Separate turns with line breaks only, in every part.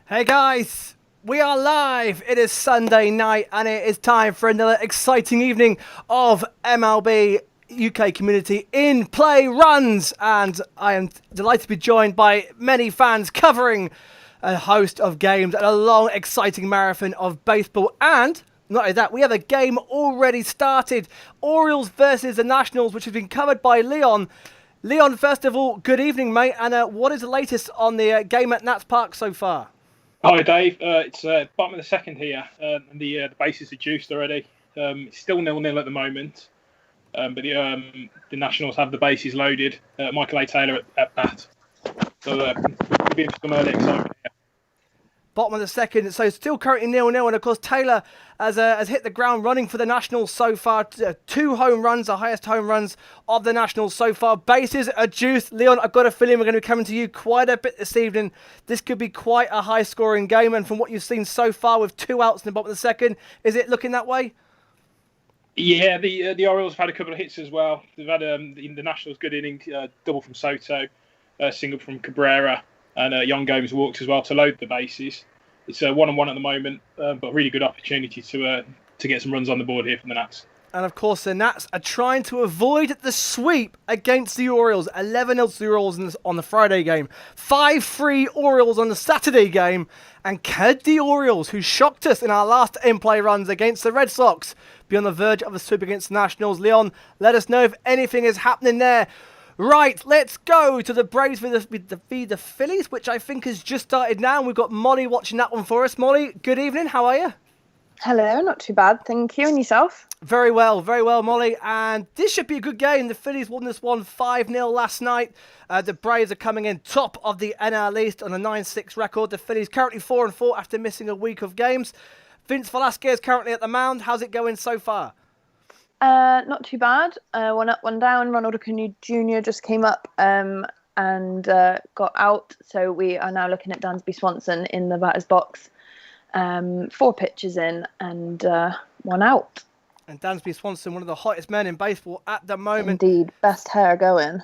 Hey guys, we are live. It is Sunday night and it is time for another exciting evening of MLB UK Community in Play runs. And I am delighted to be joined by many fans covering a host of games and a long, exciting marathon of baseball. And not only that, we have a game already started. Orioles versus the Nationals, which has been covered by Leon. Leon, first of all, good evening, mate. And what is the latest on the game at Nats Park so far?
Hi Dave, it's bottom of the second here, and the bases are juiced already. It's still 0-0 at the moment, but the Nationals have the bases loaded. Michael A. Taylor at bat, so we'll be in for some early excitement here.
Bottom of the second, so still currently 0-0, and of course Taylor has hit the ground running for the Nationals so far. 2 home runs, the highest home runs of the Nationals so far. Bases are juiced. Leon, I've got a feeling we're going to be coming to you quite a bit this evening. This could be quite a high-scoring game, and from what you've seen so far with 2 outs in the bottom of the second, is it looking that way?
Yeah, the Orioles have had a couple of hits as well. They've had the Nationals good inning, double from Soto, single from Cabrera, and Young Gomes walked as well to load the bases. It's 1-1 at the moment, but really good opportunity to get some runs on the board here from the Nats.
And of course, the Nats are trying to avoid the sweep against the Orioles. 11-0 to the Orioles on the Friday game. 5-3 Orioles on the Saturday game. And could the Orioles, who shocked us in our last in-play runs against the Red Sox, be on the verge of a sweep against the Nationals? Leon, let us know if anything is happening there. Right, let's go to the Braves with the Phillies, which I think has just started now. And we've got Molly watching that one for us. Molly, good evening. How are you?
Hello, not too bad, thank you. And yourself?
Very well, Molly. And this should be a good game. The Phillies won this one 5-0 last night. The Braves are coming in top of the NL East on a 9-6 record. The Phillies currently 4-4 after missing a week of games. Vince Velasquez currently at the mound. How's it going so far?
Not too bad. 1 up, 1 down. Ronald Acuna Jr. just came up and got out. So we are now looking at Dansby Swanson in the batter's box. 4 pitches in and 1 out.
And Dansby Swanson, one of the hottest men in baseball at the moment.
Indeed, best hair going.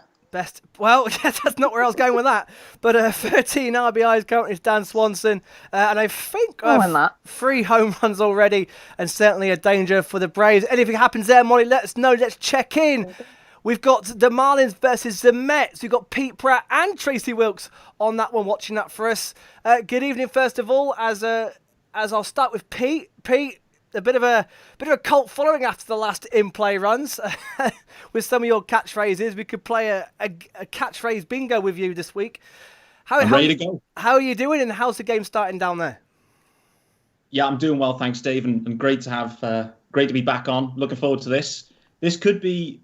Well, that's not where I was going with that. But 13 RBIs currently is Dan Swanson. And I think 3 home runs already. And certainly a danger for the Braves. Anything happens there, Molly, let us know. Let's check in. We've got the Marlins versus the Mets. We've got Pete Pratt and Tracy Wilkes on that one, watching that for us. Good evening, first of all. As I'll start with Pete. Pete, a bit of a cult following after the last in-play runs. With some of your catchphrases, we could play a catchphrase bingo with you this week.
I'm ready to go.
How are you doing, and how's the game starting down there?
Yeah, I'm doing well, thanks, Dave, and great to be back on. Looking forward to this. This could be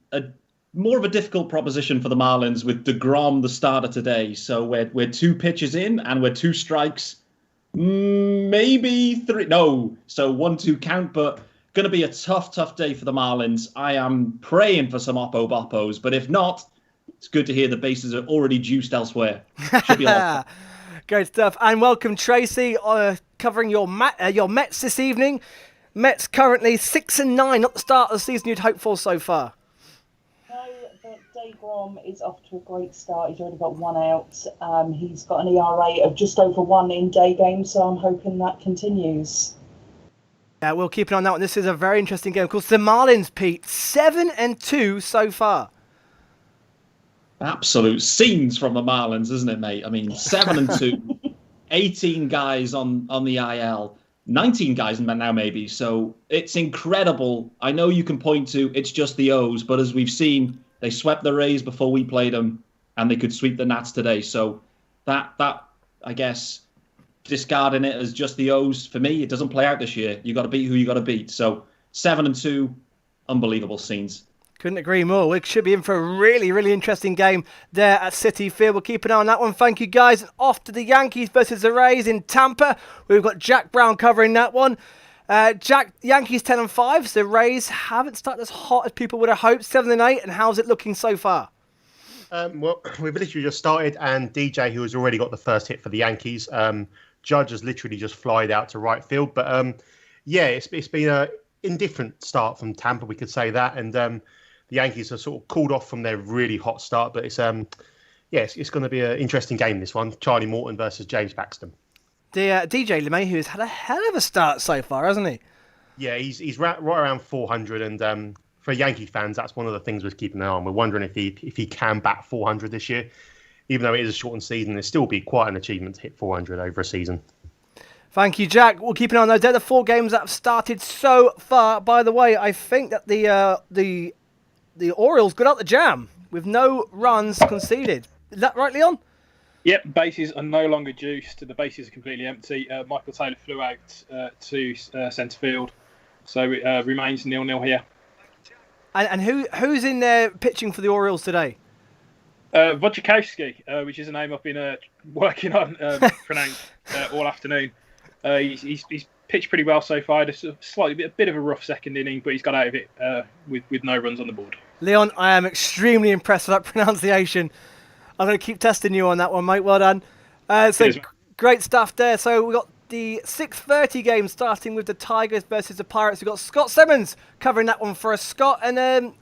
more of a difficult proposition for the Marlins with deGrom the starter today. So we're 2 pitches in and we're 2 strikes. Maybe 3. No, so 1-2 count, but going to be a tough day for the Marlins. I am praying for some Oppo-Boppos, but if not, it's good to hear the bases are already juiced elsewhere. Should be a lot.
Great stuff. And welcome, Tracy, covering your Mets this evening. Mets currently 6-9, not the start of the season you'd hoped for so far.
No, but deGrom is off to a great start. He's already got 1 out. He's got an ERA of just over 1 in day games, so I'm hoping that continues.
Yeah, we'll keep an eye on that one. This is a very interesting game. Of course, the Marlins, Pete, 7-2 so far.
Absolute scenes from the Marlins, isn't it, mate? I mean, 7-2, 18 guys on the IL, 19 guys now maybe. So it's incredible. I know you can point to it's just the O's, but as we've seen, they swept the Rays before we played them, and they could sweep the Nats today. So that I guess, discarding it as just the O's, for me, it doesn't play out this year. You got to beat who you got to beat. So 7-2, unbelievable scenes.
Couldn't agree more. We should be in for a really, really interesting game there at Citi Field. We'll keep an eye on that one. Thank you, guys. And off to the Yankees versus the Rays in Tampa. We've got Jack Brown covering that one. Jack, Yankees 10-5. So the Rays haven't started as hot as people would have hoped. 7-8. And how's it looking so far?
Well, we've literally just started, and DJ, who has already got the first hit for the Yankees, Judge has literally just flied out to right field. But yeah, it's been an indifferent start from Tampa, we could say that. And the Yankees have sort of cooled off from their really hot start, but it's going to be an interesting game, this one. Charlie Morton versus James Paxton.
The DJ LeMahieu has had a hell of a start so far, hasn't he?
Yeah, he's right around 400, and for Yankee fans, that's one of the things we're keeping an eye on. We're wondering if he can bat 400 this year, even though it is a shortened season. It'll still be quite an achievement to hit 400 over a season.
Thank you, Jack. We'll keep an eye on those. They're the 4 games that have started so far. By the way, I think that the Orioles got out the jam with no runs conceded. Is that right, Leon?
Yep, bases are no longer juiced. The bases are completely empty. Michael Taylor flew out to centre field, so it remains 0-0 here.
And who's in there pitching for the Orioles today?
Wojciechowski, which is a name I've been working on pronounce all afternoon. He's pitched pretty well so far. Just a bit of a rough second inning, but he's got out of it with no runs on the board.
Leon, I am extremely impressed with that pronunciation. I'm going to keep testing you on that one, mate. Well done. Great stuff there. So we got the 6:30 game starting with the Tigers versus the Pirates. We've got Scott Simmons covering that one for us, Scott. And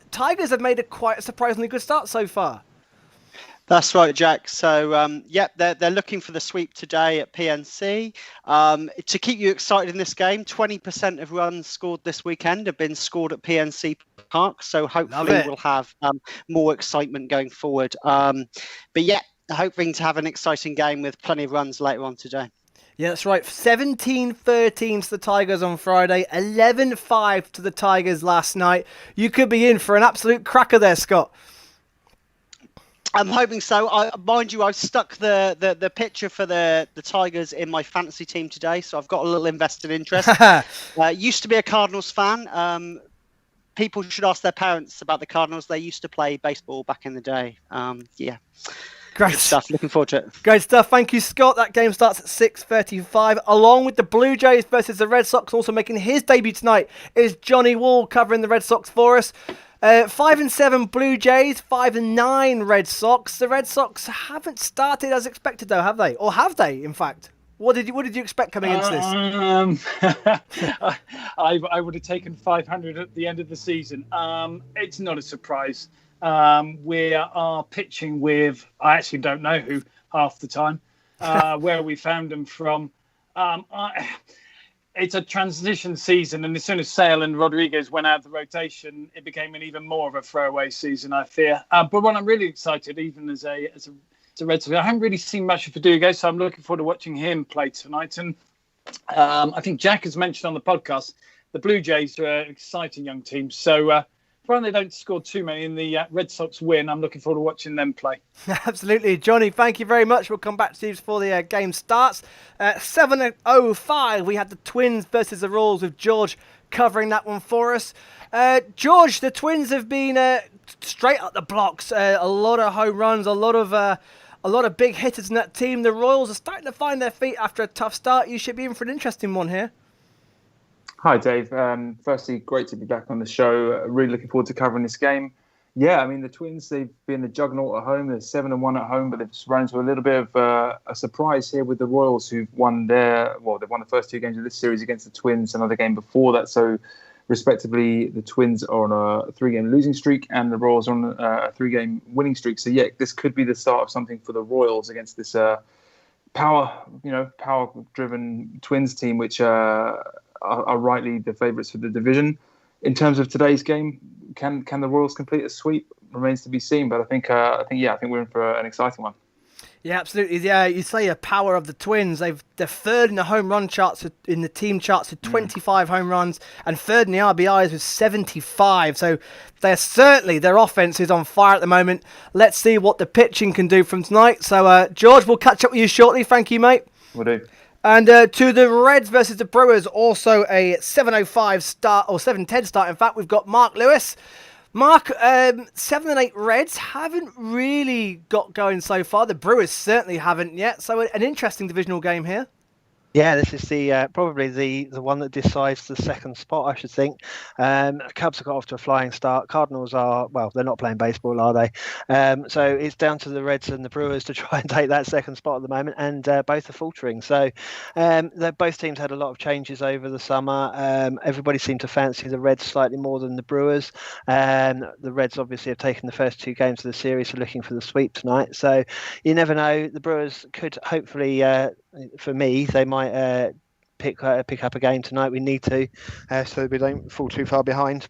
Tigers have made quite a surprisingly good start so far.
That's right, Jack. So, they're looking for the sweep today at PNC. To keep you excited in this game, 20% of runs scored this weekend have been scored at PNC Park. So hopefully we'll have more excitement going forward. Hoping to have an exciting game with plenty of runs later on today.
Yeah, that's right. 17-13 to the Tigers on Friday. 11-5 to the Tigers last night. You could be in for an absolute cracker there, Scott.
I'm hoping so. Mind you, I've stuck the picture for the Tigers in my fantasy team today, so I've got a little invested interest. Used to be a Cardinals fan. People should ask their parents about the Cardinals. They used to play baseball back in the day. Great stuff. Looking forward to it.
Great stuff. Thank you, Scott. That game starts at 6:35. Along with the Blue Jays versus the Red Sox, also making his debut tonight is Johnny Wall covering the Red Sox for us. 5-7 Blue Jays, 5-9 Red Sox. The Red Sox haven't started as expected, though, have they? Or have they, in fact? What did you expect coming into this?
I would have taken 500 at the end of the season. It's not a surprise. We are pitching with, I actually don't know who half the time, where we found them from. It's a transition season, and as soon as Sale and Rodriguez went out of the rotation, it became an even more of a throwaway season, I fear. But when I'm really excited, even as a Red Sox, I haven't really seen much of Verdugo, so I'm looking forward to watching him play tonight. And I think Jack has mentioned on the podcast, the Blue Jays are an exciting young team. So provided they don't score too many in the Red Sox win, I'm looking forward to watching them play.
Absolutely. Johnny, thank you very much. We'll come back to you before the game starts. 7:05, we had the Twins versus the Royals with George covering that one for us. George, the Twins have been straight up the blocks. A lot of home runs, a lot of big hitters in that team. The Royals are starting to find their feet after a tough start. You should be in for an interesting one here.
Hi, Dave. Firstly, great to be back on the show. Really looking forward to covering this game. Yeah, I mean, the Twins, they've been a juggernaut at home. They're 7-1 at home, but they've run into a little bit of a surprise here with the Royals, who've won they've won the first 2 games of this series against the Twins, another game before that. So, respectively, the Twins are on a 3-game losing streak and the Royals are on a 3-game winning streak. So, yeah, this could be the start of something for the Royals against this power-driven Twins team, which are rightly the favourites for the division. In terms of today's game, can the Royals complete a sweep? Remains to be seen, but I think we're in for an exciting one.
Yeah, absolutely. Yeah, you say a power of the Twins. They're third in the home run charts, in the team charts with 25 home runs, and third in the RBIs with 75. So their offense is on fire at the moment. Let's see what the pitching can do from tonight. So George, we'll catch up with you shortly. Thank you, mate.
Will do.
And to the Reds versus the Brewers, also a 7:05 start, or 7:10 start. In fact, we've got Mark Lewis. Mark, 7 and 8 Reds haven't really got going so far. The Brewers certainly haven't yet. So an interesting divisional game here.
Yeah, this is the probably the one that decides the second spot, I should think. Cubs have got off to a flying start. Cardinals they're not playing baseball, are they? So it's down to the Reds and the Brewers to try and take that second spot at the moment, and both are faltering. So both teams had a lot of changes over the summer. Everybody seemed to fancy the Reds slightly more than the Brewers. The Reds obviously have taken the first 2 games of the series, so looking for the sweep tonight. So you never know. The Brewers could hopefully for me, they might pick up a game tonight. We need to, so we don't fall too far behind.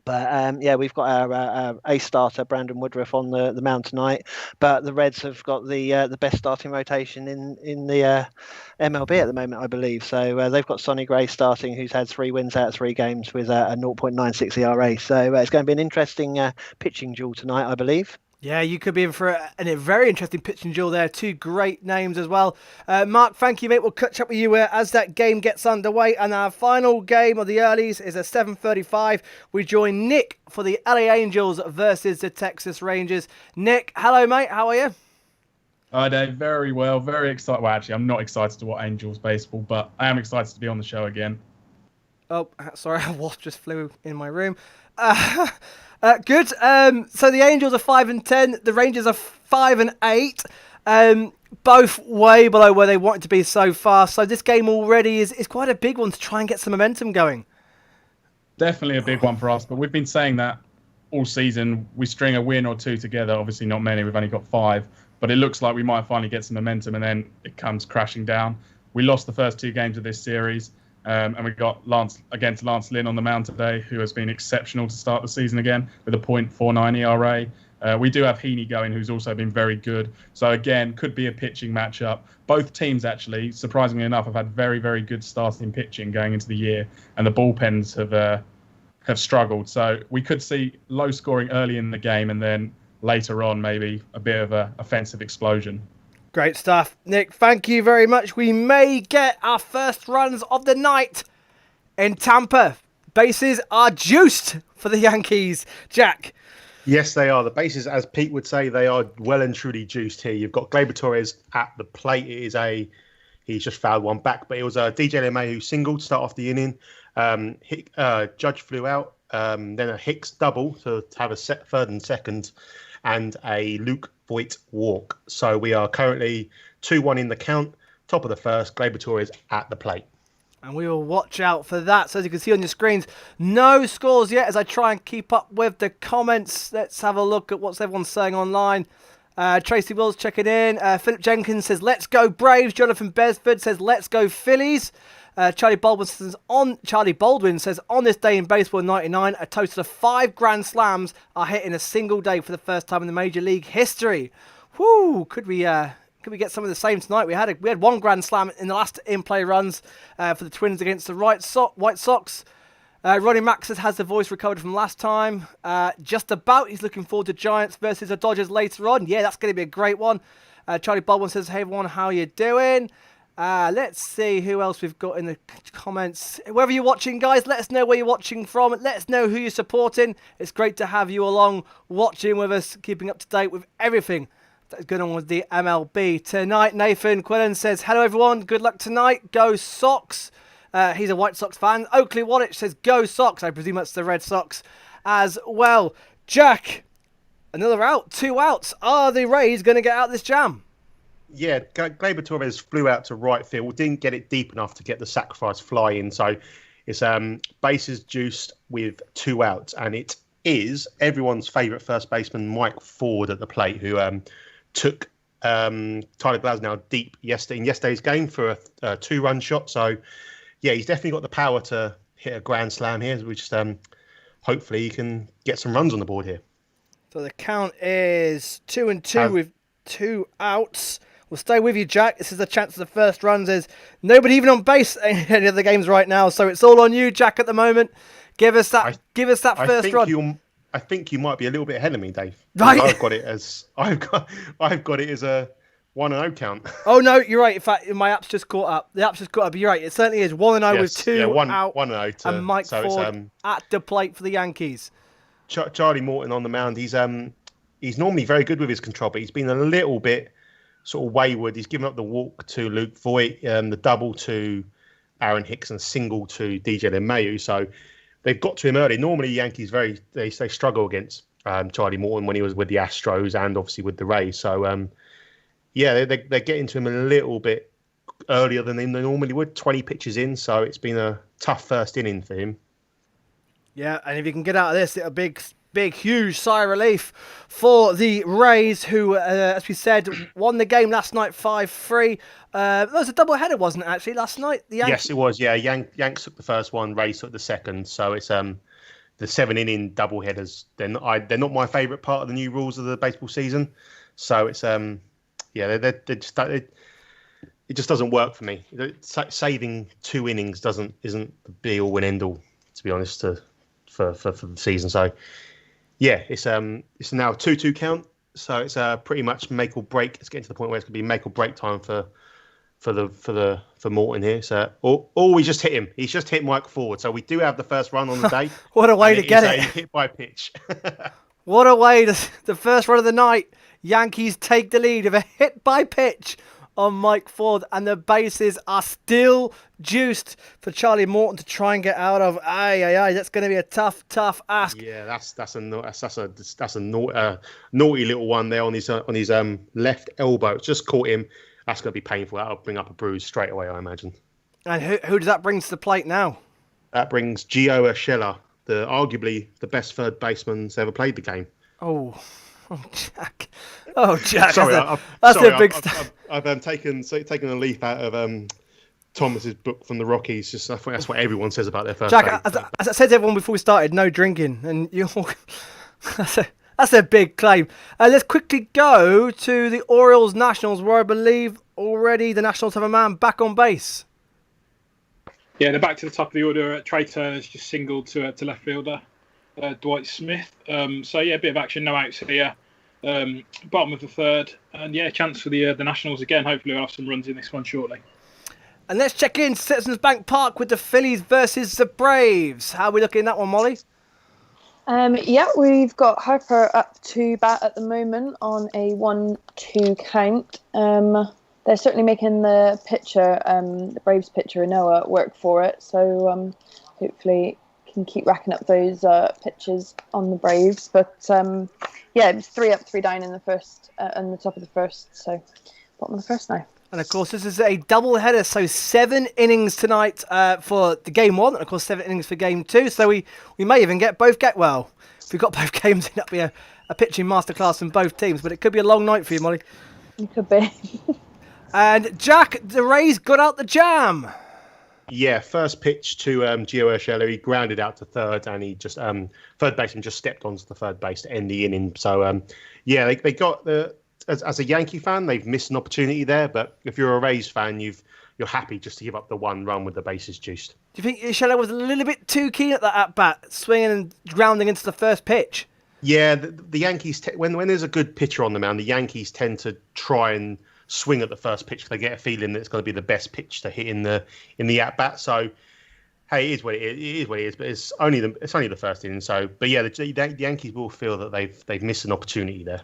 But we've got our ace starter, Brandon Woodruff, on the mound tonight. But the Reds have got the best starting rotation in the MLB at the moment, I believe. So they've got Sonny Gray starting, who's had 3 wins out of 3 games with a 0.96 ERA. So it's going to be an interesting pitching duel tonight, I believe.
Yeah, you could be in for a very interesting pitching duel there. 2 great names as well. Mark, thank you, mate. We'll catch up with you as that game gets underway. And our final game of the earlies is at 7:35. We join Nick for the LA Angels versus the Texas Rangers. Nick, hello, mate. How are you?
Hi, Dave. Very well. Very excited. Well, actually, I'm not excited to watch Angels baseball, but I am excited to be on the show again.
Oh, sorry. A wasp just flew in my room. Good. So the Angels are 5-10. The Rangers are 5-8. Both way below where they wanted to be so far. So this game already is quite a big one to try and get some momentum going.
Definitely a big one for us, but we've been saying that all season. We string a win or 2 together. Obviously not many. We've only got 5. But it looks like we might finally get some momentum, and then it comes crashing down. We lost the first 2 games of this series. And we got Lance Lynn on the mound today, who has been exceptional to start the season again with a .49 ERA. We do have Heaney going, who's also been very good. So again, could be a pitching matchup. Both teams, actually, surprisingly enough, have had very, very good starting pitching going into the year, and the bullpens have struggled. So we could see low scoring early in the game, and then later on maybe a bit of an offensive explosion.
Great stuff. Nick, thank you very much. We may get our first runs of the night in Tampa. Bases are juiced for the Yankees. Jack.
Yes, they are. The bases, as Pete would say, they are well and truly juiced here. You've got Gleyber Torres at the plate. He's just fouled one back, but it was a DJ LeMay who singled to start off the inning. Judge flew out, then a Hicks double to have a third and second, and a Luke Voit walk. So we are currently 2-1 in the count. Top of the first, Gleyber Torres at the plate.
And we will watch out for that. So as you can see on your screens, no scores yet as I try and keep up with the comments. Let's have a look at what everyone's saying online. Tracy Wills checking in. Philip Jenkins says, let's go Braves. Jonathan Besford says, let's go Phillies. Charlie Baldwin says, on this day in baseball in 99, a total of 5 grand slams are hit in a single day for the first time in the Major League history. Whoo! Could we get some of the same tonight? We had 1 grand slam in the last in-play runs for the Twins against the White Sox. Ronnie Max has the voice recovered from last time. Just about. He's looking forward to Giants versus the Dodgers later on. Yeah, that's going to be a great one. Charlie Baldwin says, hey everyone, how you doing? Let's see who else we've got in the comments. Wherever you're watching, guys, let us know where you're watching from. Let us know who you're supporting. It's great to have you along watching with us, keeping up to date with everything that's going on with the MLB tonight. Nathan Quillen says, hello everyone, good luck tonight. Go Sox. He's a White Sox fan. Oakley Waddich says, go Sox. I presume that's the Red Sox as well. Jack, another out, 2 outs. Are the Rays going to get out this jam?
Yeah, Gleyber Torres flew out to right field, didn't get it deep enough to get the sacrifice fly in. So it's bases juiced with 2 outs, and it is everyone's favourite first baseman, Mike Ford, at the plate, who took Tyler Glasnow deep in yesterday's game for a 2-run shot. So, yeah, he's definitely got the power to hit a grand slam here. We just hopefully he can get some runs on the board here.
So the count is 2-2 with 2 outs. We'll stay with you, Jack. This is the chance of the first runs. There's nobody even on base in any of the games right now, so it's all on you, Jack, at the moment. Give us that first run.
I think you might be a little bit ahead of me, Dave.
Right.
I've got it as a 1-0 count.
Oh no, you're right. In fact, my app's just caught up. The app's just caught up. You're right. It's certainly is 1-0 with 2 out.
1-0
and Mike Ford at the plate for the Yankees.
Charlie Morton on the mound. He's normally very good with his control, but he's been a little bit sort of wayward. He's given up the walk to Luke Voit, the double to Aaron Hicks, and single to DJ LeMayu. So they've got to him early. Normally, Yankees they struggle against Charlie Morton when he was with the Astros and obviously with the Rays. So they're getting to him a little bit earlier than they normally would. 20 pitches in, so it's been a tough first inning for him.
Yeah, and if you can get out of this, it'll be big, huge sigh of relief for the Rays, who, as we said, won the game last night 5-3. That was a double-header, wasn't it, actually, last night?
Yes, it was, yeah. Yanks took the first one, Rays took the second. So it's the 7-inning double-headers. They're not my favourite part of the new rules of the baseball season. So it's, it just doesn't work for me. Saving 2 innings isn't the be-all and end-all, to be honest, for the season. So, yeah, it's now a 2-2 count. So it's pretty much make or break. It's getting to the point where it's going to be make or break time for Morton here. So, we just hit him. He's just hit Mike Ford. So we do have the first run on the day.
What a way to get it!
Hit by pitch.
What a way! The first run of the night. Yankees take the lead of a hit by pitch on Mike Ford, and the bases are still juiced for Charlie Morton to try and get out of. That's going to be a tough ask.
Yeah, that's a naughty little one there on his left elbow. It's just caught him. That's going to be painful. That'll bring up a bruise straight away, I imagine. And
who does that bring to the plate now?
That brings Gio Urshela, arguably the best third baseman that's ever played the game.
Oh, Jack. Oh, Jack.
Sorry,
that's a big
I've taken a leaf out of Thomas's book from the Rockies. Just I think that's what everyone says about their first.
Jack, as I said to everyone before we started, no drinking, and that's a big claim. Let's quickly go to the Orioles Nationals, where I believe already the Nationals have a man back on base.
Yeah, they're back to the top of the order. Trey Turner's just singled to left fielder Dwight Smith. A bit of action, no outs here. Bottom of the third, and chance for the Nationals again. Hopefully we'll have some runs in this one shortly.
And let's check in Citizens Bank Park with the Phillies versus the Braves. How are we looking at that one, Molly?
We've got Harper up to bat at the moment on a 1-2 count. They're certainly making the pitcher, the Braves pitcher Noah, work for it. So hopefully can keep racking up those pitches on the Braves. But it was 3 up, 3 down in the first, on the top of the first. So bottom of the first now.
And of course, this is a double-header, so 7 innings tonight for the game 1, and of course 7 innings for game 2. So we may even get both if we've got both games, it'll be a pitching masterclass from both teams. But it could be a long night for you, Molly.
It could be.
And Jack, the Rays got out the jam.
Yeah, first pitch to Gio Urshela. He grounded out to third, and he just third baseman just stepped onto the third base to end the inning. So they got the. As a Yankee fan, they've missed an opportunity there. But if you're a Rays fan, you're happy just to give up the one run with the bases juiced.
Do you think Urshela was a little bit too keen at that at-bat, swinging and grounding into the first pitch?
Yeah, the Yankees, when there's a good pitcher on the mound, the Yankees tend to try and swing at the first pitch because they get a feeling that it's going to be the best pitch to hit in the at-bat. So, hey, it is what it is. But it's only the first inning. So, but yeah, the Yankees will feel that they've missed an opportunity there.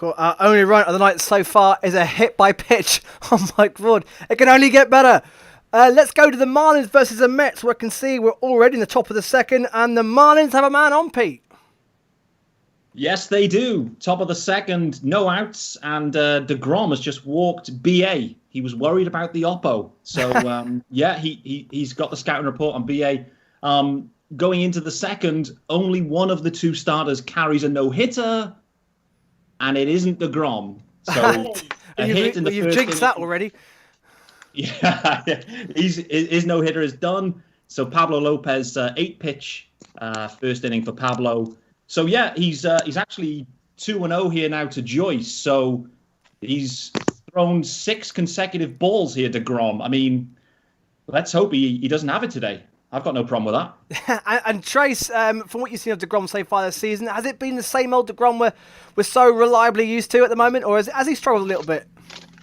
Our only run of the night so far is a hit by pitch on Mike Ford. It can only get better. Let's go to the Marlins versus the Mets, where I can see we're already in the top of the second, and the Marlins have a man on, Pete.
Yes, they do. Top of the second, no outs, and deGrom has just walked BA. He was worried about the oppo. So, he's got the scouting report on BA. Going into the second, only one of the 2 starters carries a no-hitter, and it isn't deGrom. So
you've jinxed that already.
Yeah, his no-hitter is done. So Pablo Lopez, 8-pitch first inning for Pablo. So he's actually 2-0 here now to Joyce. So he's thrown 6 consecutive balls here to deGrom. I mean, let's hope he doesn't have it today. I've got no problem with
that. And Trace, from what you've seen of deGrom so far this season, has it been the same old deGrom we're so reliably used to at the moment, or has he struggled a little bit?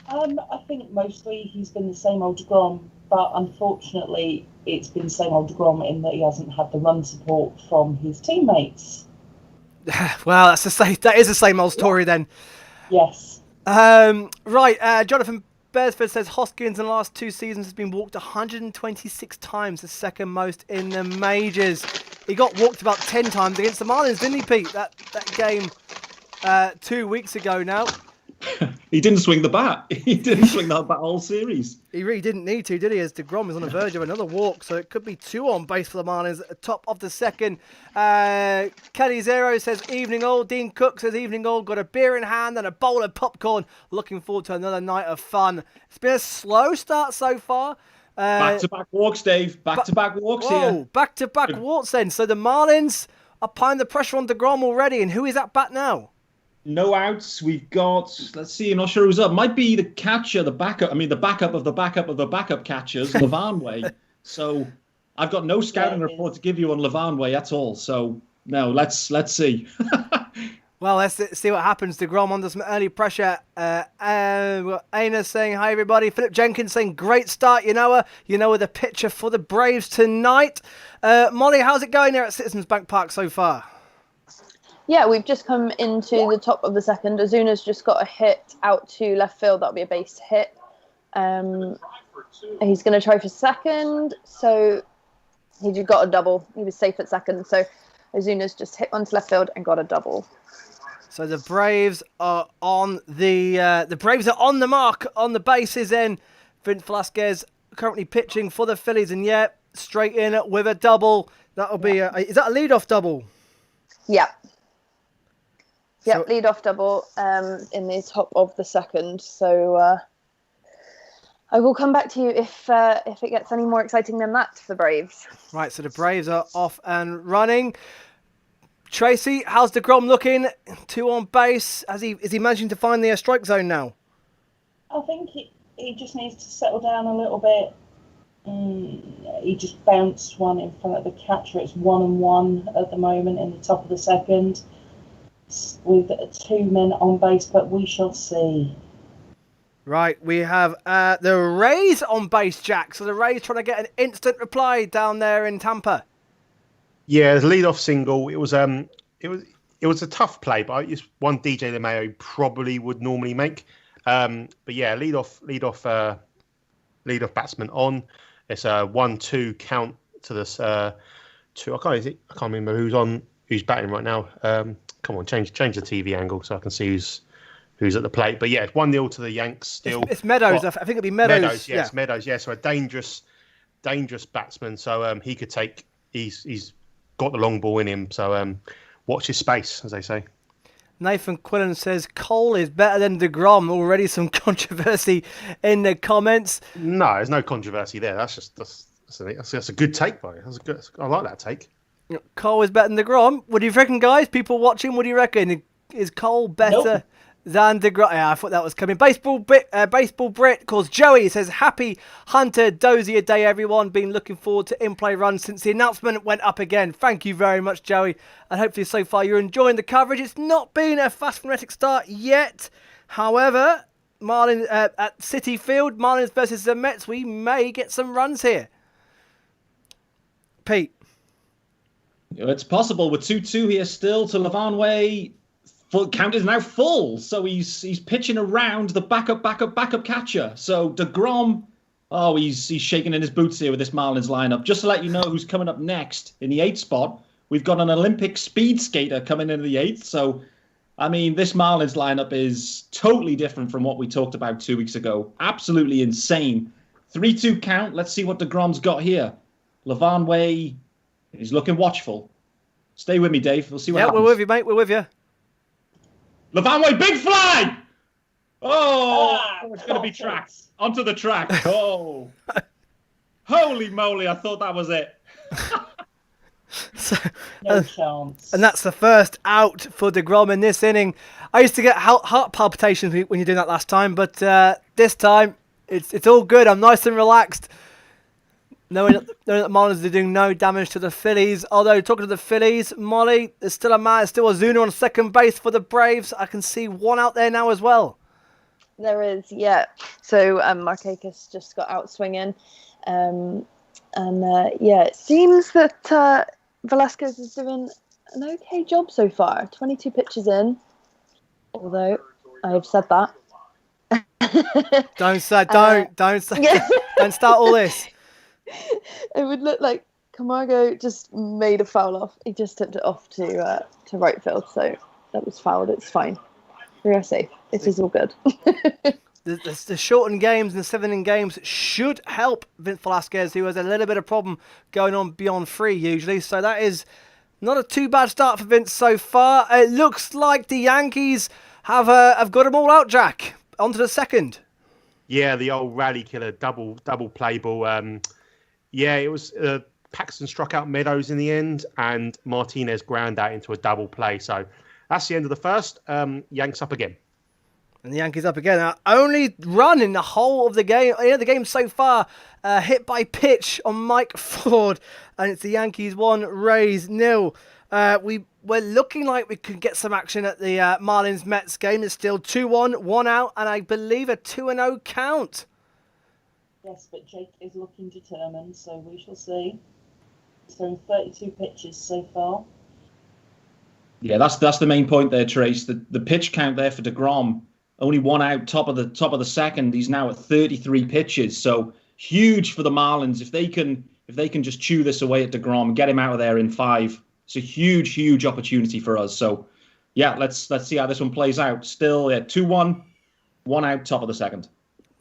I think mostly he's been the same old deGrom, but unfortunately it's been the same old deGrom in that he hasn't had the run support from his teammates.
Well, that is the same old story then.
Yes.
Right, Jonathan Beresford says Hoskins in the last 2 seasons has been walked 126 times, the second most in the majors. He got walked about 10 times against the Marlins, didn't he, Pete? That game 2 weeks ago now.
He didn't swing the bat. He didn't swing the bat all series.
He really didn't need to, did he? As deGrom is on the verge of another walk, so it could be 2 on base for the Marlins at the top of the second. Kelly Zero says, evening all. Dean Cook says, evening all. Got a beer in hand and a bowl of popcorn. Looking forward to another night of fun. It's been a slow start so far.
Back-to-back walks, Dave. Back-to-back walks here.
Back-to-back walks then. So the Marlins are applying the pressure on deGrom already. And who is at bat now?
No outs. We've got, let's see, I'm not sure who's up. Might be the catcher, the backup. I mean, the backup of the backup of the backup catchers, Levanway. So I've got no scouting report to give you on Levanway at all. So no, let's see.
Well, let's see what happens. deGrom under some early pressure. Aina saying, hi, everybody. Philip Jenkins saying, great start. You know her, the pitcher for the Braves tonight. Molly, how's it going there at Citizens Bank Park so far?
Yeah, we've just come into the top of the second. Azuna's just got a hit out to left field. That'll be a base hit. He's going to try for second. So he got a double. He was safe at second. So Azuna's just hit onto left field and got a double.
So the Braves are on the mark on the bases. Then Vince Velasquez currently pitching for the Phillies, and straight in with a double. That'll be is that a leadoff double?
Yeah.
So,
lead-off double in the top of the second. So I will come back to you if it gets any more exciting than that for the Braves.
Right, so the Braves are off and running. Tracy, how's deGrom looking? 2 on base. Is he managing to find the strike zone now?
I think he just needs to settle down a little bit. He just bounced one in front of the catcher. It's 1-1 at the moment in the top of the second, with 2 men on base, but we shall see.
Right, we have the Rays on base, Jack. So the Rays trying to get an instant reply down there in Tampa.
Yeah, the leadoff single. It was a tough play, but it's one DJ LeMayo probably would normally make. But yeah, leadoff batsman on. It's a 1-2 count to this 2. I can't remember who's batting right now. Come on, change the TV angle so I can see who's at the plate. But yeah, it's 1-0 to the Yanks still.
It's Meadows. I think it'd be Meadows.
Meadows. Yeah, so a dangerous batsman. So he could take. He's got the long ball in him. So watch his space, as they say.
Nathan Quillen says Cole is better than deGrom. Already some controversy in the comments.
No, there's no controversy there. That's a good take, buddy. I like that take.
Cole is better than deGrom. What do you reckon, guys? People watching, what do you reckon? Is Cole better than deGrom? Yeah, I thought that was coming. Baseball Brit calls Joey. Says, happy Hunter Dozier Day, everyone. Been looking forward to in-play runs since the announcement went up again. Thank you very much, Joey. And hopefully so far you're enjoying the coverage. It's not been a fast frenetic start yet. However, Marlins at Citi Field, Marlins versus the Mets, we may get some runs here. Pete.
It's possible with 2-2 here still to Levanway. Count is now full, so he's pitching around the backup catcher. So deGrom, he's shaking in his boots here with this Marlins lineup. Just to let you know who's coming up next in the 8th spot, we've got an Olympic speed skater coming into the 8th. So, I mean, this Marlins lineup is totally different from what we talked about 2 weeks ago. Absolutely insane. 3-2 count. Let's see what deGrom's got here. Levanway. He's looking watchful. Stay with me, Dave. We'll see what happens.
Yeah, we're with you, mate. We're with you.
Levanway, big fly! It's going to be tracked. Onto the track. Oh. Holy moly, I thought that was it.
No chance.
And that's the first out for deGrom in this inning. I used to get heart palpitations when you did that last time, but this time it's all good. I'm nice and relaxed. Knowing that Marlins are doing no damage to the Phillies. Although, talking to the Phillies, Molly, there's still Ozuna on second base for the Braves. I can see one out there now as well.
There is, yeah. So Markakis just got out swinging. It seems that Velasquez is doing an okay job so far. 22 pitches in. Although, I've said that.
Don't start all this.
It would look like Camargo just made a foul off. He just tipped it off to right field, so that was fouled. It's fine. We are safe. This is all good.
The shortened games and the 7-inning games should help Vince Velasquez, who has a little bit of problem going on beyond 3 usually. So that is not a too bad start for Vince so far. It looks like the Yankees have got them all out, Jack. On to the second.
Yeah, the old rally killer double play ball. It was Paxton struck out Meadows in the end, and Martinez ground out into a double play. So that's the end of the first. Yanks up again.
And the Yankees up again. Our only run in the whole of the game, the game so far, hit by pitch on Mike Ford, and it's the Yankees 1, Rays 0. We're looking like we could get some action at the Marlins-Mets game. It's still 2-1, 1 out, and I believe a 2-0 count.
Yes, but Jake is looking determined, so we shall see. So 32 pitches so far.
Yeah, that's the main point there, Trace. The pitch count there for deGrom, only 1 out, top of the second. He's now at 33 pitches, so huge for the Marlins. If they can just chew this away at deGrom, get him out of there in 5. It's a huge opportunity for us. So, yeah, let's see how this one plays out. Still, 2-1, 1 out, top of the second.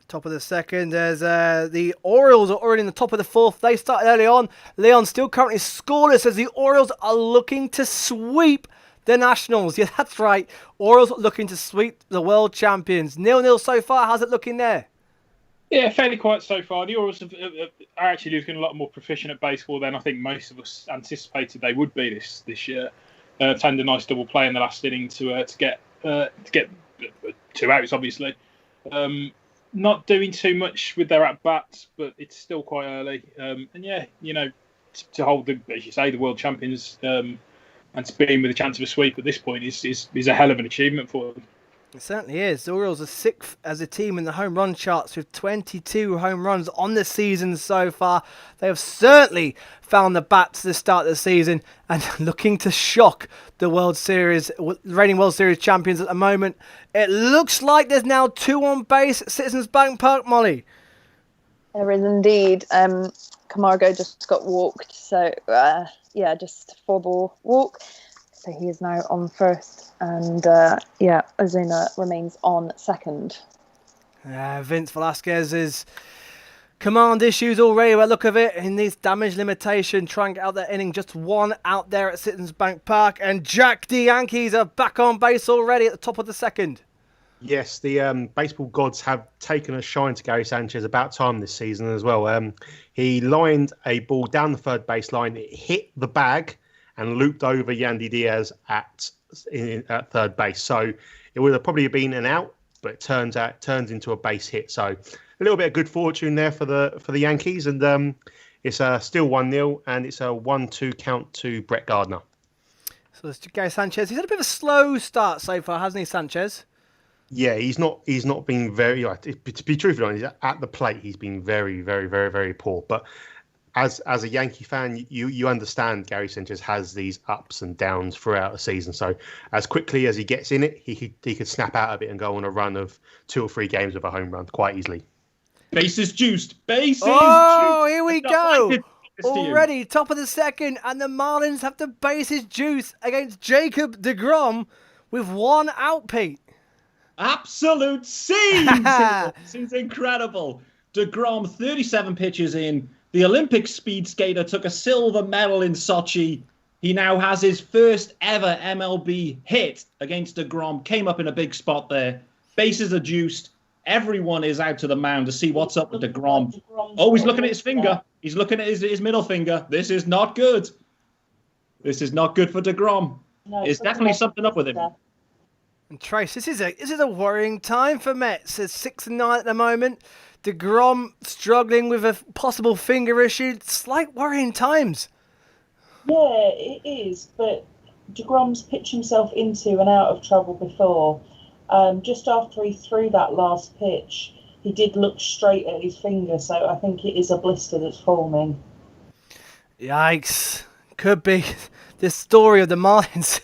Top of the second, as the Orioles are already in the top of the 4th. They started early on. Leon still currently scoreless as the Orioles are looking to sweep the Nationals. Yeah, that's right. Orioles looking to sweep the world champions. 0-0 so far. How's it looking there?
Yeah, fairly quiet so far. The Orioles are actually looking a lot more proficient at baseball than I think most of us anticipated they would be this year. Found a nice double play in the last inning to get 2 outs, obviously. Not doing too much with their at-bats, but it's still quite early. To hold, as you say, the world champions and to be in with a chance of a sweep at this point is a hell of an achievement for them.
It certainly is. The Orioles are 6th as a team in the home run charts with 22 home runs on the season so far. They have certainly found the bats to the start of the season and looking to shock the reigning World Series champions at the moment. It looks like there's now 2 on base at Citizens Bank Park, Molly.
There is indeed. Camargo just got walked, so just 4-ball walk. So he is now on first. And, Ozuna remains on second.
Vince Velasquez's command issues already by the look of it. In this damage limitation, trying to get out that inning. Just 1 out there at Citizens Bank Park. And Jack, the Yankees are back on base already at the top of the second.
Yes, the baseball gods have taken a shine to Gary Sanchez about time this season as well. He lined a ball down the third base line. It hit the bag and looped over Yandy Diaz at third base. So it would have probably been an out, but it turns into a base hit. So a little bit of good fortune there for the Yankees, and it's still 1-0, and it's a 1-2 count to Brett Gardner.
So it's Gary Sanchez. He's had a bit of a slow start so far, hasn't he, Sanchez?
Yeah, he's not been very. To be truthfully honest, at the plate he's been very, very, very, very poor. But as a Yankee fan, you understand Gary Sanchez has these ups and downs throughout the season. So as quickly as he gets in it, he could snap out of it and go on a run of 2 or 3 games with a home run quite easily.
Bases juiced. Bases
juiced. Here we go. Already top of the second, and the Marlins have the bases juice against Jacob deGrom with 1 out, Pete.
Absolute scenes! This is incredible. deGrom, 37 pitches in. The Olympic speed skater took a silver medal in Sochi. He now has his first ever MLB hit against deGrom. Came up in a big spot there. Bases are juiced. Everyone is out to the mound to see what's up with deGrom. Oh, he's looking at his finger. He's looking at his middle finger. This is not good. This is not good for deGrom. No, there's definitely something up with him.
And Trace, this is a worrying time for Mets. It's 6-9 at the moment. deGrom struggling with a possible finger issue. Slight worrying times.
Yeah, it is. But deGrom's pitched himself into and out of trouble before. Just after he threw that last pitch, he did look straight at his finger. So I think it is a blister that's forming.
Yikes. Could be the story of the Marlins.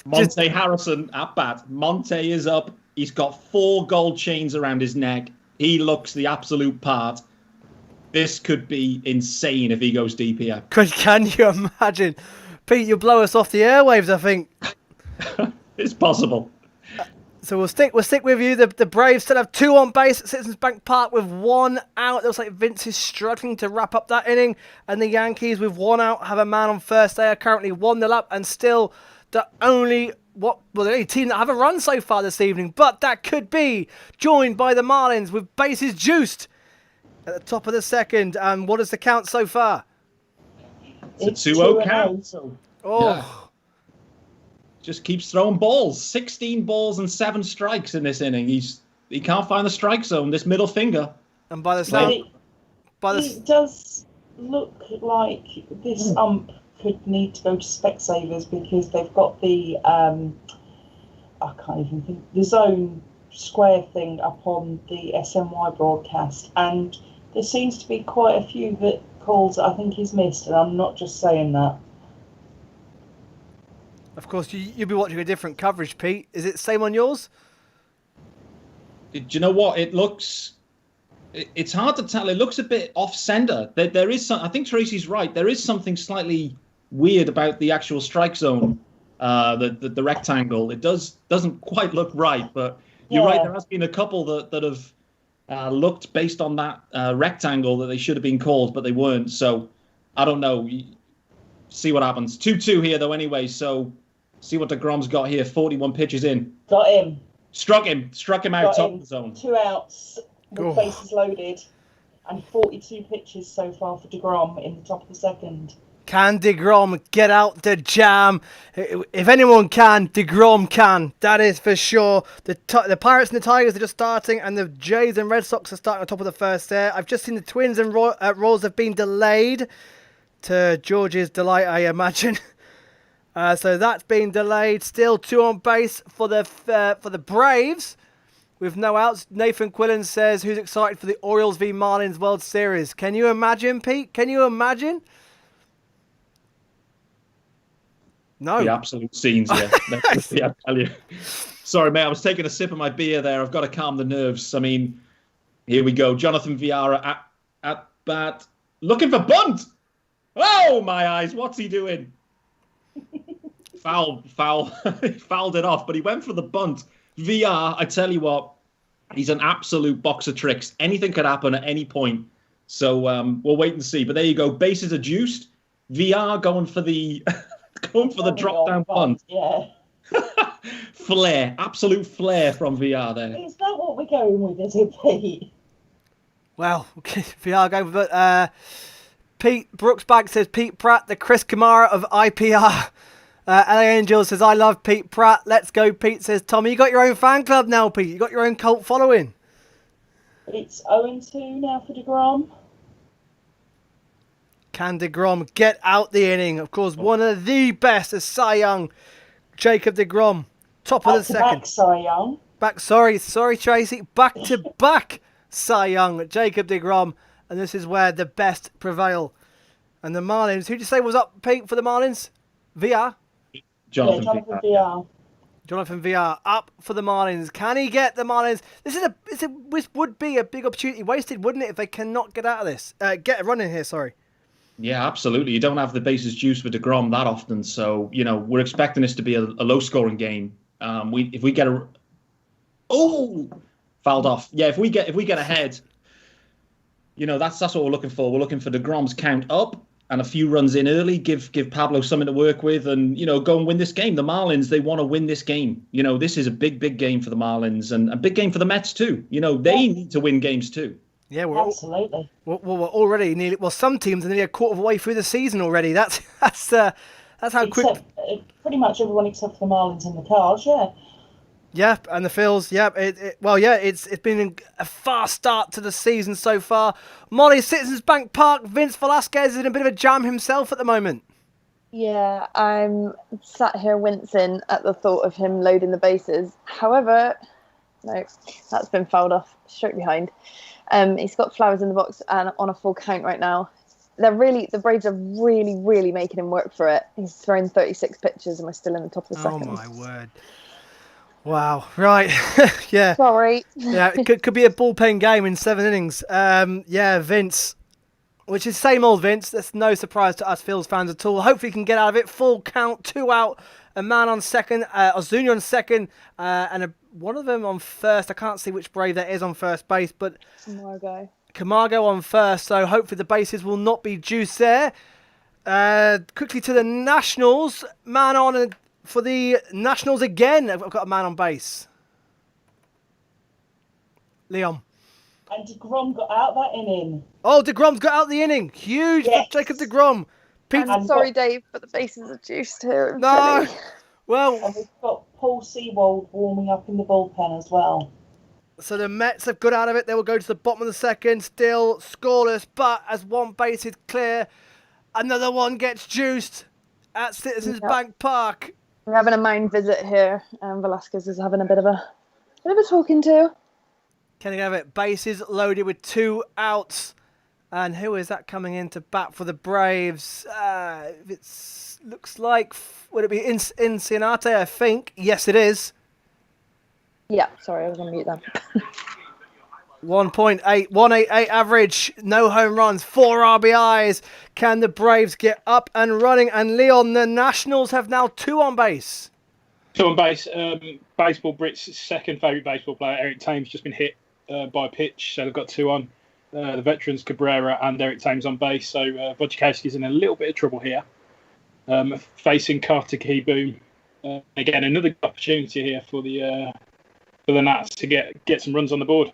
Monte Harrison at bat. Monte is up. He's got 4 gold chains around his neck. He looks the absolute part. This could be insane if he goes deep here.
Can you imagine? Pete, you'll blow us off the airwaves, I think.
It's possible.
So we'll stick with you. The Braves still have 2 on base at Citizens Bank Park with 1 out. Looks like Vince is struggling to wrap up that inning. And the Yankees with 1 out have a man on first. They are currently 1-0 up and still the only team that have a run so far this evening. But that could be joined by the Marlins with bases juiced at the top of the second. And what is the count so far?
It's a 2-0 count.
Oh.
Yeah. Just keeps throwing balls. 16 balls and 7 strikes in this inning. He can't find the strike zone. This middle finger.
And by the sound,
it does look like this ump could need to go to Specsavers because they've got the I can't even think, the zone square thing up on the SNY broadcast, and there seems to be quite a few calls that I think he's missed, and I'm not just saying that.
Of course, you'll be watching a different coverage, Pete. Is it same on yours?
Do you know what? It's hard to tell. It looks a bit off-center. There is some. I think Tracy's right. There is something slightly weird about the actual strike zone, the rectangle. It doesn't quite look right, but you're right. There has been a couple that have looked based on that rectangle that they should have been called, but they weren't. So I don't know. See what happens. 2-2 here, though, anyway. So see what deGrom's got here. 41 pitches in.
Got him.
Struck him out top of the zone.
2 outs with bases loaded, and 42 pitches so far for deGrom in the top of the second.
Can deGrom get out the jam? If anyone can, deGrom can. That is for sure. The Pirates and the Tigers are just starting, and the Jays and Red Sox are starting on top of the first there. I've just seen the Twins and Royals have been delayed, to George's delight, I imagine. So that's been delayed. Still 2 on base for the Braves with no outs. Nathan Quillen says, who's excited for the Orioles v Marlins World Series? Can you imagine, Pete? Can you imagine? No.
The absolute scenes here. I tell you. Sorry, mate. I was taking a sip of my beer there. I've got to calm the nerves. I mean, here we go. Jonathan Viara at bat. Looking for bunt. Oh, my eyes. What's he doing? Foul. He fouled it off, but he went for the bunt. VR, I tell you what, he's an absolute box of tricks. Anything could happen at any point. So we'll wait and see. But there you go. Bases are juiced. VR going for the drop-down bunt.
Yeah.
Flair. Absolute flair from VR there.
Is that what we're going with, is it, Pete?
Well, VR going with it. Pete Brooksbag says Pete Pratt, the Chris Kamara of IPR. LA Angels says, I love Pete Pratt. Let's go, Pete, says Tommy. You got your own fan club now, Pete. You got your own cult following.
It's 0-2 now for deGrom.
Can deGrom get out the inning? Of course, one of the best is Cy Young. Jacob deGrom, top of the second.
Back Cy Young.
Sorry, Tracy. Back to back Cy Young, Jacob deGrom. And this is where the best prevail. And the Marlins, who did you say was up, Pete, for the Marlins? VR?
Jonathan VR.
Jonathan VR up for the Marlins. Can he get the Marlins? This would be a big opportunity wasted, wouldn't it, if they cannot get out of this? Get a run in here, sorry.
Yeah, absolutely. You don't have the bases juiced with deGrom that often. So, we're expecting this to be a low-scoring game. If we get fouled off. Yeah, if we get ahead, that's what we're looking for. We're looking for deGrom's count up and a few runs in early, give Pablo something to work with, and go and win this game. The Marlins, they want to win this game. This is a big game for the Marlins, and a big game for the Mets too. They need to win games too.
Yeah,
absolutely.
We're already nearly. Well, some teams are nearly a quarter of the way through the season already. That's how quick.
Pretty much everyone except for the Marlins and the Cards, yeah.
Yep, and the Phils. Yep. It's been a fast start to the season so far. Molly, Citizens Bank Park. Vince Velasquez is in a bit of a jam himself at the moment.
Yeah, I'm sat here wincing at the thought of him loading the bases. However, no, that's been fouled off straight behind. He's got flowers in the box and on a full count right now. The Braves are really making him work for it. He's thrown 36 pitches and we're still in the top of the second.
Oh my word. Wow, right. Yeah.
Sorry.
Yeah, it could be a bullpen game in 7 innings. Yeah, Vince. Which is same old, Vince. That's no surprise to us Phillies fans at all. Hopefully he can get out of it. Full count, 2 out, a man on second, Ozuna on second, and one of them on first. I can't see which Brave that is on first base, but Camargo on first. So hopefully the bases will not be juiced there. Quickly to the Nationals. Man on for the Nationals again. I've got a man on base. Leon.
And deGrom got out that inning.
Oh, deGrom's got out the inning. Huge for Jacob deGrom.
I'm sorry, Dave, but the bases are juiced here.
No. Well,
and we've got Paul Sewald warming up in the bullpen as well.
So the Mets have got out of it. They will go to the bottom of the second, still scoreless. But as one base is clear, another one gets juiced at Citizens Bank Park.
We're having a mound visit here. Velasquez is having a bit of a talking to.
Can he have it? Bases loaded with 2 outs. And who is that coming in to bat for the Braves? It looks like, would it be Inciarte, I think? Yes, it is.
Yeah, sorry, I was on mute then.
188 average, no home runs, 4 RBIs. Can the Braves get up and running? And Leon, the Nationals have now 2 on base.
2 on base. Baseball Brit's second favourite baseball player, Eric Thames, just been hit by a pitch, so they've got 2 on. The veterans Cabrera and Eric Thames on base, so Wojciechowski's in a little bit of trouble here, facing Carter Keyboom. Again, another opportunity here for the Nats to get some runs on the board.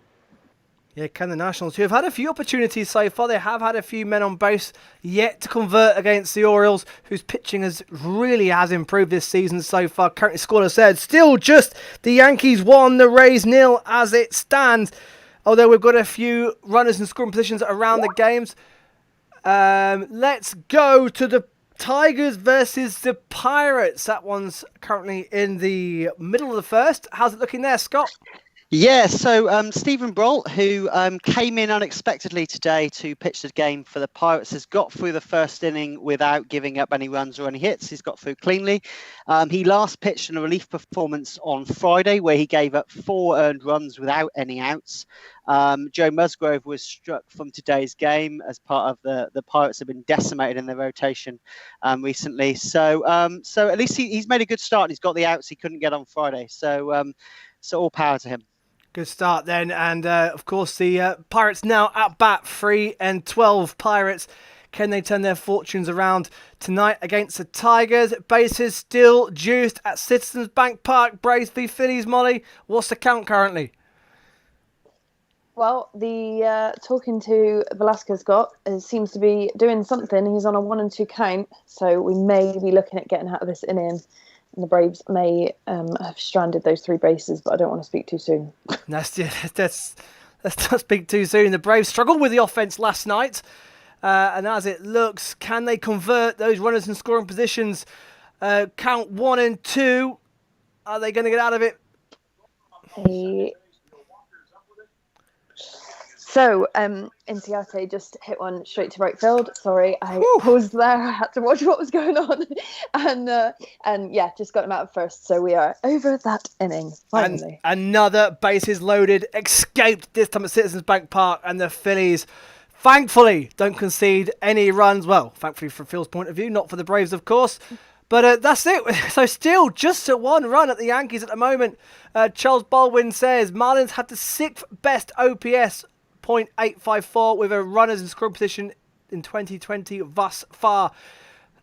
Yeah, can the Nationals, who have had a few opportunities so far, they have had a few men on base, yet to convert against the Orioles, whose pitching has improved this season so far. Currently scoreless there. Still just the Yankees 1, the Rays 0 as it stands. Although we've got a few runners in scoring positions around the games. Let's go to the Tigers versus the Pirates. That one's currently in the middle of the first. How's it looking there, Scott?
Yeah, so Stephen Brault, who came in unexpectedly today to pitch the game for the Pirates, has got through the first inning without giving up any runs or any hits. He's got through cleanly. He last pitched in a relief performance on Friday where he gave up 4 earned runs without any outs. Joe Musgrove was struck from today's game as part of the Pirates have been decimated in their rotation recently. So at least he's made a good start. He's got the outs he couldn't get on Friday. So all power to him.
Good start then, and of course the Pirates now at bat, 3-12 Pirates. Can they turn their fortunes around tonight against the Tigers? Bases still juiced at Citizens Bank Park. Braves v Phillies, Molly. What's the count currently?
Well, the talking to Velasquez seems to be doing something. He's on a 1-2 count, so we may be looking at getting out of this inning. And the Braves may have stranded those 3 bases, but I don't want to speak too soon.
Let's not speak too soon. The Braves struggled with the offense last night. And as it looks, can they convert those runners in scoring positions? Count 1 and 2. Are they going to get out of it?
So, Inciarte just hit one straight to right field. Sorry, I paused there. I had to watch what was going on. And yeah, just got him out at first. So we are over that inning, finally.
And another bases loaded, escaped this time at Citizens Bank Park. And the Phillies, thankfully, don't concede any runs. Well, thankfully from Phil's point of view, not for the Braves, of course. But that's it. So still just a 1 run at the Yankees at the moment. Charles Baldwin says Marlins had the 6th best OPS, .854 with a runners in scoring position in 2020 thus far.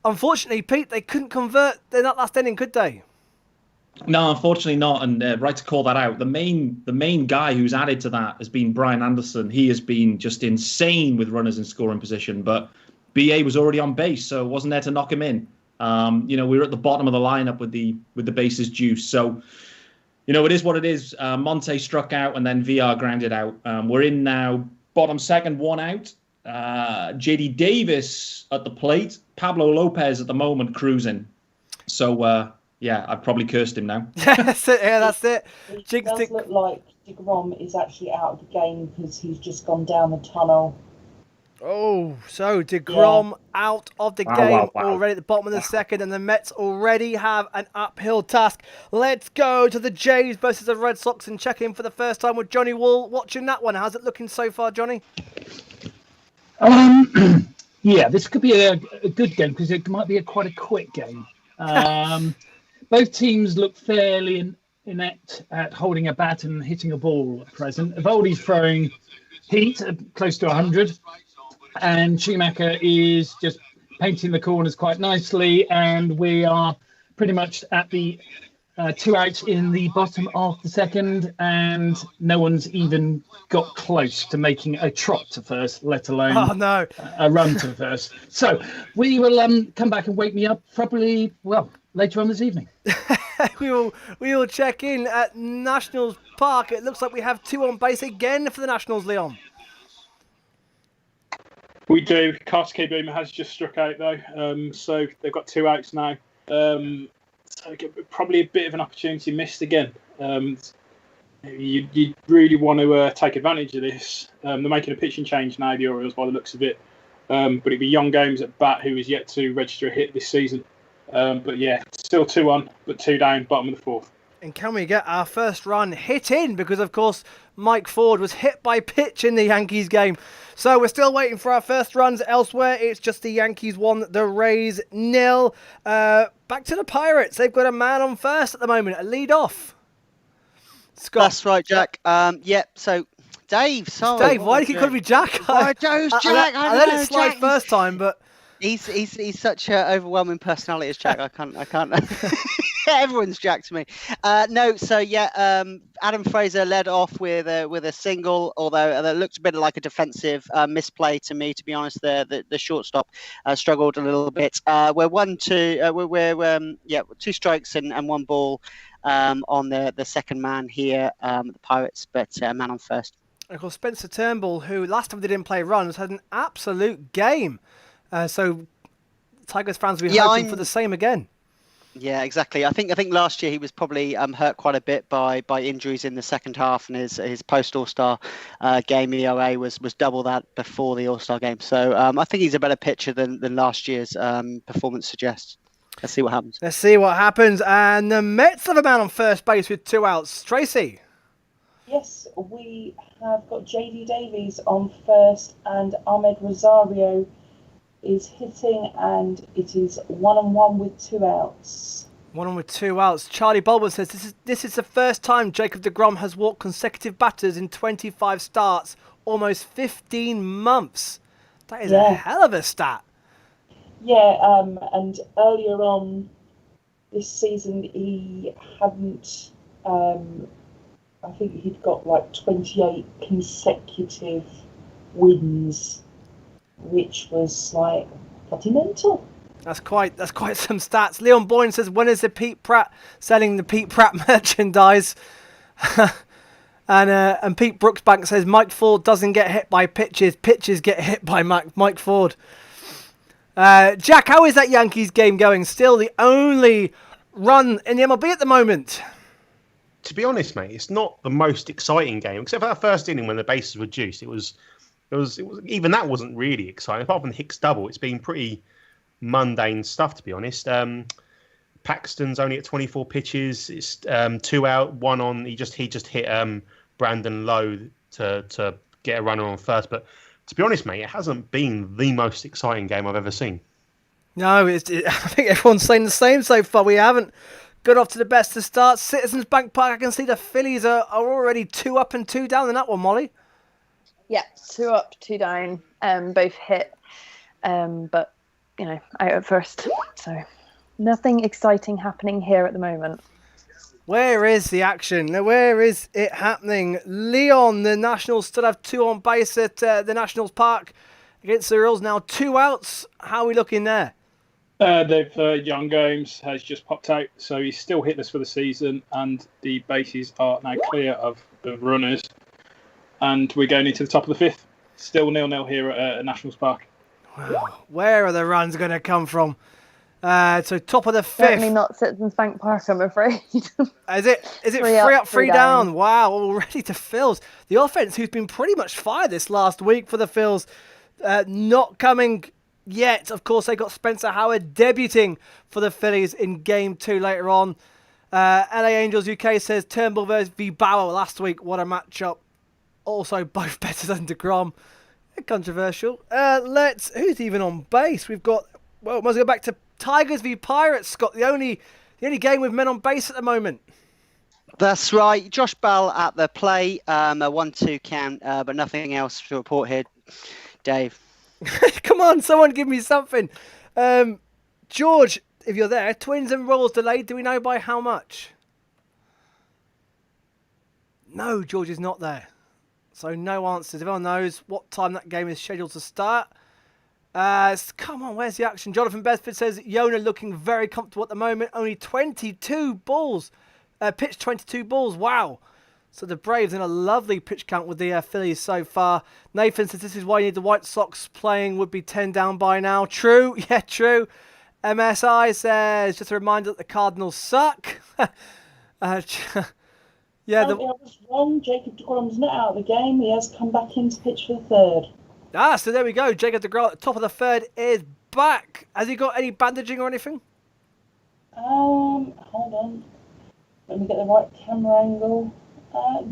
Unfortunately, Pete, they couldn't convert in that last inning, could they?
No, unfortunately not. And right to call that out. The main guy who's added to that has been Brian Anderson. He has been just insane with runners in scoring position, but BA was already on base, so wasn't there to knock him in. We were at the bottom of the lineup with the bases juiced. So, it is what it is. Monte struck out and then VR grounded out. We're in now, bottom second, 1 out. JD Davis at the plate. Pablo Lopez at the moment cruising. So, I've probably cursed him now.
That's it. Yeah, that's it.
It does look like deGrom is actually out of the game because he's just gone down the tunnel.
Oh, so deGrom out of the game already at the bottom of the second, and the Mets already have an uphill task. Let's go to the Jays versus the Red Sox and check in for the first time with Johnny Wall watching that one. How's it looking so far, Johnny?
Yeah, this could be a good game because it might be quite a quick game. Both teams look fairly inept at holding a bat and hitting a ball at present. Evaldi's throwing heat close to 100, and Schumacher is just painting the corners quite nicely, and we are pretty much at the 2 outs in the bottom of the second, and no one's even got close to making a trot to first, let alone a run to first. So we will come back and wake me up probably, later on this evening.
we will check in at Nationals Park. It looks like we have 2 on base again for the Nationals, Leon.
We do. Carter Boomer has just struck out though, so they've got 2 outs now. So probably a bit of an opportunity missed again. You really want to take advantage of this. They're making a pitching change now, the Orioles, by the looks of it. But it'd be Young Gomes at bat, who is yet to register a hit this season. But yeah, still 2 on, but 2 down, bottom of the 4th.
And can we get our first run hit in? Because, of course, Mike Ford was hit by pitch in the Yankees game. So we're still waiting for our first runs elsewhere. It's just the Yankees 1, the Rays 0. Back to the Pirates. They've got a man on first at the moment, a lead off. Scott.
That's right, Jack. So Dave, sorry.
Dave, why do you keep calling me Jack?
Joe's Jack.
I let it slide Jack. First time, but...
He's such an overwhelming personality as Jack. I can't. Everyone's Jack to me. Adam Fraser led off with a single, although that looked a bit like a defensive misplay to me. To be honest, the shortstop struggled a little bit. We're 2 strikes and 1 ball on the second man here, the Pirates, but man on first.
And of course, Spencer Turnbull, who last time they didn't play runs, had an absolute game. So Tigers fans will be hoping for the same again.
Yeah, exactly. I think last year he was probably hurt quite a bit by injuries in the second half, and his post All-Star game ERA was double that before the All-Star game. So I think he's a better pitcher than last year's performance suggests. Let's see what happens. And the Mets have a man on first base with 2 outs. Tracy.
Yes, we have got JD Davies on first, and Ahmed Rosario is hitting, and it is 1-1 with 2 outs.
1-1 with 2 outs. Charlie Bulber says this is the first time Jacob deGrom has walked consecutive batters in 25 starts, almost 15 months. That is a hell of a stat.
Yeah, and earlier on this season he hadn't. I think he'd got like 28 consecutive wins, which was like bloody mental.
That's quite some stats. Leon Boyne says, when is the Pete Pratt selling the Pete Pratt merchandise? and Pete Brooksbank says Mike Ford doesn't get hit by pitches. Pitches get hit by Mike Ford. Jack, how is that Yankees game going? Still the only run in the MLB at the moment.
To be honest, mate, it's not the most exciting game, except for that first inning when the bases were juiced. It was even that wasn't really exciting. Apart from the Hicks double, it's been pretty mundane stuff, to be honest. Paxton's only at 24 pitches. It's 2 out, 1 on. He just hit Brandon Lowe to get a runner on first. But to be honest, mate, it hasn't been the most exciting game I've ever seen.
No, I think everyone's saying the same so far. We haven't got off to the best of starts. Citizens Bank Park, I can see the Phillies are already 2 up and 2 down in that one, Molly.
Yeah, 2 up, 2 down. Both hit, but out at first. So nothing exciting happening here at the moment.
Where is the action? Where is it happening? Leon, the Nationals still have 2 on base at the Nationals Park against the Orioles. Now 2 outs. How are we looking there?
Young Gomes has just popped out, so he's still hitless for the season, and the bases are now clear of runners. And we're going into the top of the 5th. Still 0-0 here at Nationals Park.
Wow. Where are the runs going to come from? So top of the 5th.
Certainly not Citizens Bank Park, I'm afraid.
Is it 3 up, 3 down? Wow, already to Phils. The offense, who's been pretty much fired this last week for the Phils, not coming yet. Of course, they got Spencer Howard debuting for the Phillies in Game 2 later on. LA Angels UK says Turnbull versus V. Bauer last week. What a matchup. Also, both better than deGrom. Controversial. Who's even on base? We've got. Well, let's go back to Tigers v Pirates. Scott, the only game with men on base at the moment.
That's right. Josh Bell at the plate, a 1-2 count, but nothing else to report here, Dave.
Come on, someone give me something. George, if you're there, Twins and Royals delayed. Do we know by how much? No, George is not there. So no answers. Everyone knows what time that game is scheduled to start. Come on, where's the action? Jonathan Bedford says Yona looking very comfortable at the moment. Only 22 balls. Pitched 22 balls. Wow. So the Braves in a lovely pitch count with the Phillies so far. Nathan says this is why you need the White Sox playing. Would be 10 down by now. True. Yeah, true. MSI says just a reminder that the Cardinals suck.
Yeah, I was wrong. Jacob deGrom's not out of the game. He has come back in to pitch for the third.
So there we go. Jacob deGrom at the top of the third is back. Has he got any bandaging or anything?
Hold on. Let me get the right camera angle.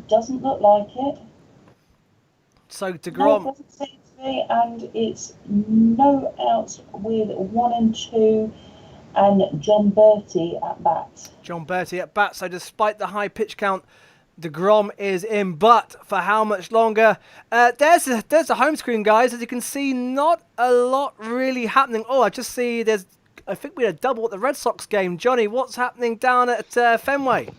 Doesn't look like it.
So deGrom.
No, it doesn't seem to be, and it's no outs with 1 and 2. And John Bertie at bat.
John Bertie at bat. So despite the high pitch count, deGrom is in. But for how much longer? There's the home screen, guys. As you can see, not a lot really happening. Oh, I just see I think we had a double at the Red Sox game. Johnny, what's happening down at Fenway?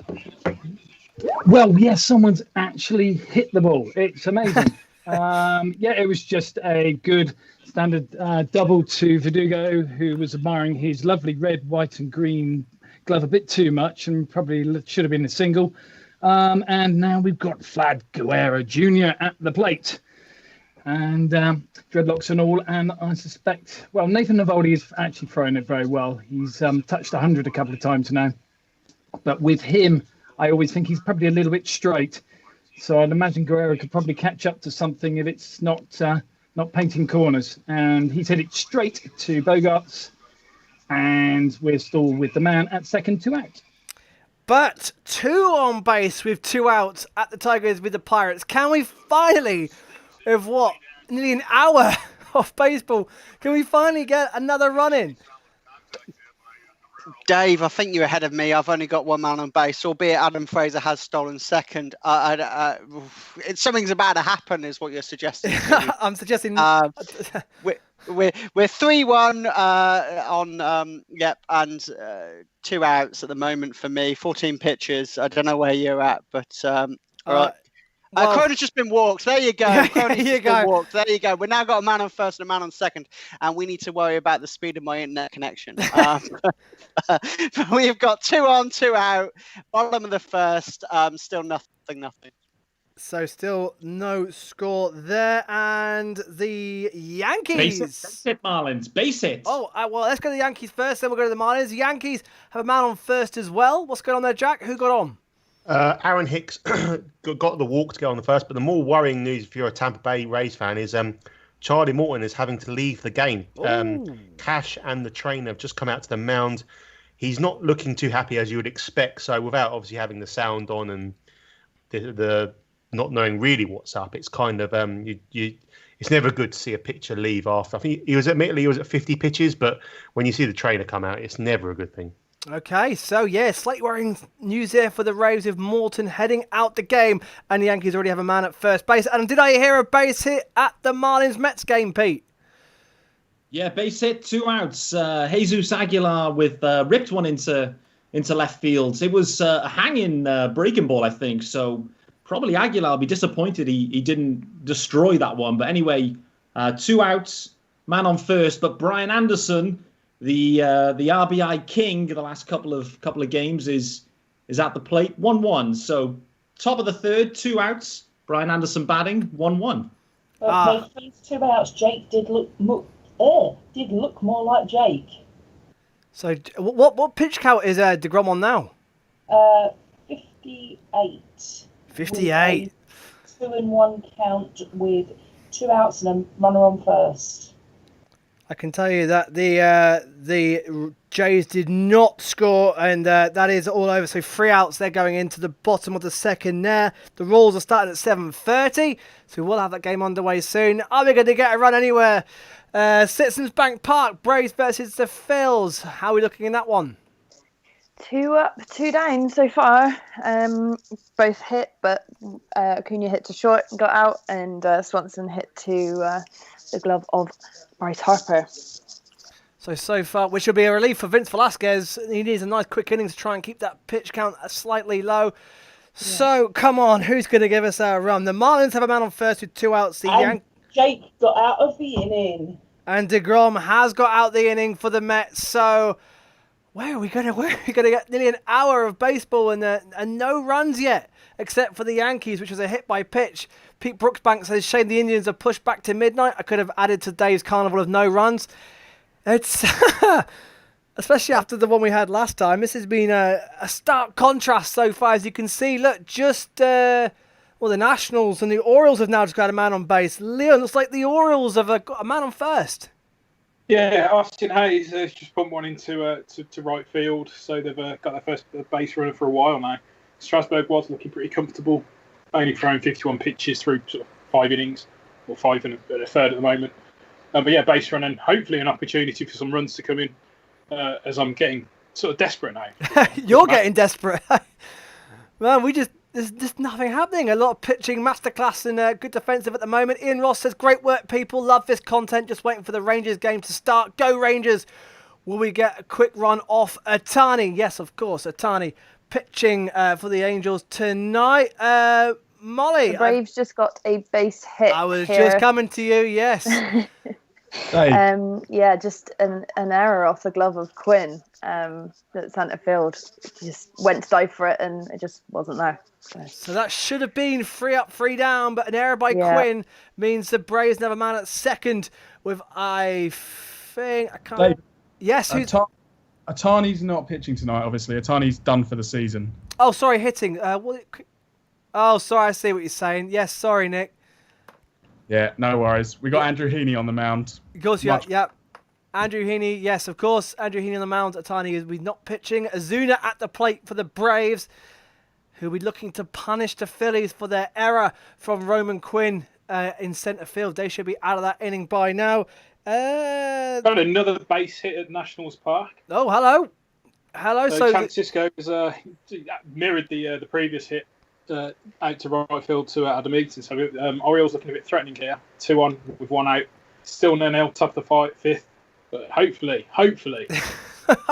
Well, yes, someone's actually hit the ball. It's amazing. It was just a good standard double to Verdugo, who was admiring his lovely red, white and green glove a bit too much and probably should have been a single. And now we've got Vlad Guerrero Jr. at the plate. And dreadlocks and all. And I suspect, Nathan Eovaldi has actually thrown it very well. He's touched 100 a couple of times now. But with him, I always think he's probably a little bit straight. So I'd imagine Guerrero could probably catch up to something if it's not painting corners. And he's hit it straight to Bogarts. And we're still with the man at second, 2 out.
But 2 on base with 2 outs at the Tigers with the Pirates. Can we finally, with nearly an hour of baseball, can we finally get another run in?
Dave, I think you're ahead of me. I've only got 1 man on base, albeit Adam Fraser has stolen second. Something's about to happen, is what you're suggesting.
I'm suggesting.
We're 3-1 on and 2 outs at the moment for me. 14 pitches. I don't know where you're at, but all right. Cronin's just been walked. There you go. Walked. There you go. We've now got a man on first and a man on second, and we need to worry about the speed of my internet connection. We've got 2 on, 2 out. Bottom of the first. Still nothing.
So still no score there, and the Yankees.
Base it, Marlins. Base it.
Oh, let's go to the Yankees first, then we'll go to the Marlins. The Yankees have a man on first as well. What's going on there, Jack? Who got on?
Aaron Hicks got the walk to get on the first, but the more worrying news if you're a Tampa Bay Rays fan is Charlie Morton is having to leave the game. Cash and the trainer have just come out to the mound. He's not looking too happy as you would expect. So without obviously having the sound on and the not knowing really what's up, it's kind of it's never good to see a pitcher leave after. I think he was at 50 pitches, but when you see the trainer come out, it's never a good thing.
Okay, so slightly worrying news there for the Rays with Morton heading out the game, and the Yankees already have a man at first base. And did I hear a base hit at the Marlins-Mets game, Pete?
Yeah, base hit, 2 outs. Jesus Aguilar with ripped one into left field. It was a hanging breaking ball, I think. So probably Aguilar will be disappointed he didn't destroy that one. But anyway, 2 outs, man on first. But Brian Anderson, the RBI king the last couple of games, is at the plate, 1-1. So top of the third, 2 outs. Brian Anderson batting, 1-1.
Okay, first 2 outs. Jake did look more like Jake. So
what pitch count is deGrom on now?
58.
58.
2-1 count with 2 outs and a runner on first.
I can tell you that the Jays did not score, and that is all over. So 3 outs. They're going into the bottom of the second there. The Royals are starting at 7:30, so we'll have that game underway soon. Are we going to get a run anywhere? Citizens Bank Park, Braves versus the Phils. How are we looking in that one?
2 up, 2 down so far. Both hit, but Acuna hit to short and got out, and Swanson hit to the glove of Bryce Harper.
So far, which will be a relief for Vince Velasquez. He needs a nice quick inning to try and keep that pitch count slightly low. Yeah. So, come on, who's going to give us our run? The Marlins have a man on first with 2 outs.
Jake got out of the inning.
And deGrom has got out the inning for the Mets. So, where are we going to get nearly an hour of baseball and no runs yet, except for the Yankees, which was a hit by pitch. Pete Brooksbank says, shame the Indians are pushed back to midnight. I could have added to Dave's carnival of no runs. It's especially after the one we had last time. This has been a stark contrast so far, as you can see. Look, the Nationals and the Orioles have now just got a man on base. Leon, looks like the Orioles have got a man on first.
Yeah, Austin Hayes has just pumped one into to right field, so they've got their first base runner for a while now. Strasburg was looking pretty comfortable, only throwing 51 pitches through sort of 5 innings, or 5 and a third at the moment. But yeah, base run and hopefully an opportunity for some runs to come in, as I'm getting sort of desperate now.
You're getting desperate. Man, there's just nothing happening. A lot of pitching masterclass and good defensive at the moment. Ian Ross says, great work, people. Love this content. Just waiting for the Rangers game to start. Go Rangers. Will we get a quick run off Ohtani? Yes, of course. Ohtani pitching for the Angels tonight. Molly.
The Braves just got a base hit.
I was just coming to you, yes.
Yeah, just an error off the glove of Quinn at centre field. Just went to dive for it and it just wasn't there.
So that should have been 3 up, 3 down, but an error by Quinn means the Braves have a man at second with, I think, I can't...
Dave,
yes, who's...
Ohtani's not pitching tonight, obviously. Ohtani's done for the season.
Oh, sorry, hitting. Oh, sorry, I see what you're saying. Yes, sorry, Nick.
Yeah, no worries. We got Andrew Heaney on the mound.
Of course, yeah. Andrew Heaney, yes, of course. Andrew Heaney on the mound. Ohtani is not pitching. Azuna at the plate for the Braves, who will be looking to punish the Phillies for their error from Roman Quinn in centre field. They should be out of that inning by now.
Got another base hit at Nationals Park.
Oh, hello. Hello.
So San Francisco has mirrored the previous hit out to right field to Adam Eaton. So Orioles looking a bit threatening here. 2-on with 1 out. Still 0-0, top of the 5th. But hopefully, a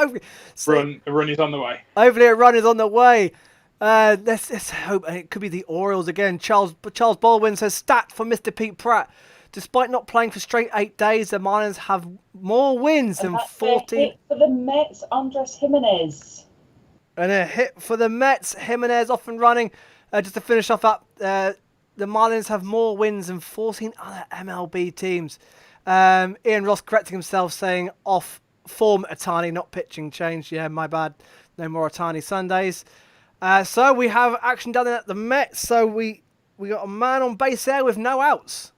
run is on the way.
Hopefully a run is on the way. Let's hope it could be the Orioles again. Charles Baldwin says, stat for Mr. Pete Pratt. Despite not playing for straight 8 days, the Marlins have more wins than 14.
Hit for the Mets, Andres Jimenez.
And a hit for the Mets. Jimenez off and running. Just to finish off that, the Marlins have more wins than 14 other MLB teams. Ian Ross correcting himself, saying off form Ohtani, not pitching change. Yeah, my bad. No more Ohtani Sundays. So we have action done at the Mets. So we got a man on base there with no outs.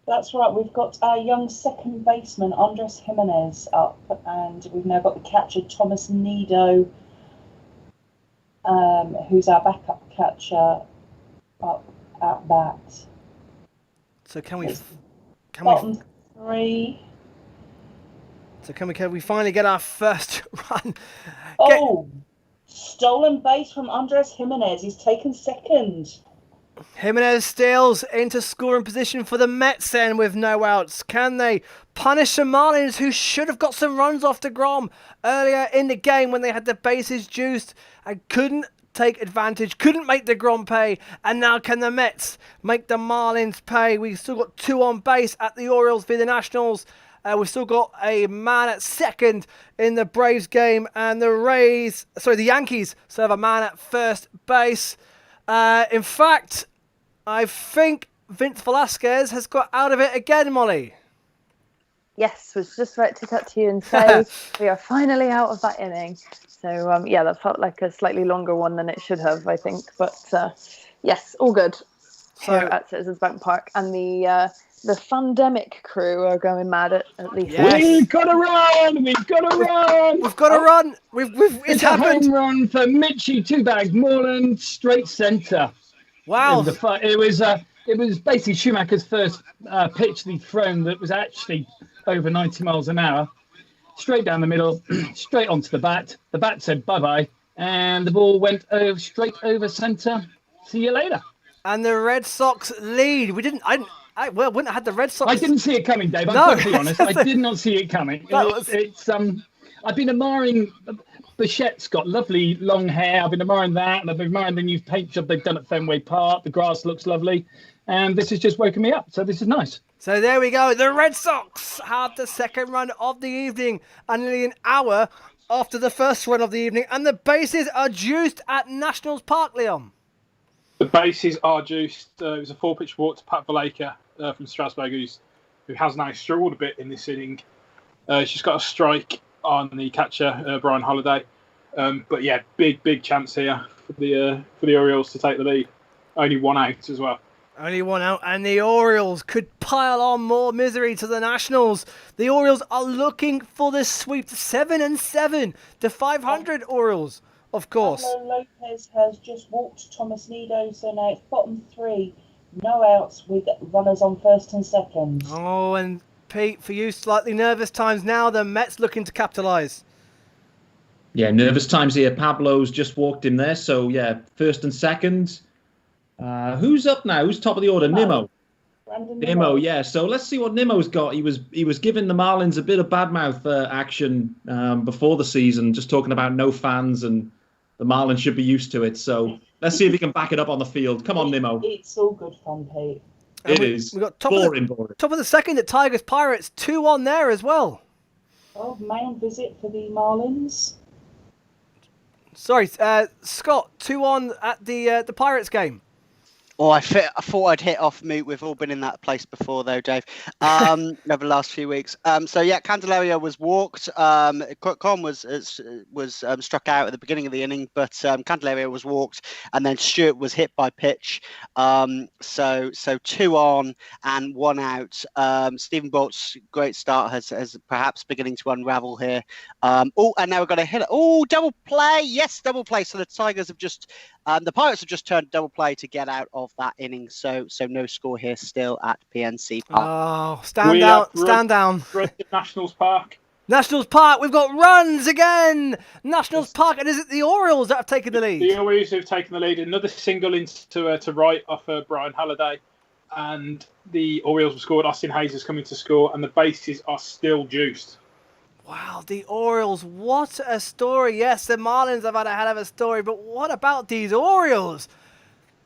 That's right. We've got our young second baseman, Andres Jimenez, up. And we've now got the catcher, Thomas Nido, who's our backup catcher, up at bat.
So can we
bottom 3?
So can we finally get our first run?
Stolen base from Andres Jimenez. He's taken second.
Jimenez steals into scoring position for the Mets then with no outs. Can they punish the Marlins, who should have got some runs off deGrom earlier in the game when they had the bases juiced and couldn't take advantage, couldn't make deGrom pay, and now can the Mets make the Marlins pay? We've still got 2 on base at the Orioles via the Nationals. We've still got a man at second in the Braves game, and the Yankees still have a man at first base. In fact, I think Vince Velasquez has got out of it again, Molly.
Yes, was just about to cut to you and say we are finally out of that inning. So, that felt like a slightly longer one than it should have, I think. But, yes, all good here at Citizens Bank Park. And the The Fandemic crew are going mad at least.
Yes.
We've got to run! We've got to run!
We've got to run! It's
It's a
happened!
home run for Mitchie Two-Bag Moreland, straight centre.
Wow.
It was basically Schumacher's first pitch that he'd thrown that was actually over 90 miles an hour. Straight down the middle, straight onto the bat. The bat said bye-bye, and the ball went straight over centre. See you later.
And the Red Sox lead. Wouldn't have had the Red Sox.
I didn't see it coming, Dave.
No.
I've got to be honest. I did not see it coming. It's I've been admiring. Bichette's got lovely long hair. I've been admiring that, and I've been admiring the new paint job they've done at Fenway Park. The grass looks lovely, and this has just woken me up. So this is nice.
So there we go. The Red Sox have the second run of the evening, and nearly an hour after the first run of the evening, and the bases are juiced at Nationals Park, Leon.
The bases are juiced. It was a 4-pitch walk to Pat Valaika from Strasbourg, who has now struggled a bit in this inning. She's got a strike on the catcher, Brian Holiday. But yeah, big chance here for the Orioles to take the lead. Only one out as well.
Only one out, and the Orioles could pile on more misery to the Nationals. The Orioles are looking for the sweep, 7-7, the 500 Orioles, of course.
Pablo Lopez has just walked Thomas Nido, so now it's bottom 3, no outs with runners on first and second.
Oh, and Pete, for you, slightly nervous times now. The Mets looking to capitalise.
Yeah, nervous times here. Pablo's just walked him there, so yeah, first and second. Who's up now? Who's top of the order? Nimmo. Nimmo, yeah. So let's see what Nimmo's got. He was giving the Marlins a bit of badmouth action before the season, just talking about no fans, and the Marlins should be used to it. So let's see if he can back it up on the field. Come on, Nimmo.
It's all good fun, Pete.
It is.
We got
boring.
Top of the second at Tigers Pirates, 2-1 there as well.
Oh, mound visit for the Marlins.
Sorry, Scott, 2-1 at the Pirates game.
Oh, I thought I'd hit off mute. We've all been in that place before, though, Dave. Over the last few weeks. So yeah, Candelaria was walked. Con was struck out at the beginning of the inning, but Candelaria was walked, and then Stewart was hit by pitch. So 2 on and 1 out. Stephen Bolt's great start has perhaps beginning to unravel here. And now we've got a hit. Oh, double play! Yes, double play. So the Tigers have just. The Pirates have just turned double play to get out of that inning, so no score here still at PNC Park.
Oh, stand down.
Nationals Park.
Nationals Park, we've got runs again. Nationals Park, and is it the Orioles that have taken the lead?
The Orioles have taken the lead. Another single into to right off Brian Halliday, and the Orioles have scored. Austin Hayes is coming to score, and the bases are still juiced.
Wow, the Orioles, what a story. Yes, the Marlins have had a hell of a story, but what about these Orioles?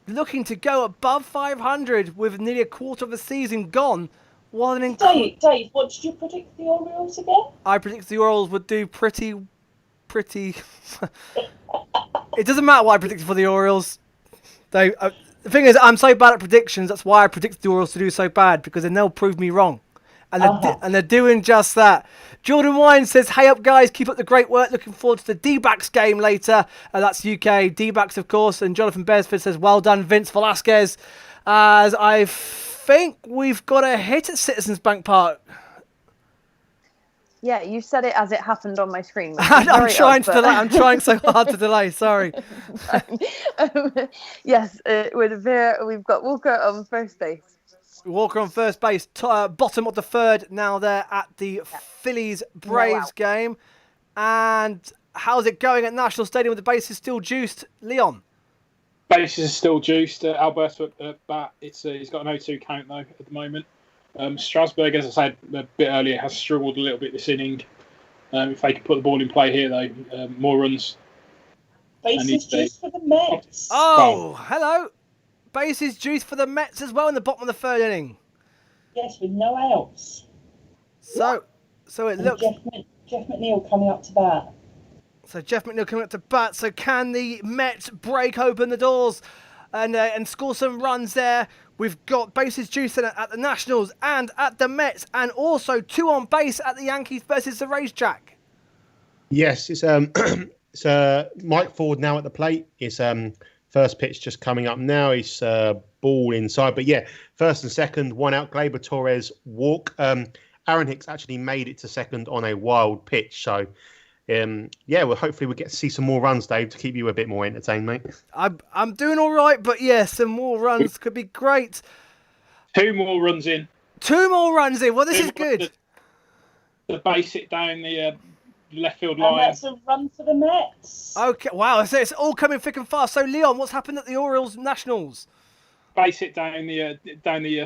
Looking to go above 500 with nearly a quarter of the season gone. What an
Dave, what did you predict the Orioles again?
I predicted the Orioles would do pretty... It doesn't matter what I predicted for the Orioles. The thing is, I'm so bad at predictions, that's why I predicted the Orioles to do so bad, because then they'll prove me wrong. And they're doing just that. Jordan Wine says, hey up guys, keep up the great work. Looking forward to the D-backs game later. That's UK D-backs, of course. And Jonathan Beresford says, well done, Vince Velasquez. As I think we've got a hit at Citizens Bank Park.
Yeah, you said it as it happened on my screen.
I'm trying to delay. I'm trying so hard to delay. Sorry.
Yes, with Vera, we've got Walker on first base.
Walker on first base, bottom of the third now there at the Phillies Braves game. And how's it going at National Stadium with the bases still juiced? Leon?
Bases are still juiced. Alberto at bat. He's got an 0-2 count though at the moment. Strasbourg, as I said a bit earlier, has struggled a little bit this inning. If they could put the ball in play here though, more runs.
Bases juiced for the Mets.
Oh, hello. Bases juiced for the Mets as well in the bottom of the third inning.
Yes, with no outs.
So it looks...
Jeff McNeil coming up to bat.
So Jeff McNeil coming up to bat. So can the Mets break open the doors and score some runs there? We've got bases juiced at the Nationals and at the Mets, and also 2 on base at the Yankees versus the Rays, Jack.
Yes, it's Mike Ford now at the plate. It's First pitch just coming up now. He's ball inside. But yeah, first and second, 1 out. Gleyber Torres walk. Aaron Hicks actually made it to second on a wild pitch. So, well, hopefully we'll get to see some more runs, Dave, to keep you a bit more entertained, mate.
I'm doing all right, but yeah, some more runs could be great.
2 more runs in.
2 more runs in. Well, this is good.
The base hit down the left field
And
line.
that's a run for the Mets.
Okay, wow, so it's all coming thick and fast. So, Leon, what's happened at the Orioles Nationals?
Base hit down the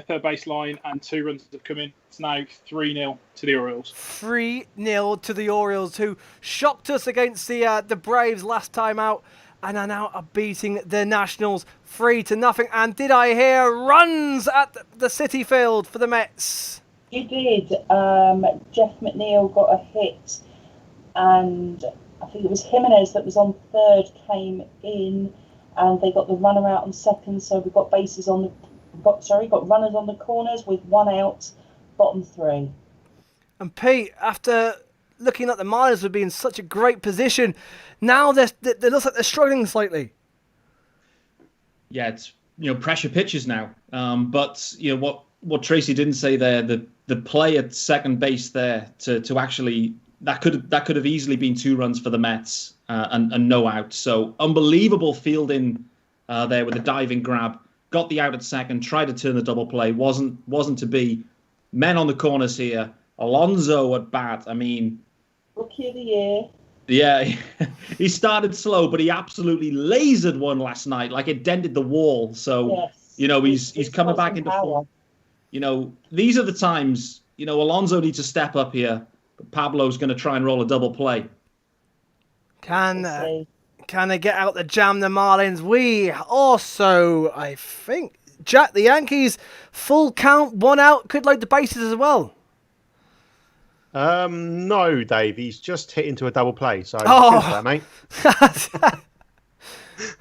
third base line, and 2 runs have come in. It's now 3-0 to the Orioles.
3-0 to the Orioles, who shocked us against the Braves last time out, and are now beating the Nationals 3-0. And did I hear runs at the Citi Field for the Mets?
You did. Jeff McNeil got a hit, and I think it was Jimenez that was on third came in, and they got the runner out on second. So we've got bases on got runners on the corners with 1 out, bottom 3.
And Pete, after looking at the Marlins would be in such a great position, now they look like they're struggling slightly.
Yeah, it's pressure pitches now. But what Tracy didn't say there, the play at second base there to actually that could have easily been 2 runs for the Mets and no out. So unbelievable fielding there with a diving grab. Got the out at second, tried to turn the double play, wasn't to be. Men on the corners here. Alonso at bat. I mean,
Rookie of the year.
Yeah, he started slow, but he absolutely lasered one last night, like it dented the wall. So,
yes.
he's coming back into form. These are the times, Alonso needs to step up here, but Pablo's going to try and roll a double play.
Can they get out the jam, the Marlins? We also, I think, Jack, the Yankees, full count, 1 out, could load the bases as well.
No, Dave. He's just hit into a double play. So, that, mate.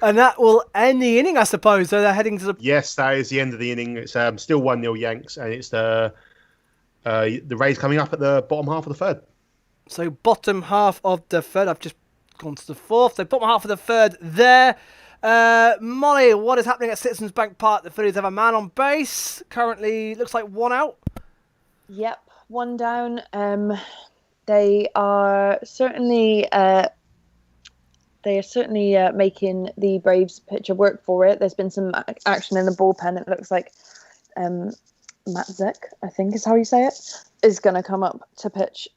And that will end the inning, I suppose. So they're heading to the.
Yes, that is the end of the inning. It's still 1-0 Yanks, and it's the Rays coming up at the bottom half of the third.
So bottom half of the third. I've just gone to the fourth. So bottom half of the third there. Molly, what is happening at Citizens Bank Park? The Phillies have a man on base. Currently, looks like 1 out.
Yep, 1 down. They are certainly making the Braves pitcher work for it. There's been some action in the bullpen. It looks like Matt Zek, I think is how you say it, is going to come up to pitch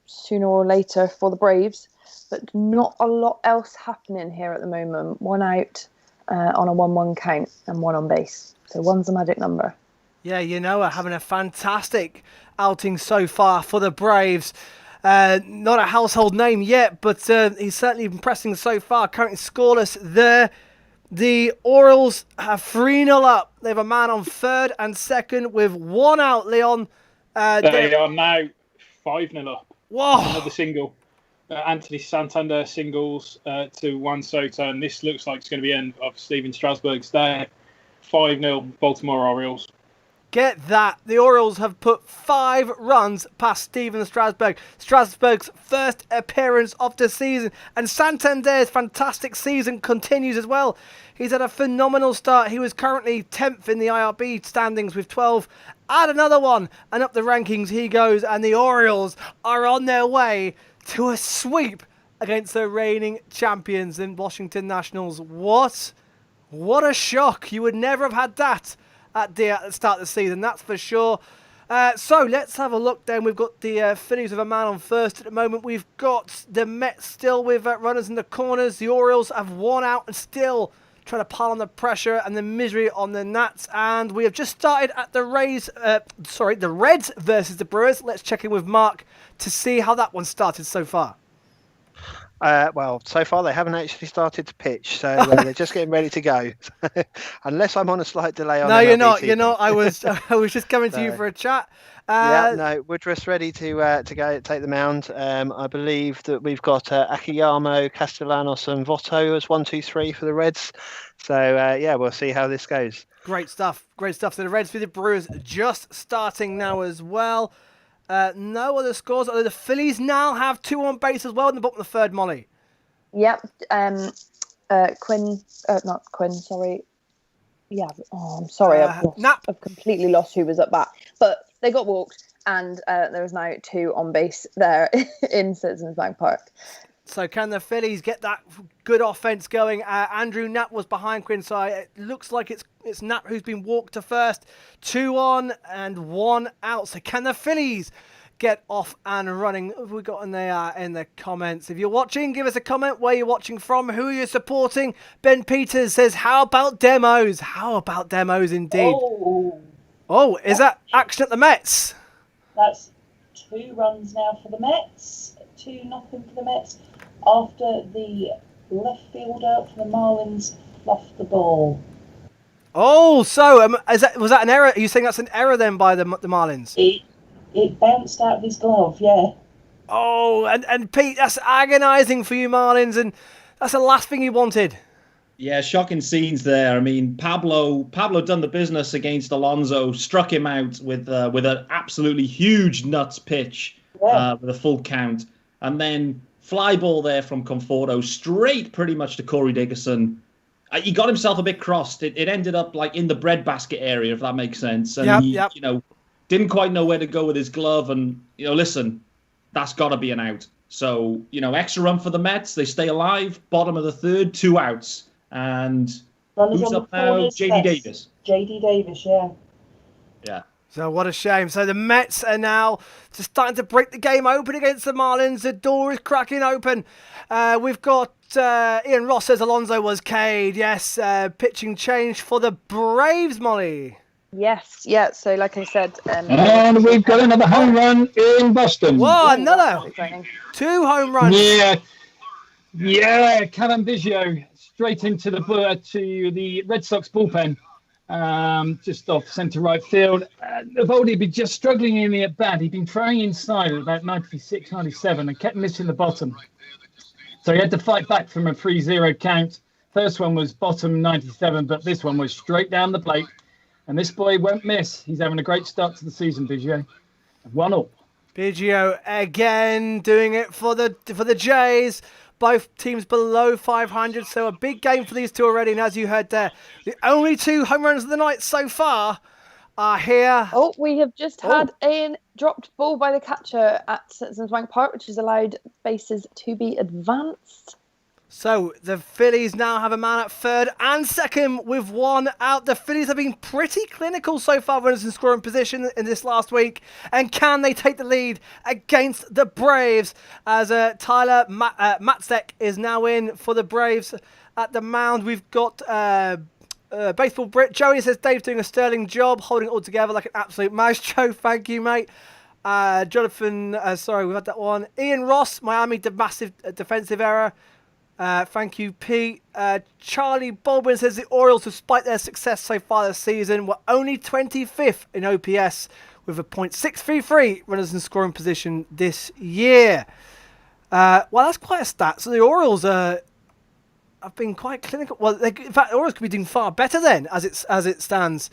sooner or later for the Braves. But not a lot else happening here at the moment. 1 out on a 1-1 count and 1 on base. So 1's the magic number.
Yeah, we're having a fantastic outing so far for the Braves. Not a household name yet, but he's certainly impressing so far. Currently scoreless there. The Orioles have 3-0 up. They have a man on third and second with 1 out, Leon.
They are now 5-0 up.
Whoa.
Another single. Anthony Santander singles to Juan Soto, and this looks like it's going to be the end of Steven Strasburg's day. 5-0 Baltimore Orioles.
Get that. The Orioles have put 5 runs past Steven Strasburg. Strasburg's first appearance of the season. And Santander's fantastic season continues as well. He's had a phenomenal start. He was currently 10th in the IRB standings with 12. Add another one, and up the rankings he goes. And the Orioles are on their way to a sweep against the reigning champions in Washington Nationals. What a shock. You would never have had that at the start of the season, that's for sure. So let's have a look then. We've got the Phillies with a man on first at the moment. We've got the Mets still with runners in the corners. The Orioles have 1 out and still trying to pile on the pressure and the misery on the Nats. And we have just started at the the Reds versus the Brewers. Let's check in with Mark to see how that one started so far.
Well, so far they haven't actually started to pitch, so they're just getting ready to go. Unless I'm on a slight delay on.
No, you're not. You're not. I was just coming to you for a chat.
Woodruff's ready to go take the mound. I believe that we've got Akiyama, Castellanos, and Votto as 1, 2, 3 for the Reds. So we'll see how this goes.
Great stuff. So the Reds for the Brewers just starting now as well. No other scores, although the Phillies now have 2 on base as well in the bottom of the third, Molly.
Yep. Not Quinn, sorry. Yeah, I'm sorry, I've completely lost who was at bat. But they got walked, and there is now 2 on base there in Citizens Bank Park.
So can the Phillies get that good offense going? Andrew Knapp was behind Quinn, so it looks like it's Knapp who's been walked to first. 2 on and 1 out. So can the Phillies get off and running? What have we got in the comments? If you're watching, give us a comment where you're watching from, who you're supporting. Ben Peters says, how about demos? How about demos indeed? Oh, is that action at the Mets?
That's 2 runs now for the Mets. 2-0 for the Mets after the left fielder for the Marlins fluffed the ball.
Oh, so was that an error? Are you saying that's an error then by the Marlins?
It bounced out of his glove, yeah.
Oh, and Pete, that's agonising for you Marlins, and that's the last thing you wanted.
Yeah, shocking scenes there. I mean, Pablo done the business against Alonso, struck him out with an absolutely huge nuts pitch with a full count. And then fly ball there from Conforto, straight pretty much to Corey Dickerson. He got himself a bit crossed. It ended up like in the breadbasket area, if that makes sense. And he didn't quite know where to go with his glove. And, listen, that's got to be an out. So, extra run for the Mets. They stay alive. Bottom of the 3rd, 2 outs. And who's up now? J.D. Davis.
J.D. Davis, yeah.
Yeah.
So what a shame. So the Mets are now just starting to break the game open against the Marlins. The door is cracking open. We've got Ian Ross says Alonso was Cade. Yes, pitching change for the Braves, Molly.
Yes, yeah. So like I said,
and we've got another home run in Boston.
Whoa, another 2 home runs.
Yeah. Callum Biggio straight into the Red Sox bullpen. Just off centre right field. Eovaldi had been just struggling in the at-bat. He'd been throwing inside at about 96, 97 and kept missing the bottom. So he had to fight back from a 3-0 count. First one was bottom 97, but this one was straight down the plate. And this boy won't miss. He's having a great start to the season, Biggio. 1-0.
Biggio again doing it for the Jays. Both teams below 500, so a big game for these 2 already. And as you heard there, the only 2 home runs of the night so far are here.
Oh, we have just had a dropped ball by the catcher at Citizens Bank Park, which has allowed bases to be advanced.
So the Phillies now have a man at 3rd and 2nd with 1 out. The Phillies have been pretty clinical so far, runners in scoring position in this last week. And can they take the lead against the Braves as Tyler Matzek is now in for the Braves at the mound? We've got Baseball Brit. Joey says Dave's doing a sterling job holding it all together like an absolute maestro. Thank you, mate. Jonathan, sorry, we've had that one. Ian Ross, Miami, the massive defensive error. Thank you, Pete. Charlie Baldwin says the Orioles, despite their success so far this season, were only 25th in OPS with a .633 runners in scoring position this year. Well, that's quite a stat. So the Orioles have been quite clinical. Well, in fact, the Orioles could be doing far better then, as it stands.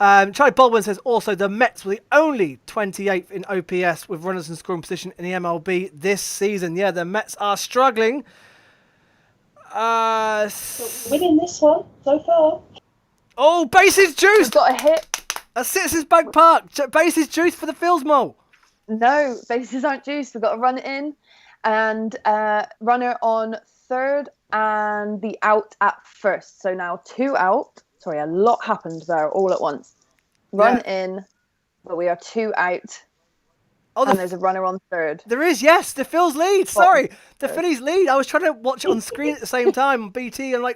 Charlie Baldwin says also the Mets were the only 28th in OPS with runners in scoring position in the MLB this season. Yeah, the Mets are struggling.
Winning this one so far.
Oh, bases juiced!
We've got a hit.
A Citizens Bank Park. Bases juiced for the Phils, Mo.
No, bases aren't juiced. We've got a run in and runner on 3rd and the out at 1st. So now 2 out. Sorry, a lot happened there all at once. Run in, but we are 2 out. Oh, and there's a runner on 3rd.
There is, yes. The Phils lead. Sorry. The Phillies lead. I was trying to watch it on screen at the same time on BT and I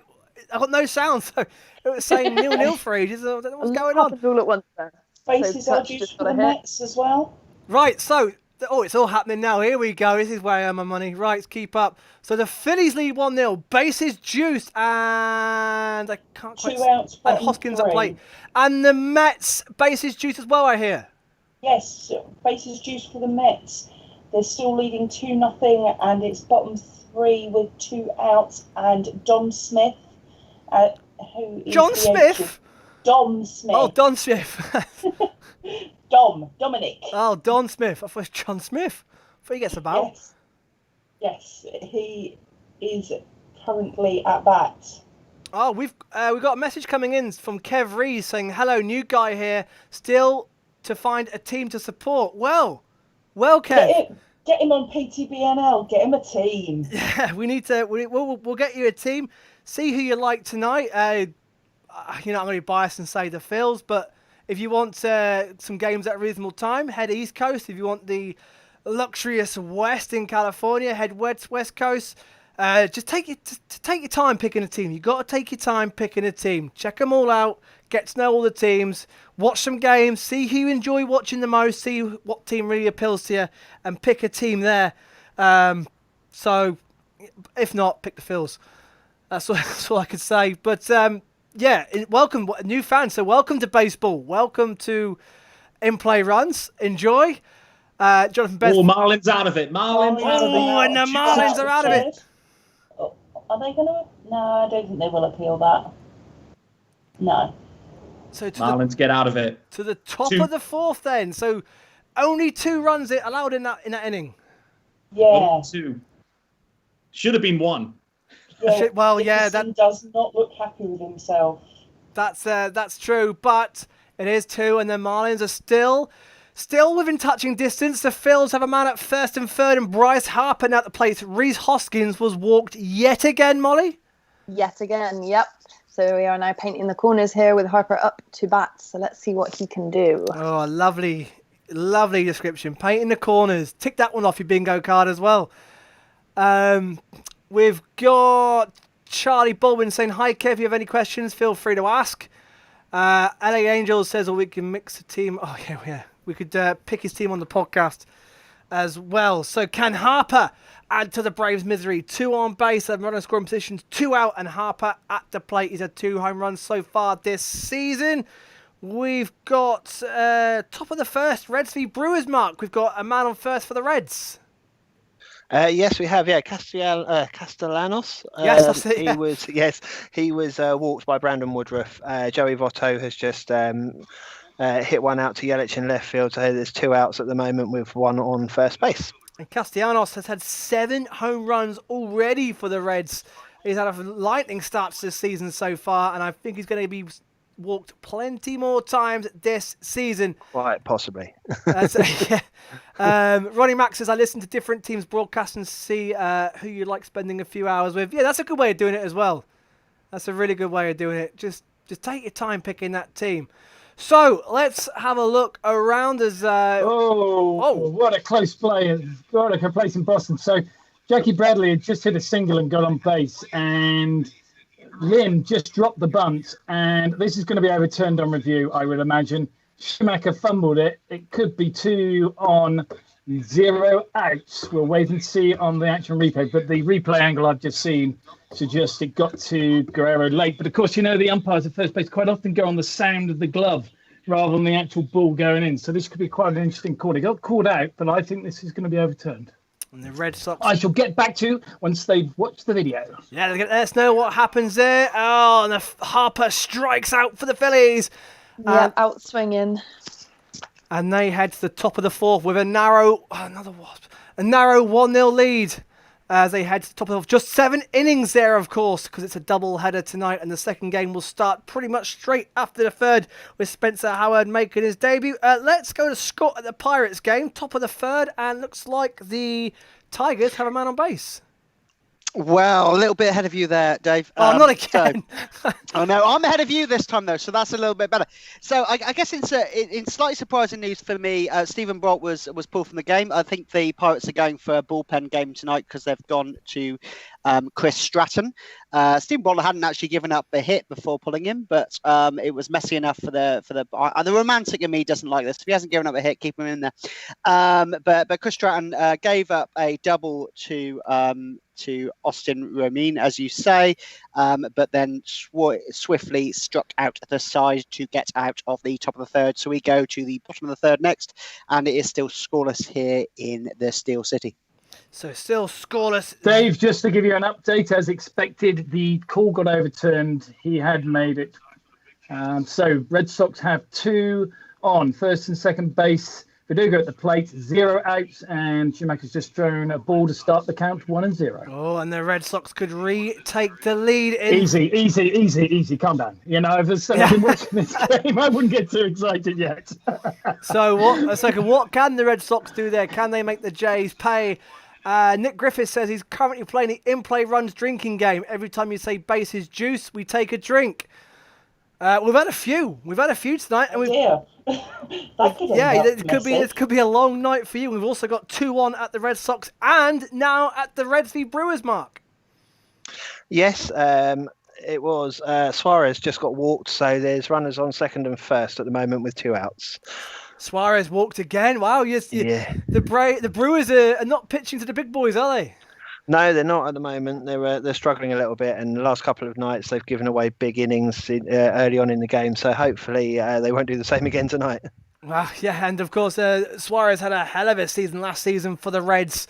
got no sound. So it was saying 0-0 for ages. I don't know what's going on.
All at once there.
Bases are juiced for the Mets as well.
Right, so, it's all happening now. Here we go. This is where I earn my money. Right, let's keep up. So the Phillies lead 1-0. Bases juiced and I can't quite...
2 outs.
And Hoskins at plate. And the Mets bases juiced as well, I hear.
Yes, bases juiced for the Mets. They're still leading 2-0, and it's bottom 3 with 2 outs. And Dom Smith, who is
John Smith?
Dom Smith.
Oh, Don Smith.
Dominic.
Oh, Don Smith. I thought it was John Smith. I thought he gets about.
Yes, he is currently at bat?
Oh, we've got a message coming in from Kev Rees saying, "Hello, new guy here. Still to find a team to support." Well, Kev.
Get him on PTBNL. Get him a team.
Yeah, we need to. We'll get you a team. See who you like tonight. I'm going to be biased and say the Phils, but if you want some games at a reasonable time, head East Coast. If you want the luxurious West in California, head West Coast. Just take your time picking a team. You've got to take your time picking a team. Check them all out. Get to know all the teams. Watch some games. See who you enjoy watching the most. See what team really appeals to you, and pick a team there. So, if not, pick the Phils. That's all I could say. But welcome, new fans. So welcome to baseball. Welcome to in-play runs. Enjoy. Jonathan Best.
Oh, Marlins out of it. Marlins out of it.
Oh, and the Marlins are out of it.
Are they going to? No, I don't think they will appeal that. No.
So
Marlins get out of it.
To the top of the fourth then. So only 2 runs it allowed in that inning.
Yeah.
2. Should have been 1.
Yeah.
Well, yeah,
that does not look happy with himself.
That's true, but it is 2, and the Marlins are still within touching distance. The Phils have a man at first and third, and Bryce Harper now at the plate. Reese Hoskins was walked yet again, Molly.
Yet again, yep. So we are now painting the corners here with Harper up to bat. So let's see what he can do.
Oh, lovely description. Painting the corners. Tick that one off your bingo card as well. We've got Charlie Baldwin saying, "Hi, Kev. If you have any questions, feel free to ask." LA Angels says, we can mix a team. Oh, yeah. We could pick his team on the podcast as well. So can Harper add to the Braves' misery? 2 on base, 7 runner scoring positions, 2 out, and Harper at the plate. He's had 2 home runs so far this season. We've got top of the first, Reds v Brewers, Mark. We've got a man on first for the Reds.
Yes, we have. Yeah, Castellanos.
Yes, that's it. Yeah.
He was walked by Brandon Woodruff. Joey Votto has just hit one out to Yelich in left field. So there's 2 outs at the moment with 1 on first base.
And Castellanos has had 7 home runs already for the Reds. He's had a lightning start to this season so far, and I think he's going to be walked plenty more times this season.
Quite possibly.
Ronnie Mack says, "I listen to different teams' broadcasts and see who you like spending a few hours with." Yeah, that's a good way of doing it as well. That's a really good way of doing it. Just take your time picking that team. So let's have a look around as.
What a close play! What a place in Boston. So Jackie Bradley had just hit a single and got on base, and Lim just dropped the bunt, and this is going to be overturned on review, I would imagine. Schumacher fumbled it. It could be 2 on 0 outs. We'll wait and see on the actual replay, but the replay angle I've just seen suggests it got to Guerrero late. But of course, the umpires at first base quite often go on the sound of the glove rather than the actual ball going in. So this could be quite an interesting call. It got called out, but I think this is going to be overturned.
And the Red Sox.
I shall get back to once they've watched the video.
Yeah, let us know what happens there. Oh, and Harper strikes out for the Phillies.
Yeah, out swinging.
And they head to the top of the fourth with a narrow 1-0 lead as they head to the top of the fourth. Just 7 innings there, of course, because it's a double header tonight, and the second game will start pretty much straight after the third with Spencer Howard making his debut. Let's go to Scott at the Pirates game, top of the third, and looks like the Tigers have a man on base.
Well, a little bit ahead of you there, Dave.
Oh, not again.
Oh, no, I'm ahead of you this time, though, so that's a little bit better. So I guess in slightly surprising news for me, Stephen Brock was pulled from the game. I think the Pirates are going for a bullpen game tonight because they've gone to Chris Stratton. Stephen Brock hadn't actually given up a hit before pulling him, but it was messy enough for the romantic in me doesn't like this. If he hasn't given up a hit, keep him in there. But Chris Stratton gave up a double to Austin Romine, as you say, but then swiftly struck out the side to get out of the top of the third. So we go to the bottom of the third next, and it is still scoreless here in the Steel City.
So still scoreless.
Dave, just to give you an update, as expected, the call got overturned. He had made it. So Red Sox have 2 on first and second base Verdugo at the plate, 0 outs, and Schumacher's just thrown a ball to start the count, 1-0.
Oh, and the Red Sox could retake the lead.
Easy. Calm down. You know, if I've been watching this game, I wouldn't get too excited yet.
So what can the Red Sox do there? Can they make the Jays pay? Nick Griffiths says he's currently playing the in-play runs drinking game. Every time you say bases juice, we take a drink. We've had a few. We've had a few tonight, and this could be a long night for you. We've also got 2-1 at the Red Sox, and now at the Reds v Brewers, Mark.
Yes, it was. Suarez just got walked, so there's runners on second and first at the moment with 2 outs.
Suarez walked again. Wow, the Brewers are not pitching to the big boys, are they?
No, they're not at the moment. They're struggling a little bit, and the last couple of nights they've given away big innings early on in the game. So hopefully they won't do the same again tonight.
Well, yeah, and of course Suarez had a hell of a season last season for the Reds,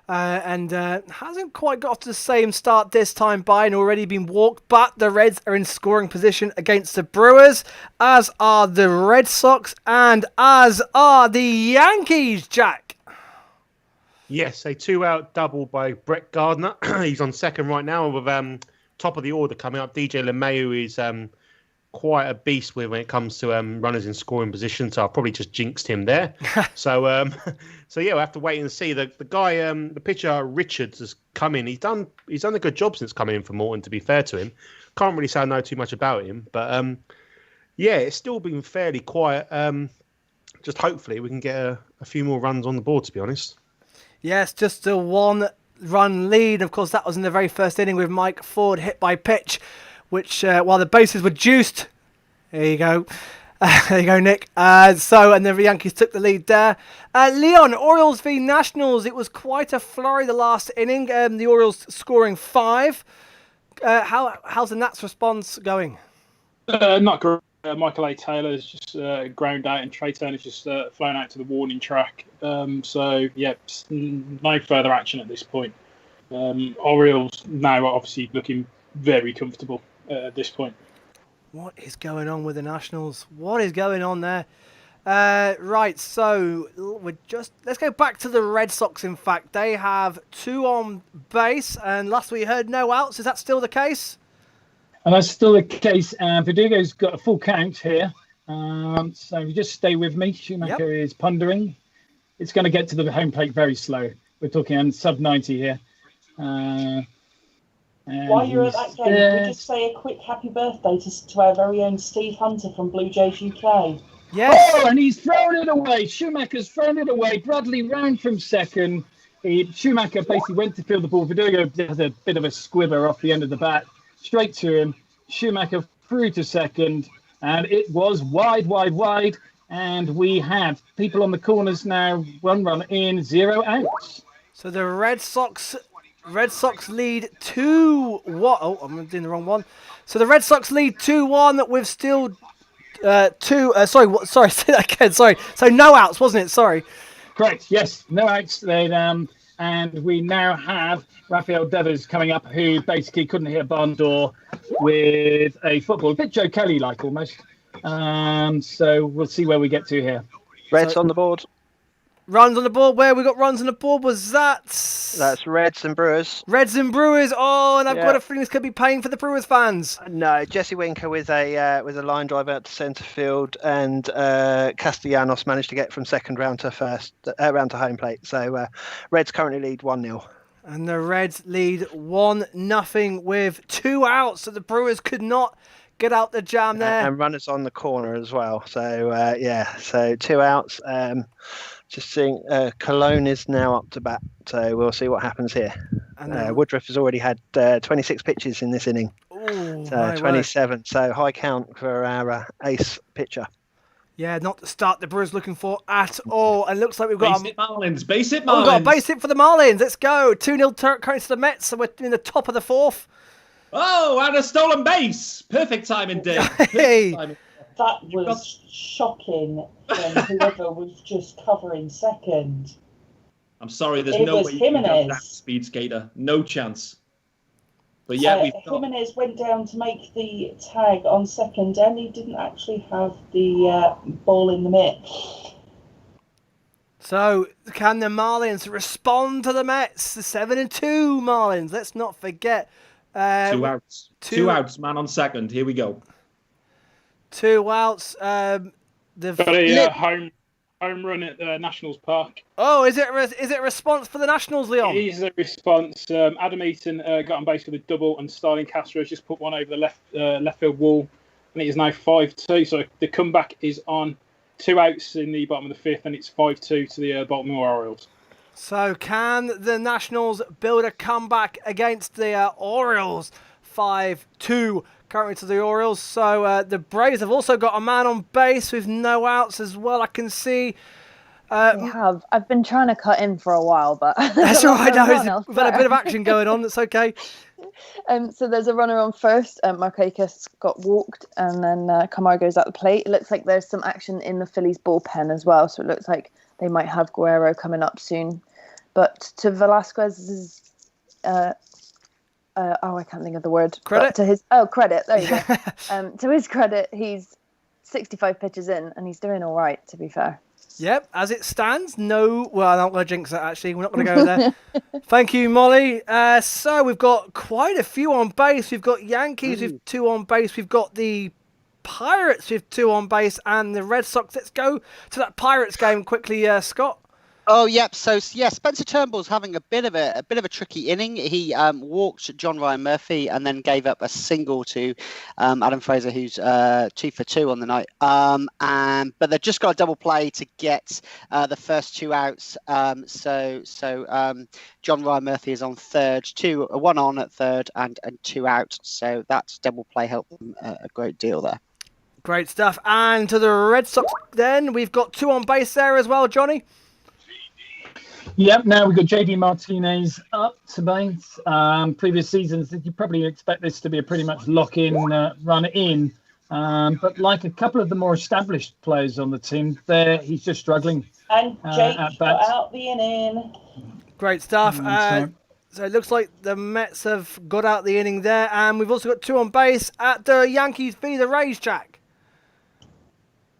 and hasn't quite got off to the same start this time by and already been walked. But the Reds are in scoring position against the Brewers, as are the Red Sox, and as are the Yankees. Jack.
Yes, a 2-out double by Brett Gardner. He's on second right now with top of the order coming up. DJ LeMahieu is quite a beast when it comes to runners in scoring position, so I've probably just jinxed him there. So yeah, we'll have to wait and see. The guy, the pitcher Richards has come in. He's done a good job since coming in for Morton, to be fair to him. Can't really say I know too much about him, but yeah, it's still been fairly quiet. Just hopefully we can get a few more runs on the board, to be honest.
Yes, just a 1-run lead. Of course, that was in the very first inning with Mike Ford hit by pitch, which while the bases were juiced. There you go. There you go, Nick. And the Yankees took the lead there. Leon, Orioles v Nationals. It was quite a flurry the last inning. The Orioles scoring 5. How's the Nats' response going?
Not great. Michael A. Taylor has just ground out, and Trey Turner's just flown out to the warning track. So, yeah, no further action at this point. Orioles now are obviously looking very comfortable at this point.
What is going on with the Nationals? What is going on there? Right, so let's go back to the Red Sox. In fact, they have 2 on base, and last we heard no outs. Is that still the case?
And that's still the case. Verdugo's got a full count here. So you just stay with me. Schumacher is pondering. It's going to get to the home plate very slow. We're talking sub 90 here.
While you're at that game, can we just say a quick happy birthday to our very own Steve Hunter from Blue Jays UK?
Yes.
Oh, and he's thrown it away. Schumacher's thrown it away. Bradley round from second. Schumacher basically went to field the ball. Verdugo has a bit of a squibber off the end of the bat. Straight to him. Schumacher through to second, and it was wide, and we have people on the corners now. 1 run in, 0 outs.
So the Red Sox lead 2-1. Oh, I'm doing the wrong one. So the Red Sox lead 2-1 with still 2. Sorry, say that again. Sorry. So no outs, wasn't it? Sorry.
Correct. Yes, no outs. And we now have Rafael Devers coming up, who basically couldn't hit a barn door with a football. A bit Joe Kelly-like almost. So we'll see where we get to here.
Reds on the board.
Runs on the board. Where we got runs on the board was that?
That's Reds and Brewers.
Reds and Brewers. Oh, and I've got a feeling this could be pain for the Brewers fans.
No, Jesse Winker with a line drive out to centre field, and Castellanos managed to get from second round to home plate. So Reds currently lead 1-0.
And the Reds lead 1-0 with 2 outs. So the Brewers could not get out the jam there.
And runners on the corner as well. So so 2 outs. Just seeing Cologne is now up to bat, so we'll see what happens here. And Woodruff has already had 26 pitches in this inning.
Ooh,
so 27, so high count for our ace pitcher.
Yeah, not the start the Brewers looking for at all. And looks like we've got
Base it Marlins.
We've got a base hit for the Marlins. Let's go. 2-0 currently to the Mets, so we're in the top of the 4th.
Oh, and a stolen base. Perfect timing, Dave.
Hey.
That was shocking from whoever was just covering second.
I'm sorry, there's no way you can go that speed skater. No chance. But yeah,
Jimenez went down to make the tag on second, and he didn't actually have the ball in the mitt.
So, can the Marlins respond to the Mets? The 7-2 Marlins. Let's not forget.
2 outs. 2 outs, man on second. Here we go.
2 outs.
Got a home run at Nationals Park.
Oh, is it a response for the Nationals, Leon?
It is a response. Adam Eaton got on base with a double, and Starling Castro has just put one over the left field wall, and it is now 5-2. So the comeback is on. 2 outs in the bottom of the 5th, and it's 5-2 to the Baltimore Orioles.
So can the Nationals build a comeback against the Orioles? 5-2 currently to the Orioles. So the Braves have also got a man on base with no outs as well, I can see.
They have. I've been trying to cut in for a while, but...
That's all right, no, we've had a bit of action going on. That's okay.
So there's a runner on first. Markakis got walked, and then Camargo's at the plate. It looks like there's some action in the Phillies bullpen as well, so it looks like they might have Guerrero coming up soon. But to Velasquez's... I can't think of the word.
Credit?
To his credit. There you go. To his credit, he's 65 pitches in, and he's doing all right, to be fair.
Yep, as it stands, no... Well, I'm not going to jinx it, actually. We're not going to go there. Thank you, Molly. So we've got quite a few on base. We've got Yankees with 2 on base. We've got the Pirates with 2 on base and the Red Sox. Let's go to that Pirates game quickly, Scott.
Oh, yep. So, yeah, Spencer Turnbull's having a bit of a tricky inning. He walked John Ryan Murphy and then gave up a single to Adam Fraser, who's 2 for 2 on the night. But they've just got a double play to get the first 2 outs. So John Ryan Murphy is on third, 1 on at third and 2 out. So that double play helped them a great deal there.
Great stuff. And to the Red Sox then, we've got 2 on base there as well, Johnny.
Yep, now we've got JD Martinez up to base. Previous seasons, you probably expect this to be a pretty much lock-in run in. But like a couple of the more established players on the team, he's just struggling.
And Jake got out the inning.
Great stuff. So it looks like the Mets have got out the inning there. And we've also got 2 on base at the Yankees v. the Rays, Jack.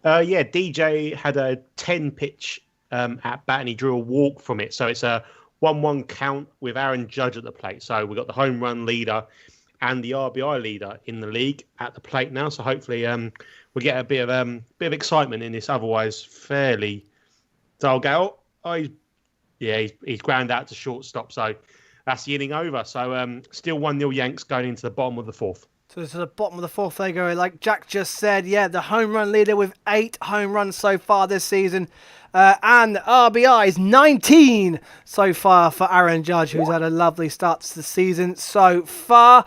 DJ had a 10-pitch at bat, and he drew a walk from it. So it's a 1-1 count with Aaron Judge at the plate. So we've got the home run leader and the RBI leader in the league at the plate now. So hopefully we'll get a bit of excitement in this otherwise fairly dull game. He's ground out to shortstop. So that's the inning over. So still 1-0 Yanks going into the bottom of the 4th.
So to the bottom of the 4th, they go. Like Jack just said, the home run leader with 8 home runs so far this season. And RBIs 19 so far for Aaron Judge, who's had a lovely start to the season so far.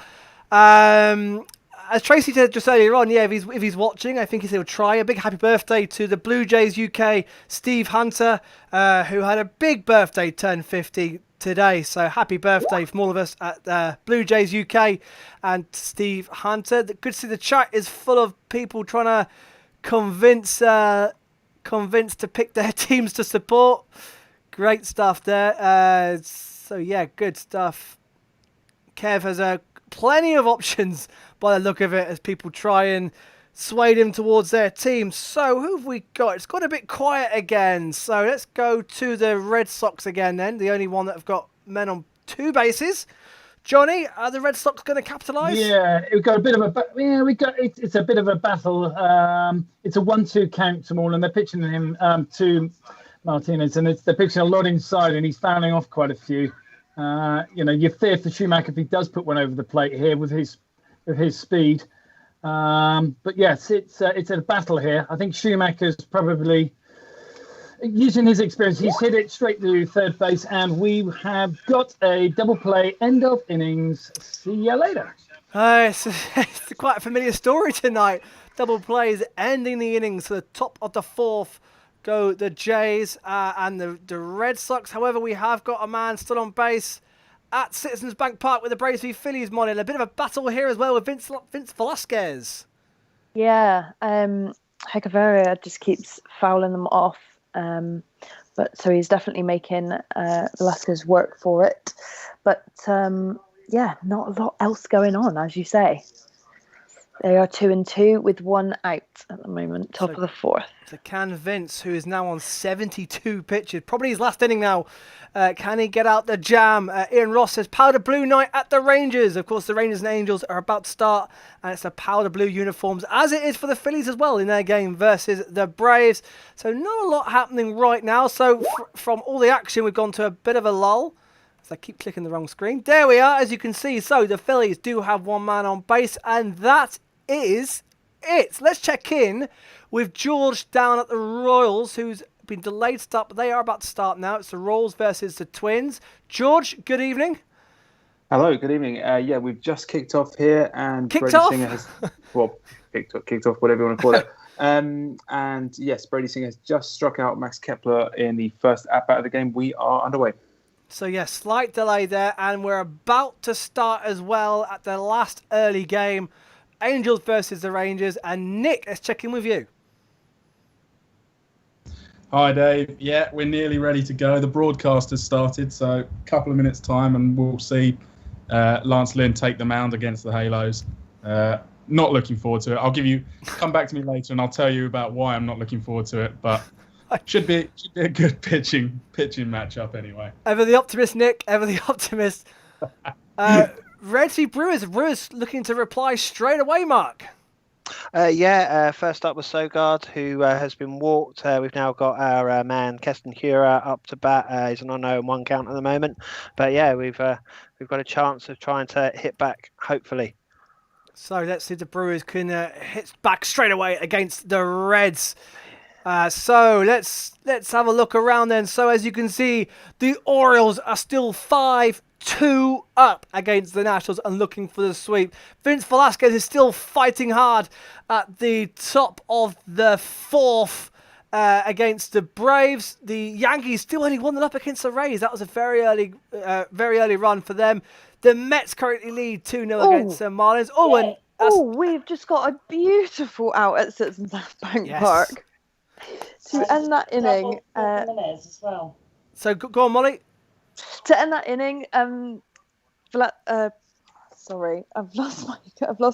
As Tracy said just earlier on, if he's watching, I think he'll try. A big happy birthday to the Blue Jays UK, Steve Hunter, who had a big birthday, turned 50 today. So happy birthday from all of us at Blue Jays UK and Steve Hunter. Good to see the chat is full of people trying to convince to pick their teams to support. Great stuff there. Good stuff. Kev has plenty of options by the look of it as people try and sway him towards their team. So who have we got? It's got a bit quiet again. So let's go to the Red Sox again then. The only one that have got men on 2 bases. Johnny, are the Red Sox going to capitalise?
Yeah, we've got a bit of it's a bit of a battle. It's a 1-2 count to them all, and they're pitching him to Martinez, and they're pitching a lot inside, and he's fouling off quite a few. You fear for Schumacher if he does put one over the plate here with his speed. But yes, it's a battle here. I think Schumacher's probably, using his experience, he's hit it straight to third base, and we have got a double play, end of innings. See you later.
It's quite a familiar story tonight. Double plays ending the innings. To the top of the 4th go the Jays and the Red Sox. However, we have got a man still on base at Citizens Bank Park with the Braves v Phillies model. A bit of a battle here as well with Vince Velasquez.
Yeah, Hecaveria just keeps fouling them off. But so he's definitely making Velasquez work for it. But not a lot else going on, as you say. They are 2-2 with 1 out at the moment, top of the 4th.
So can Vince, who is now on 72 pitches, probably his last inning now, can he get out the jam? Ian Ross says, powder blue night at the Rangers. Of course, the Rangers and Angels are about to start, and it's the powder blue uniforms, as it is for the Phillies as well in their game versus the Braves. So not a lot happening right now. So from all the action, we've gone to a bit of a lull. So I keep clicking the wrong screen. There we are, as you can see. So the Phillies do have one man on base, and that is it. Let's check in with George down at the Royals, who's been delayed start, but they are about to start now. It's the Royals versus the Twins. George, good evening.
Hello, good evening. Yeah, we've just kicked off here, and
kicked
Brady
off?
Singer has kicked off, whatever you want to call it. And yes, Brady Singer has just struck out Max Kepler in the first at-bat of the game. We are underway.
So, yes, slight delay there, and we're about to start as well at the last early game. Angels versus the Rangers. And Nick, let's check in with you.
Hi, Dave. Yeah, we're nearly ready to go. The broadcast has started, so a couple of minutes' time, and we'll see Lance Lynn take the mound against the Halos. Not looking forward to it. Come back to me later, and I'll tell you about why I'm not looking forward to it, but... Should be a good pitching matchup anyway.
Ever the optimist, Nick. Ever the optimist. Red Sea Brewers. Brewers looking to reply straight away, Mark.
First up was Sogard, who has been walked. We've now got our man Keston Hura up to bat. He's an 0-1 count at the moment. But yeah, we've got a chance of trying to hit back, hopefully.
So let's see if the Brewers can hit back straight away against the Reds. So let's have a look around then. So as you can see, the Orioles are still 5-2 up against the Nationals and looking for the sweep. Vince Velasquez is still fighting hard at the top of the 4th against the Braves. The Yankees still only 1-0 up against the Rays. That was a very early run for them. The Mets currently lead 2-0 against the Marlins.
We've just got a beautiful out at Citizens Bank Park. To end that inning,
as well.
So go on, Molly.
To end that inning, sorry, I've lost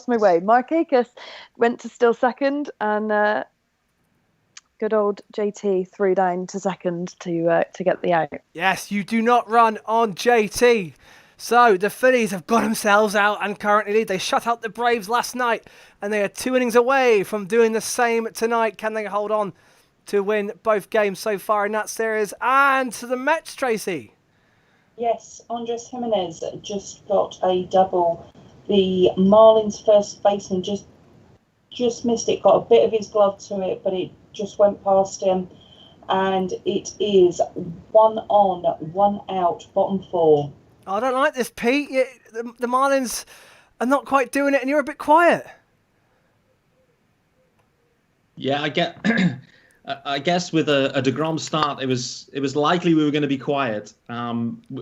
my way. Markakis went to still second, and good old JT threw down to second to get the out.
Yes, you do not run on JT. So the Phillies have got themselves out and currently lead. They shut out the Braves last night, and they are 2 innings away from doing the same tonight. Can they hold on to win both games so far in that series? And to the Mets, Tracy.
Yes, Andres Jimenez just got a double. The Marlins first baseman just missed it, got a bit of his glove to it, but it just went past him. And it is 1 on, 1 out, bottom 4.
I don't like this, Pete. The Marlins are not quite doing it, and you're a bit quiet.
Yeah, I guess with a deGrom start, it was likely we were going to be quiet.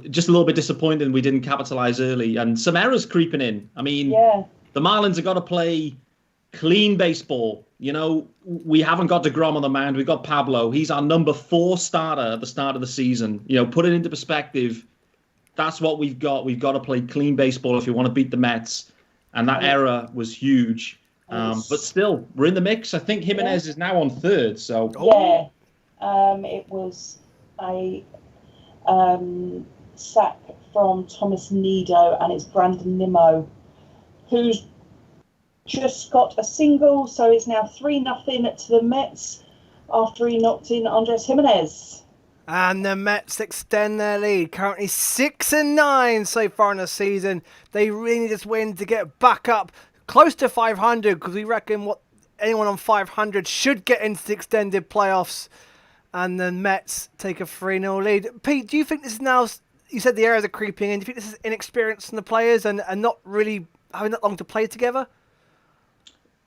Just a little bit disappointed we didn't capitalize early, and some errors creeping in. I mean, the Marlins have got to play clean baseball. You know, we haven't got deGrom on the mound. We've got Pablo. He's our number 4 starter at the start of the season. You know, put it into perspective. That's what we've got. We've got to play clean baseball if you want to beat the Mets, and that error was huge. But still, we're in the mix. I think Jimenez is now on 3rd. So
it was a sack from Thomas Nido, and it's Brandon Nimmo, who's just got a single. So it's now 3-0 to the Mets after he knocked in Andres Jimenez.
And the Mets extend their lead, currently 6-9 so far in the season. They really need this win to get back up close to 500, because we reckon anyone on 500 should get into the extended playoffs. And the Mets take a 3-0 lead. Pete, do you think this is now, you said the errors are creeping in, do you think this is inexperience from the players and not really having that long to play together?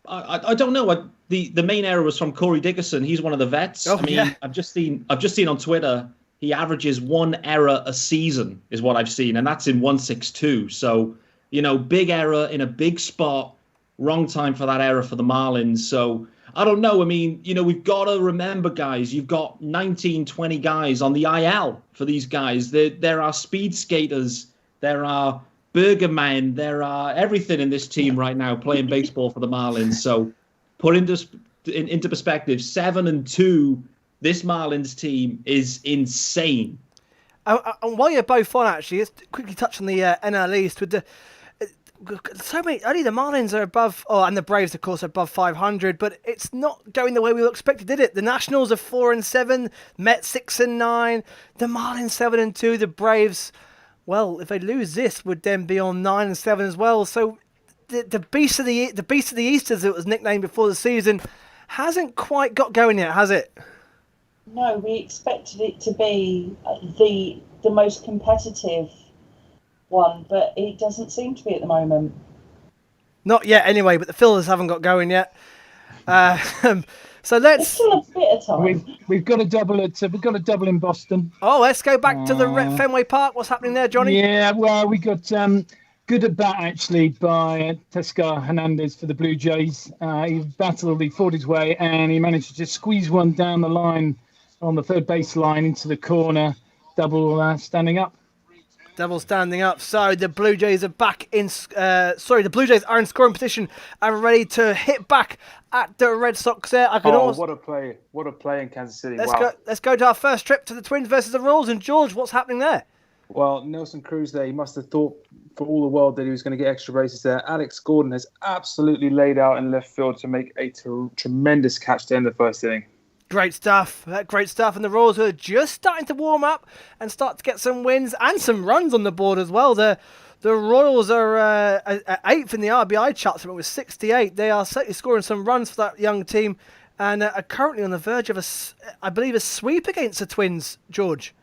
I don't know. The main error was from Corey Dickerson. He's one of the vets. I've just seen on Twitter he averages 1 error a season is what I've seen, and that's in 162. So, you know, big error in a big spot, wrong time for that error for the Marlins. So I don't know. I mean, you know, we've got to remember, guys, you've got 19, 20 guys on the IL for these guys. There are speed skaters. There are Bergerman. There are everything in this team right now playing baseball for the Marlins. So put into perspective, 7-2. This Marlins team is insane.
And while you're both on, actually, let's quickly touch on the NL East with the so many. Only the Marlins are above, and the Braves, of course, are above 500. But it's not going the way we expected, did it? The Nationals are 4-7, Mets 6-9, the Marlins 7-2, the Braves. Well, if they lose this, would then be on 9-7 as well. So the beast of the East, as it was nicknamed before the season, hasn't quite got going yet, has it?
No, we expected it to be the most competitive one, but it doesn't seem to be at the moment.
Not yet, anyway. But the Phillies haven't got going yet. So let's.
There's still a bit of time.
We've got a double in Boston.
Oh, let's go back to the Fenway Park. What's happening there, Johnny?
Yeah, well, we got good at bat actually by Teoscar Hernandez for the Blue Jays. He battled, he fought his way, and he managed to just squeeze one down the line on the third base line into the corner. Double standing up.
Double standing up. So the Blue Jays are back in. The Blue Jays are in scoring position and ready to hit back at the Red Sox. There,
what a play! What a play in Kansas City!
Let's go to our first trip to the Twins versus the Royals. And George, what's happening there?
Well, Nelson Cruz there, he must have thought for all the world that he was going to get extra bases there. Alex Gordon has absolutely laid out in left field to make a tremendous catch to end the first inning.
Great stuff. Great stuff. And the Royals are just starting to warm up and start to get some wins and some runs on the board as well. The Royals are 8th in the RBI charts with 68. They are certainly scoring some runs for that young team and are currently on the verge of, a sweep against the Twins, George.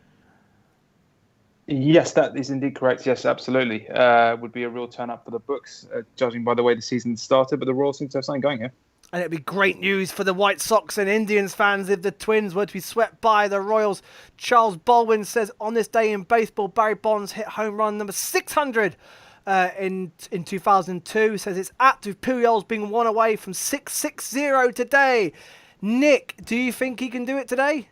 Yes, that is indeed correct. Yes, absolutely. Would be a real turn-up for the books, judging by the way the season started. But the Royals seem to have something going here.
And it'd be great news for the White Sox and Indians fans if the Twins were to be swept by the Royals. Charles Baldwin says, on this day in baseball, Barry Bonds hit home run number 600 in 2002. Says it's apt with Pujols being one away from 660 today. Nick, do you think he can do it today?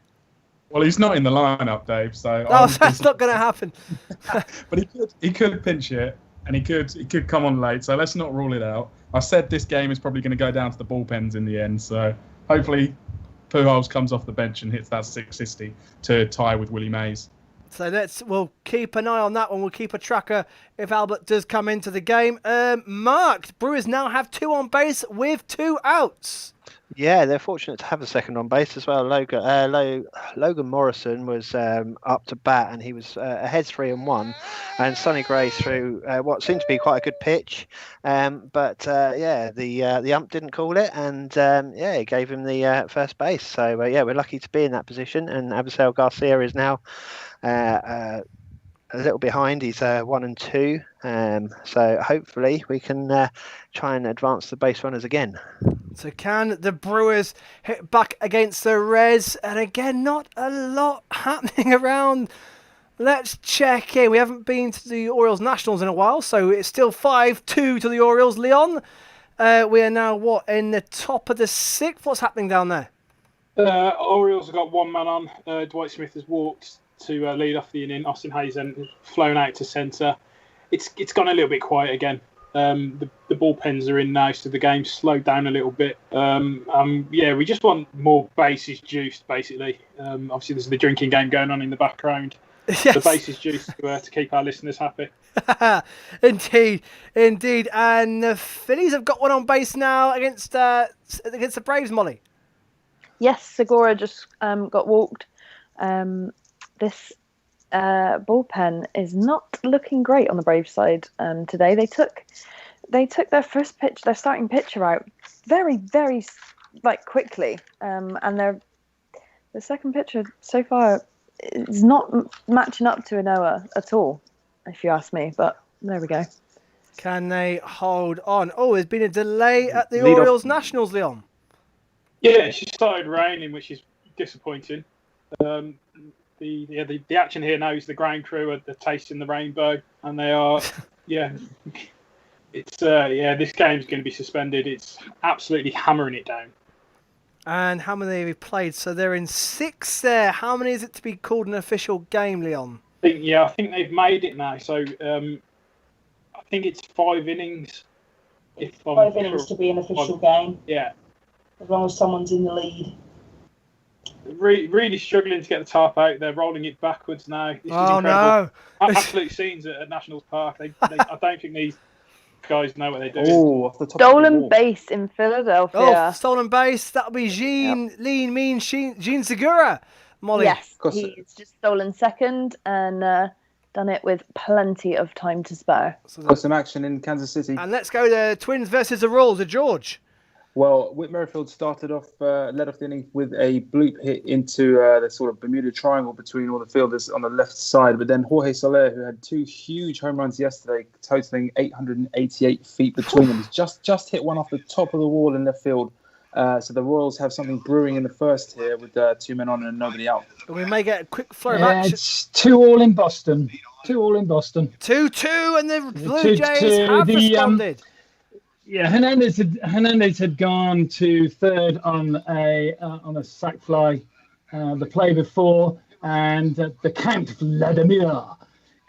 Well, he's not in the lineup, Dave. So
that's not going to happen.
But he could pinch it, and he could come on late. So let's not rule it out. I said this game is probably going to go down to the bullpens in the end. So hopefully Pujols comes off the bench and hits that 660 to tie with Willie Mays.
So we'll keep an eye on that one. We'll keep a tracker if Albert does come into the game. Mark, the Brewers now have 2 on base with 2 outs.
Yeah, they're fortunate to have a second on base as well. Logan Morrison was up to bat and he was ahead 3-1, and Sonny Gray threw what seemed to be quite a good pitch, but the ump didn't call it, and he gave him the first base. So we're lucky to be in that position, and Abisail Garcia is now a little behind. He's 1-2, so hopefully we can try and advance the base runners again.
So can the Brewers hit back against the Reds? And again, not a lot happening around. Let's check in. We haven't been to the Orioles Nationals in a while, so it's still 5-2 to the Orioles. Leon, we are now, in the top of the 6th? What's happening down there?
Orioles have got one man on. Dwight Smith has walked to lead off the inning. Austin Hayes then flown out to centre. It's gone a little bit quiet again. The bullpens are in now, so the game's slowed down a little bit. We just want more bases juiced, basically. Obviously, there's the drinking game going on in the background.
Yes.
The bases juiced to keep our listeners happy.
Indeed. And the Phillies have got one on base now against the Braves, Molly.
Yes, Segura just got walked. This bullpen is not looking great on the Braves side today. They took their first pitch, their starting pitcher out very, very quickly, and the second pitcher so far is not matching up to Anoa at all, if you ask me. But there we go.
Can they hold on? Oh, there's been a delay at the Orioles Nationals, Leon.
Yeah, it started raining, which is disappointing. The action here now is the ground crew are tasting the rainbow, and they are, this game's going to be suspended. It's absolutely hammering it down.
And how many have we played? So they're in 6 there. How many is it to be called an official game, Leon?
I think they've made it now. So think it's 5 innings.
It's 5 innings to be an official game.
Yeah.
As long as someone's in the lead.
Really struggling to get the tarp out. They're rolling it backwards now. This is incredible.
No.
Absolute scenes at Nationals Park. I don't think these guys know what they're doing.
Off the top
Stolen base in Philadelphia.
Oh, stolen base. That'll be Gene Segura. Molly.
Yes, he's just stolen second and done it with plenty of time to spare.
Got some action in Kansas City.
And let's go to Twins versus the Royals. George.
Well, Whit Merrifield started off, led off the inning with a bloop hit into the sort of Bermuda Triangle between all the fielders on the left side. But then Jorge Soler, who had 2 huge home runs yesterday, totaling 888 feet between them, just hit one off the top of the wall in left field. So the Royals have something brewing in the first here with 2 men on and nobody out.
We may get a quick flow of action.
It's 2-2 in Boston. 2-2 in Boston.
2-2, and the Blue Jays have responded.
Yeah, Hernandez had gone to third on a sac fly the play before, and the Count Vladimir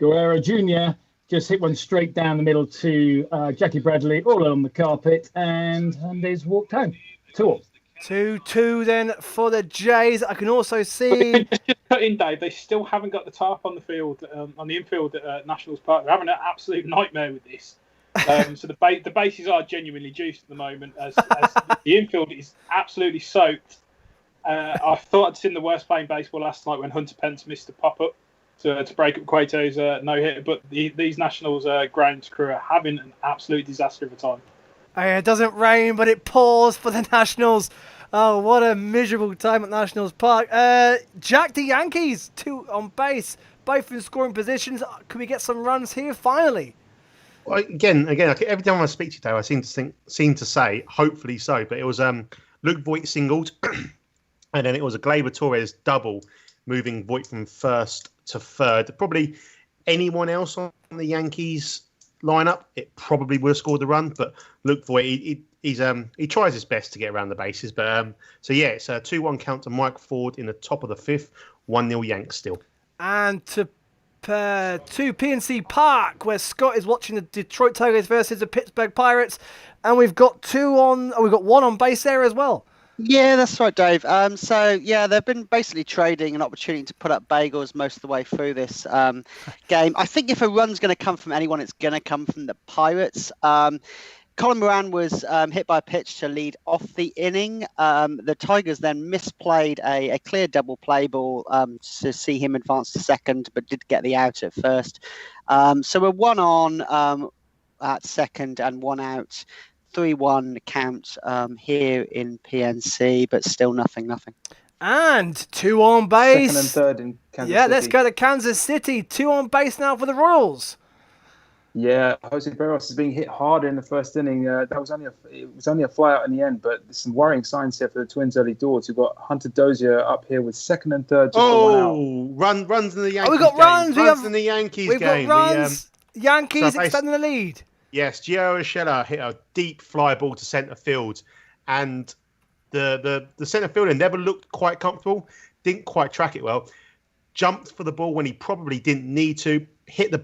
Guerrero Jr. just hit one straight down the middle to Jackie Bradley, all on the carpet, and Hernandez walked home. 2-2.
2-2 then for the Jays. I can also see.
Just put in, Dave. They still haven't got the tarp on the field, on the infield at Nationals Park. They're having an absolute nightmare with this. So the bases are genuinely juiced at the moment, as the infield is absolutely soaked. I thought I'd seen the worst playing baseball last night when Hunter Pence missed a pop-up to break up Cueto's no-hitter, but these Nationals grounds crew are having an absolute disaster of a time.
It doesn't rain, but it pours for the Nationals. Oh, what a miserable time at Nationals Park. Jack, the Yankees, 2 on base, both in scoring positions. Can we get some runs here finally?
Well, again, every time I speak to you, Dave, I seem to say, hopefully so, but it was Luke Voigt singled, and then it was a Gleyber Torres double, moving Voigt from first to third. Probably anyone else on the Yankees lineup, it probably would have scored the run, but Luke Voigt, he tries his best to get around the bases. But so yeah, it's a 2-1 count to Mike Ford in the top of the 5th, 1-0 Yanks still.
And to PNC Park, where Scott is watching the Detroit Tigers versus the Pittsburgh Pirates, and we've got 1 on base there as well.
Yeah, that's right, Dave. They've been basically trading an opportunity to put up bagels most of the way through this game. I think if a run's going to come from anyone, it's going to come from the Pirates. Colin Moran was hit by a pitch to lead off the inning. The Tigers then misplayed a clear double play ball to see him advance to second, but did get the out at first. So we're 1 on at second and 1 out. 3-1 count here in PNC, but still nothing.
And 2 on base.
Second and third in Kansas City.
Yeah, let's go to Kansas City. 2 on base now for the Royals.
Yeah, Jose Berrios is being hit harder in the first inning. It was only a flyout in the end, but there's some worrying signs here for the Twins early doors. We've got Hunter Dozier up here with second and third.
Runs in the Yankees.
We got runs.
Runs in the Yankees
We've
game.
got runs. Yankees extending the lead.
Yes, Gio Urshela hit a deep fly ball to centre field, and the centre fielder never looked quite comfortable, didn't quite track it well, jumped for the ball when he probably didn't need to, hit the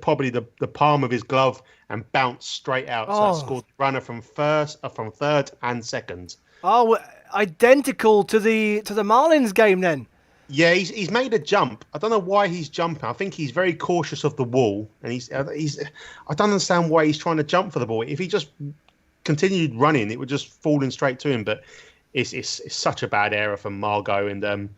palm of his glove and bounced straight out. So that scored the runner from third and second.
Oh, identical to the Marlins game then.
Yeah, he's made a jump. I don't know why he's jumping. I think he's very cautious of the wall, and he's. I don't understand why he's trying to jump for the ball. If he just continued running, it would just fall in straight to him. But it's such a bad error from Margot, and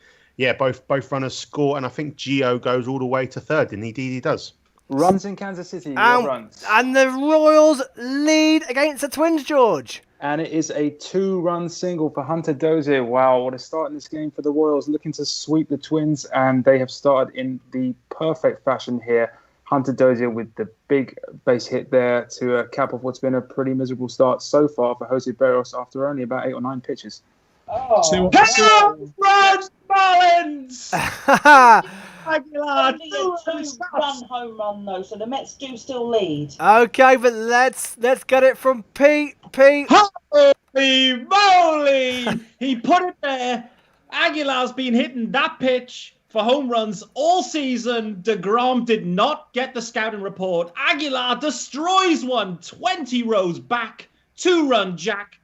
both runners score, and I think Gio goes all the way to third, and he does.
Runs in Kansas City. Runs.
And the Royals lead against the Twins, George.
And it is a 2-run single for Hunter Dozier. Wow, what a start in this game for the Royals, looking to sweep the Twins, and they have started in the perfect fashion here. Hunter Dozier with the big base hit there to cap off what's been a pretty miserable start so far for Jose Berrios after only about 8 or 9 pitches.
Come Run, Marlins!
Aguilar, only a 2-run home run though, so the Mets do still lead.
Okay, but let's get it from Pete.
Holy moly! He put it there. Aguilar's been hitting that pitch for home runs all season. deGrom did not get the scouting report. Aguilar destroys one, 20 rows back, 2-run jack,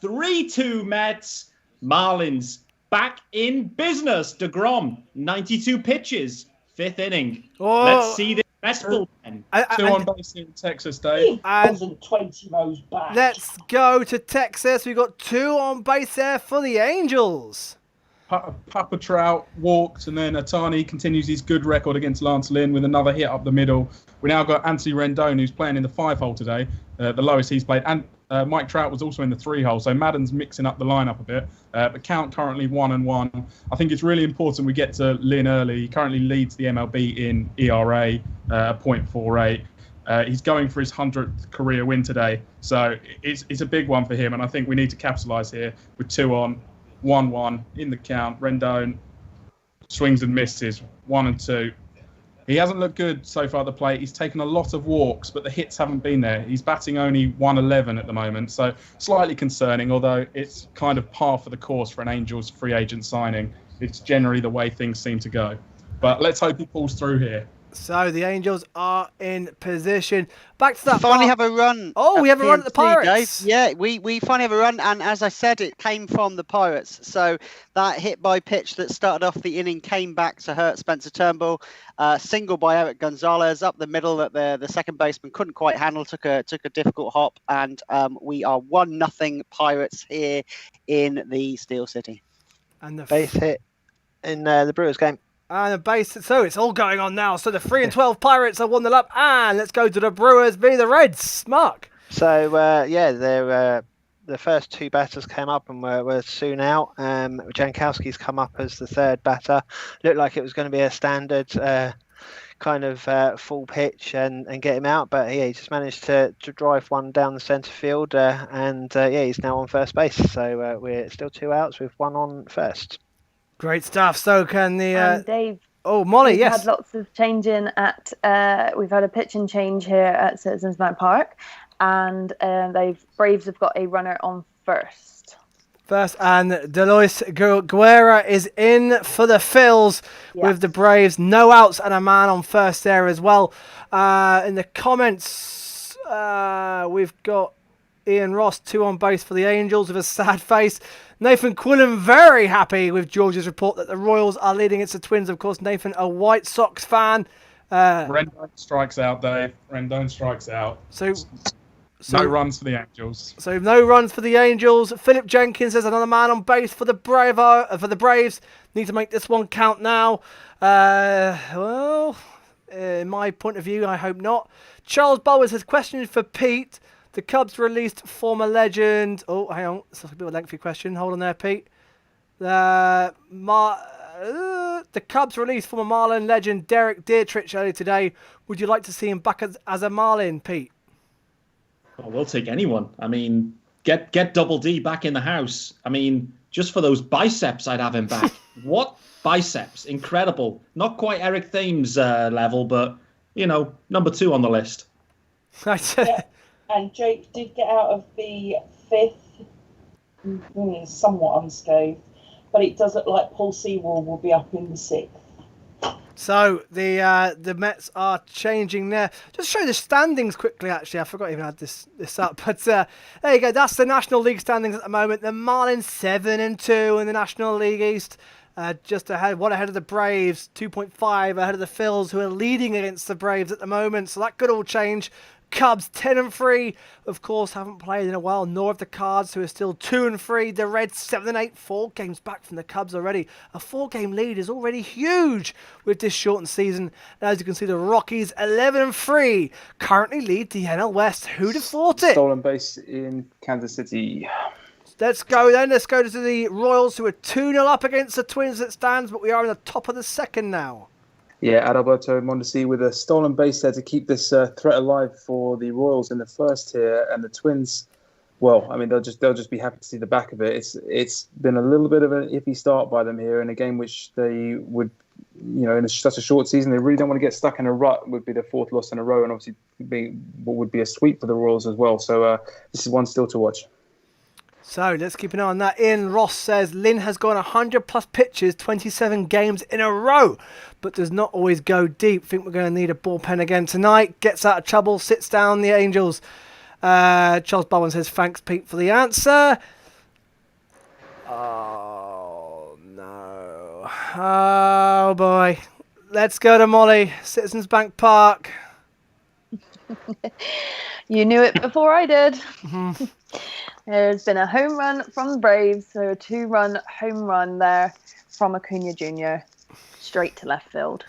3-2 Mets. Marlins back in business. deGrom, 92 pitches, 5th inning.
Oh.
Let's see this best bullpen.
2 on base in Texas, Dave.
Wasn't 20 rows back.
Let's go to Texas. We've got 2 on base there for the Angels.
Papa Trout walked, and then Otani continues his good record against Lance Lynn with another hit up the middle. We now got Anthony Rendon, who's playing in the 5-hole today, the lowest he's played. And Mike Trout was also in the 3-hole, so Madden's mixing up the lineup a bit. But count currently 1-1. I think it's really important we get to Lynn early. He currently leads the MLB in ERA, 0.48. He's going for his 100th career win today, so it's a big one for him, and I think we need to capitalise here with 2 on. 1-1 in the count. Rendon swings and misses, 1 and 2. He hasn't looked good so far at the plate. He's taken a lot of walks, but the hits haven't been there. He's batting only 111 at the moment, so slightly concerning, although it's kind of par for the course for an Angels free agent signing. It's generally the way things seem to go. But let's hope he pulls through here.
So the Angels are in position. Back to that.
Finally have a run.
Oh, we have a run at the Pirates.
Dave. Yeah, we finally have a run, and as I said, it came from the Pirates. So that hit by pitch that started off the inning came back to hurt Spencer Turnbull. Single by Eric Gonzalez up the middle that the second baseman couldn't quite handle. Took a difficult hop, and we are 1-0 Pirates here in the Steel City.
And the
base hit in the Brewers game.
And a base, so it's all going on now. So the 3-12 Pirates have won the lap, and let's go to the Brewers v the Reds. Mark.
So the first 2 batters came up and were soon out. Jankowski's come up as the 3rd batter. Looked like it was going to be a standard kind of full pitch and get him out, but he just managed to drive one down the centre field, and he's now on first base. So we're still 2 outs with 1 on first.
Great stuff. So can the
Dave?
Oh, Molly,
we've
yes.
Had lots of changing at. We've had a pitch and change here at Citizens Bank Park, and Braves have got a runner on first.
And Delois Guerra is in for the Phils with the Braves. No outs and a man on first there as well. In the comments, we've got Ian Ross, 2 on base for the Angels with a sad face. Nathan Quillen very happy with George's report that the Royals are leading against the Twins. Of course, Nathan, a White Sox fan.
Rendon strikes out, Dave. Rendon strikes out.
So
no runs for the Angels.
So no runs for the Angels. Philip Jenkins says another man on base for the Braves. Need to make this one count now. In my point of view, I hope not. Charles Bowers has questions for Pete. The Cubs released former legend. Oh, hang on. It's a bit of a lengthy question. Hold on there, Pete. The Cubs released former Marlin legend Derek Dietrich earlier today. Would you like to see him back as a Marlin, Pete?
Oh, we'll take anyone. I mean, get Double D back in the house. I mean, just for those biceps, I'd have him back. What biceps? Incredible. Not quite Eric Thames level, but, number 2 on the list.
Yeah. And Jake did get out of the 5th, somewhat unscathed, but it does look like Paul Sewell will be up in the 6th.
So the Mets are changing there. Just show the standings quickly. Actually, I forgot I even had this up. But there you go. That's the National League standings at the moment. The Marlins 7-2 in the National League East. Just ahead of the Braves, 2.5 ahead of the Phils, who are leading against the Braves at the moment. So that could all change. Cubs 10-3, of course, haven't played in a while, nor have the Cards, who are still 2-3. The Reds 7-8, 4 games back from the Cubs already. A 4-game lead is already huge with this shortened season. And as you can see, the Rockies 11-3 currently lead the NL West. Who'd have thought it?
Stolen base in Kansas City.
Let's go then. Let's go to the Royals, who are 2-0 up against the Twins as it stands, but we are in the top of the second now.
Yeah, Adalberto Mondesi with a stolen base there to keep this threat alive for the Royals in the first here, and the Twins. Well, I mean, they'll just be happy to see the back of it. It's been a little bit of an iffy start by them here in a game which they would, in such a short season, they really don't want to get stuck in a rut. Would be their 4th loss in a row, and obviously what would be a sweep for the Royals as well. So this is one still to watch.
So let's keep an eye on that. Ian Ross says Lynn has gone 100 plus pitches, 27 games in a row, but does not always go deep. Think we're going to need a bullpen again tonight. Gets out of trouble, sits down the Angels. Charles Bowen says thanks, Pete, for the answer. Oh, no. Oh, boy. Let's go to Molly. Citizens Bank Park.
You knew it before I did. There's been a home run from the Braves, so a 2-run home run there from Acuna Jr. straight to left field.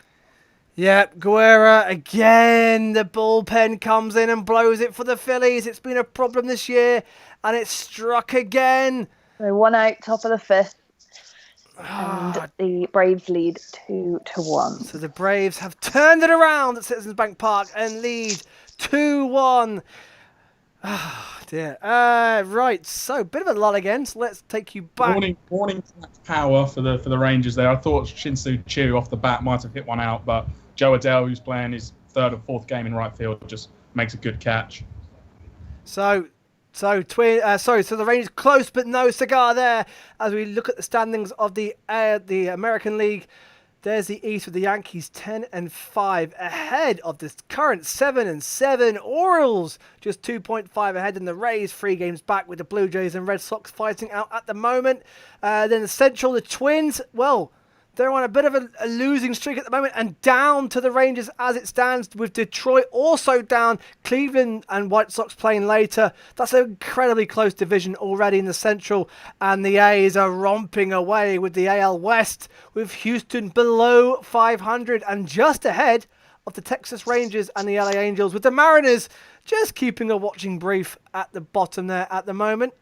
Yep, Guerra again. The bullpen comes in and blows it for the Phillies. It's been a problem this year, and it's struck again.
So 1 out, top of the 5th. And the Braves lead 2-1.
So the Braves have turned it around at Citizens Bank Park and lead 2-1. Oh, dear. Right, so bit of a lull again, so let's take you back.
Morning power for the Rangers there. I thought Shin-Soo Choo off the bat might have hit one out, but Joe Adele, who's playing his 3rd or 4th game in right field, just makes a good catch.
So the Rangers close but no cigar there as we look at the standings of the American League. There's the East with the Yankees 10-5 ahead of the current 7-7 Orioles, just 2.5 ahead, and the Rays 3 games back with the Blue Jays and Red Sox fighting out at the moment. Then the Central, the Twins, well, they're on a bit of a losing streak at the moment and down to the Rangers as it stands, with Detroit also down, Cleveland and White Sox playing later. That's an incredibly close division already in the Central, and the A's are romping away with the AL West, with Houston below 500 and just ahead of the Texas Rangers and the LA Angels, with the Mariners just keeping a watching brief at the bottom there at the moment.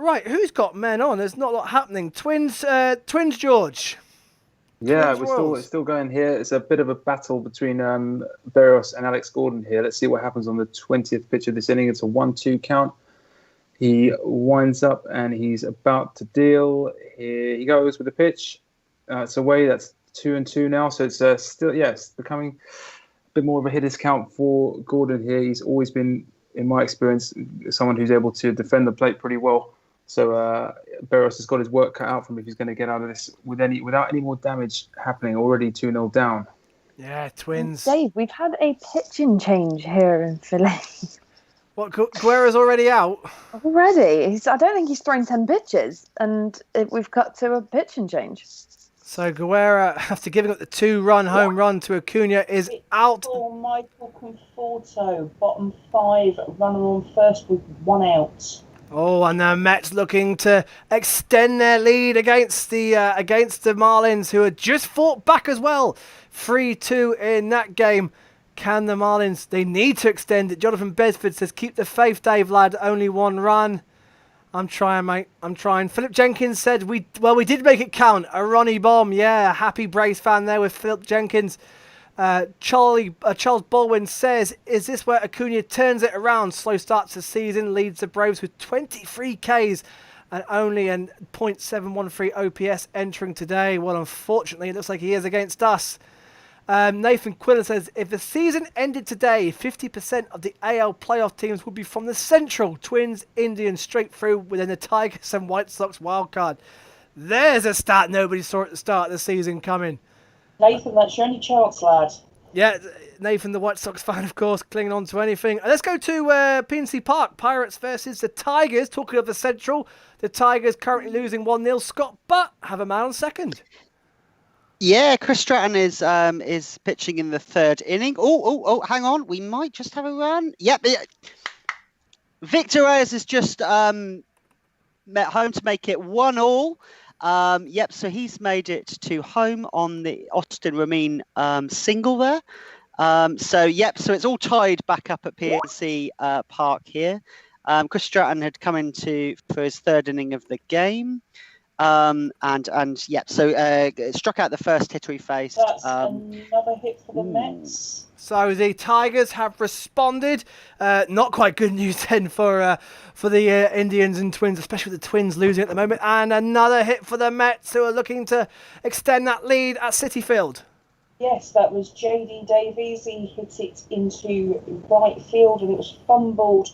Right, who's got men on? There's not a lot happening. Twins, George.
Yeah,
Twins
we're still going here. It's a bit of a battle between Berrios and Alex Gordon here. Let's see what happens on the 20th pitch of this inning. It's a 1-2 count. He winds up and he's about to deal. Here he goes with the pitch. It's away. That's 2-2 now. So it's it's becoming a bit more of a hitter's count for Gordon here. He's always been, in my experience, someone who's able to defend the plate pretty well. So Berrios has got his work cut out for him if he's going to get out of this without any more damage happening. Already 2-0 down.
Yeah, Twins.
Dave, we've had a pitching change here in Philly.
What, Guerra's already out?
Already? I don't think he's thrown 10 pitches, and we've cut to a pitching change.
So Guerra, after giving up the 2-run home run to Acuna, is out.
For Michael Conforto, bottom 5, runner on first with 1 out.
Oh, and the Mets looking to extend their lead against the Marlins, who had just fought back as well. 3-2 in that game. Can the Marlins? They need to extend it. Jonathan Bedford says, keep the faith, Dave, lad. Only 1 run. I'm trying, mate. I'm trying. Philip Jenkins said, we did make it count. A Ronnie bomb. Yeah, happy Braves fan there with Philip Jenkins. Charles Baldwin says, is this where Acuna turns it around? Slow starts the season, leads the Braves with 23 Ks and only a .713 OPS entering today. Well, unfortunately, it looks like he is against us. Nathan Quillen says, if the season ended today, 50% of the AL playoff teams would be from the Central. Twins, Indians straight through, within the Tigers and White Sox wildcard. There's a stat nobody saw at the start of the season coming.
Nathan, that's your only chance, lad.
Yeah, Nathan, the White Sox fan, of course, clinging on to anything. Let's go to PNC Park. Pirates versus the Tigers. Talking of the Central, the Tigers currently losing 1-0. Scott Butt have a man on second.
Yeah, Chris Stratton is pitching in the 3rd inning. Oh, hang on. We might just have a run. Yep. Victor Reyes has just met home to make it 1-1. So he's made it to home on the Austin Ramin single there. So it's all tied back up at PNC Park here. Chris Stratton had come into for his 3rd inning of the game. Struck out the first hitter he faced.
That's another hit for the Mets.
So the Tigers have responded. Not quite good news then for the Indians and Twins, especially with the Twins losing at the moment. And another hit for the Mets, who are looking to extend that lead at Citi Field.
Yes, that was J.D. Davies. He hit it into right field, and it was fumbled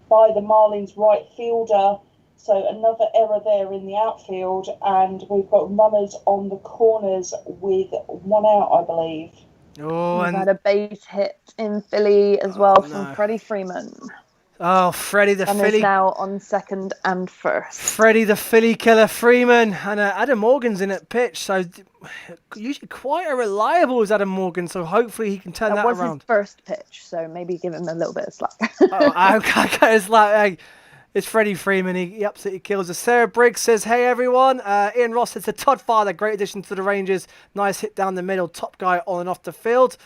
by the Marlins right fielder. So another error there in the outfield, and we've got runners on the corners with 1 out, I believe.
Oh,
We've
and
had a base hit in Philly as well from Freddie Freeman.
Oh, Freddie the
Runners
Philly.
now on second and first.
Freddie the Philly killer Freeman, and Adam Morgan's in at pitch, so usually quite a reliable is Adam Morgan, so hopefully he can turn that
was
around.
His first pitch, so maybe give him a little bit of slack.
It's like, hey, it's Freddie Freeman, he absolutely kills us. Sarah Briggs says, hey everyone, Ian Ross says, the Todd Father, great addition to the Rangers, nice hit down the middle, top guy on and off the field.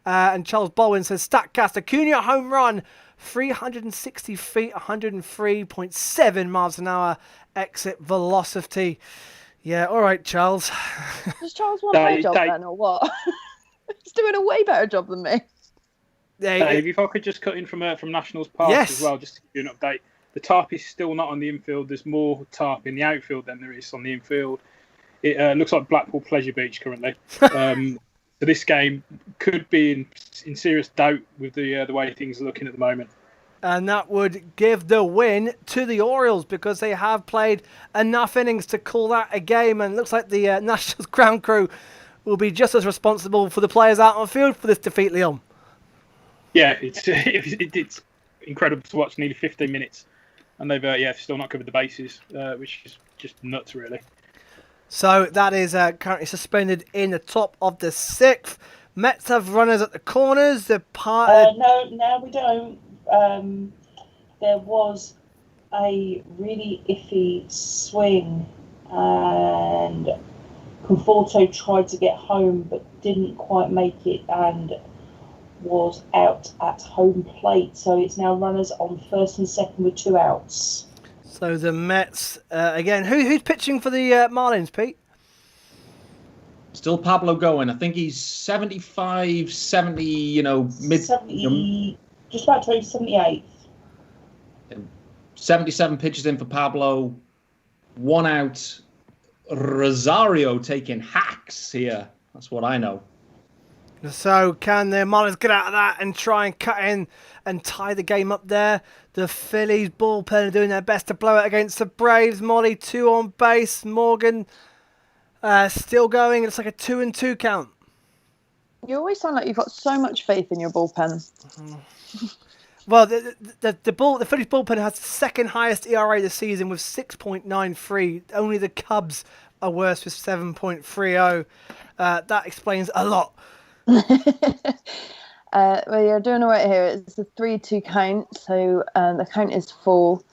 And Charles Bowen says, Statcast, Acuna home run, 360 feet, 103.7 miles an hour exit velocity. Yeah, all right, Charles.
Does Charles want my job then, or what? He's doing a way better job than me.
Dave, if I could just cut in from Nationals Park as well, just to give you an update. The tarp is still not on the infield. There's more tarp in the outfield than there is on the infield. It looks like Blackpool Pleasure Beach currently. So this game could be in serious doubt with the way things are looking at the moment.
And that would give the win to the Orioles because they have played enough innings to call that a game. And it looks like the Nationals ground crew will be just as responsible for the players out on field for this defeat, Leon.
Yeah, it's incredible to watch, nearly 15 minutes. And they've still not covered the bases, which is just nuts, really.
So that is currently suspended in the top of the 6th. Mets have runners at the corners.
No, we don't. There was a really iffy swing, and Conforto tried to get home but didn't quite make it and was out at home plate. So it's now runners on first and second with 2 outs.
So the Mets, again, who's pitching for the Marlins, Pete?
Still Pablo going. I think he's 75, 70, mid...
70, just about to reach 78.
77 pitches in for Pablo. 1 out. Rosario taking hacks here. That's what I know.
So can the Marlins get out of that and try and cut in and tie the game up there? The Phillies bullpen are doing their best to blow it against the Braves. Molly 2 on base. Morgan still going. It's like a 2-2 count.
You always sound like you've got so much faith in your bullpen.
Well, the Phillies bullpen has the second highest ERA this season with 6.93. Only the Cubs are worse with 7.30. That explains a lot.
Well, you're doing all right here. It's a 3-2 count, so the count is full.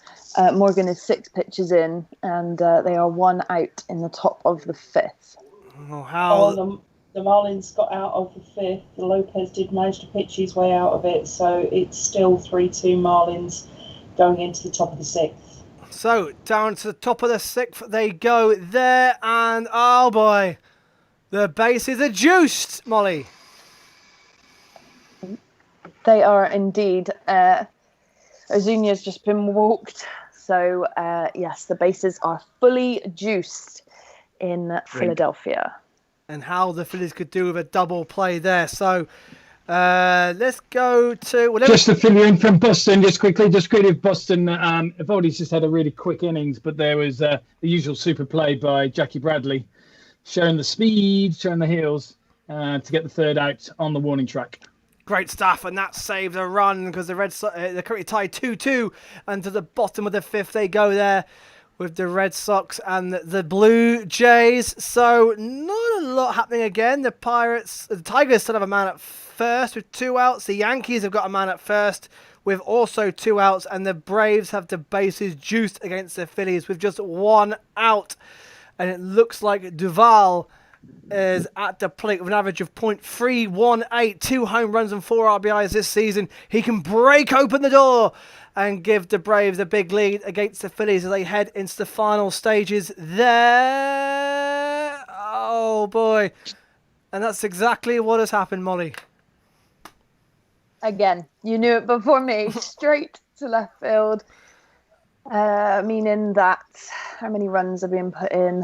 Morgan is 6 pitches in, and they are 1 out in the top of the 5th.
The Marlins got out of the 5th. Lopez did manage to pitch his way out of it, so it's still 3-2 Marlins going into the top of the 6th.
So down to the top of the 6th they go there, and oh boy, the bases are juiced, Molly.
They are indeed. Ozuna's just been walked. So, yes, the bases are fully juiced in Philadelphia.
And how the Phillies could do with a double play there. So, let's go to...
Just to fill you in from Boston, just quickly, Boston, Evaldi's just had a really quick innings, but there was the usual super play by Jackie Bradley, showing the speed, showing the heels to get the 3rd out on the warning track.
Great stuff, and that saves a run because the Red Sox, they're currently tied 2-2, and to the bottom of the 5th they go there with the Red Sox and the Blue Jays. So not a lot happening again. The Tigers still have a man at first with 2 outs. The Yankees have got a man at first with also 2 outs, and the Braves have the bases juiced against the Phillies with just 1 out. And it looks like Duvall is at the plate with an average of .318, 2 home runs and 4 RBIs this season. He can break open the door and give the Braves a big lead against the Phillies as they head into the final stages there. Oh boy. And that's exactly what has happened, Molly.
Again, you knew it before me. Straight to left field. Meaning that how many runs have been put in?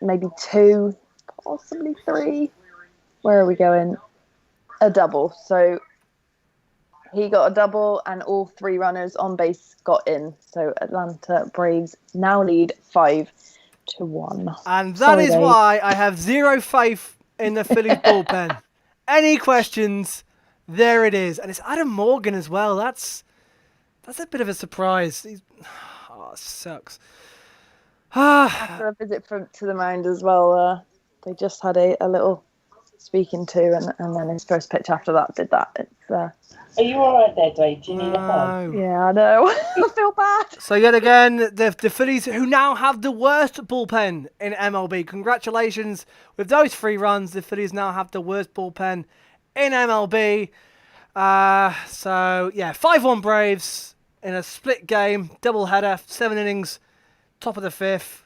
Maybe 2. Possibly 3. Where are we going? A double. So He got a double, and all 3 runners on base got in. So Atlanta Braves now lead 5-1.
And that is why I have zero faith in the Phillies bullpen. Any questions? There it is. And it's Adam Morgan as well. That's a bit of a surprise. It sucks.
After a visit to the mound as well, they just had a little speaking to, and then his first pitch after that did that. It's
Are you all right there, Dave? Do you need a hug?
Yeah, I know. I feel bad.
So yet again, the Phillies, who now have the worst bullpen in MLB. Congratulations. With those 3 runs, the Phillies now have the worst bullpen in MLB. 5-1 Braves in a split game, double header, 7 innings, top of the 5th.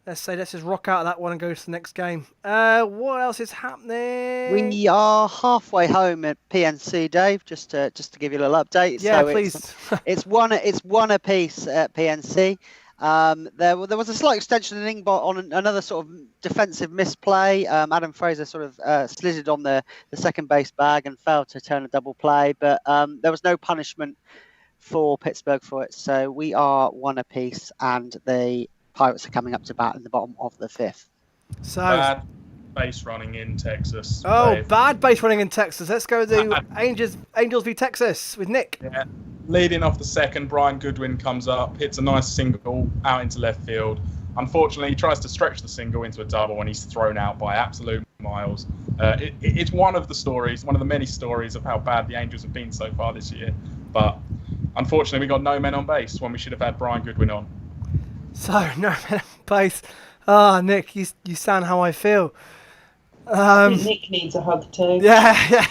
Let's just rock out of that one and go to the next game. What else is happening?
We are halfway home at PNC, Dave. Just to give you a little update.
Yeah,
so
please.
It's one apiece at PNC. There was a slight extension in Ingbot on another sort of defensive misplay. Adam Fraser sort of slizzed on the second base bag and failed to turn a double play, but there was no punishment for Pittsburgh for it. So we are 1 apiece, and the Pirates are coming up to bat in the bottom of the 5th.
So
bad base running in Texas.
Oh,
Dave.
bad base running in Texas. Let's go to Angels v Texas with Nick.
Yeah. Leading off the second, Brian Goodwin comes up, hits a nice single out into left field. Unfortunately, he tries to stretch the single into a double, and he's thrown out by absolute miles. It's one of the many stories of how bad the Angels have been so far this year. But unfortunately, we got no men on base when we should have had Brian Goodwin on.
So, no men on base. Nick, you sound how I feel.
I think Nick needs a hug too.
Yeah.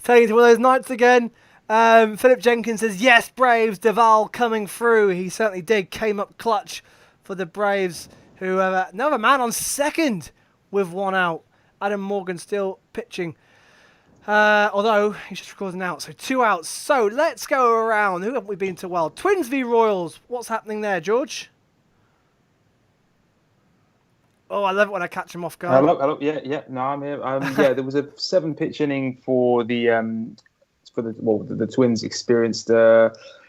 Taking one of those nights again. Philip Jenkins says, yes, Braves, Duvall coming through. He certainly did. Came up clutch for the Braves, who have another man on second with 1 out. Adam Morgan still pitching. Although he's just recording out, so 2 outs. So let's go around. Who haven't we been to? Well, Twins v Royals. What's happening there, George? Oh, I love it when I catch him off guard.
Hello. Yeah. No, I'm here. There was a 7-pitch inning for the Twins experienced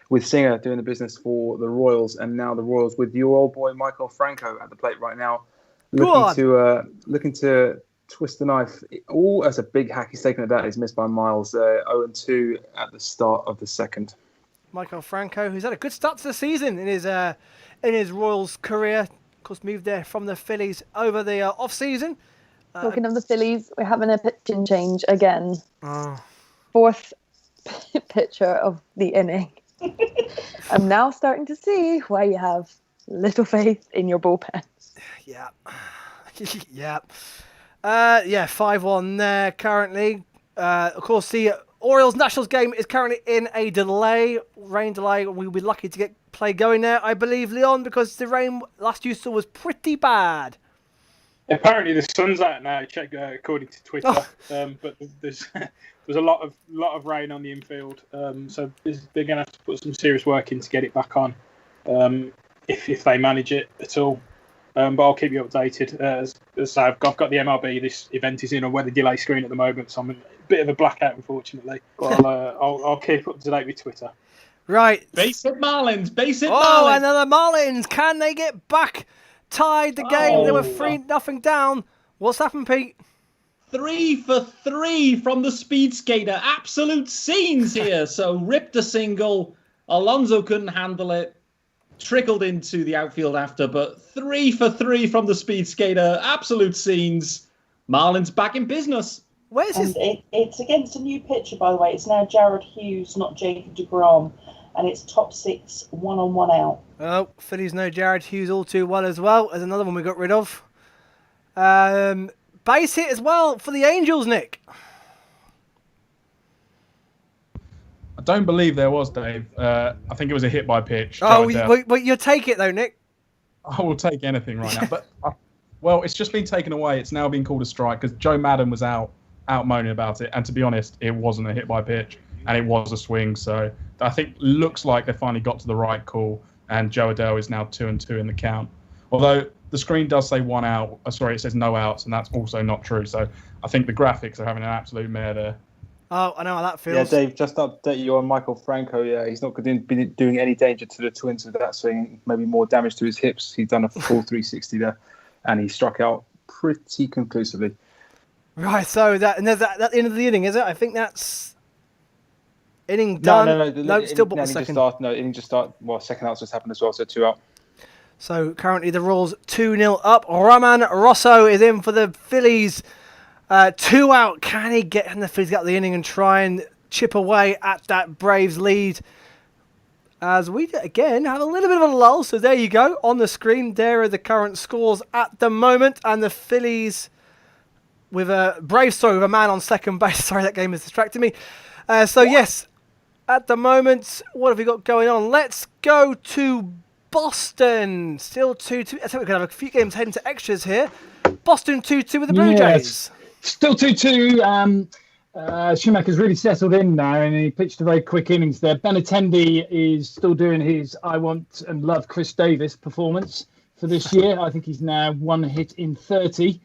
with Singer doing the business for the Royals, and now the Royals with your old boy Michael Franco at the plate right now, looking to twist the knife. Oh, that's a big hack he's taken at that. He's missed by miles. 0-2 at the start of the second.
Michael Franco, who's had a good start to the season in his Royals career. Of course, moved there from the Phillies over the off season.
Talking of the Phillies, we're having a pitching change again.
Oh.
4th pitcher of the inning. I'm now starting to see why you have little faith in your bullpen.
Yeah. Yeah. 5-1 there currently. Of course, the Orioles-Nationals game is currently in a rain delay. We'll be lucky to get play going there, I believe, Leon, because the rain last you saw was pretty bad.
Apparently the sun's out now, according to Twitter. But there's a lot of rain on the infield, so they're going to have to put some serious work in to get it back on, if they manage it at all. But I'll keep you updated. As I've got the MLB. This event is in a weather delay screen at the moment, so I'm in a bit of a blackout, unfortunately. But I'll keep up to date with Twitter.
Right.
Base it Marlins.
Oh, another Marlins. Can they get back? Tied the game. They were 3-0 down. What's happened, Pete?
3 for 3 from the speed skater. Absolute scenes here. So ripped a single. Alonso couldn't handle it. Trickled into the outfield after, but 3 for 3 from the speed skater. Absolute scenes. Marlins back in business.
Where's his...
It's against a new pitcher, by the way. It's now Jared Hughes, not Jacob deGrom. And it's top 6, 1-on-1 out.
Oh, Phillies know Jared Hughes all too well as well. There's another one we got rid of. Base hit as well for the Angels, Nick.
I don't believe there was, Dave. I think it was a hit by pitch.
Oh, you'll take it though, Nick.
I will take anything right now. But it's just been taken away. It's now been called a strike because Joe Madden was out moaning about it. And to be honest, it wasn't a hit by pitch and it was a swing. So I think looks like they finally got to the right call. And Joe Adele is now 2-2 in the count. Although the screen does say 1 out. It says no outs, and that's also not true. So I think the graphics are having an absolute mare there.
Oh, I know how that feels.
Yeah, Dave, just to update you on Michael Franco. Yeah, he's not going to be doing any danger to the Twins with that swing. Maybe more damage to his hips. He's done a full 360 there, and he struck out pretty conclusively.
Right, so that's the end of the inning, is it? I think that's inning done.
No,
still bought the second.
Inning just start. Well, second out's just happened as well, so 2 out.
So currently the Royals 2-0 up. Roman Rosso is in for the Phillies. 2 out. Can he get in the Phillies out of the inning and try and chip away at that Braves lead? As we again have a little bit of a lull. So there you go on the screen. There are the current scores at the moment, and the Phillies with a Braves with a man on second base. Sorry, that game has distracted me. Yes, at the moment, what have we got going on? Let's go to Boston. Still 2-2. I think we're going to have a few games heading to extras here. Boston 2-2 with the Blue Jays.
Still 2-2. Schumacher's really settled in now, and he pitched a very quick innings there. Benintendi is still doing his I want and love Chris Davis performance for this year. I think he's now 1 hit in 30.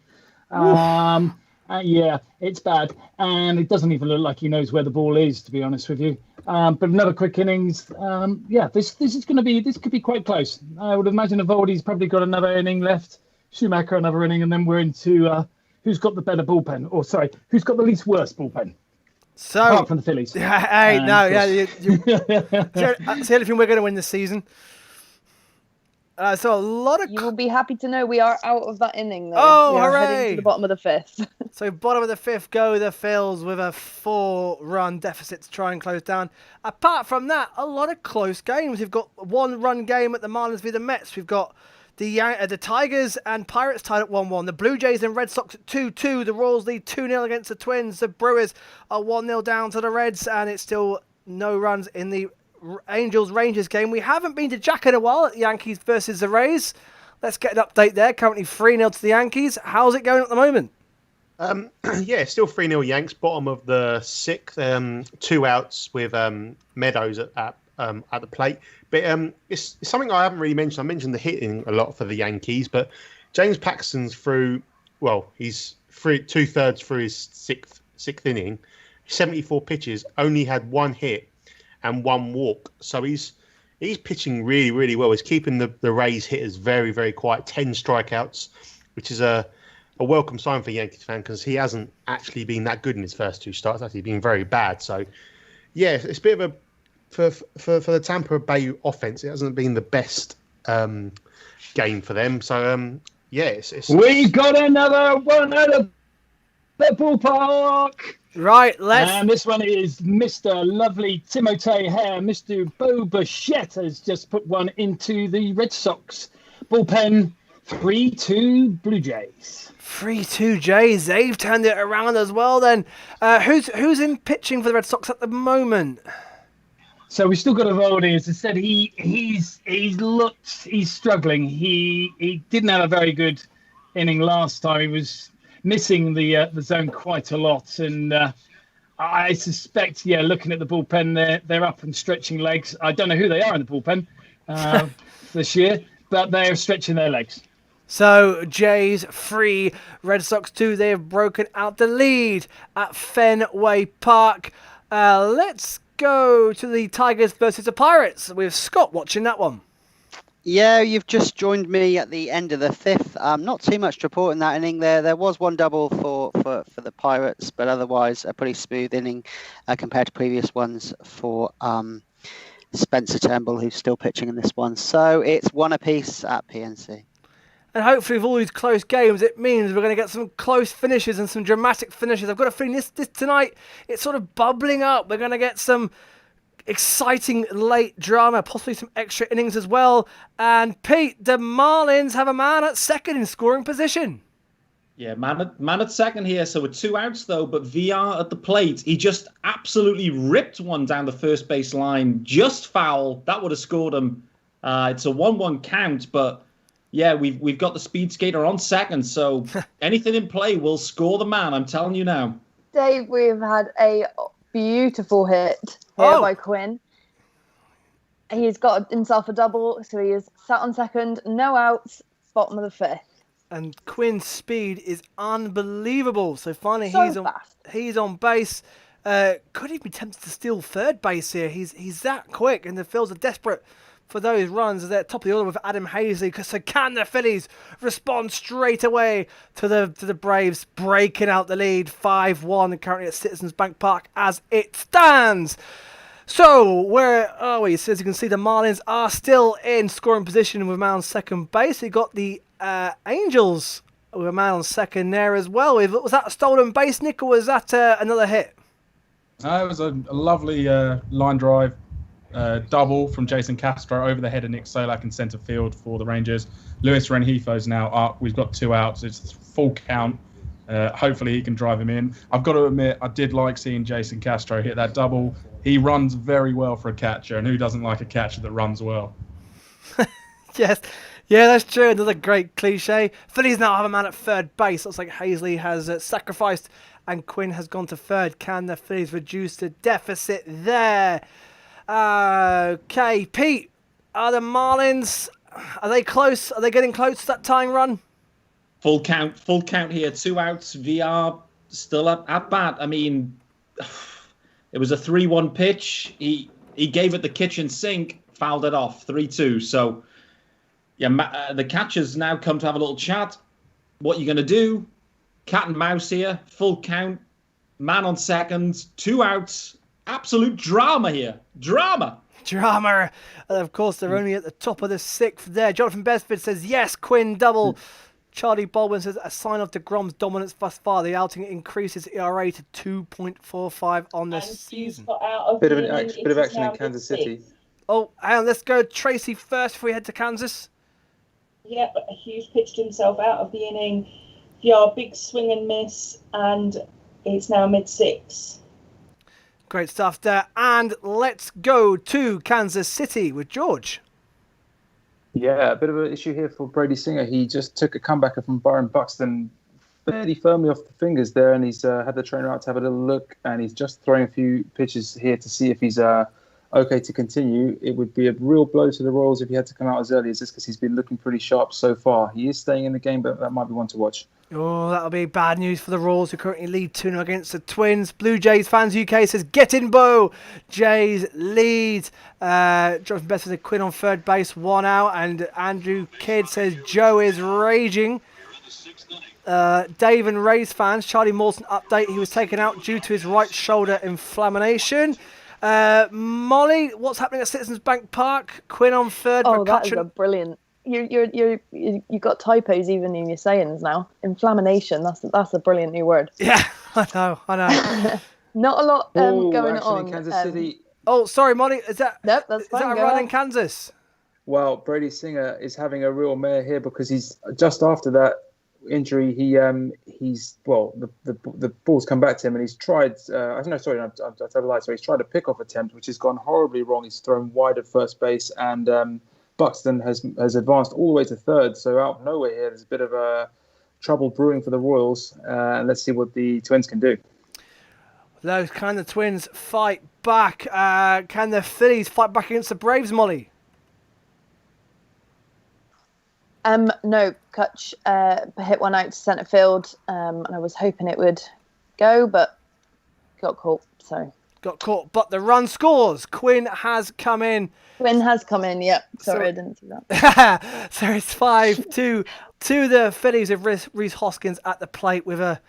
Yeah, it's bad, and it doesn't even look like he knows where the ball is, to be honest with you. But another quick innings. This could be quite close. I would imagine Eovaldi's probably got another inning left. Schumacher another inning, and then we're into who's got the better bullpen, who's got the least worst bullpen.
So
apart from the Phillies.
It's the only thing we're going to win this season. So a lot of...
You will be happy to know we are out of that inning, though.
Oh,
we are
hooray!
heading to the bottom of the 5th.
So bottom of the 5th go the Phils with a 4-run deficit to try and close down. Apart from that, a lot of close games. We've got 1-run game at the Marlins v the Mets. We've got the Tigers and Pirates tied at 1-1. The Blue Jays and Red Sox at 2-2. The Royals lead 2-0 against the Twins. The Brewers are 1-0 down to the Reds, and it's still no runs in the Angels-Rangers game. We haven't been to Jack in a while at the Yankees versus the Rays. Let's get an update there. Currently 3-0 to the Yankees. How's it going at the moment?
Still 3-0 Yanks. Bottom of the 6th. 2 outs with Meadows at the plate. But it's something I haven't really mentioned. I mentioned the hitting a lot for the Yankees, but James Paxton's he's 2/3 through his sixth inning. 74 pitches, only had 1 hit and 1 walk. So he's pitching really, really well. He's keeping the Rays hitters very, very quiet. 10 strikeouts, which is a welcome sign for Yankees fan because he hasn't actually been that good in his first 2 starts. Actually been very bad. So yeah, it's a bit of a for the Tampa Bay offense. It hasn't been the best game for them. So
we got another one out of the ballpark.
Right,
and this one is Mr. Lovely Timothée Hare. Mr. Bo Bichette has just put one into the Red Sox bullpen. 3-2 Blue Jays.
3-2 Jays. They've turned it around as well. Then, who's in pitching for the Red Sox at the moment?
So we've still got Eovaldi. As I said, he's struggling. He didn't have a very good inning last time. He was missing the zone quite a lot, and I suspect, looking at the bullpen, they're up and stretching legs. I don't know who they are in the bullpen this year, but they're stretching their legs.
So Jays 3, Red Sox 2. They have broken out the lead at Fenway Park. Let's go to the Tigers versus the Pirates with Scott watching that one.
Yeah, you've just joined me at the end of the 5th. Not too much to report in that inning there. There was 1 double for the Pirates, but otherwise a pretty smooth inning compared to previous ones for Spencer Turnbull, who's still pitching in this one. So it's 1 apiece at PNC.
And hopefully with all these close games, it means we're going to get some close finishes and some dramatic finishes. I've got a feeling this tonight, it's sort of bubbling up. We're going to get some exciting late drama, possibly some extra innings as well. And Pete, the Marlins have a man at second in scoring position.
Yeah, man at second here. So with 2 outs though, but VR at the plate, he just absolutely ripped one down the first base line, just foul. That would have scored him. It's a 1-1 count, but yeah, we've got the speed skater on second. So anything in play will score the man. I'm telling you now.
Dave, we've had a beautiful hit here by Quinn. He's got himself a double, so he is sat on second, no outs, bottom of the 5th.
And Quinn's speed is unbelievable. So finally
He's on base.
could even be tempted to steal third base here. He's that quick, and the Phils are desperate for those runs. They're top of the order with Adam Hazley. So can the Phillies respond straight away to the Braves, breaking out the lead 5-1 currently at Citizens Bank Park as it stands? So where are we? So as you can see, the Marlins are still in scoring position with a man on second base. We got the Angels with a man on second there as well. Was that a stolen base, Nick, or was that another hit?
It was a lovely line drive. Double from Jason Castro over the head of Nick Solak in centre field for the Rangers. Luis Rengifo's now up. We've got 2 outs. It's full count. Hopefully he can drive him in. I've got to admit, I did like seeing Jason Castro hit that double. He runs very well for a catcher, and who doesn't like a catcher that runs well?
Yes. Yeah, that's true. Another great cliche. Phillies now have a man at third base. Looks like Hazley has sacrificed and Quinn has gone to third. Can the Phillies reduce the deficit there? Okay, Pete, are the Marlins, are they close? Are they getting close to that tying run?
Full count here. 2 outs. VR still at bat. I mean, it was a 3-1 pitch. He gave it the kitchen sink, fouled it off. 3-2. So, yeah, the catchers now come to have a little chat. What you going to do? Cat and mouse here. Full count. Man on second. 2 outs. Absolute drama here. Drama.
And of course, they're only at the top of the 6th there. Jonathan Besford says, yes, Quinn double. Charlie Baldwin says, a sign of deGrom's dominance thus far. The outing increases ERA to 2.45 on the season.
Bit of action in Kansas City.
Oh, hang on, let's go Tracy first before we head to Kansas.
Yeah, but Hughes pitched himself out of the inning. Yeah, big swing and miss, and it's now mid-6.
Great stuff there. And let's go to Kansas City with George.
Yeah, a bit of an issue here for Brady Singer. He just took a comebacker from Byron Buxton fairly firmly off the fingers there, and he's had the trainer out to have a little look, and he's just throwing a few pitches here to see if he's okay to continue. It would be a real blow to the Royals if he had to come out as early as this, because he's been looking pretty sharp so far. He is staying in the game, but that might be one to watch.
Oh, that'll be bad news for the Royals, who currently lead 2-0 against the Twins. Blue Jays Fans UK says, get in, Bo. Jays lead. Jonathan Best says Quinn on third base, 1 out. And Andrew Kidd says Joe is raging. Dave and Rays fans, Charlie Mawson update. He was taken out due to his right shoulder inflammation. Molly, what's happening at Citizens Bank Park? Quinn on third.
Oh, that is a brilliant. You got typos even in your sayings now. Inflammation. That's a brilliant new word.
Yeah, I know.
Not a lot going on
in Kansas City.
Oh, sorry, Molly. Nope,
that's fine.
Is that a run in Kansas?
Well, Brady Singer is having a real mare here because he's just after that injury. He's the ball's come back to him and he's tried. I tell a lie. So he's tried a pickoff attempt, which has gone horribly wrong. He's thrown wide at first base and. Buxton has advanced all the way to third, so out of nowhere here, there's a bit of trouble brewing for the Royals. And let's see what the Twins can do.
Those kind of Twins fight back. Can the Phillies fight back against the Braves, Molly?
No, Kutch hit one out to centre field, and I was hoping it would go, but got caught.
But the run scores. Quinn has come in.
Yep. Sorry, I didn't see that.
So it's 5-2 to the Phillies with Rhys Hoskins at the plate with a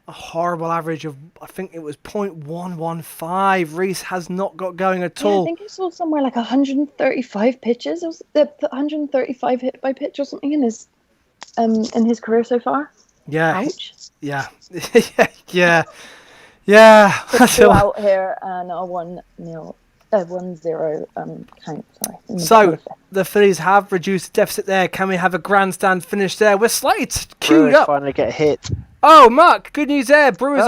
horrible average of, I think it was .115. Rhys has not got going at all.
I think I saw somewhere like 135 pitches. It was 135 hit by pitch or something in his career so far.
Yeah.
Ouch.
Yeah. Yeah.
Two out here and a 1-0. 1-0 count. Sorry.
So the Phillies have reduced the deficit there. Can we have a grandstand finish there? We're slightly queued up.
Finally get hit.
Oh, Mark, good news there. Brewers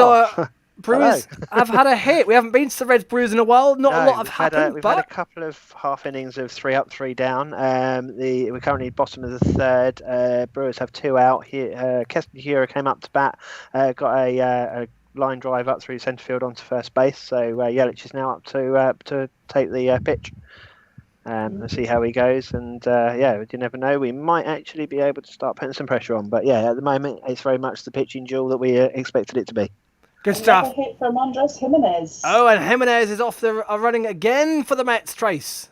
have had a hit. We haven't been to the Reds Brewers in a while. Not a lot have happened.
We've had a couple of half innings of 3 up, 3 down. We're currently bottom of the third. Brewers have 2 out. Keston Hura came up to bat. Got a line drive up through centre field onto first base. So Yelich is now up to take the pitch. Let's see how he goes. And you never know. We might actually be able to start putting some pressure on. But at the moment, it's very much the pitching duel that we expected it to be.
Good
Another
stuff.
hit from Andres Jimenez.
Oh, and Jimenez is off the running again for the Mets, Trace.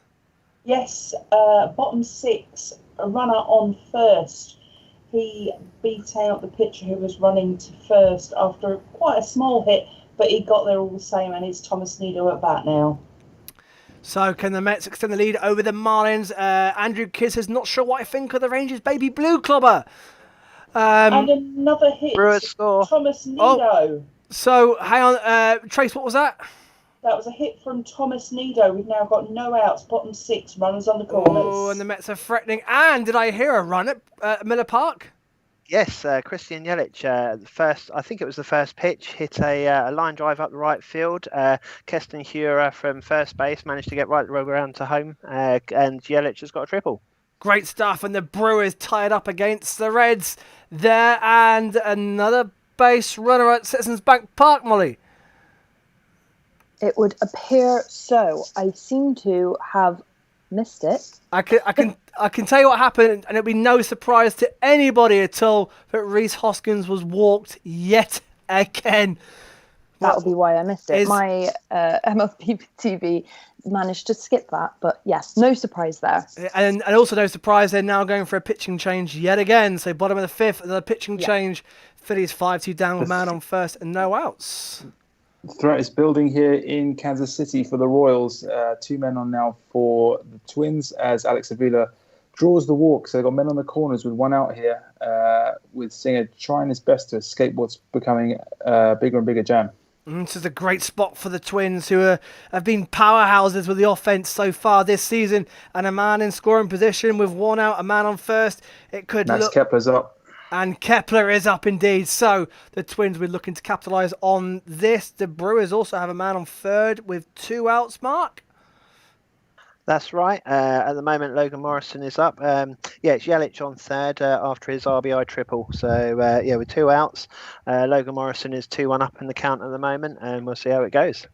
Yes, bottom 6, a runner on first. He beat out the pitcher who was running to first after quite a small hit, but he got there all the same, and it's Thomas Nido at bat now.
So can the Mets extend the lead over the Marlins? Andrew Kiss is not sure what I think of the Rangers' baby blue clobber.
And another hit,
Brewers score.
Thomas Nido.
Oh, so hang on, Trace, what was that?
That was a hit from Thomas Nido. We've now got no outs, bottom 6, runners on the corners.
Oh, and the Mets are threatening. And did I hear a run at Miller Park?
Yes, Christian Yelich, I think it was the first pitch, hit a line drive up the right field. Keston Hiura from first base managed to get right around to home, and Yelich has got a triple.
Great stuff, and the Brewers tied up against the Reds there, and another base runner at Citizens Bank Park, Molly.
It would appear so. I seem to have missed it.
I can tell you what happened, and it'll be no surprise to anybody at all that Rhys Hoskins was walked yet again.
That'll be why I missed it. My MLB TV managed to skip that, but yes, no surprise there.
And also no surprise, they're now going for a pitching change yet again. So bottom of the 5th, another pitching change. Phillies 5-2 down with man on first and no outs.
Threat is building here in Kansas City for the Royals. 2 men on now for the Twins as Alex Avila draws the walk. So they've got men on the corners with 1 out here, with Singer trying his best to escape what's becoming a bigger and bigger jam.
This is a great spot for the Twins, who have been powerhouses with the offense so far this season. And a man in scoring position with 1 out, a man on first. It could
Max Kepler's up.
And Kepler is up indeed. So the Twins were looking to capitalise on this. The Brewers also have a man on third with 2 outs, Mark.
That's right. At the moment, Logan Morrison is up. It's Yelich on third after his RBI triple. So, with 2 outs, Logan Morrison is 2-1 up in the count at the moment, and we'll see how it goes.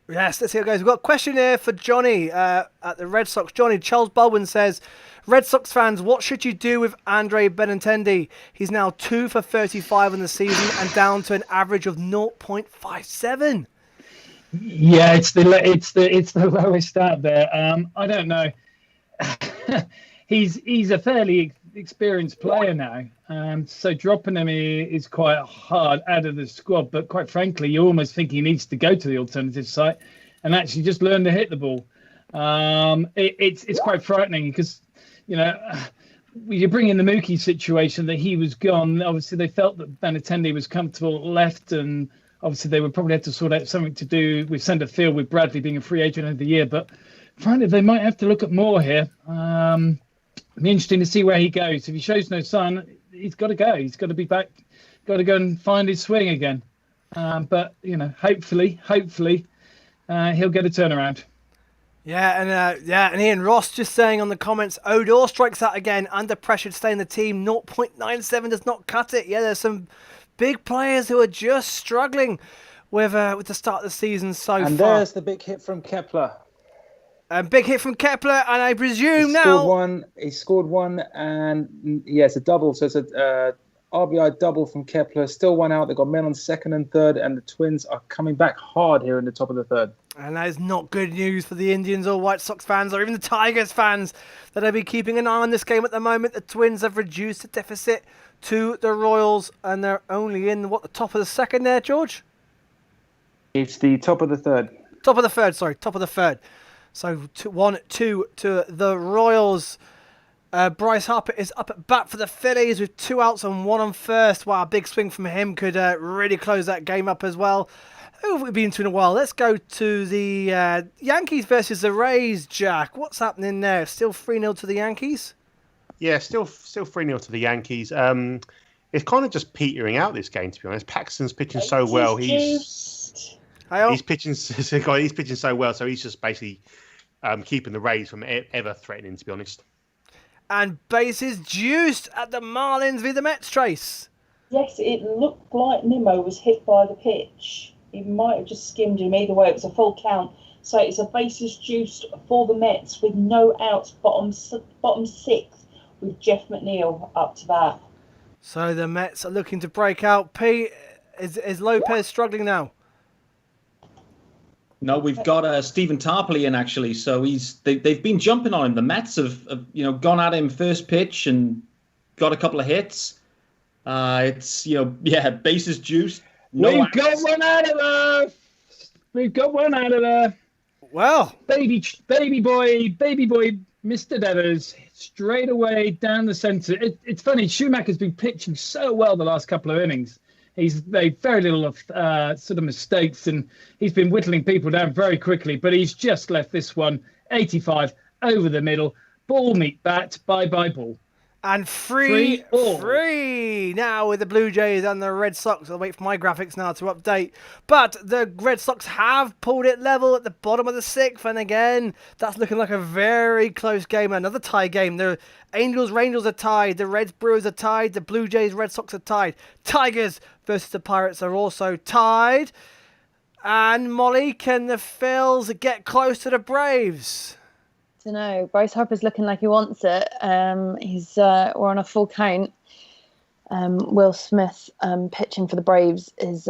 Yes, let's see how it goes. We've got a question here for Johnny at the Red Sox. Johnny, Charles Baldwin says, Red Sox fans, what should you do with Andre Benintendi? He's now 2 for 35 in the season and down to an average of 0.57.
Yeah, it's the lowest out there. I don't know. He's a fairly experienced player now, so dropping him is quite hard out of the squad. But quite frankly, you almost think he needs to go to the alternative site and actually just learn to hit the ball. It's quite frightening because, you bring in the Mookie situation that he was gone. Obviously, they felt that Benintendi was comfortable left, and obviously they would probably have to sort out something to do with centre field with Bradley being a free agent of the year. But frankly, they might have to look at more here. It'll be interesting to see where he goes. If he shows no sign, he's got to go. He's got to be back. Got to go and find his swing again. But hopefully, he'll get a turnaround.
Yeah, and Ian Ross just saying on the comments, Odor strikes out again, under pressure to stay in the team. 0.97 does not cut it. Yeah, there's some big players who are just struggling with the start of the season so far.
And there's the big hit from Kepler.
A big hit from Kepler, and I presume
he scored one, and it's a double. So it's a RBI double from Kepler. Still 1 out. They've got men on second and third, and the Twins are coming back hard here in the top of the third.
And that is not good news for the Indians or White Sox fans or even the Tigers fans that will be keeping an eye on this game at the moment. The Twins have reduced the deficit to the Royals, and they're only in, the top of the second there, George?
It's the top of the third.
Top of the third. So 1-2 to the Royals. Bryce Harper is up at bat for the Phillies with 2 outs and 1 on first. Wow, a big swing from him could really close that game up as well. Who have we been to in a while? Let's go to the Yankees versus the Rays, Jack. What's happening there? Still 3-0 to the Yankees?
Yeah, still 3-0 to the Yankees. It's kind of just petering out this game, to be honest. Paxton's pitching so well. He's pitching so well, so he's just basically keeping the Rays from ever threatening, to be honest.
And bases juiced at the Marlins via the Mets, Trace.
Yes, it looked like Nimmo was hit by the pitch. He might have just skimmed him. Either way, it was a full count. So it's a bases juiced for the Mets with no outs, bottom 6, with Jeff McNeil up to bat.
So the Mets are looking to break out. Pete, Is Lopez struggling now?
No, we've got Stephen Tarpley in actually. So they've been jumping on him. The Mets have gone at him first pitch and got a couple of hits. It's bases juiced.
We've got one out of there. We've got one out of there.
Well,
baby boy, Mr. Devers, straight away down the centre. It's funny. Schumacher's been pitching so well the last couple of innings. He's made very little of sort of mistakes, and he's been whittling people down very quickly. But he's just left this one 85 over the middle. Ball meet bat. Bye ball.
And free now with the Blue Jays and the Red Sox. I'll wait for my graphics now to update. But the Red Sox have pulled it level at the bottom of the 6th. And again, that's looking like a very close game. Another tie game. The Angels-Rangers are tied. The Reds-Brewers are tied. The Blue Jays-Red Sox are tied. Tigers versus the Pirates are also tied. And Molly, can the Phils get close to the Braves?
Don't know. Bryce Harper's looking like he wants it. We're on a full count. Will Smith pitching for the Braves is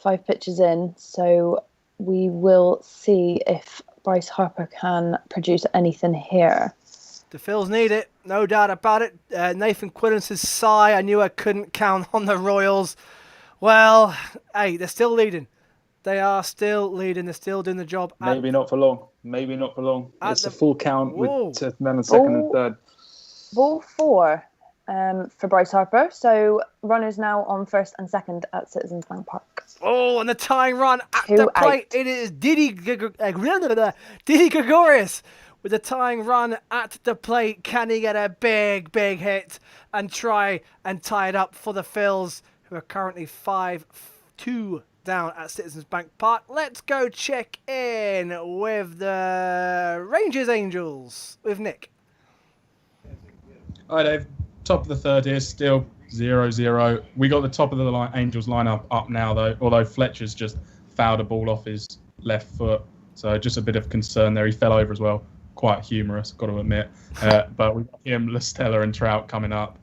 5 pitches in, so we will see if Bryce Harper can produce anything here.
The Phils need it, no doubt about it. Nathan Quillen's sigh. I knew I couldn't count on the Royals. Well, hey, they're still leading. They are still leading. They're still doing the job.
Maybe not for long. It's a full count with men on second and third.
Ball 4 for Bryce Harper. So runners now on first and second at Citizens Bank Park.
Oh, and the tying run at the plate. It is Didi Gregorius with the tying run at the plate. Can he get a big hit and try and tie it up for the Phils, who are currently 5-2 down at Citizens Bank Park? Let's go check in with the Rangers Angels with Nick.
Hi Dave, top of the third here, still 0-0. We got the top of the Angels lineup up now though, although Fletcher's just fouled a ball off his left foot, so just a bit of concern there. He fell over as well, quite humorous, got to admit. But we've got him, LaStella and Trout coming up.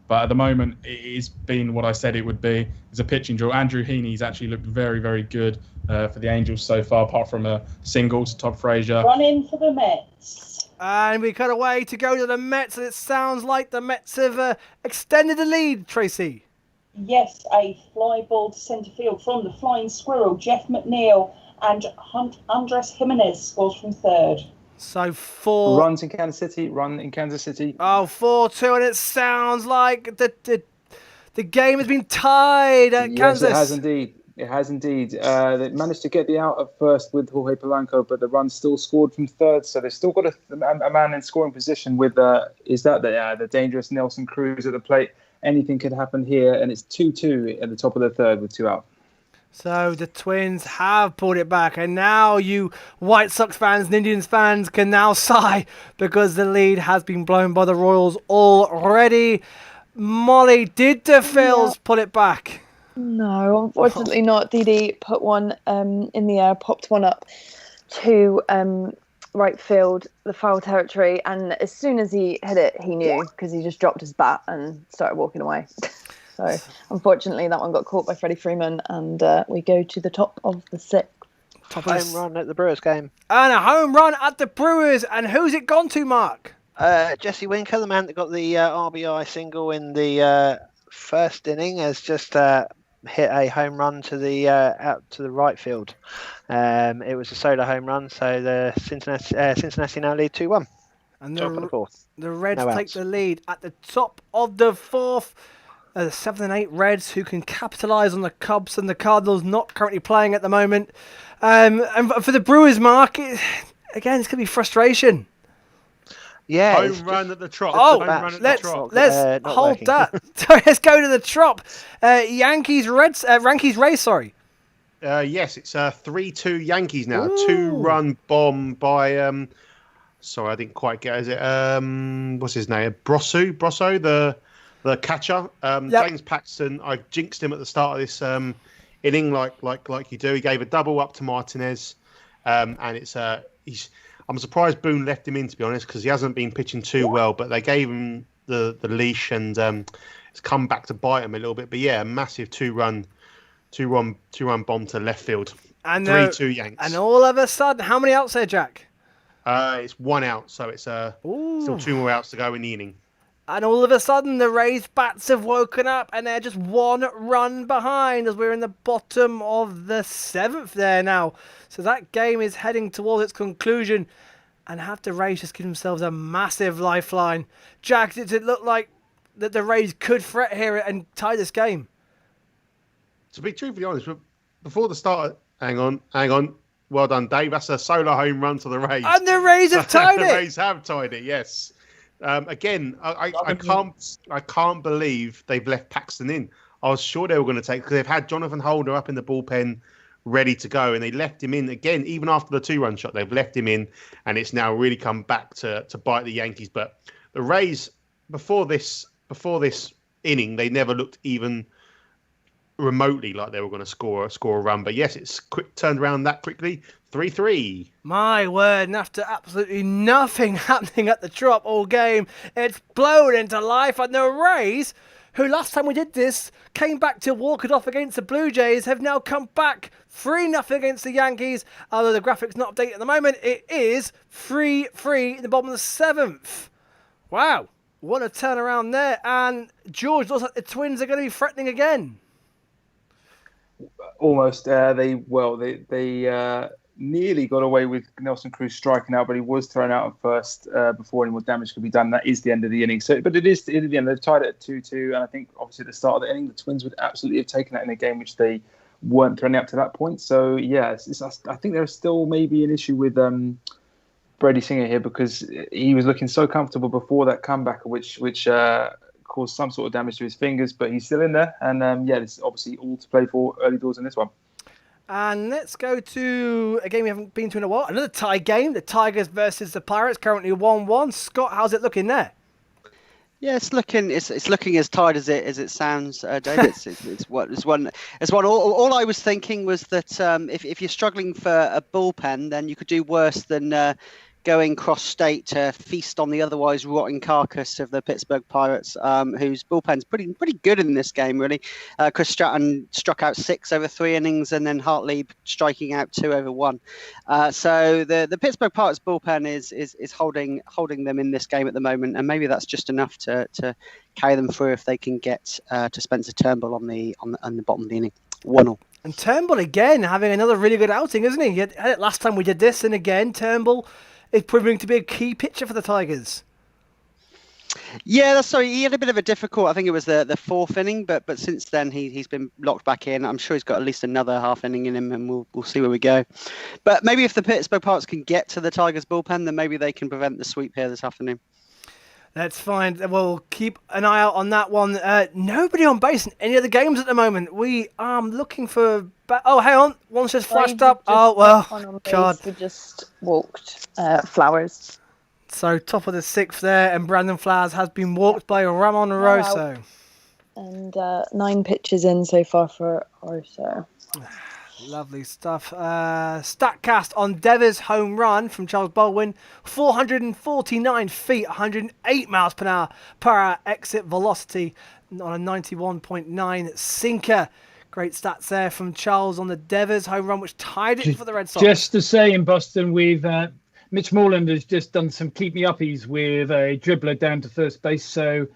But at the moment, it's been what I said it would be. It's a pitching drill. Andrew Heaney's actually looked very, very good for the Angels so far, apart from a single to Todd Frazier.
Run in for the Mets.
And we cut away to go to the Mets, and it sounds like the Mets have extended the lead, Tracy.
Yes, a fly ball to centre field from the flying squirrel, Jeff McNeil, and Andres Jimenez scores from third.
So 4
runs in Kansas City.
Oh, 4-2, and it sounds like the game has been tied at Kansas.
Yes, it has indeed. They managed to get the out at first with Jorge Polanco, but the run still scored from third, so they've still got a man in scoring position with the dangerous Nelson Cruz at the plate. Anything could happen here, and it's 2-2 at the top of the third with 2 out.
So the Twins have pulled it back, and now you White Sox fans and Indians fans can now sigh because the lead has been blown by the Royals already. Molly, did the Phils pull it back?
No, unfortunately not. Didi put one in the air, popped one up to right field, the foul territory, and as soon as he hit it, he knew because he just dropped his bat and started walking away. So, unfortunately, that one got caught by Freddie Freeman, and we go to the top of the 6th.
Home run at the Brewers game.
And a home run at the Brewers. And who's it gone to, Mark?
Jesse Winker, the man that got the RBI single in the first inning, has just hit a home run to the out to the right field. It was a solo home run, so the Cincinnati now lead 2-1.
And
top of the 4th.
The Reds take the lead at the top of the 4th. The 7 and 8 Reds, who can capitalise on the Cubs and the Cardinals not currently playing at the moment. And for the Brewers, Mark, again, it's going to be frustration.
Yeah.
Home run at the Trop.
Let's hold that. Let's go to the Trop. Yankees Rays, sorry.
Yes, it's 3-2 Yankees now. Ooh. 2-run bomb by sorry, I didn't quite get. Is it what's his name? Brosso, the catcher. James Paxton. I jinxed him at the start of this inning, like you do. He gave a double up to Martinez, and I'm surprised Boone left him in, to be honest, because he hasn't been pitching too well. But they gave him the leash, and it's come back to bite him a little bit. But yeah, a massive 2-run two-run bomb to left field.
And
3-2 Yanks.
And all of a sudden, how many outs there, Jack?
It's 1 out, so it's still 2 more outs to go in the inning.
And all of a sudden, the Rays bats have woken up, and they're just 1 run behind as we're in the bottom of the 7th there now. So that game is heading towards its conclusion. And have the Rays just give themselves a massive lifeline? Jack, does it look like that the Rays could threat here and tie this game?
To be truthfully honest, before the start, hang on. Well done, Dave. That's a solo home run to the Rays.
And the Rays have tied it.
The Rays have tied it, yes. Again, I can't believe they've left Paxton in. I was sure they were going to take, because they've had Jonathan Holder up in the bullpen ready to go, and they left him in again. Even after the 2-run shot, they've left him in, and it's now really come back to bite the Yankees. But the Rays, before this inning, they never looked even remotely like they were going to score a run. But yes, it's turned around that quickly. 3-3.
My word, and after absolutely nothing happening at the Trop all game, it's blown into life, and the Rays, who last time we did this came back to walk it off against the Blue Jays, have now come back 3-0 against the Yankees. Although the graphic's not updated at the moment, it is 3-3 in the bottom of the 7th. Wow, what a turnaround there. And George, looks like the Twins are going to be threatening again.
Almost. They nearly got away with Nelson Cruz striking out, but he was thrown out at first before any more damage could be done. That is the end of the inning. But it is the end. They've tied it at 2-2, and I think obviously at the start of the inning, the Twins would absolutely have taken that in a game which they weren't thrown up to that point. So yeah, I think there's still maybe an issue with Brady Singer here, because he was looking so comfortable before that comeback, which caused some sort of damage to his fingers, but he's still in there. And this is obviously all to play for early doors in this one.
And let's go to a game we haven't been to in a while. Another tie game, the Tigers versus the Pirates, currently 1-1. Scott, how's it looking there?
Yeah, it's looking as tight as it sounds, David. It's one. All I was thinking was that if you're struggling for a bullpen, then you could do worse than going cross-state to feast on the otherwise rotting carcass of the Pittsburgh Pirates, whose bullpen's pretty good in this game, really. Chris Stratton struck out 6 over 3 innings, and then Hartley striking out 2 over 1. So the Pittsburgh Pirates bullpen is holding them in this game at the moment, and maybe that's just enough to carry them through if they can get to Spencer Turnbull on the bottom of the inning. 1-1.
And Turnbull again having another really good outing, isn't he? He had it last time we did this, and again Turnbull is proving to be a key pitcher for the Tigers.
Yeah, he had a bit of a difficult, I think it was the 4th inning, but since then he's been locked back in. I'm sure he's got at least another half inning in him, and we'll see where we go. But maybe if the Pittsburgh Pirates can get to the Tigers bullpen, then maybe they can prevent the sweep here this afternoon.
That's fine. We'll keep an eye out on that one. Nobody on base in any of the games at the moment. We are looking for... Oh, hang on. One's just flashed up. Oh, well, God.
We just walked Flowers.
So top of the 6th there, and Brandon Flowers has been walked by Ramon Rosso.
And 9 pitches in so far for Rosso.
Lovely stuff. Statcast on Devers' home run from Charles Baldwin. 449 feet, 108 miles per hour exit velocity on a 91.9 sinker. Great stats there from Charles on the Devers home run, which tied it for the Red Sox.
Just to say, in Boston, we've Mitch Moreland has just done some keep me uppies with a dribbler down to first base. So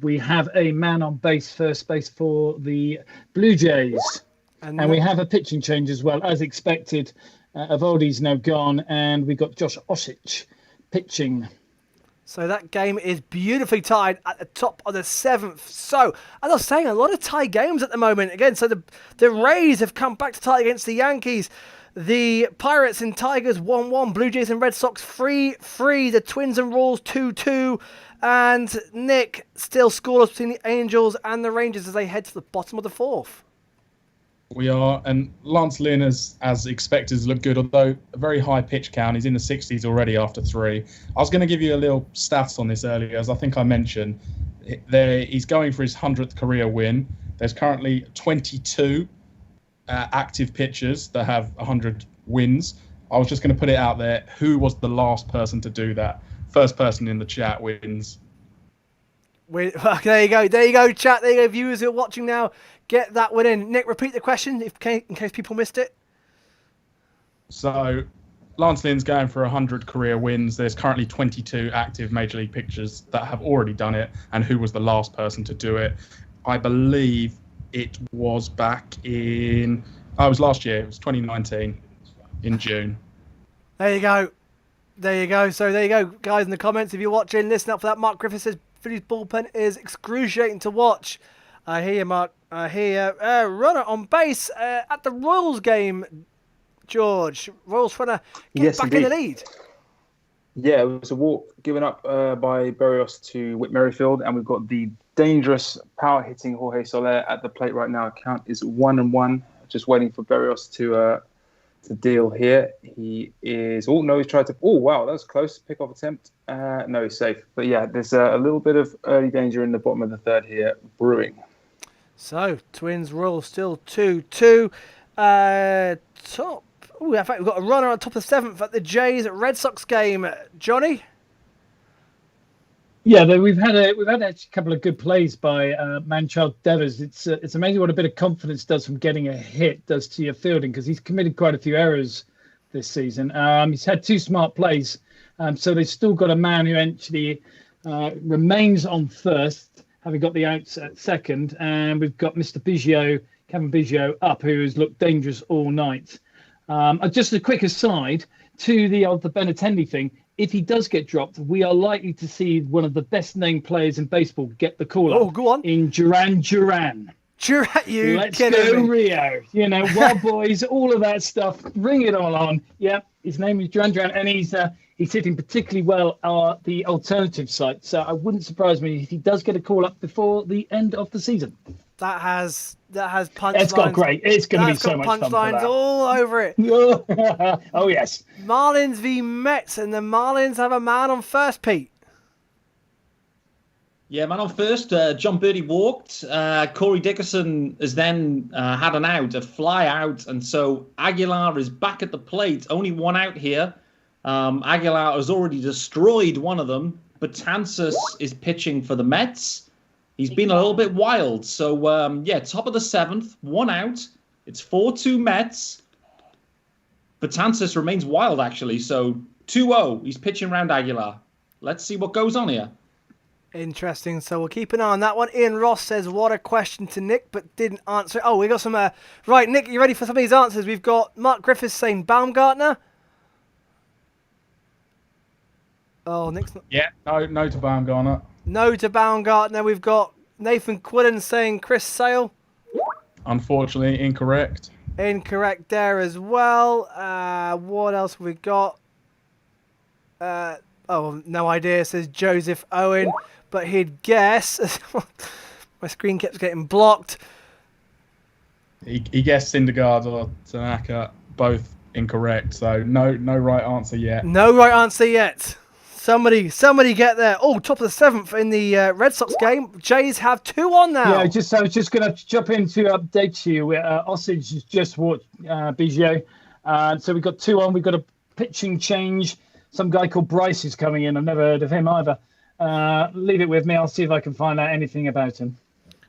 we have a man on base, first base for the Blue Jays. And we have a pitching change as well, as expected. Evaldi's now gone, and we've got Josh Osich pitching.
So that game is beautifully tied at the top of the 7th. So, as I was saying, a lot of tie games at the moment. Again, so the Rays have come back to tie against the Yankees. The Pirates and Tigers 1-1. Blue Jays and Red Sox 3-3. The Twins and Royals 2-2. And Nick still scoreless between the Angels and the Rangers as they head to the bottom of the 4th.
We are, and Lance Lynn, as expected, has looked good, although a very high pitch count. He's in the 60s already after 3. I was going to give you a little stats on this earlier, as I think I mentioned. He's going for his 100th career win. There's currently 22 active pitchers that have 100 wins. I was just going to put it out there. Who was the last person to do that? First person in the chat wins.
There you go, chat. There you go, viewers who are watching now. Get that one in. Nick, repeat the question in case people missed it.
So, Lance Lynn's going for 100 career wins. There's currently 22 active Major League pitchers that have already done it. And who was the last person to do it? I believe it was back in... it was last year. It was 2019 in June.
There you go. So there you go, guys in the comments. If you're watching, listen up for that. Mark Griffith says Phillies bullpen is excruciating to watch. I hear you, Mark. I hear you. Runner on base at the Royals game, George. Royals trying to get back in the lead.
Yeah, it was a walk given up by Berrios to Whit Merrifield, and we've got the dangerous power-hitting Jorge Soler at the plate right now. Count is 1-1. Just waiting for Berrios to deal here. He is... he's tried to... wow, that was close. Pick-off attempt. No, he's safe. But yeah, there's a little bit of early danger in the bottom of the third here, brewing.
So, Twins Royals still 2-2. Top... in fact, we've got a runner on top of 7th at the Jays Red Sox game. Johnny?
Yeah, we've had a couple of good plays by Manchild Devers. It's amazing what a bit of confidence does from getting a hit does to your fielding, because he's committed quite a few errors this season. He's had 2 smart plays, so they've still got a man who actually remains on first, having got the outs at second, and we've got Mr. Biggio, Kevin Biggio, up, who has looked dangerous all night. Just a quick aside to the Benintendi thing. If he does get dropped, we are likely to see one of the best named players in baseball get the call up.
Oh, go on.
In Duran. Let's go Rio. Wild Boys, all of that stuff. Bring it all on. Yeah, his name is Duran, and he's hitting particularly well at the alternative site. So I wouldn't surprise me if he does get a call up before the end of the season.
That has punchlines.
It's got great. It's going to be so much fun.
Punchlines all over it.
Oh, yes.
Marlins v Mets, and the Marlins have a man on first, Pete.
Yeah, man on first. John Birdie walked. Corey Dickerson has then had an out, a fly out, and so Aguilar is back at the plate. Only one out here. Aguilar has already destroyed one of them. Betances is pitching for the Mets. He's been a little bit wild. So, top of the 7th, 1 out. It's 4-2 Mets. Betances remains wild, actually. So, 2-0. He's pitching round Aguilar. Let's see what goes on here.
Interesting. So, we'll keep an eye on that one. Ian Ross says, what a question to Nick, but didn't answer it. Oh, we got some... right, Nick, you ready for some of these answers? We've got Mark Griffiths saying Baumgartner. Oh, Nick's not...
Yeah, no to Baumgartner.
No to Baumgartner. We've got Nathan Quillen saying Chris Sale.
Unfortunately, incorrect.
Incorrect there as well. What else have we got? No idea, says Joseph Owen. But he'd guess. My screen keeps getting blocked.
He guessed Syndergaard or Tanaka, both incorrect. So no right answer yet.
No right answer yet. Somebody get there. Oh, top of the 7th in the Red Sox game. Jays have 2 on now.
Yeah, I was just going to jump in to update you. Osage has just walked Biggio. So we've got 2 on. We've got a pitching change. Some guy called Bryce is coming in. I've never heard of him either. Leave it with me. I'll see if I can find out anything about him.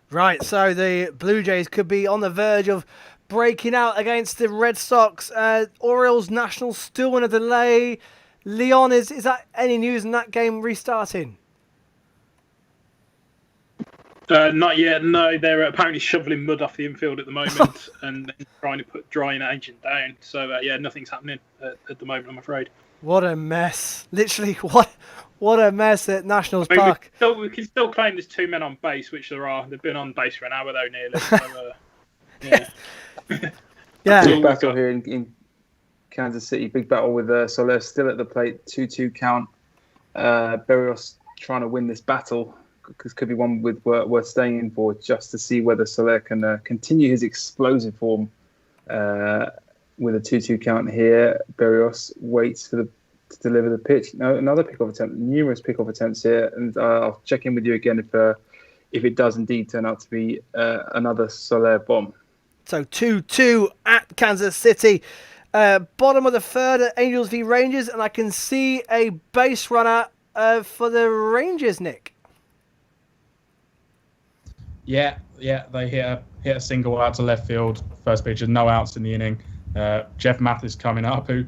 Right, so the Blue Jays could be on the verge of breaking out against the Red Sox. Orioles Nationals still in a delay. Leon, is that any news in that game restarting?
Not yet. No, they're apparently shoveling mud off the infield at the moment and trying to put drying agent down. So nothing's happening at the moment, I'm afraid.
What a mess! Literally, what a mess at Nationals Park.
We can still claim there's 2 men on base, which there are. They've been on base for an hour though, nearly. So,
yeah.
Big battle here in Kansas City. Big battle with Soler still at the plate. 2-2 count. Berrios trying to win this battle. This could be one worth staying in for, just to see whether Soler can continue his explosive form with a 2-2 count here. Berrios waits to deliver the pitch. No, another pickoff attempt. Numerous pickoff attempts here, and I'll check in with you again if it does indeed turn out to be another Soler bomb.
So 2-2 at Kansas City. Bottom of the 3rd at Angels v Rangers, and I can see a base runner for the Rangers, Nick.
Yeah, they hit a single out to left field. First pitch, no outs in the inning. Jeff Mathis coming up, who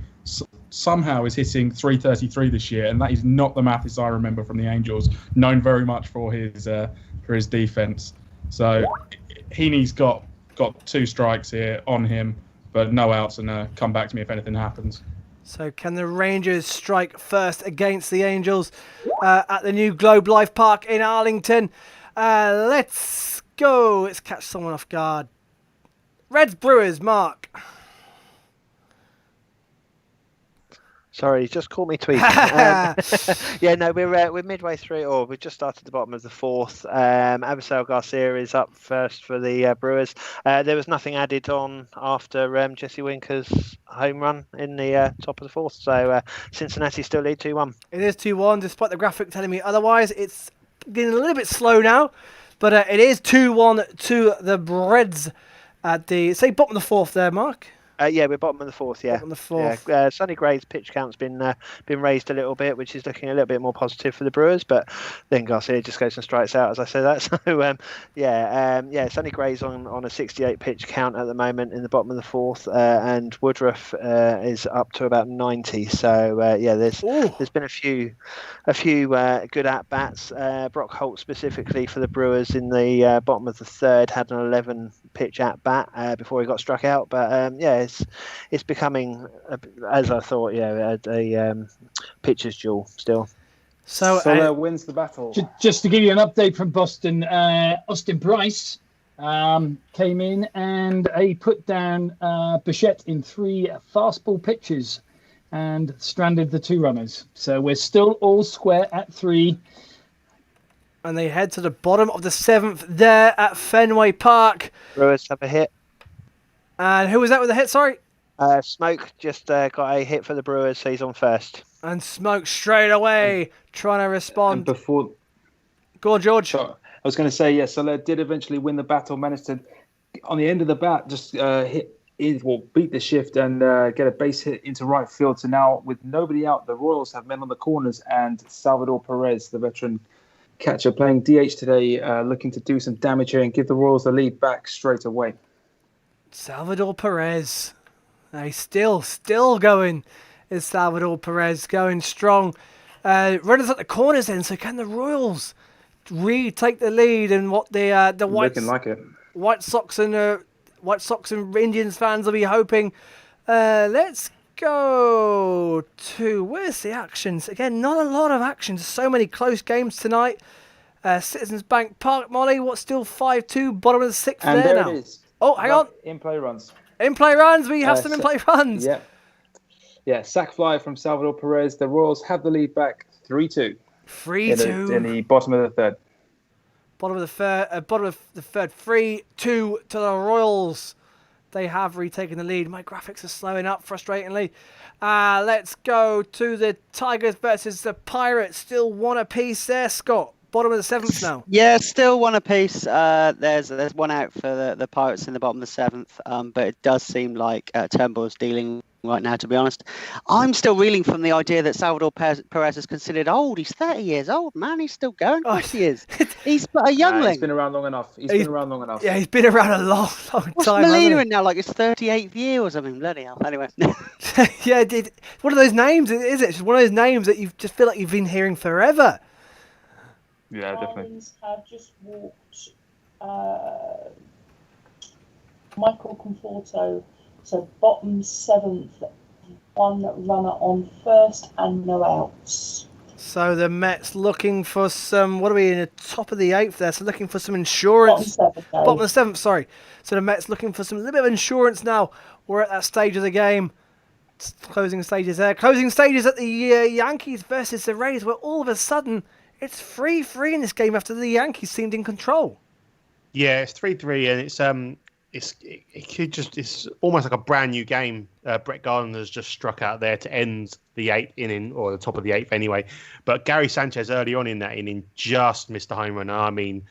somehow is hitting 333 this year, and that is not the Mathis I remember from the Angels, known very much for his defense. So Heaney's got 2 strikes here on him, but no outs, and come back to me if anything happens.
So can the Rangers strike first against the Angels at the new Globe Life Park in Arlington? Let's go. Let's catch someone off guard. Reds Brewers, Mark.
Sorry, you just caught me tweeting. Yeah, no, we're midway through, or we've just started the bottom of the 4th. Avisel Garcia is up first for the Brewers. There was nothing added on after Jesse Winker's home run in the top of the 4th. So Cincinnati still lead 2-1.
It is 2-1, despite the graphic telling me otherwise. It's getting a little bit slow now, but it is 2-1 to the Reds at the bottom of the 4th there, Mark.
Yeah, we're bottom of the 4th. Yeah,
bottom of the 4th.
Yeah, Sonny Gray's pitch count's been raised a little bit, which is looking a little bit more positive for the Brewers. But then Garcia just goes and strikes out, as I say that. So Sonny Gray's on a 68 pitch count at the moment in the bottom of the 4th, and Woodruff is up to about 90. So there's been a few good at bats. Brock Holt specifically for the Brewers in the bottom of the 3rd had an 11 pitch at bat before he got struck out. But it's becoming, as I thought, a pitcher's duel still.
So that wins the battle.
Just to give you an update from Boston, Austin Price came in and he put down Bichette in 3 fastball pitches and stranded the 2 runners. So we're still all square at 3.
And they head to the bottom of the 7th there at Fenway Park.
Brewers have a hit.
And who was that with the hit, sorry?
Smoke just got a hit for the Brewers, so he's on first.
And Smoke straight away trying to respond.
And before...
Go on, George.
So, I was going to say, yes, Soler did eventually win the battle, managed to, on the end of the bat, just beat the shift and get a base hit into right field. So now, with nobody out, the Royals have men on the corners, and Salvador Perez, the veteran catcher, playing DH today, looking to do some damage here and give the Royals the lead back straight away.
Salvador Perez. He's still going. Is Salvador Perez going strong? Runners at the corners then. So can the Royals retake the lead? And what the White Sox and Indians fans will be hoping. Let's go to where's the actions again? Not a lot of action. So many close games tonight. Citizens Bank Park. Molly, what's still 5-2? Bottom of the 6th
and
there
there
now.
It is.
Oh, hang on.
In-play runs.
In-play runs. We have some in-play runs.
Yeah. Sac fly from Salvador Perez. The Royals have the lead back 3-2.
3-2.
In the bottom of the 3rd.
Bottom of the 3rd. 3-2 to the Royals. They have retaken the lead. My graphics are slowing up frustratingly. Let's go to the Tigers versus the Pirates. Still 1 apiece there, Scott. Bottom of the 7th now.
Yeah, still 1 apiece. There's 1 out for the Pirates in the bottom of the 7th, but it does seem like Turnbull's dealing right now, to be honest. I'm still reeling from the idea that Salvador Perez is considered old. He's 30 years old, man. He's still going. Of course he is. He's a youngling.
He's been around long enough. He's been around long enough.
Yeah, he's been around a long time.
What's Molina in now? Like his 38th year or something. Bloody hell. Anyway.
Yeah, one of those names, is it? It's one of those names that you just feel like you've been hearing forever.
Yeah, definitely.
Marlins have just walked Michael Conforto, so bottom 7th, 1 runner on first and no outs.
So the Mets looking for some, what are we in the top of the 8th there? So looking for some insurance. Bottom of the 7th, sorry. So the Mets looking for some little bit of insurance now. We're at that stage of the game. Closing stages there. Closing stages at the Yankees versus the Rays, where all of a sudden it's 3-3 in this game after the Yankees seemed in control.
Yeah, it's 3-3, and it's almost like a brand new game. Brett Gardner's just struck out there to end the 8th inning, or the top of the 8th anyway. But Gary Sanchez early on in that inning just missed a home run. I mean,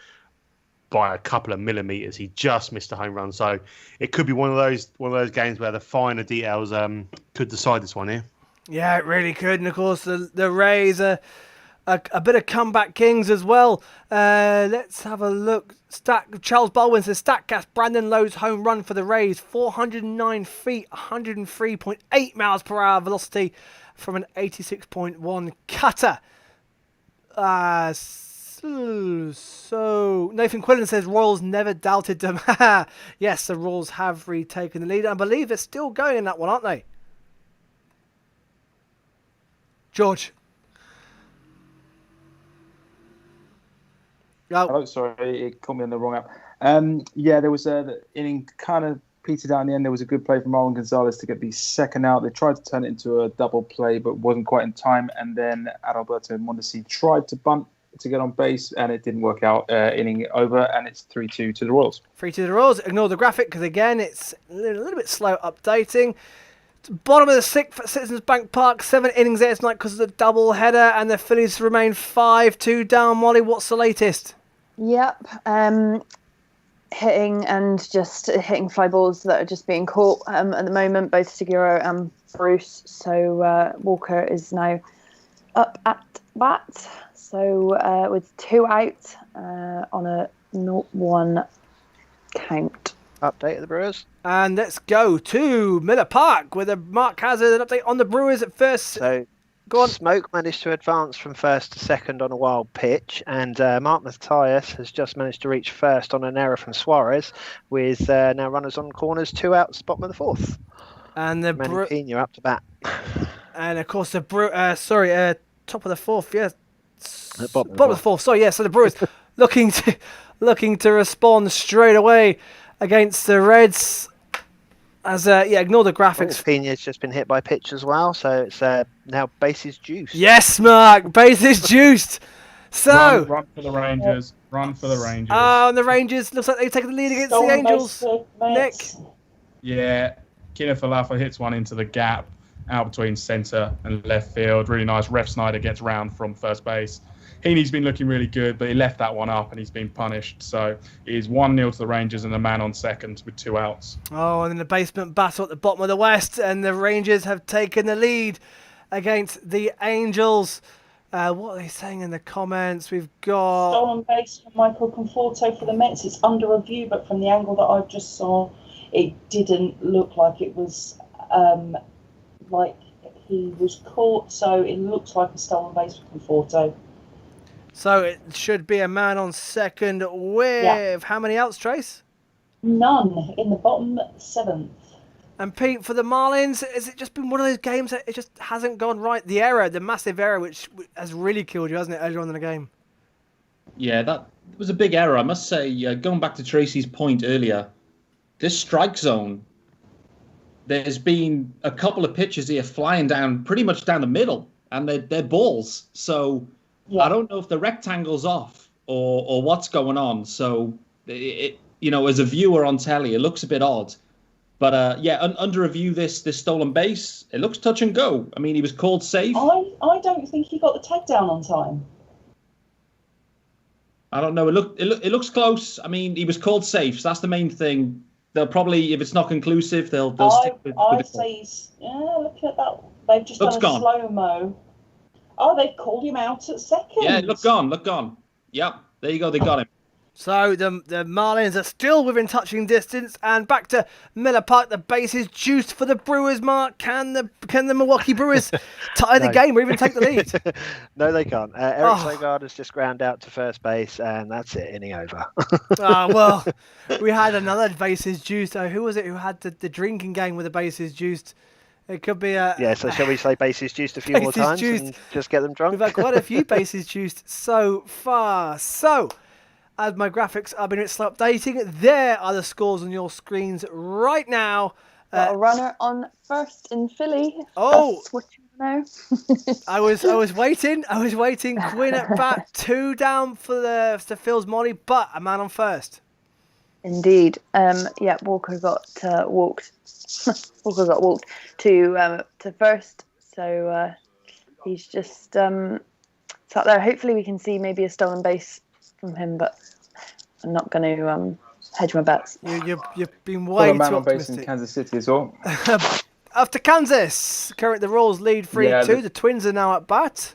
by a couple of millimeters, he just missed a home run. So it could be one of those games where the finer details could decide this one here.
Yeah, it really could. And of course, the Rays are a bit of comeback kings as well. Let's have a look. Charles Baldwin says StatCast Brandon Lowe's home run for the Rays, 409 feet, 103.8 miles per hour velocity from an 86.1 cutter. So Nathan Quillen says Royals never doubted them. Yes, the Royals have retaken the lead. I believe they're still going in that one, aren't they? George.
Oh, sorry, it caught me on the wrong app. Yeah, there was the inning kind of petered out in the end. There was a good play from Marlon Gonzalez to get the second out. They tried to turn it into a double play, but wasn't quite in time. And then Adalberto Mondesi tried to bunt to get on base, and it didn't work out. Inning over, and it's 3-2 to the Royals.
3-2 to the Royals. Ignore the graphic because, again, it's a little bit slow updating. Bottom of the sixth at Citizens Bank Park, 7 innings there tonight because of the double header, and the Phillies remain 5-2 down. Molly, what's the latest?
Yep, hitting fly balls that are just being caught at the moment, both Seguro and Bruce. So Walker is now up at bat. So with 2 out on a 0-1 count.
Update of the Brewers.
And let's go to Miller Park where Mark has an update on the Brewers at first.
So
go on.
Smoke managed to advance from first to second on a wild pitch, and Mark Mathias has just managed to reach first on an error from Suarez, with now runners on corners, 2 out, spot with the fourth.
And the
Pena up to bat.
And of course the top of the fourth, yeah.
Bottom
of the fourth. Sorry, yeah. So the Brewers looking to respond straight away against the Reds. As ignore the graphics.
Pena's just been hit by pitch as well, so it's now bases juiced.
Yes, Mark, bases juiced. So
run for the Rangers. Run for the Rangers.
And the Rangers looks like they've taken the lead against the Angels. Nick.
Yeah, Kina Falafel hits one into the gap out between centre and left field. Really nice. Ref Snyder gets round from first base. Heaney's been looking really good, but he left that one up and he's been punished. So it is 1-0 to the Rangers and a man on second with 2 outs.
Oh, and then the basement battle at the bottom of the West, and the Rangers have taken the lead against the Angels. What are they saying in the comments? We've got
stolen base from Michael Conforto for the Mets. It's under review, but from the angle that I just saw, it didn't look like it was like he was caught. So it looks like a stolen base for Conforto.
So it should be a man on second with how many outs, Trace?
None in the bottom 7th.
And Pete, for the Marlins, has it just been one of those games that it just hasn't gone right? The massive error, which has really killed you, hasn't it, earlier on in the game?
Yeah, that was a big error. I must say, going back to Tracy's point earlier, this strike zone, there's been a couple of pitches here flying down, pretty much down the middle, and they're balls. So I don't know if the rectangle's off or what's going on. So, as a viewer on telly, it looks a bit odd. But under review, this stolen base, it looks touch and go. I mean, he was called safe.
I don't think he got the tag down on time.
I don't know. It looks close. I mean, he was called safe, so that's the main thing. They'll probably, if it's not conclusive, they'll stick with
I'd say he's looking at that. They've just done a slow-mo. Oh, they've called him out at second.
Yeah, look gone. Yep, there you go. They got him.
So the Marlins are still within touching distance, and back to Miller Park. The base is juiced for the Brewers. Mark, can the Milwaukee Brewers tie the game or even take the lead?
No, they can't. Eric Sogard has just ground out to first base, and that's it. Inning over.
Well, we had another bases juiced. Who was it who had the drinking game with the bases juiced? It could be a...
Yeah, so shall we say bases juiced a few more times and just get them drunk?
We've had quite a few bases juiced so far. So, as my graphics are being slow updating, there are the scores on your screens right now.
Got a runner on first in Philly.
Oh!
That's what you know.
I was waiting. Quinn at bat, 2 down for the Phil's Molly, but a man on first.
Indeed. Walker got walked. Walker got walked to first, so he's just sat there. Hopefully, we can see maybe a stolen base from him, but I'm not going to hedge my bets.
You've been way too
man
optimistic.
on base in Kansas City as well.
After Kansas, currently the Royals lead 3-2. The Twins are now at bat.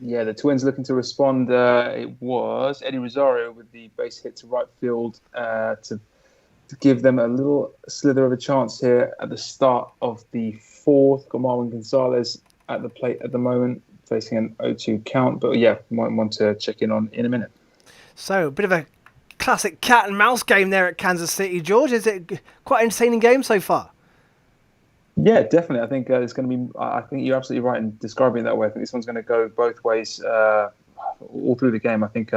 Yeah, the Twins looking to respond. It was Eddie Rosario with the base hit to right field to give them a little slither of a chance here at the start of the fourth. Got Marwin Gonzalez at the plate at the moment, facing an 0-2 count. But yeah, might want to check in on in a minute.
So, a bit of a classic cat and mouse game there at Kansas City, George. Is it quite an entertaining game so far?
Yeah, definitely. I think it's going to be. I think you're absolutely right in describing it that way. I think this one's going to go both ways all through the game. I think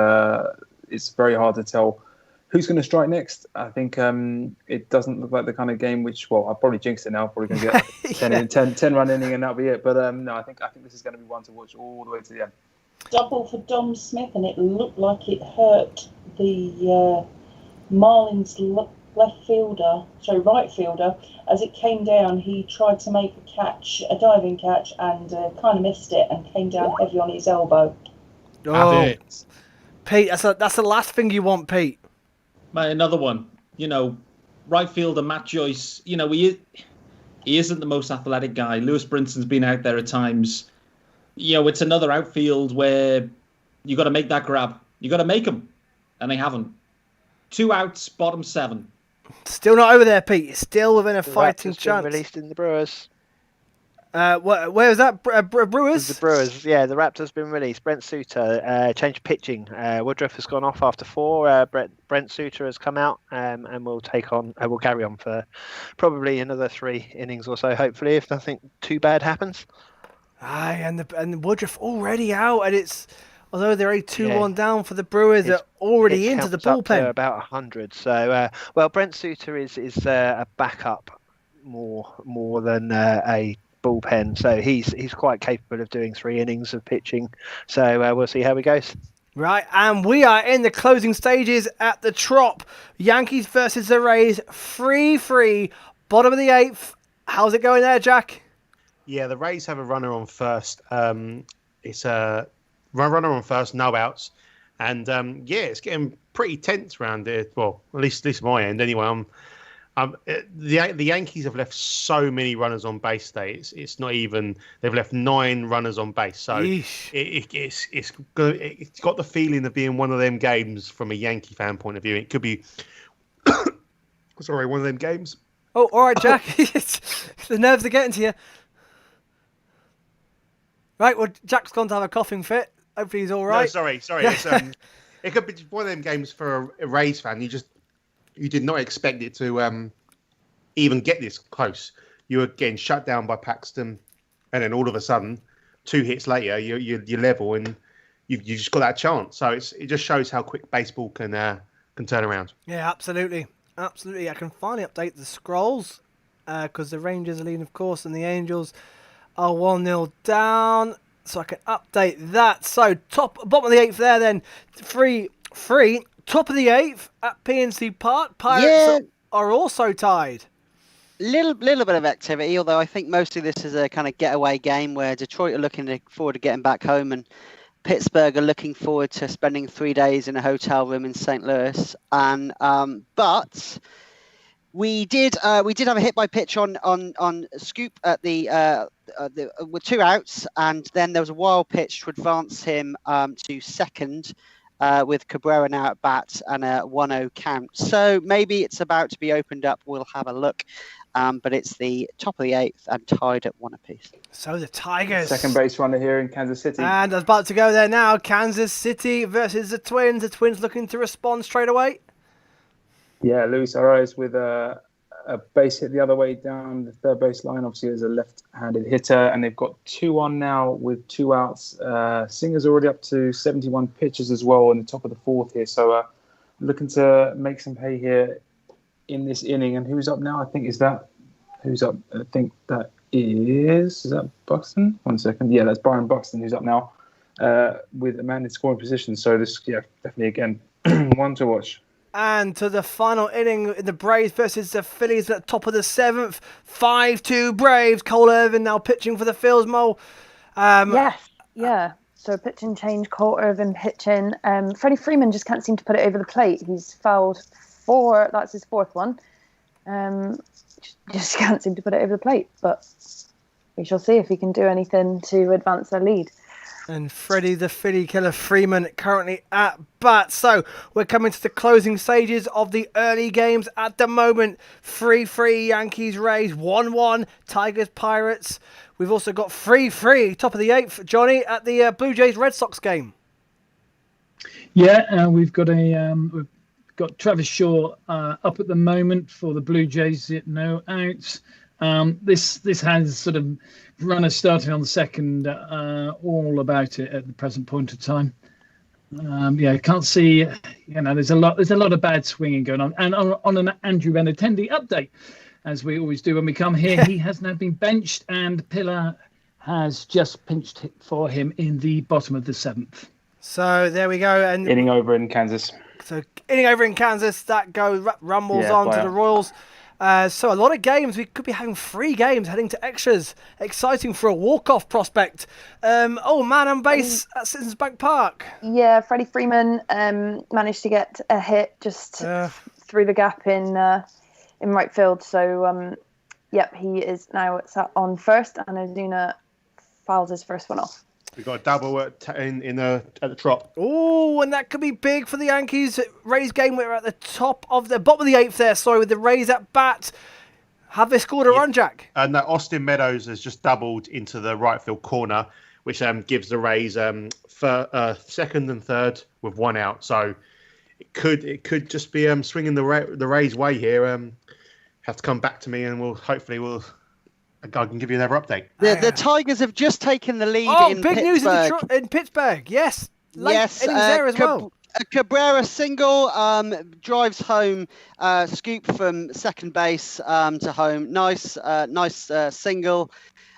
it's very hard to tell who's going to strike next. I think it doesn't look like the kind of game which, well, I'll probably jinx it now. Probably going to get 10 run inning and that'll be it. But no, I think this is going to be one to watch all the way to the end.
Double for Dom Smith, and it looked like it hurt the Marlins right fielder. As it came down, he tried to make a diving catch, and kind of missed it and came down heavy on his elbow.
Oh, Pete, that's the last thing you want, Pete.
Mate, another one. Right fielder Matt Joyce. He isn't the most athletic guy. Lewis Brinson's been out there at times. It's another outfield where you got to make that grab. You got to make them, and they haven't. 2 outs, bottom 7.
Still not over there, Pete. Still within a fighting chance.
Released in the Brewers.
Where is that? Brewers?
The Brewers, yeah. The Raptors been released. Brent Suter changed pitching. Woodruff has gone off after 4. Brent Suter has come out and will will carry on for probably another 3 innings or so, hopefully, if nothing too bad happens.
Aye, and Woodruff already out, and although they're 2-1 down for the Brewers, they're already into the bullpen.
Up to about 100. So, Brent Suter is a backup more than a bullpen. So he's quite capable of doing 3 innings of pitching. So we'll see how he goes.
Right, and we are in the closing stages at the Trop. Yankees versus the Rays, 3-3, bottom of the 8th. How's it going there, Jack?
Yeah, the Rays have a runner on first. It's a runner on first, no outs. And it's getting pretty tense around there. Well, at least my end anyway. The Yankees have left so many runners on base today. It's not even. They've left 9 runners on base. So it's got the feeling of being one of them games from a Yankee fan point of view. It could be. Sorry, one of them games.
Oh, all right, Jack. The nerves are getting to you. Right, well, Jack's gone to have a coughing fit. Hopefully he's all right.
No, sorry. It could be one of them games for a Rays fan. You did not expect it to even get this close. You were getting shut down by Paxton, and then all of a sudden, 2 hits later, you're level, and you've just got that chance. So it just shows how quick baseball can turn around.
Yeah, absolutely. I can finally update the scrolls because the Rangers are leading, of course, and the Angels are 1-0 down. So I can update that. So bottom of the 8th there then, 3-3. Top of the 8th at PNC Park. Pirates are also tied.
Little bit of activity, although I think mostly this is a kind of getaway game where Detroit are looking forward to getting back home, and Pittsburgh are looking forward to spending 3 days in a hotel room in St. Louis. And but we did have a hit by pitch on Scoop at the with 2 outs, and then there was a wild pitch to advance him to second. With Cabrera now at bat and a 1-0 count. So maybe it's about to be opened up. We'll have a look. But it's the top of the 8th and tied at 1 apiece.
So the Tigers.
Second base runner here in Kansas City.
And I was about to go there now. Kansas City versus the Twins. The Twins looking to respond straight away.
Yeah, Luis Arraez with a base hit the other way down the third base line. Obviously, as a left-handed hitter, and they've got 2 on now with 2 outs. Singer's already up to 71 pitches as well in the top of the 4th here. So looking to make some hay here in this inning. And who's up now? I think who's up? I think that is that Buxton? 1 second. Yeah, that's Byron Buxton who's up now with a man in scoring position. So this, definitely again one to watch.
And to the final inning, the Braves versus the Phillies at the top of the 7th. 5-2 Braves. Cole Irvin now pitching for the Phils, Mo.
Yes, yeah. So pitching change, Cole Irvin pitching. Freddie Freeman just can't seem to put it over the plate. He's fouled 4. That's his 4th one. Just can't seem to put it over the plate. But we shall see if he can do anything to advance their lead.
And Freddie the Philly Killer Freeman currently at bat. So we're coming to the closing stages of the early games at the moment. 3-3 Yankees Rays, 1-1 Tigers Pirates. We've also got 3-3 top of the 8th, Johnny, at the Blue Jays Red Sox game.
Yeah, we've got Travis Shaw up at the moment for the Blue Jays. No outs. This has sort of runners starting on the second, all about it at the present point of time. Can't see. There's a lot of bad swinging going on. And on an Andrew Benintendi update, as we always do when we come here, he has now been benched, and Pillar has just pinched hit for him in the bottom of the 7th.
So there we go. And
inning over in Kansas.
That rumbles on to the Royals. So a lot of games. We could be having 3 games heading to extras. Exciting for a walk-off prospect. Man on base at Citizens Bank Park.
Yeah, Freddie Freeman managed to get a hit just through the gap in right field. So, he is now sat on first, and Ozuna fouls his first one off.
We've got a double at the Trop.
Oh, and that could be big for the Yankees. Rays game, we're at the bottom of the 8th there, with the Rays at bat. Have they scored a run, Jack?
And Austin Meadows has just doubled into the right field corner, which gives the Rays second and third with 1 out. So it could just be swinging the Rays' way here. Have to come back to me, and I can give you another update.
The Tigers have just taken the lead in
big
Pittsburgh.
news in Pittsburgh. Yes. Innings there as well.
A Cabrera single drives home, scoop from second base to home. Nice single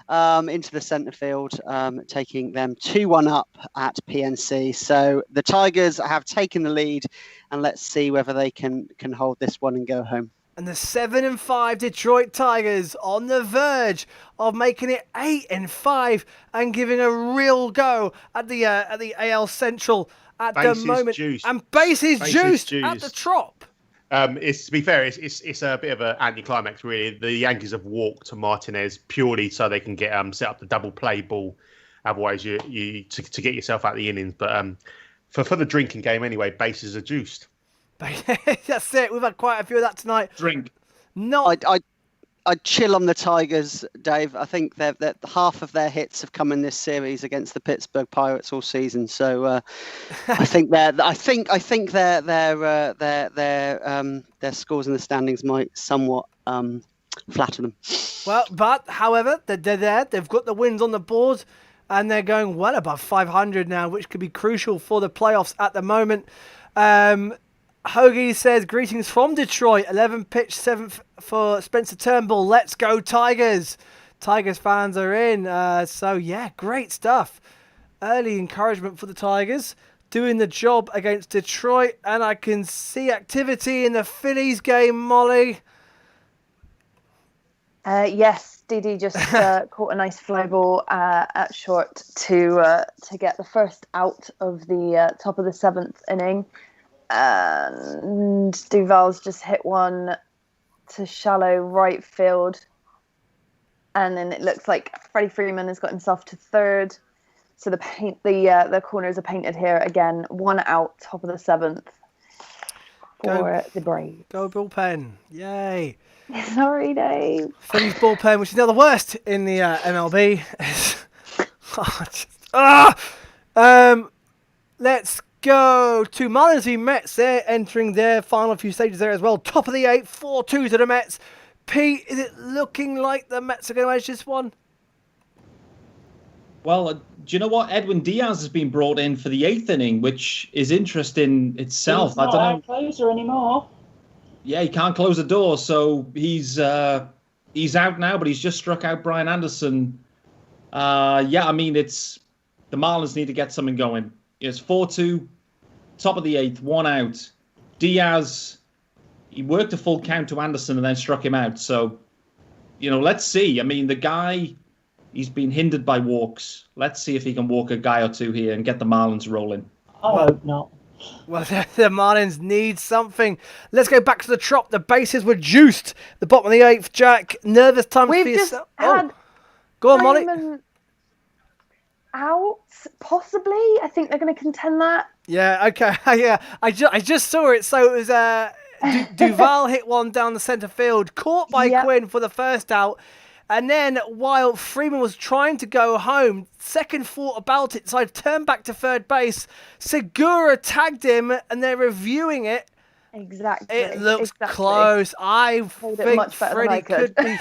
into the centre field, taking them 2-1 up at PNC. So the Tigers have taken the lead, and let's see whether they can hold this one and go home.
And the 7-5 Detroit Tigers on the verge of making it 8-5 and giving a real go at the AL Central at the moment. And bases juiced at the Trop.
To be fair, it's a bit of an anticlimax, really. The Yankees have walked to Martinez purely so they can get set up the double play ball. Otherwise, you to get yourself out of the innings. But for the drinking game anyway, bases are juiced.
That's it. We've had quite a few of that tonight.
Drink.
I'd chill on the Tigers, Dave. I think that half of their hits have come in this series against the Pittsburgh Pirates all season. So I think their scores in the standings might somewhat flatter them.
Well, but however, they're there. They've got the wins on the board, and they're going well above 500 now, which could be crucial for the playoffs at the moment. Hoagie says, greetings from Detroit. 11 pitch, 7th for Spencer Turnbull. Let's go Tigers. Tigers fans are in. Great stuff. Early encouragement for the Tigers. Doing the job against Detroit. And I can see activity in the Phillies game, Molly.
Yes, Didi just caught a nice fly ball at short to get the first out of the top of the 7th inning. And Duval's just hit one to shallow right field, and then it looks like Freddie Freeman has got himself to third. So the corners are painted here again. 1 out, top of the 7th for the Braves.
Go bullpen! Yay!
Sorry, Dave.
Phillies bullpen, which is now the worst in the MLB. Let's go to Marlins v Mets. They're entering their final few stages there as well. Top of the 8th, 4-2 to the Mets. Pete, is it looking like the Mets are going to edge this one?
Well, do you know what? Edwin Diaz has been brought in for the 8th inning, which is interesting itself.
He's not our closer anymore.
Yeah, he can't close the door, so he's out now, but he's just struck out Brian Anderson. It's the Marlins need to get something going. It's 4-2, top of the 8th, 1 out. Diaz, he worked a full count to Anderson and then struck him out. So, let's see. I mean, the guy, he's been hindered by walks. Let's see if he can walk a guy or two here and get the Marlins rolling.
I hope not.
Well, the Marlins need something. Let's go back to the Trop. The bases were juiced. The bottom of the 8th, Jack. Nervous time for yourself.
Had
go on, Molly.
out, possibly. I think they're going to contend that.
Yeah, okay. Yeah, I just saw it. So it was Duval hit one down the centre field, caught by Quinn for the first out. And then while Freeman was trying to go home, second thought about it, so I turned back to third base. Segura tagged him, and they're reviewing it.
Exactly.
It looks close. I think Freddie could be...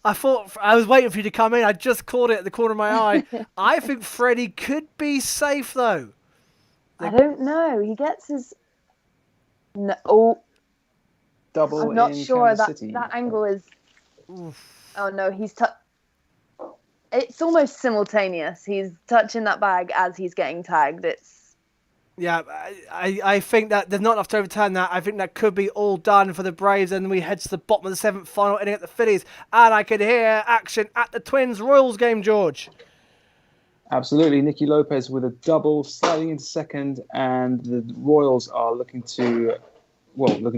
I thought I was waiting for you to come in. I just caught it at the corner of my eye. I think Freddie could be safe, though.
I don't know. He gets his... No. Oh.
Double
I'm not
in
sure
Kansas City.
that angle is... Oh, no. He's... It's almost simultaneous. He's touching that bag as he's getting tagged. It's...
Yeah, I think that there's not enough to overturn that. I think that could be all done for the Braves, and we head to the bottom of the seventh, final inning at the Phillies. And I could hear action at the Twins-Royals game, George.
Absolutely. Nicky Lopez with a double, sliding into second, and the Royals are looking to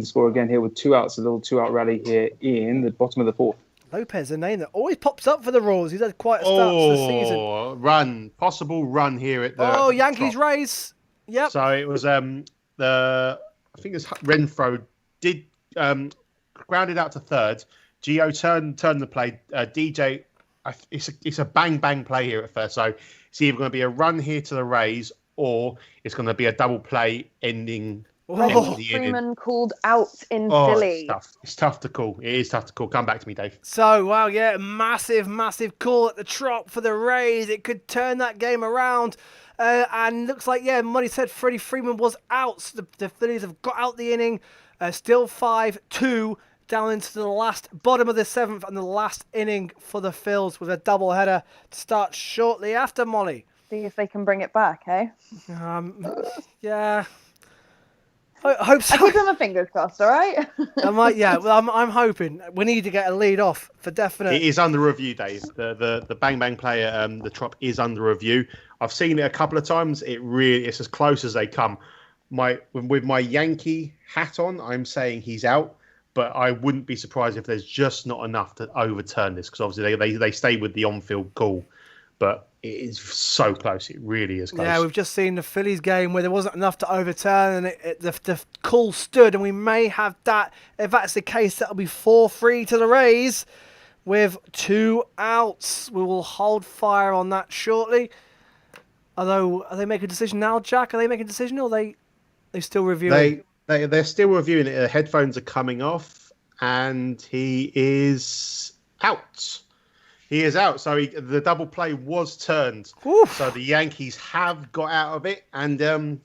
score again here with 2 outs, a little 2-out rally here in the bottom of the fourth.
Lopez, a name that always pops up for the Royals. He's had quite a start to the season.
Possible run here at the
Yankees race. Yep.
So it was I think it's Renfroe did grounded out to third. Gio turned the play. DJ, it's a bang play here at first. So it's either going to be a run here to the Rays or it's going to be a double play ending.
Freeman called out in Philly.
It's tough to call. It is tough to call. Come back to me, Dave.
So, wow, yeah, massive call at the Trop for the Rays. It could turn that game around. And looks like, Money said Freddie Freeman was out. So the Phillies have got out the inning. Still 5-2 down into the bottom of the seventh and the last inning for the Phils with a doubleheader to start shortly after, Molly.
See if they can bring it back, eh?
Yeah. I hope so.
I keep my fingers crossed, all right?
I'm hoping. We need to get a lead off for definite.
It is under review, Dave. The bang player, the Trop is under review. I've seen it a couple of times. It's as close as they come. With my Yankee hat on, I'm saying he's out, but I wouldn't be surprised if there's just not enough to overturn this because obviously they stay with the on-field call, but it is so close. It really is close.
Yeah, we've just seen the Phillies game where there wasn't enough to overturn, and the call stood, and we may have that. If that's the case, that'll be 4-3 to the Rays with 2 outs. We will hold fire on that shortly. Although, are they making a decision now, Jack? Are they making a decision, or are they still reviewing?
They're still reviewing it. The headphones are coming off, and he is out. He is out. So the double play was turned. Oof. So the Yankees have got out of it. And,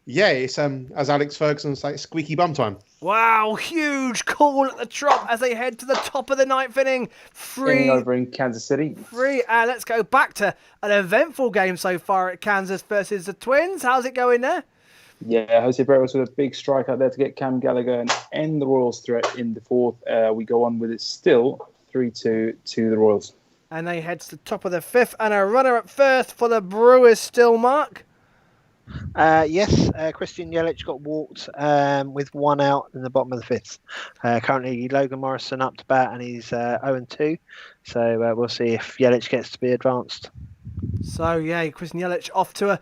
it's, as Alex Ferguson said, squeaky bum time.
Wow, huge call at the Trop as they head to the top of the ninth inning.
3 over in Kansas City.
3. Let's go back to an eventful game so far at Kansas versus the Twins. How's it going there?
Yeah, Jose Barrios with a big strike out there to get Cam Gallagher and end the Royals threat in the fourth. We go on with it still 3-2 to the Royals.
And they head to the top of the fifth and a runner at first for the Brewers still, Mark.
Yes, Christian Yelich got walked with 1 out in the bottom of the fifth. Currently, Logan Morrison up to bat and he's 0-2. So we'll see if Yelich gets to be advanced.
So, Christian Yelich off to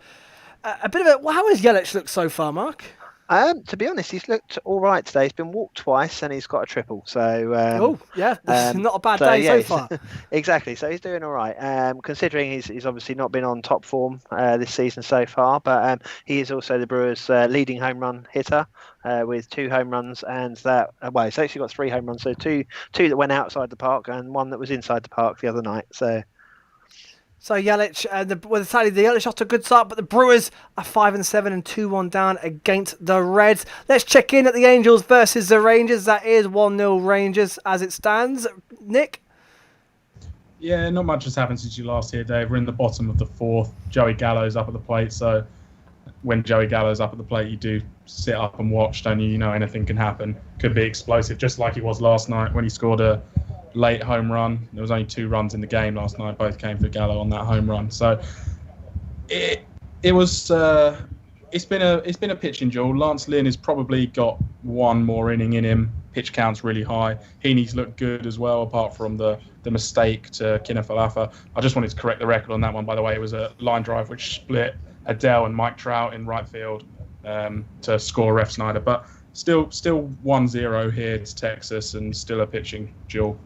a bit of a... Well, how has Yelich looked so far, Mark?
To be honest, he's looked all right today. He's been walked twice and he's got a triple. So
not a bad day so far.
Exactly. So he's doing all right. Considering he's obviously not been on top form this season so far, but he is also the Brewers' leading home run hitter with 2 home runs, and that he's actually got 3 home runs. So two that went outside the park and 1 that was inside the park the other night.
So Yelich, the Yelich off to a good start, but the Brewers are 5-7 and 2-1 down against the Reds. Let's check in at the Angels versus the Rangers. That is 1-0 Rangers as it stands. Nick?
Yeah, not much has happened since you last here, Dave. We're in the bottom of the fourth. Joey Gallo's up at the plate, so when Joey Gallo's up at the plate, you do sit up and watch, don't you? You know anything can happen. Could be explosive, just like he was last night when he scored a late home run. There was only 2 runs in the game last night. Both came for Gallo on that home run. So it was it's been a pitching duel. Lance Lynn has probably got 1 more inning in him pitch count's really high. Heaney's looked good as well, apart from the mistake to Kinefalafa. I just wanted to correct the record on that one, by the way. It was a line drive which split Adele and Mike Trout in right field to score Ref Snyder. But still 1-0 here to Texas and still a pitching duel.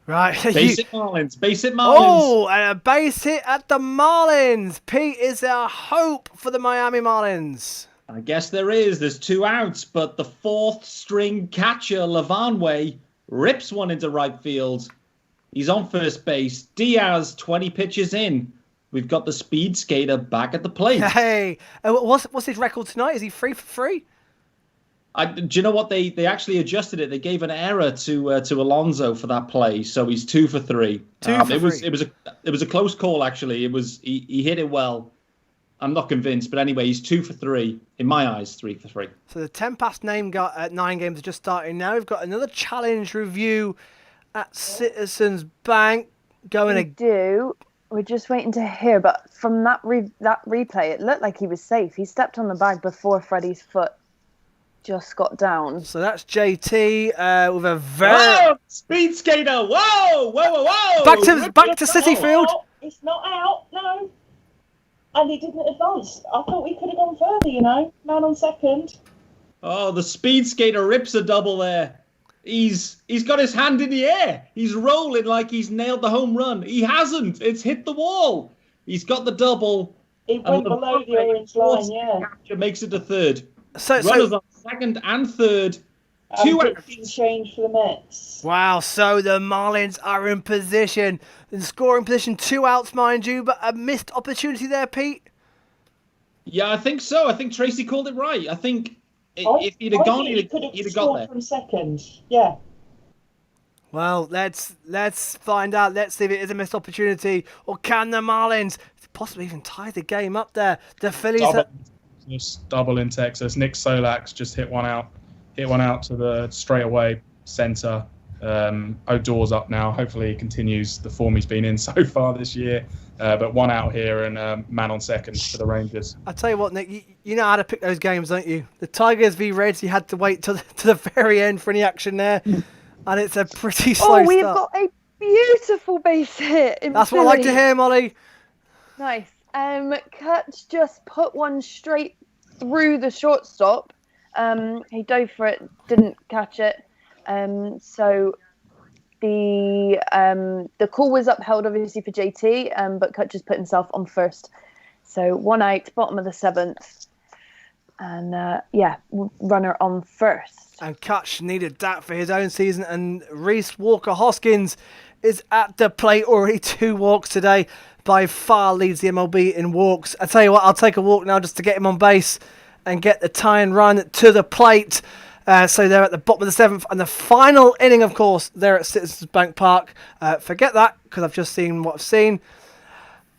Right.
Basic Marlins.
Oh, and a base hit at the Marlins. Pete, is there hope for the Miami Marlins?
I guess there is. There's 2 outs, but the 4th string catcher, Lavanway, rips one into right field. He's on first base. Diaz, 20 pitches in. We've got the speed skater back at the plate.
Hey, what's his record tonight? Is he 3 for 3?
Do you know what? They actually adjusted it. They gave an error to Alonso for that play, so he's 2 for 3. It was a close call actually. He hit it well. I'm not convinced, but anyway, he's 2 for 3 in my eyes. 3 for 3.
So the 10 past 9 games are just starting now. We've got another challenge review at Citizens Bank going.
We're just waiting to hear, but from that replay, it looked like he was safe. He stepped on the bag before Freddie's foot just got down.
So that's JT with a very
speed skater. Whoa!
Back to City Field.
It's not out, no. And he didn't advance. I thought we could have gone further, Man on second.
Oh, the speed skater rips a double there. He's got his hand in the air. He's rolling like he's nailed the home run. He hasn't. It's hit the wall. He's got the double.
It went below the orange line, yeah.
Capture makes it to third.
So
runners on second and third. 2 outs.
Change for the Mets.
Wow, so the Marlins are in position, in scoring position, 2 outs, mind you, but a missed opportunity there, Pete?
Yeah, I think so. I think Tracy called it right. I think if he'd have gone, he'd have got there.
From second, yeah.
Well, let's find out. Let's see if it is a missed opportunity, or can the Marlins possibly even tie the game up there? The Phillies...
Double in Texas. Nick Solak's just hit one out to the straightaway center. Odor's up now. Hopefully he continues the form he's been in so far this year. But 1 out here and man on second for the Rangers.
I'll tell you what, Nick, you know how to pick those games, don't you? The Tigers v Reds, you had to wait to the very end for any action there. And it's a pretty slow start.
We've got a beautiful base hit in
That's
Philly.
what I like to hear, Molly.
Nice. Kutch just put one straight through the shortstop. He dove for it, didn't catch it. So the call was upheld, obviously, for JT, but Kutch just put himself on first. So 1 out, bottom of the 7th. And, runner on first.
And Kutch needed that for his own season. And Reese Walker-Hoskins is at the plate, already 2 walks today. By far leads the MLB in walks. I tell you what, I'll take a walk now just to get him on base and get the tie and run to the plate. So they're at the bottom of the 7th. And the final inning, of course, they're at Citizens Bank Park. Forget that, because I've just seen what I've seen.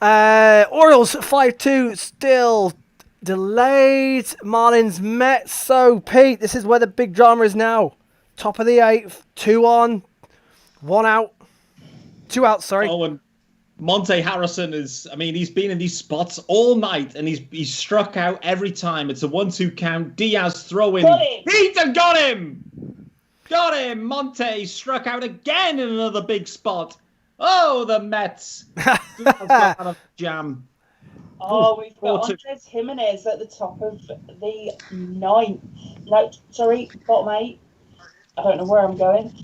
Orioles 5-2, still delayed. Marlins Mets. So, Pete, this is where the big drama is now. Top of the 8th, 2 on, 1 out. 2 outs, sorry.
Oh, and Monte Harrison he's been in these spots all night and he's struck out every time. It's a 1-2 count. Diaz throwing. Got him! Got him! Monte struck out again in another big spot. Oh, the Mets. Diaz got out of jam.
Oh, we've got Andres Jimenez at the top of the 9th. No, sorry, bottom 8. I don't know where I'm going.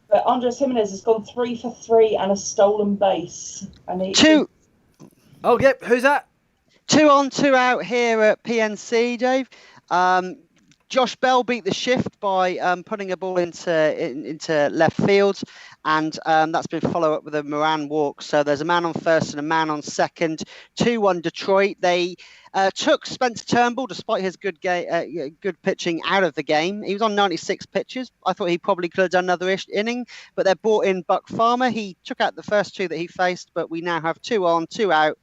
But Andres Jimenez has gone 3 for 3 and a stolen base. And
2.
Oh, yep. Who's that?
2 on, 2 out here at PNC, Dave. Josh Bell beat the shift by putting a ball into left field, and that's been followed up with a Moran walk. So there's a man on first and a man on second. 2-1 Detroit. They took Spencer Turnbull, despite his good pitching, out of the game. He was on 96 pitches. I thought he probably could have done another inning, but they brought in Buck Farmer. He took out the first 2 that he faced, but we now have 2 on, 2 out,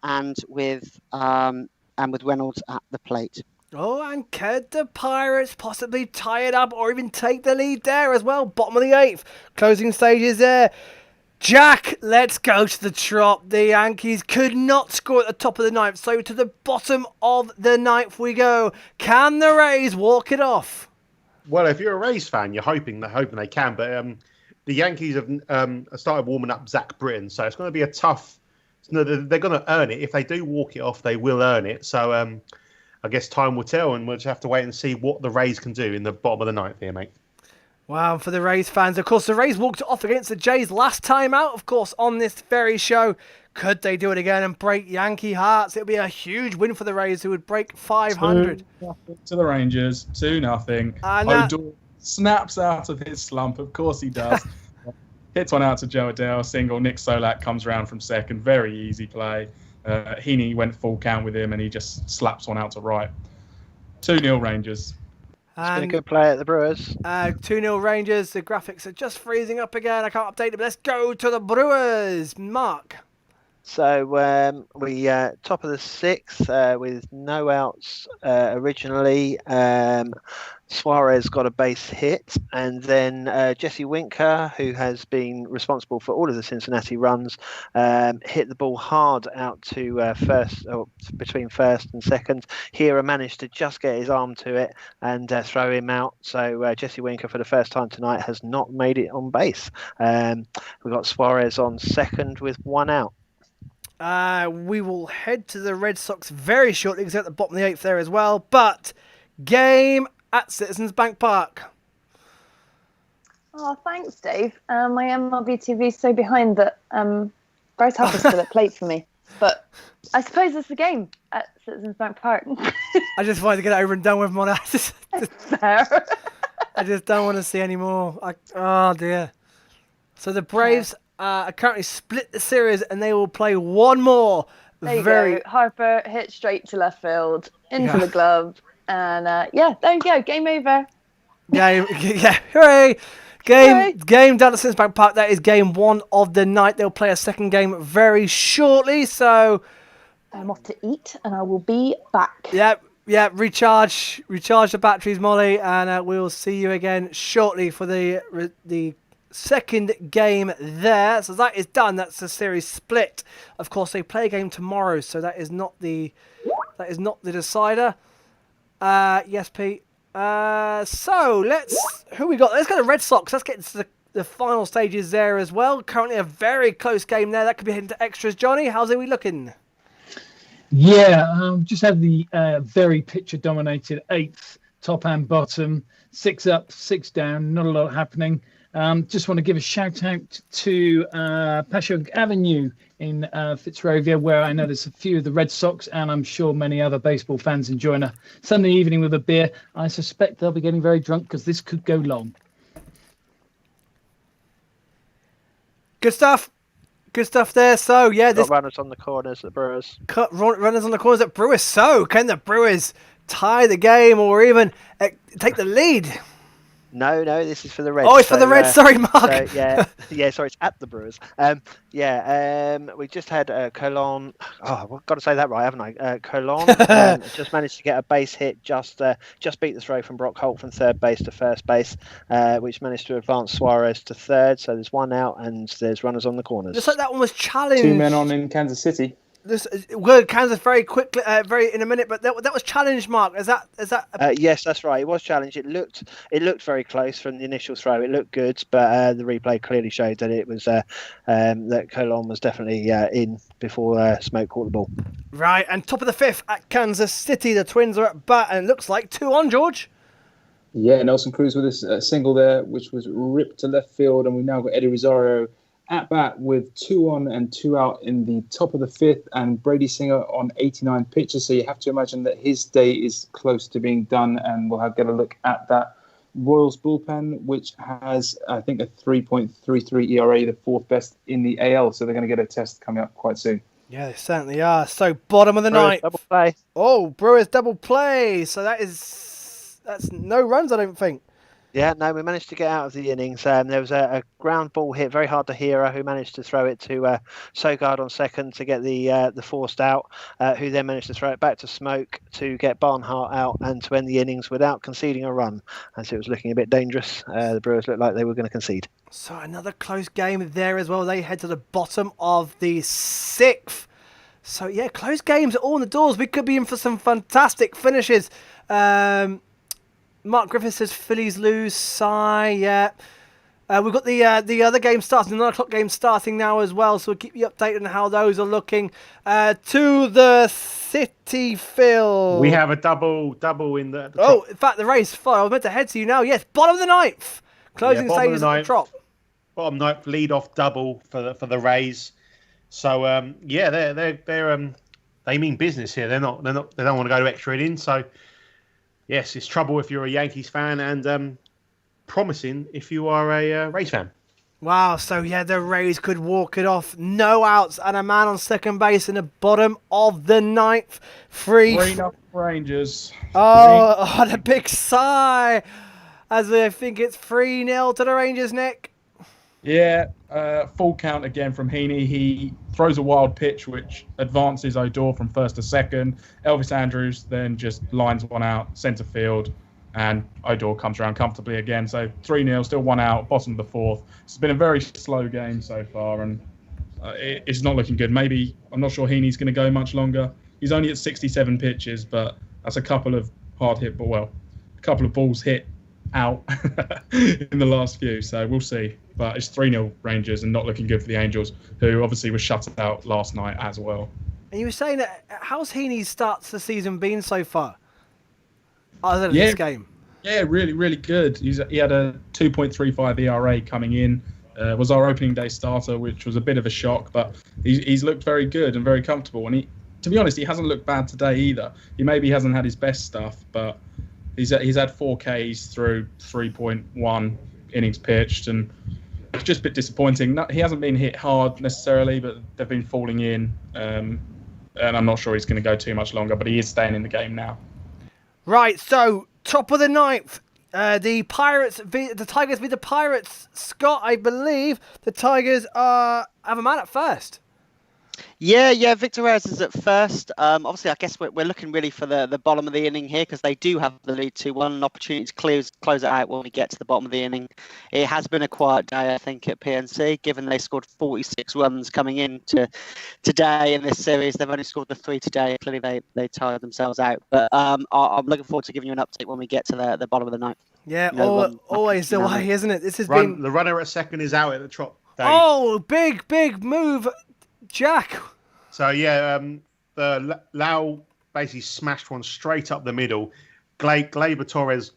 and with Reynolds at the plate.
Oh, and could the Pirates possibly tie it up or even take the lead there as well? Bottom of the 8th. Closing stages there. Jack, let's go to the trot. The Yankees could not score at the top of the 9th. So to the bottom of the 9th we go. Can the Rays walk it off?
Well, if you're a Rays fan, you're hoping they can, but the Yankees have started warming up Zach Britton, so it's going to be a tough. No, they're going to earn it. If they do walk it off, they will earn it. So I guess time will tell, and we'll just have to wait and see what the Rays can do in the bottom of the ninth here, mate.
Wow, for the Rays fans, of course, the Rays walked it off against the Jays last time out, of course, on this very show. Could they do it again and break Yankee hearts? It would be a huge win for the Rays, who would break 500.
2-0 to the Rangers, 2-0. Odor snaps out of his slump. Of course he does. Hits one out to Joe Adele, single. Nick Solak comes round from second. Very easy play. Heaney went full count with him, and he just slaps one out to right. 2-0 Rangers.
It's been a good play at the Brewers.
2-0 Rangers. The graphics are just freezing up again. I can't update it, but let's go to the Brewers. Mark.
So we top of the sixth with no outs originally. Suarez got a base hit, and then Jesse Winker, who has been responsible for all of the Cincinnati runs, hit the ball hard out to first, or between first and second. Hira managed to just get his arm to it and throw him out. So Jesse Winker, for the first time tonight, has not made it on base. We've got Suarez on second with one out.
We will head to the Red Sox very shortly, because they're at the bottom of the eighth there as well. But game at Citizens Bank Park.
Oh, thanks, Dave. My MLB TV is so behind that Bryce Harper's still at plate for me. But I suppose it's the game at Citizens Bank Park.
I just wanted to get it over and done with, Mona.
Fair.
I just don't want to see any more. Oh, dear. So the Braves are currently split the series, and they will play one more.
There you go. Harper hit straight to left field, into the glove. And there you go. Game over.
Hooray! Game down at Citizens Bank Park. That is game one of the night. They'll play a second game very shortly. So
I'm off to eat, and I will be back.
Yeah. Recharge the batteries, Molly, and we'll see you again shortly for the second game there. So that is done. That's the series split. Of course, they play a game tomorrow, so that is not the decider. Yes, Pete. So who we got? Let's go to Red Sox. Let's get into the final stages there as well. Currently a very close game there. That could be heading to extras. Johnny, how's it we looking?
Yeah, just had the very pitcher-dominated eighth, top and bottom, 6 up, 6 down, not a lot happening. Just want to give a shout out to Pashock Avenue in Fitzrovia, where I know there's a few of the Red Sox, and I'm sure many other baseball fans enjoying a Sunday evening with a beer. I suspect they'll be getting very drunk because this could go long.
Good stuff there. So
got runners on the corners at the Brewers.
Runners on the corners at Brewers. So can the Brewers tie the game or even take the lead?
No, this is for the Reds.
Oh, it's for the Reds. Sorry, Mark.
Sorry, it's at the Brewers. We just had Colon. Oh, I've got to say that right, haven't I? Colon just managed to get a base hit, just beat the throw from Brock Holt from third base to first base, which managed to advance Suarez to third. So there's one out, and there's runners on the corners.
Just like that one was challenged.
2 men on in Kansas City.
Kansas very quickly, very in a minute, but that was challenged, Mark. Is that?
Yes, that's right. It was challenged. It looked very close from the initial throw. It looked good, but the replay clearly showed that it was that Colon was definitely in before Smoke caught the ball.
Right, and top of the fifth at Kansas City, the Twins are at bat, and it looks like 2 on, George.
Yeah, Nelson Cruz with a single there, which was ripped to left field, and we've now got Eddie Rosario at bat with 2 on and 2 out in the top of the fifth, and Brady Singer on 89 pitches. So you have to imagine that his day is close to being done, and we'll get a look at that Royals bullpen, which has, I think, a 3.33 ERA, the 4th best in the AL. So they're going to get a test coming up quite soon.
Yeah, they certainly are. So bottom of the ninth.
Double play.
Oh, Brewers double play. So that's no runs, I don't think.
Yeah, no, we managed to get out of the innings. There was a ground ball hit very hard to Hira, who managed to throw it to Sogard on second to get the forced out, who then managed to throw it back to Smoke to get Barnhart out and to end the innings without conceding a run, as it was looking a bit dangerous. The Brewers looked like they were going to concede.
So another close game there as well. They head to the bottom of the sixth. So yeah, close games all on the doors. We could be in for some fantastic finishes. Mark Griffith says Phillies lose. Sigh. Yeah. We've got the other game starting, the 9 o'clock game starting now as well, so we'll keep you updated on how those are looking. To the City Field.
We have a double in the
Oh, in fact, the race. I was meant to head to you now. Yes, bottom of the ninth. Closing stages at the Trop.
Bottom ninth, lead off double for the Rays. So they mean business here. They don't want to go to extra innings. So yes, it's trouble if you're a Yankees fan, and promising if you are a Rays fan.
Wow, so yeah, the Rays could walk it off. No outs and a man on second base in the bottom of the ninth.
3-0 Rangers.
Oh, the big sigh. As I think it's 3-0 to the Rangers, Nick.
Yeah, full count again from Heaney. He throws a wild pitch, which advances Odor from first to second. Elvis Andrews then just lines one out, centre field. And Odor comes around comfortably again. So 3-0, still 1 out, bottom of the fourth. It's been a very slow game so far, and it's not looking good. Maybe, I'm not sure Heaney's going to go much longer. He's only at 67 pitches, but that's a couple of a couple of balls hit out in the last few. So we'll see. But it's 3-0 Rangers and not looking good for the Angels, who obviously were shut out last night as well.
And you were saying that, how's Heaney's starts the season been so far? Other than this game.
Yeah, really, really good. He had a 2.35 ERA coming in. Was our opening day starter, which was a bit of a shock, but he's looked very good and very comfortable. And to be honest, he hasn't looked bad today either. He maybe hasn't had his best stuff, but he's had 4 Ks through 3.1 innings pitched, and it's just a bit disappointing. He hasn't been hit hard necessarily, but they've been falling in. And I'm not sure he's going to go too much longer, but he is staying in the game now.
Right, so top of the ninth, the Tigers beat the Pirates. Scott, I believe the Tigers have a man at first.
Yeah, Victor Reyes is at first. Obviously, I guess we're looking really for the bottom of the inning here because they do have the lead 2-1. An opportunity to close it out when we get to the bottom of the inning. It has been a quiet day, I think, at PNC, given they scored 46 runs coming into today in this series. They've only scored the 3 today. Clearly, they tired themselves out. But I'm looking forward to giving you an update when we get to the bottom of the ninth.
Yeah, always the way, isn't it? This has been
the runner at second is out at the Trop. Dave.
Oh, big move, Jack.
So yeah, the Lau basically smashed one straight up the middle. Gleyber Torres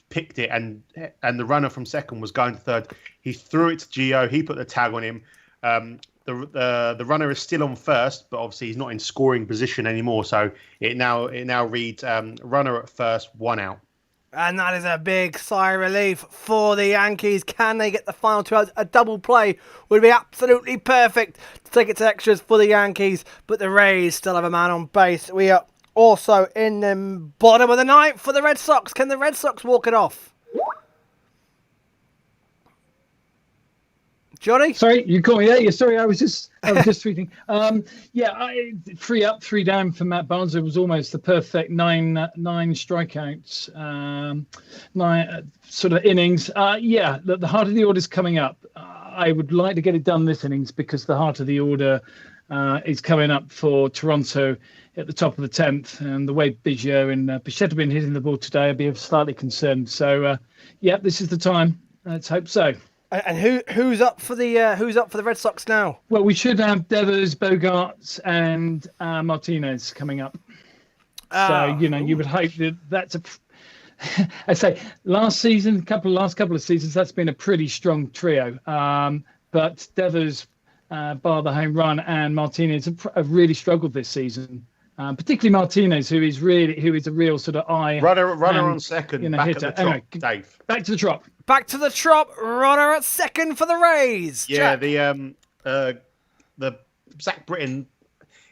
picked it, and the runner from second was going to third. He threw it to Gio. He put the tag on him. The runner is still on first, but obviously he's not in scoring position anymore. So it now reads runner at first, 1 out.
And that is a big sigh of relief for the Yankees. Can they get the final 2 outs? A double play would be absolutely perfect to take it to extras for the Yankees. But the Rays still have a man on base. We are also in the bottom of the ninth for the Red Sox. Can the Red Sox walk it off? Johnny?
Sorry, you caught me there. Yeah, sorry, I was just tweeting. 3 up, 3 down for Matt Barnes. It was almost the perfect nine strikeouts, 9 sort of innings. The heart of the order is coming up. I would like to get it done this innings because the heart of the order is coming up for Toronto at the top of the 10th. And the way Biggio and Bichette have been hitting the ball today, I'd be slightly concerned. So, this is the time. Let's hope so.
And who's up for the Red Sox now?
Well, we should have Devers, Bogarts, and Martinez coming up. So you would hope that's a. I say last couple of seasons, that's been a pretty strong trio. But Devers, bar the home run, and Martinez have really struggled this season. Particularly Martinez, who is a real sort of eye
runner on second. Back
hitter.
at the Trop, Dave.
Back to the Trop.
Back to the Trop, runner at second for the Rays.
Yeah,
Jack.
the Zach Britton.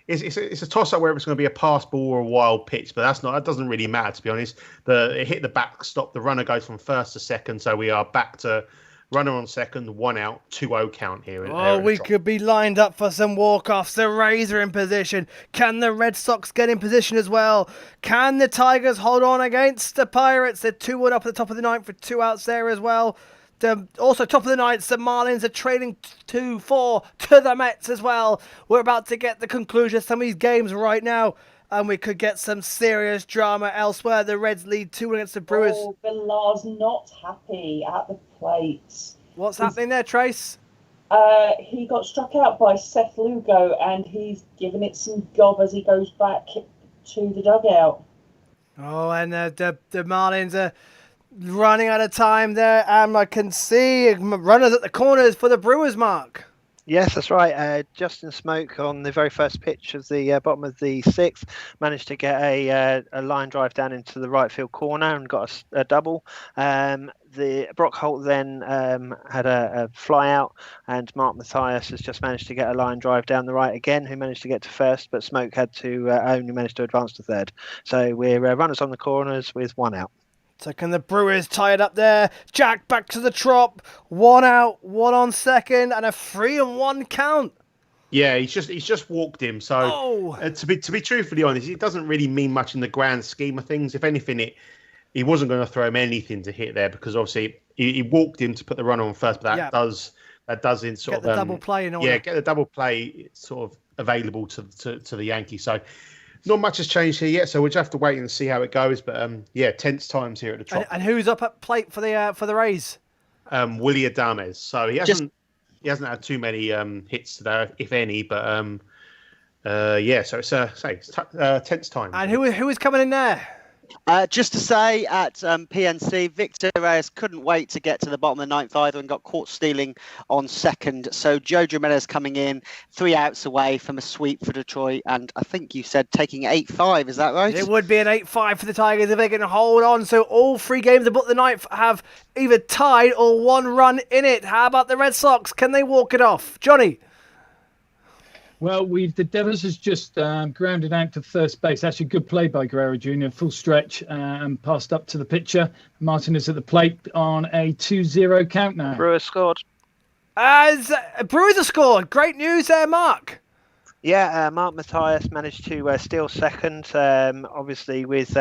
It's a toss-up where it's going to be a pass ball or a wild pitch, but that doesn't really matter, to be honest. It hit the backstop. The runner goes from first to second, so we are back to runner on second, 1 out, 2-0 count here.
We could be lined up for some walk-offs. The Rays are in position. Can the Red Sox get in position as well? Can the Tigers hold on against the Pirates? They're 2-1 up at the top of the ninth for 2 outs there as well. Also, top of the ninth, the Marlins are trailing 2-4 to the Mets as well. We're about to get the conclusion of some of these games right now. and we could get some serious drama elsewhere. The Reds lead 2-1 against the Brewers.
Oh, Villar's not happy at the plate.
What's happening there, Trace?
He got struck out by Seth Lugo, and he's giving it some gob as he goes back to the dugout.
Oh, and the Marlins are running out of time there, and I can see runners at the corners for the Brewers, Mark.
Yes, that's right. Justin Smoke on the very first pitch of the bottom of the sixth managed to get a line drive down into the right field corner and got a double. The Brock Holt then had a fly out, and Mark Mathias has just managed to get a line drive down the right again, who managed to get to first, but Smoke had to only manage to advance to third. So we're runners on the corners with 1 out.
So can the Brewers tie it up there? Jack back to the Trop. 1 out, 1 on second, and a 3-1 count.
Yeah, he's just walked him. So to be truthfully honest, it doesn't really mean much in the grand scheme of things. If anything, he wasn't going to throw him anything to hit there, because obviously he walked him to put the runner on first. But that does in sort
get the double play in order.
Yeah, get the double play sort of available to the Yankees. So not much has changed here yet, so we'll just have to wait and see how it goes. But tense times here at the Trop.
And who's up at plate for the Rays?
Willie Adames. So he hasn't had too many hits today, if any. But so it's tense times.
And who is coming in there?
Just to say, at PNC, Victor Reyes couldn't wait to get to the bottom of the ninth either and got caught stealing on second. So Joe Jimenez coming in, 3 outs away from a sweep for Detroit. And I think you said taking 8-5, is that right?
It would be an 8-5 for the Tigers if they can hold on. So all 3 games of the ninth have either tied or 1 run in it. How about the Red Sox? Can they walk it off? Johnny?
Well, the Devils has just grounded out to first base. Actually, good play by Guerrero Jr. Full stretch and passed up to the pitcher. Martin is at the plate on a 2-0 count now.
Brewers scored.
Brewers have scored. Great news there, Mark.
Yeah, Mark Mathias managed to steal second, obviously with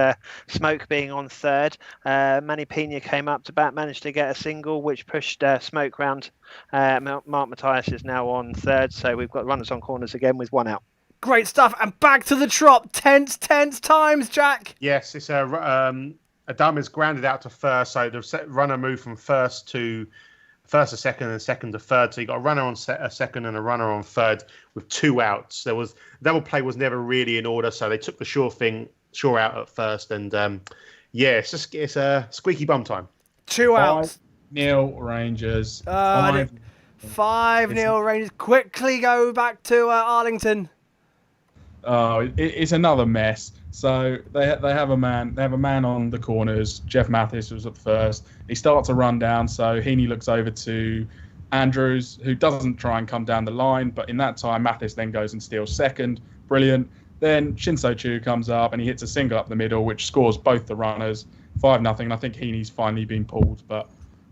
Smoke being on third. Manny Pena came up to bat, managed to get a single, which pushed Smoke round. Mark Mathias is now on third, so we've got runners on corners again with 1 out.
Great stuff, and back to the Trop. Tense times, Jack.
Yes, it's Adames grounded out to first, so the runner moved from first to second and second to third. So you got a runner on a second and a runner on third with 2 outs. Double play was never really in order, so they took the sure out at first. And it's a squeaky bum time.
2 outs.
5-0 Rangers.
5-0 Rangers. Quickly go back to Arlington.
Oh, it's another mess. So they have a man. They have a man on the corners. Jeff Mathis was at first. He starts a run down. So Heaney looks over to Andrews, who doesn't try and come down the line. But in that time, Mathis then goes and steals second. Brilliant. Then Shinso Chu comes up and he hits a single up the middle, which scores both the runners. 5-0. And I think Heaney's finally been pulled, but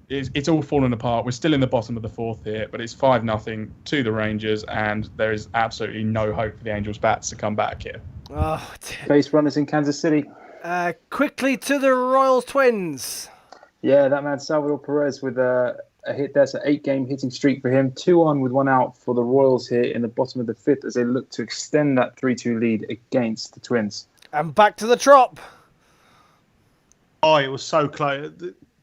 it's all fallen apart. We're still in the bottom of the 4th here, but it's 5-0 to the Rangers, and there is absolutely no hope for the Angels bats to come back here.
Oh,
Base runners in Kansas City.
Quickly to the Royals Twins.
Yeah, that man Salvador Perez with a hit. That's an 8-game hitting streak for him. 2-on with 1 out for the Royals here in the bottom of the 5th as they look to extend that 3-2 lead against the Twins.
And back to the Trop.
Oh, it was so close.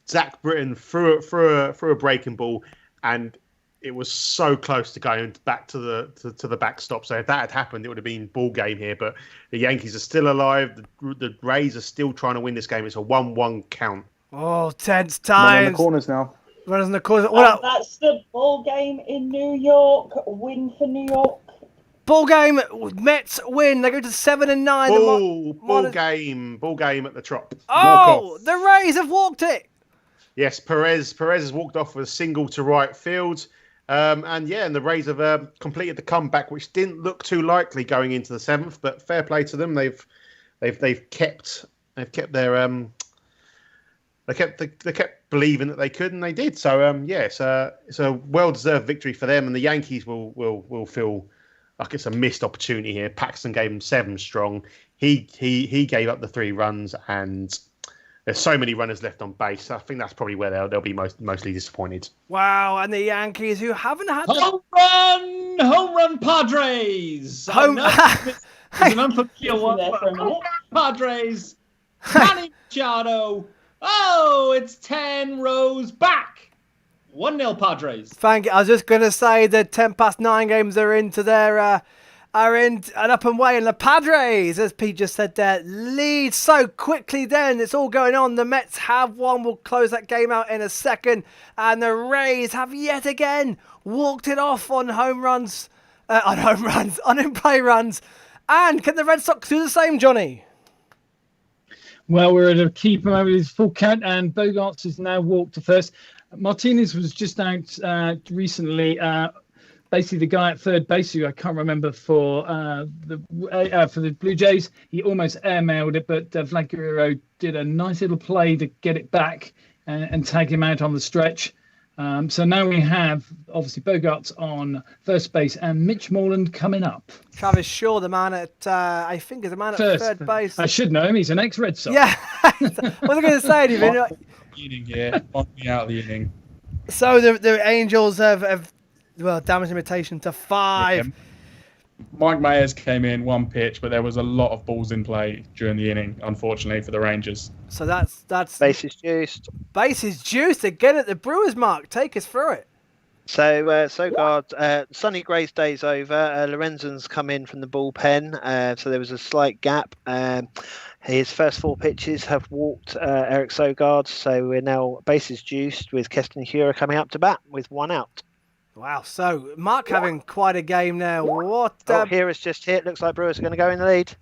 Zach Britton threw a breaking ball, and it was so close to going back to the backstop. So if that had happened, it would have been ball game here. But the Yankees are still alive. The Rays are still trying to win this game. It's a 1-1 count.
Oh, tense times.
Runners in the corners now.
Runners in the corners.
That's the ball game in New York. Win for New York.
Ball game. Mets win. They go to 7-9.
Ball game at the Trop.
Oh, the Rays have walked it.
Yes, Perez has walked off with a single to right field. And the Rays have completed the comeback, which didn't look too likely going into the 7th, but fair play to them. They've kept their they kept believing that they could, and they did. So it's a well-deserved victory for them, and the Yankees will feel like it's a missed opportunity here. Paxton gave them 7 strong. He gave up the 3 runs, and there's so many runners left on base. I think that's probably where they'll be mostly disappointed.
Wow, and the Yankees, who haven't had
home run Padres. There's an unfamiliar one.
There for a minute.
Padres. Manny Machado. Oh, it's 10 rows back. 1-0 Padres.
Thank you. I was just going to say the 9 games are into their are in and up and away, and the Padres, as Pete just said there, lead so quickly. Then it's all going on. The Mets have won. We'll close that game out in a second, and the Rays have yet again walked it off on home runs, on in-play runs. And can the Red Sox do the same, Johnny?
Well, we're at a key moment with his full count, and Bogarts has now walked to first. Martinez was just out recently. Basically, the guy at third base, who I can't remember for the Blue Jays, he almost airmailed it, but Vlad Guerrero did a nice little play to get it back and tag him out on the stretch. So now we have, obviously, Bogarts on first base and Mitch Moreland coming up.
Travis Shaw, the man at, I think is the man at third base.
I should know him. He's an ex-Red Sox.
Yeah. Wasn't going to say anything.
Inning here. Knock me out of the inning.
So the Angels have damage limitation to 5.
Yeah. Mike Mayers came in 1 pitch, but there was a lot of balls in play during the inning, unfortunately, for the Rangers.
So that's
bases juiced.
Bases juiced again at the Brewers, Mark. Take us through it.
So, Sogard, Sonny Gray's day's over. Lorenzen's come in from the bullpen, so there was a slight gap. His first 4 pitches have walked Eric Sogard, so we're now bases juiced with Keston Hiura coming up to bat with 1 out.
Wow, so Mark having quite a game now.
Hiura's just hit. Looks like Brewers are going to go in the lead.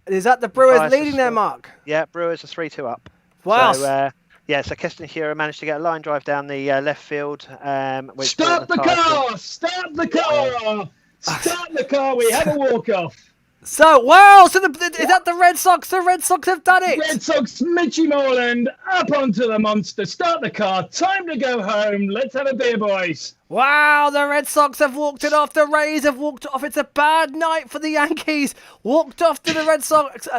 Is that the Brewers leading there, Mark?
Yeah, Brewers are 3-2 up.
Wow.
So, so Keston Hiura managed to get a line drive down the left field.
Stop the car! Stop the car! Start the car! We have a walk-off.
So, wow! So is that the Red Sox? The Red Sox have done it!
Red Sox, Mitchy Moreland, up onto the monster. Start the car. Time to go home. Let's have a beer, boys.
Wow, the Red Sox have walked it off. The Rays have walked it off. It's a bad night for the Yankees. Walked off to the Red Sox. To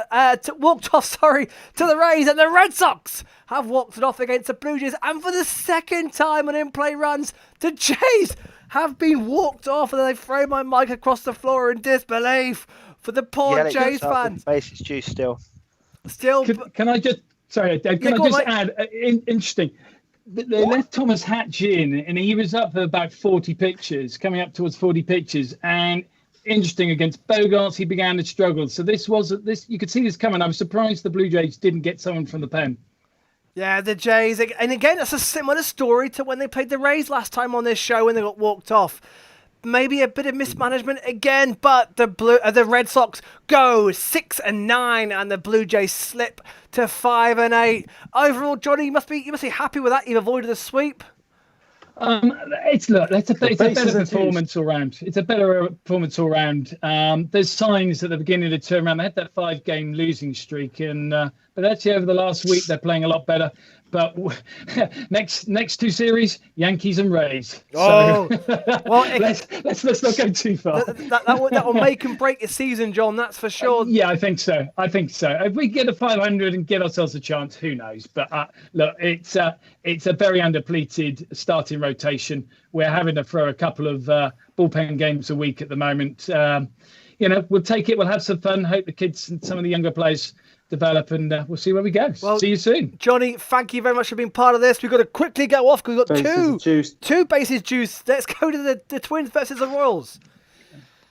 the Rays. And the Red Sox have walked it off against the Blue Jays. And for the second time on in-play runs, the Jays have been walked off. And they throw my mic across the floor in disbelief. For the poor Jays fans.
Bases juice still.
Can I just... Sorry, Dave. Can I just add... interesting. They left Thomas Hatch in, and he was up for about 40 pitches, coming up towards 40 pitches. And interesting, against Bogarts, he began to struggle. So you could see this coming. I was surprised the Blue Jays didn't get someone from the pen.
Yeah, the Jays. And again, that's a similar story to when they played the Rays last time on this show when they got walked off. Maybe a bit of mismanagement again, but the Red Sox go 6-9, and the Blue Jays slip to 5-8. Overall, Johnny, you must be happy with that. You've avoided a sweep.
It's a better performance all round. It's a better performance all round. There's signs at the beginning of the turnaround. They had that 5-game losing streak, but actually over the last week they're playing a lot better. But next 2 series, Yankees and Rays.
Oh, well,
let's not go too far.
That will make and break the season, John. That's for sure.
Yeah, I think so. If we get a 500 and get ourselves a chance, who knows? But look, it's a very underpleated starting rotation. We're having to throw a couple of bullpen games a week at the moment. We'll take it. We'll have some fun. Hope the kids and some of the younger players develop, and we'll see where we go. Well, see you soon.
Johnny, thank you very much for being part of this. We've got to quickly go off because we've got two bases juiced. Let's go to the Twins versus the Royals.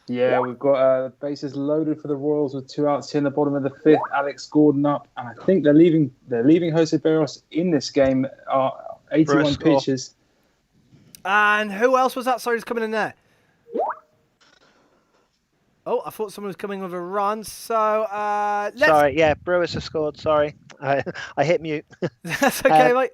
Yeah, we've got bases loaded for the Royals with 2 outs here in the bottom of the 5th. Alex Gordon up, and I think they're leaving Jose Berrios in this game. 81 pitches.
And who else was that? Sorry, who's coming in there? Oh, I thought someone was coming with a run. So,
Sorry, yeah, Brewers have scored. Sorry, I hit mute.
That's okay, mate.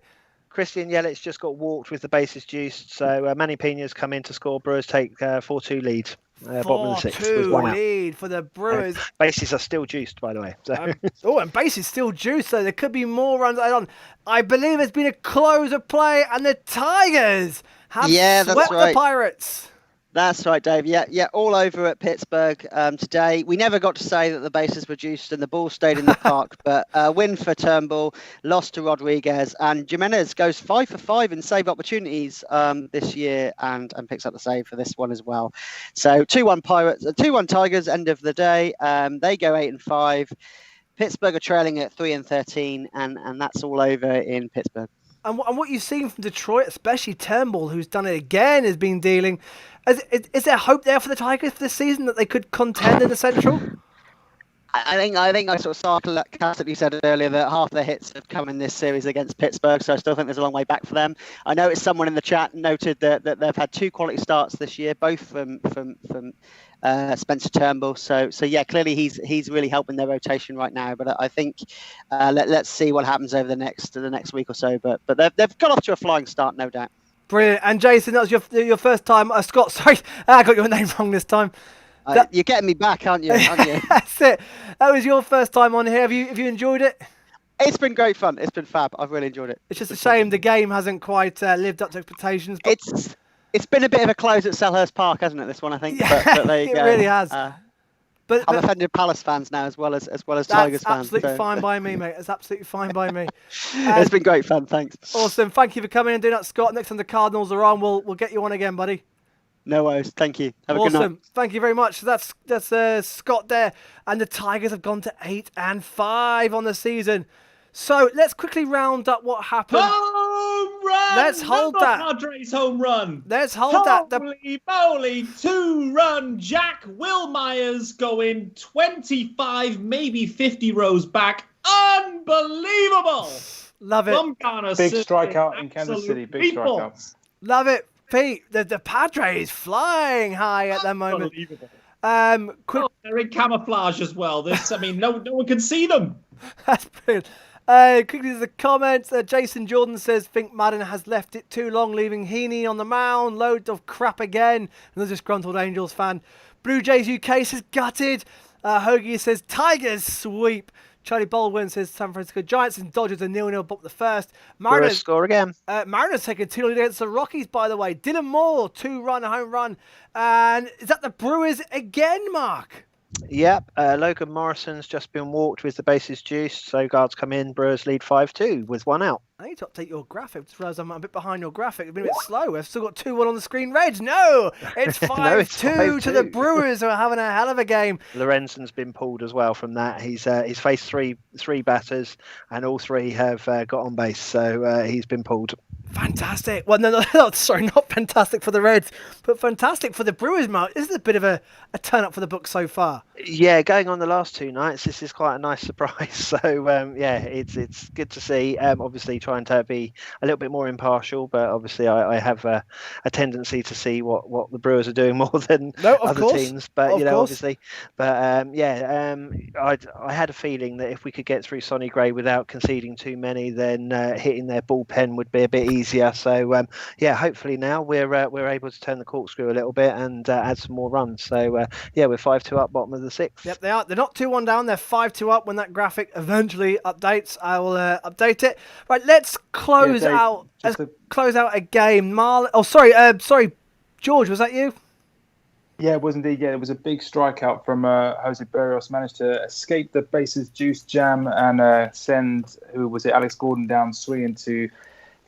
Christian Yelich just got walked with the bases juiced. So Manny Pena's come in to score. Brewers take 4-2 lead. Bottom of the 6th with 1 out.
Lead for the Brewers.
Bases are still juiced, by the way.
So. And bases still juiced, so there could be more runs on. I believe there's been a close of play, and the Tigers have swept the Pirates.
That's right, Dave. Yeah, all over at Pittsburgh today. We never got to say that the bases were juiced and the ball stayed in the park, but win for Turnbull, loss to Rodriguez, and Jimenez goes 5 for 5 in save opportunities this year and picks up the save for this one as well. So 2-1 Pirates, 2-1 Tigers. End of the day. They go 8 and 5. Pittsburgh are trailing at 3 and 13, and that's all over in Pittsburgh.
And what you've seen from Detroit, especially Turnbull, who's done it again, has been dealing. Is there hope there for the Tigers for this season that they could contend in the Central?
I think I sort of sarcastically said earlier that half their hits have come in this series against Pittsburgh, so I still think there's a long way back for them. I know it's someone in the chat noted that they've had 2 quality starts this year, both from Spencer Turnbull. So yeah, clearly he's really helping their rotation right now. But I think let's see what happens over the next week or so. But they've got off to a flying start, no doubt.
Brilliant. And Jason, that was your first time. Scott, sorry, I got your name wrong this time.
You're getting me back, aren't you?
That's it. That was your first time on here. Have you enjoyed it?
It's been great fun. It's been fab. I've really enjoyed it.
It's just a shame the game hasn't quite lived up to expectations.
But it's been a bit of a close at Selhurst Park, hasn't it? This one, I think. Yeah, but there you go.
It really has.
But I'm offended Palace fans now as well as Tigers fans.
That's absolutely fine by me, mate. It's absolutely fine by me.
It's been great fun. Thanks.
Awesome. Thank you for coming and doing that, Scott. Next time the Cardinals are on, we'll get you on again, buddy.
No worries. Thank you. Have a good night.
Awesome. Thank you very much. That's Scott there. And the Tigers have gone to 8 and 5 on the season. So let's quickly round up what happened.
Home run!
Let's hold that.
Padres home run.
Let's hold that.
Holy moly! 2-run Jack Wilmeyers going 25, maybe 50 rows back. Unbelievable!
Love it.
Big strikeout in Kansas City. Big strikeout.
Love it, Pete. The Padres flying high at the moment.
Unbelievable. They're in camouflage as well. No one can see them.
That's brilliant. Quickly, there's a comment. Jason Jordan says, think Madden has left it too long, leaving Heaney on the mound. Loads of crap again. Another disgruntled Angels fan. Blue Jays UK says, gutted. Hoagie says, Tigers sweep. Charlie Baldwin says, San Francisco Giants and Dodgers are 0-0 up the first.
Mariners score again.
Mariners taking 2-0 against the Rockies, by the way. Dylan Moore, 2-run home run. And is that the Brewers again, Mark?
Yep, Logan Morrison's just been walked with the bases juiced. So guards come in, Brewers lead 5-2 with 1 out.
I need to update your graphic. I just realised I'm a bit behind your graphic. It's been a bit slow. I've still got 2-1 on the screen. Reds, no! It's 5-2 to the Brewers, who are having a hell of a game.
Lorenzen's been pulled as well from that. He's faced three batters, and all 3 have got on base. So he's been pulled.
Fantastic. Well, no, sorry, not fantastic for the Reds, but fantastic for the Brewers, Mark. This is a bit of a turn-up for the book so far.
Yeah, going on the last 2 nights, this is quite a nice surprise. So, yeah, it's good to see. Obviously, trying to be a little bit more impartial, but obviously I have a tendency to see what the Brewers are doing more than other teams. But, obviously. But, I had a feeling that if we could get through Sonny Gray without conceding too many, then hitting their bullpen would be a bit easier. So, yeah, hopefully now we're able to turn the corkscrew a little bit and add some more runs. So, yeah, we're 5-2 up, bottom of the 6th.
Yep, they are. They're not 2-1 down. They're 5-2 up. When that graphic eventually updates, I will update it. Right, let's close out. Let's close out a game. Sorry, George, was that you?
Yeah, it was indeed. Yeah, it was a big strikeout from Jose Berrios. Managed to escape the bases juice jam and send Alex Gordon down swinging to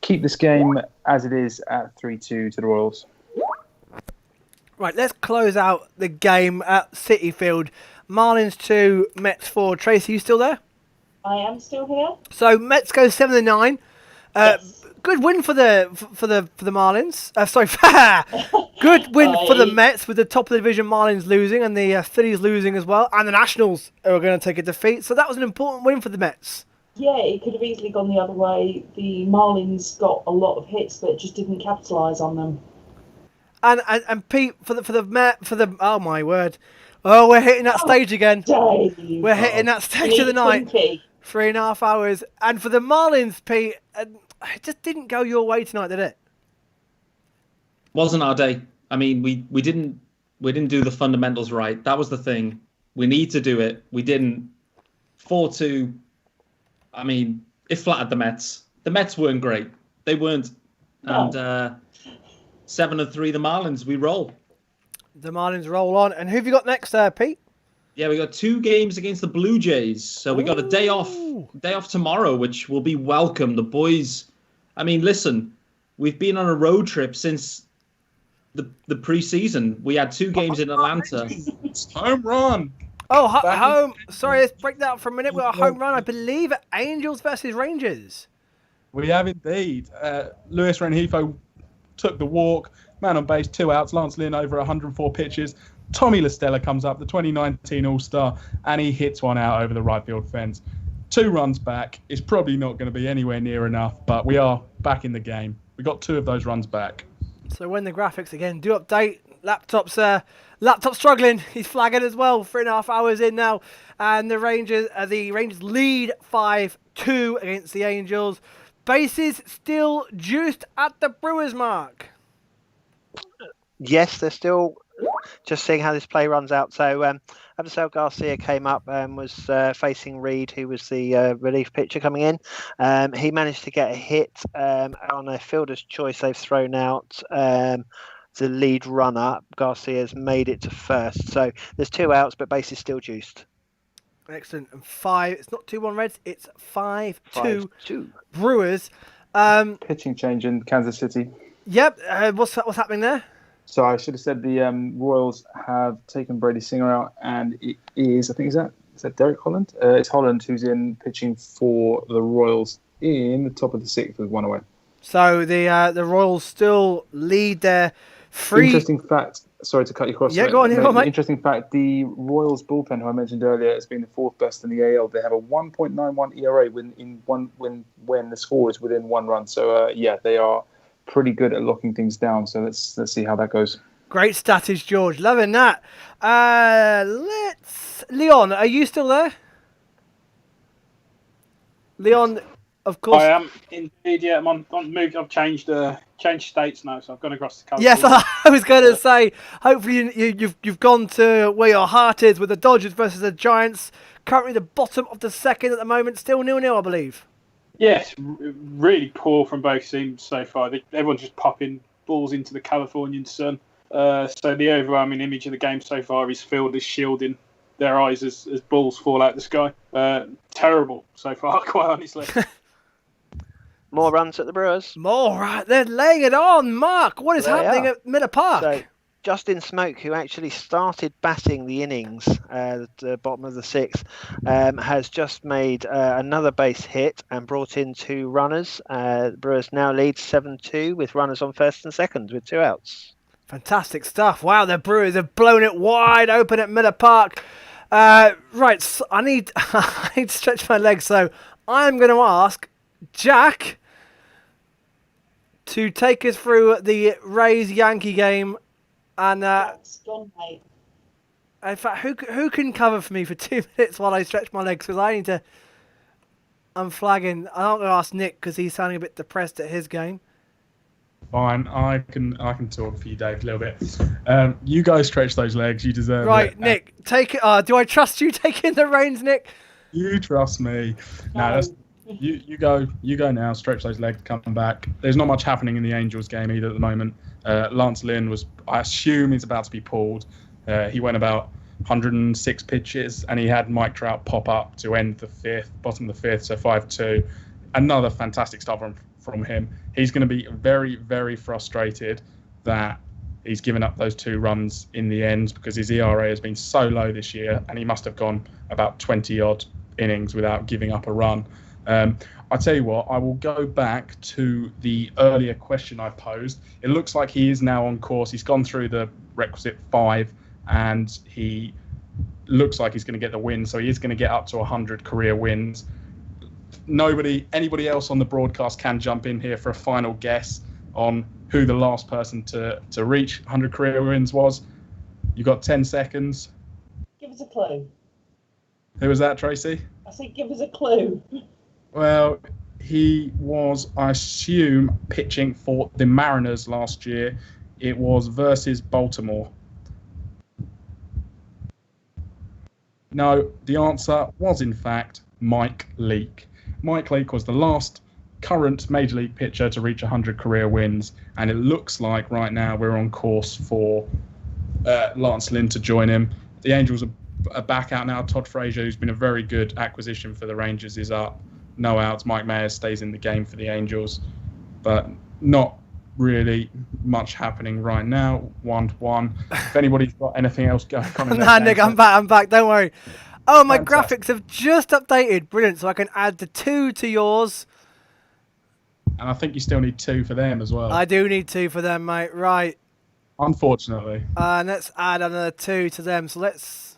keep this game as it is at 3-2 to the Royals.
Right, let's close out the game at Citi Field. Marlins 2, Mets 4. Tracy, you still there?
I am still here.
So Mets go 7-9.
Yes.
Good win for the Marlins. Good win for the Mets, with the top of the division Marlins losing and the Phillies losing as well, and the Nationals are going to take a defeat. So that was an important win for the Mets.
Yeah, it could have easily gone the other way. The Marlins got a lot of hits, but just didn't capitalise on them.
And Pete, for the oh my word, we're hitting that stage again.
Dave.
We're hitting that stage of the night. 3.5 hours, and for the Marlins, Pete, it just didn't go your way tonight, did it?
Wasn't our day. I mean, we didn't do the fundamentals right. That was the thing. We need to do it. We didn't. 4-2. I mean, it flattered the Mets. The Mets weren't great. They weren't.
No.
And 7-3, the Marlins. We roll.
The Marlins roll on. And who have you got next, Pete?
Yeah, we got 2 games against the Blue Jays. So we got a day off tomorrow, which will be welcome. The boys, I mean, listen, we've been on a road trip since the preseason. We had 2 games in Atlanta.
It's home run.
Oh, home. Sorry, let's break that up for a minute. We've got a home run, I believe, at Angels versus Rangers.
We have indeed. Luis Rengifo took the walk. Man on base, 2 outs. Lance Lynn over 104 pitches. Tommy LaStella comes up, the 2019 All-Star, and he hits one out over the right field fence. 2 runs back. It's probably not going to be anywhere near enough, but we are back in the game. We got 2 of those runs back.
So when the graphics again do update, laptop's struggling. He's flagging as well. 3.5 hours in now, and the Rangers lead 5-2 against the Angels. Bases still juiced at the Brewers mark.
Yes, they're still just seeing how this play runs out. So Abdel Garcia came up and was facing Reed, who was the relief pitcher coming in. He managed to get a hit on a fielder's choice. They've thrown out the lead runner. Garcia's made it to first. So there's 2 outs, but base is still juiced.
Excellent. And 5. It's not 2-1 Reds. It's 5-2 Brewers.
Pitching change in Kansas City.
Yep. What's happening there?
So I should have said the Royals have taken Brady Singer out, and it is, I think, is that Derek Holland? It's Holland who's in pitching for the Royals in the top of the 6th with 1 away.
So the Royals still lead their 3.
Interesting fact. Sorry to cut you across.
Yeah, go on, mate.
Interesting fact: the Royals bullpen, who I mentioned earlier, has been the 4th best in the AL. They have a 1.91 ERA when the score is within 1 run. So they are pretty good at locking things down. So let's see how that goes.
Great status, George. Loving that. Leon, are you still there? Leon, of course.
I am indeed. Yeah, I'm on move. I've changed states now, so I've gone across the California.
Yes, I was going to say. Hopefully, you've gone to where your heart is with the Dodgers versus the Giants. Currently, the bottom of the 2nd at the moment, still 0-0, I believe.
Yes, really poor from both teams so far. Everyone's just popping balls into the Californian sun. So the overwhelming image of the game so far is fielders shielding their eyes as balls fall out the sky. Terrible so far, quite honestly.
More runs at the Brewers.
More, right? They're laying it on. Mark, what is happening at Miller Park?
So, Justin Smoke, who actually started batting the innings at the bottom of the 6th, has just made another base hit and brought in 2 runners. The Brewers now lead 7-2 with runners on 1st and 2nd with 2 outs.
Fantastic stuff. Wow, the Brewers have blown it wide open at Miller Park. Right, so I need to stretch my legs, so I'm going to ask Jack to take us through the Rays-Yankee game. And
gone, mate.
In fact, who can cover for me for 2 minutes while I stretch my legs? Because I need to. I'm flagging. I'm not going to ask Nick because he's sounding a bit depressed at his game.
Fine, I can talk for you, Dave, a little bit. You guys stretch those legs. You deserve it.
Right, Nick, take it. Do I trust you taking the reins, Nick?
You trust me. No, you go now. Stretch those legs. Come back. There's not much happening in the Angels game either at the moment. Lance Lynn I assume he's about to be pulled. He went about 106 pitches, and he had Mike Trout pop up to end the 5th, bottom of the 5th, so 5-2. Another fantastic start from him. He's going to be very, very frustrated that he's given up those 2 runs in the end because his ERA has been so low this year, and he must have gone about 20-odd innings without giving up a run. I'll tell you what, I will go back to the earlier question I posed. It looks like he is now on course. He's gone through the requisite 5, and he looks like he's going to get the win. So he is going to get up to 100 career wins. Anybody else on the broadcast can jump in here for a final guess on who the last person to reach 100 career wins was. You got 10 seconds.
Give us a clue.
Who was that, Tracy?
I said give us a clue.
Well, he was, I assume, pitching for the Mariners last year. It was versus Baltimore. No, the answer was, in fact, Mike Leake. Mike Leake was the last current Major League pitcher to reach 100 career wins, and it looks like right now we're on course for Lance Lynn to join him. The Angels are back out now. Todd Frazier, who's been a very good acquisition for the Rangers, is up. No outs. Mike Mayer stays in the game for the Angels. But not really much happening right now. 1-1. If anybody's got anything else going on.
Nah, Nick, I'm back. Don't worry. Oh, my
Fantastic.
graphics have just updated. Brilliant. So I can add the 2 to yours.
And I think you still need 2 for them as well.
I do need 2 for them, mate. Right.
Unfortunately.
And let's add another 2 to them. So let's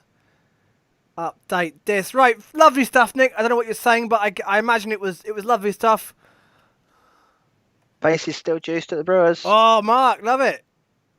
update this. Right. Lovely stuff, Nick. I don't know what you're saying, but I imagine it was lovely stuff.
Base is still juiced at the Brewers.
Oh, Mark, love it.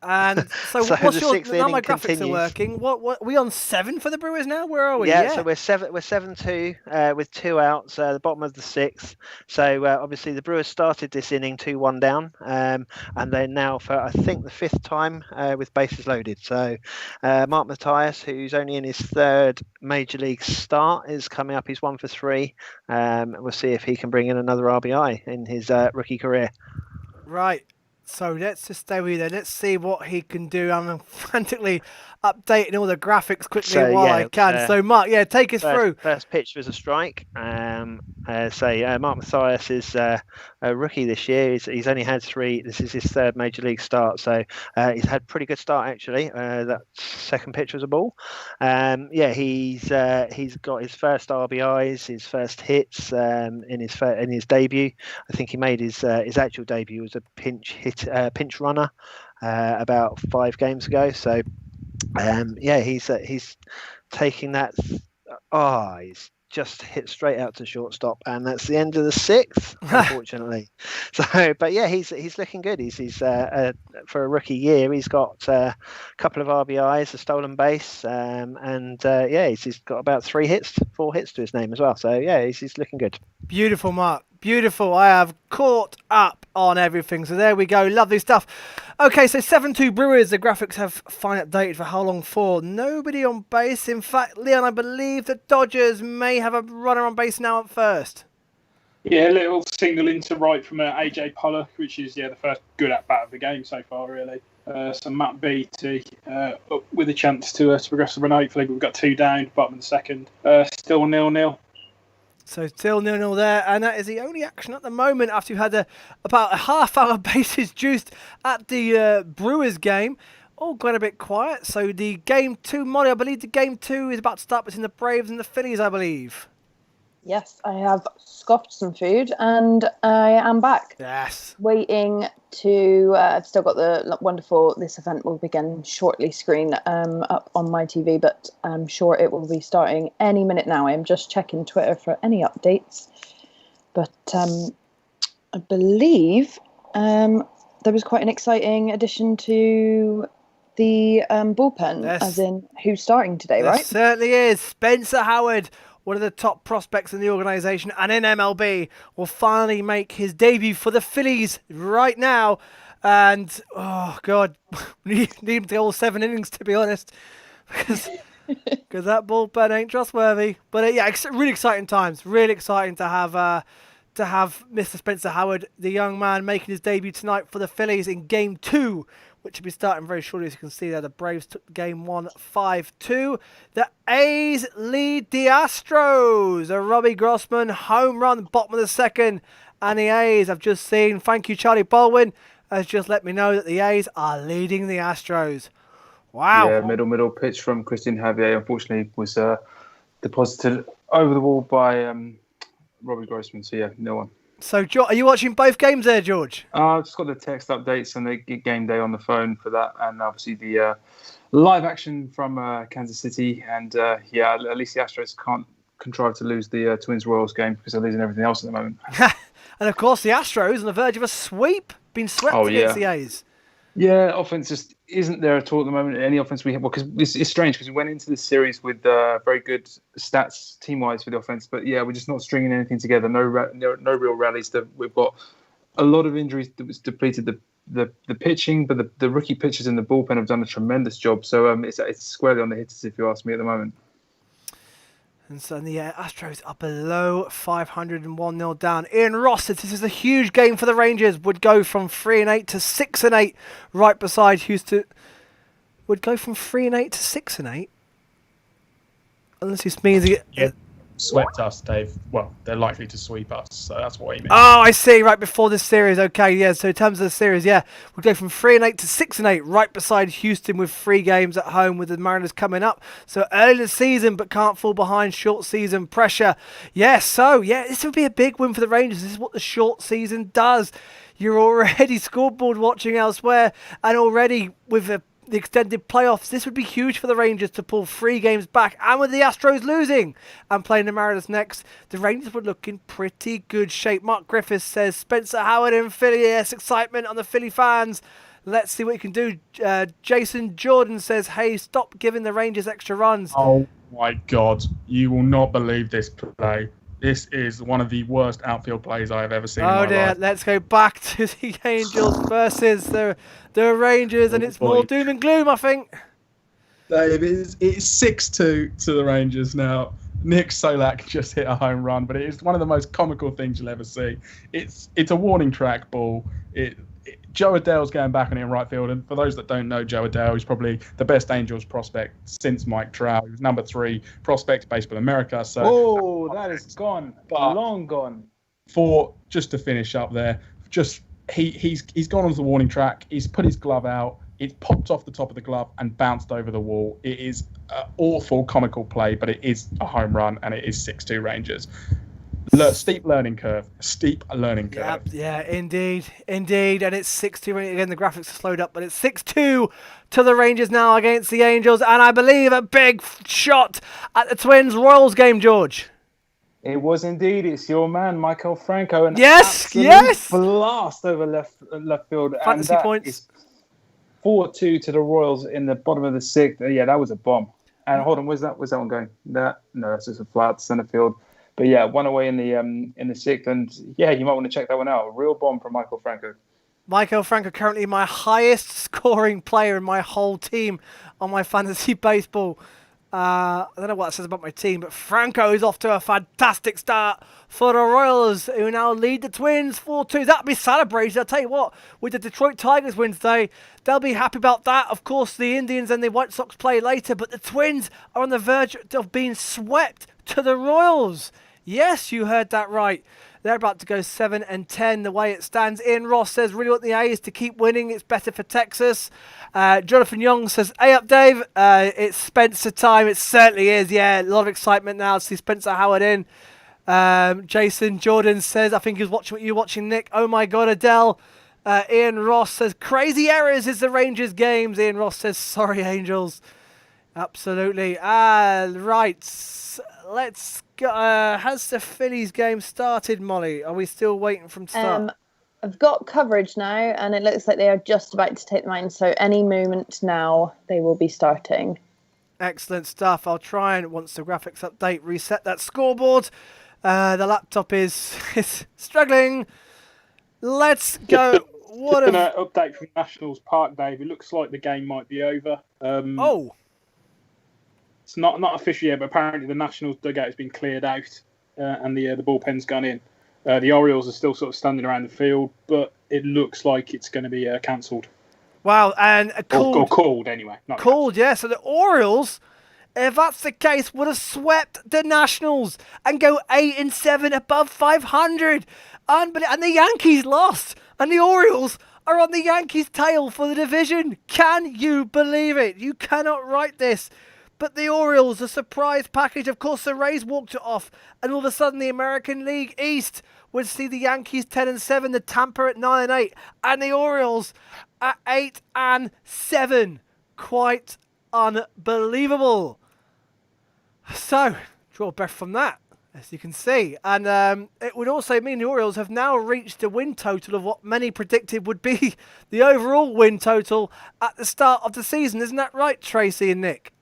And so,
So
what's
the
your?
sixth
Now my
inning
graphics
continues.
are working. What are we on 7 for the Brewers now? Where are we?
Yeah, so we're 7-2 with 2 outs, the bottom of the 6th. So obviously the Brewers started this inning 2-1 down, and they're now for I think the 5th time with bases loaded. So Mark Mathias, who's only in his 3rd major league start, is coming up. He's 1 for 3. We'll see if he can bring in another RBI in his rookie career.
Right. So let's just stay with you there. Let's see what he can do. I'm frantically updating all the graphics quickly while I can. So Mark, take us through.
First pitch was a strike. Mark Mathias is a rookie this year. He's only had 3. This is his 3rd major league start. So he's had a pretty good start actually. That second pitch was a ball. He's got his first RBIs, his first hits in his debut. I think he made his actual debut was a pinch runner about 5 games ago. So he's taking that. He's just hit straight out to shortstop, and that's the end of the 6th, unfortunately. So, but he's looking good. He's for a rookie year, he's got a couple of RBIs, a stolen base, he's got about 4 hits to his name as well. So he's looking good.
Beautiful, Mark. Beautiful. I have caught up on everything. So there we go. Lovely stuff. Okay, so 7-2 Brewers. The graphics have finally updated for how long for? Nobody on base. In fact, Leon, I believe the Dodgers may have a runner on base now at first.
Yeah, a little single into right from AJ Pollock, which is the first good at bat of the game so far, really. So Matt Beattie up with a chance to progress the run, hopefully. But we've got 2 down, bottom of the 2nd. Still 0-0.
So still 0-0 there, and that is the only action at the moment after you had about a half-hour bases juiced at the Brewers game. All got a bit quiet. So the game 2, Molly, I believe the game 2 is about to start between the Braves and the Phillies, I believe.
Yes, I have scoffed some food and I am back.
Yes.
Waiting to, I've still got the wonderful, this event will begin shortly screen up on my TV, but I'm sure it will be starting any minute now. I'm just checking Twitter for any updates. But I believe there was quite an exciting addition to the bullpen, as in who's starting today, right?
It certainly is. Spencer Howard, one of the top prospects in the organisation and in MLB, will finally make his debut for the Phillies right now. And, oh, God, we need him to go all 7 innings, to be honest, because that bullpen ain't trustworthy. But, really exciting times. Really exciting to have Mr. Spencer Howard, the young man, making his debut tonight for the Phillies in Game 2, which will be starting very shortly. As you can see there, the Braves took Game 1 5-2. The A's lead the Astros. A Robbie Grossman home run, bottom of the 2nd. And the A's, I've just seen, thank you, Charlie Baldwin, has just let me know that the A's are leading the Astros. Wow.
Yeah, middle pitch from Christian Javier, unfortunately, was deposited over the wall by Robbie Grossman. So, 0-1.
So, are you watching both games there, George?
I've just got the text updates and the game day on the phone for that, and obviously the live action from Kansas City. And at least the Astros can't contrive to lose the Twins-Royals game because they're losing everything else at the moment.
And of course, the Astros on the verge of a sweep, being swept against the A's.
Yeah, offense just isn't there at all at the moment. Any offense we have, because it's strange because we went into this series with very good stats team-wise for the offense, but we're just not stringing anything together. No real rallies. We've got a lot of injuries that was depleted the pitching, but the rookie pitchers in the bullpen have done a tremendous job. So it's squarely on the hitters, if you ask me, at the moment.
And so the Astros are below 500 and 1-0 down. Ian Ross says this is a huge game for the Rangers. Would go from 3-8 to 6-8, right beside Houston. would go from 3-8 to 6-8. Unless this means
swept us, Dave. Well, they're likely to sweep us, so that's what he means.
Oh, I see. Right before this series. Okay, yeah. So in terms of the series, yeah, we'll go from 3-8 to 6-8, right beside Houston with 3 games at home with the Mariners coming up. So early in the season, but can't fall behind short season pressure. Yeah. So yeah, this would be a big win for the Rangers. This is what the short season does. You're already scoreboard watching elsewhere, and already with the extended playoffs, this would be huge for the Rangers to pull 3 games back, and with the Astros losing and playing the Mariners next, the Rangers would look in pretty good shape. Mark Griffiths says Spencer Howard in Philly, yes, excitement on the Philly fans. Let's see what you can do. Jason Jordan says, hey, stop giving the Rangers extra runs.
Oh my God, you will not believe this play. This is one of the worst outfield plays I have ever seen in my life.
Let's go back to the Angels versus the Rangers, and it's more doom and gloom, I think.
Dave, it's 6-2 to the Rangers now. Nick Solak just hit a home run, but it is one of the most comical things you'll ever see. It's a warning track ball. Joe Adele's going back on it in right field, and for those that don't know Joe Adele, he's probably the best Angels prospect since Mike Trout. He was number 3 prospect Baseball America. So
that is gone, long gone.
Just to finish up there, he's gone onto the warning track. He's put his glove out. It popped off the top of the glove and bounced over the wall. It is an awful comical play, but it is a home run, and it is 6-2 Rangers. Steep learning curve.
Yeah, indeed. And it's 6-2. Again, the graphics are slowed up, but it's 6-2 to the Rangers now against the Angels. And I believe a big shot at the Twins-Royals game, George.
It was indeed. It's your man, Michael Franco. An
yes!
blast over left field.
Fantasy points.
4-2 to the Royals in the bottom of the 6th. Yeah, that was a bomb. And hold on, where's that one going? No, that's just a flat centre field. But yeah, 1 away in the 6th, and yeah, you might want to check that one out. A real bomb from Michael Franco.
Michael Franco, currently my highest scoring player in my whole team on my fantasy baseball. I don't know what that says about my team, but Franco is off to a fantastic start for the Royals, who now lead the Twins 4-2. That'll be celebrated. I'll tell you what, with the Detroit Tigers win today, they'll be happy about that. Of course, the Indians and the White Sox play later, but the Twins are on the verge of being swept to the Royals. Yes, you heard that right. They're about to go 7-10 the way it stands. Ian Ross says, really want the A's to keep winning. It's better for Texas. Jonathan Young says, hey up, Dave. It's Spencer time. It certainly is. Yeah, a lot of excitement now to see Spencer Howard in. Jason Jordan says, I think he was watching what you're watching, Nick. Oh my God, Adele. Ian Ross says, crazy errors is the Rangers games. Ian Ross says, sorry, Angels. Absolutely. Right. Let's go. Has the Phillies game started, Molly? Are we still waiting for them to start?
I've got coverage now, and it looks like they are just about to take the mound. So any moment now, they will be starting.
Excellent stuff. I'll try and, once the graphics update, reset that scoreboard. The laptop is struggling. Let's go.
What an update from Nationals Park, Dave. It looks like the game might be over. It's not official yet, but apparently the Nationals dugout has been cleared out and the bullpen's gone in. The Orioles are still sort of standing around the field, but it looks like it's going to be cancelled.
Wow, and
called anyway.
Called, yeah. So the Orioles, if that's the case, would have swept the Nationals and go 8-7 above 500. And the Yankees lost, and the Orioles are on the Yankees' tail for the division. Can you believe it? You cannot write this. But the Orioles, a surprise package. Of course, the Rays walked it off. And all of a sudden, the American League East would see the Yankees 10-7, the Tampa at 9-8, and the Orioles at 8-7. Quite unbelievable. So, draw a breath from that, as you can see. And it would also mean the Orioles have now reached a win total of what many predicted would be the overall win total at the start of the season. Isn't that right, Tracy and Nick?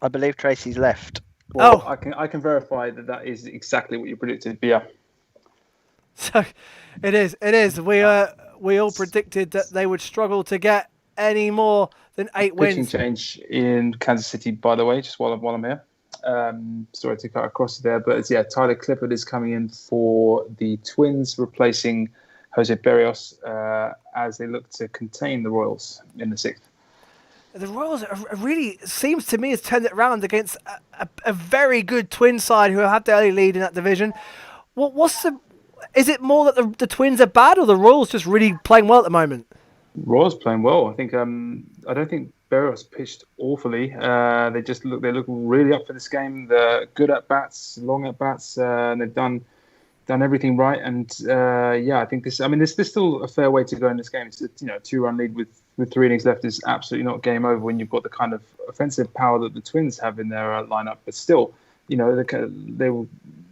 I believe Tracy's left.
Well, I can verify that is exactly what you predicted. But yeah.
So it is. We all predicted that they would struggle to get any more than 8 wins.
Pitching change in Kansas City, by the way, just while I'm here. Sorry to cut across there, but yeah, Tyler Clifford is coming in for the Twins, replacing Jose Berrios as they look to contain the Royals in the 6th.
The Royals are really, seems to me, has turned it around against a very good Twins side who have the early lead in that division. Is it more that the Twins are bad, or the Royals just really playing well at the moment?
Royals playing well. I think I don't think Berrios pitched awfully. They look really up for this game. They're good at bats, long at bats, and they've done everything right. And I think this. I mean, there's still a fair way to go in this game. It's a 2-run lead with 3 innings left is absolutely not game over when you've got the kind of offensive power that the Twins have in their lineup. But still, they were,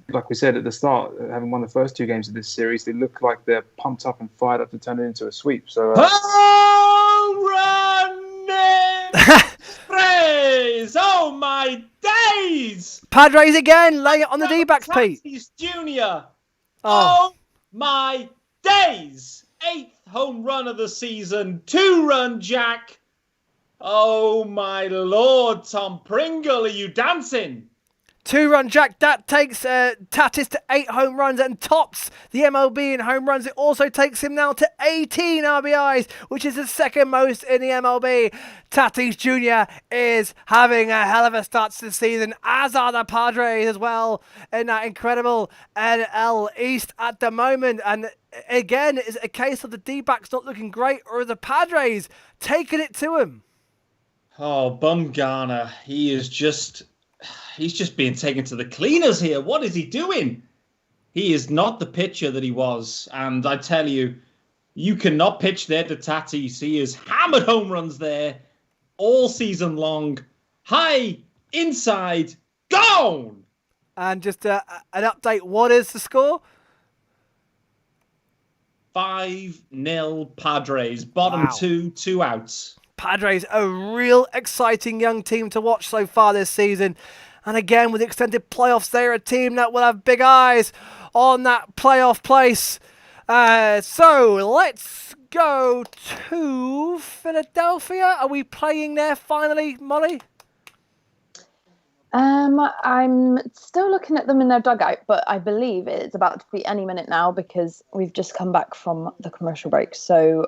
like we said at the start, having won the first 2 games of this series, they look like they're pumped up and fired up to turn it into a sweep. So,
home run sprays! Oh my days!
Padres again, laying it on the D-backs, Pete.
Tatis Jr. Oh my days! 8th home run of the season, 2-run jack. Oh my lord, Tom Pringle, are you dancing?
2-run jack, that takes Tatis to 8 home runs and tops the MLB in home runs. It also takes him now to 18 RBIs, which is the second most in the MLB. Tatis Jr. is having a hell of a start to the season, as are the Padres as well, in that incredible NL East at the moment. And again, is it a case of the D-backs not looking great, or are the Padres taking it to him?
Oh, Bumgarner, he's just being taken to the cleaners here. What is he doing? He is not the pitcher that he was. And I tell you, you cannot pitch there to Tatis. He has hammered home runs there all season long. High, inside, gone!
And just an update, what is the score?
5-0 Padres. Bottom 2 outs.
Padres, a real exciting young team to watch so far this season. And again, with extended playoffs, they're a team that will have big eyes on that playoff place. So let's go to Philadelphia. Are we playing there finally, Molly?
I'm still looking at them in their dugout, but I believe it's about to be any minute now because we've just come back from the commercial break. So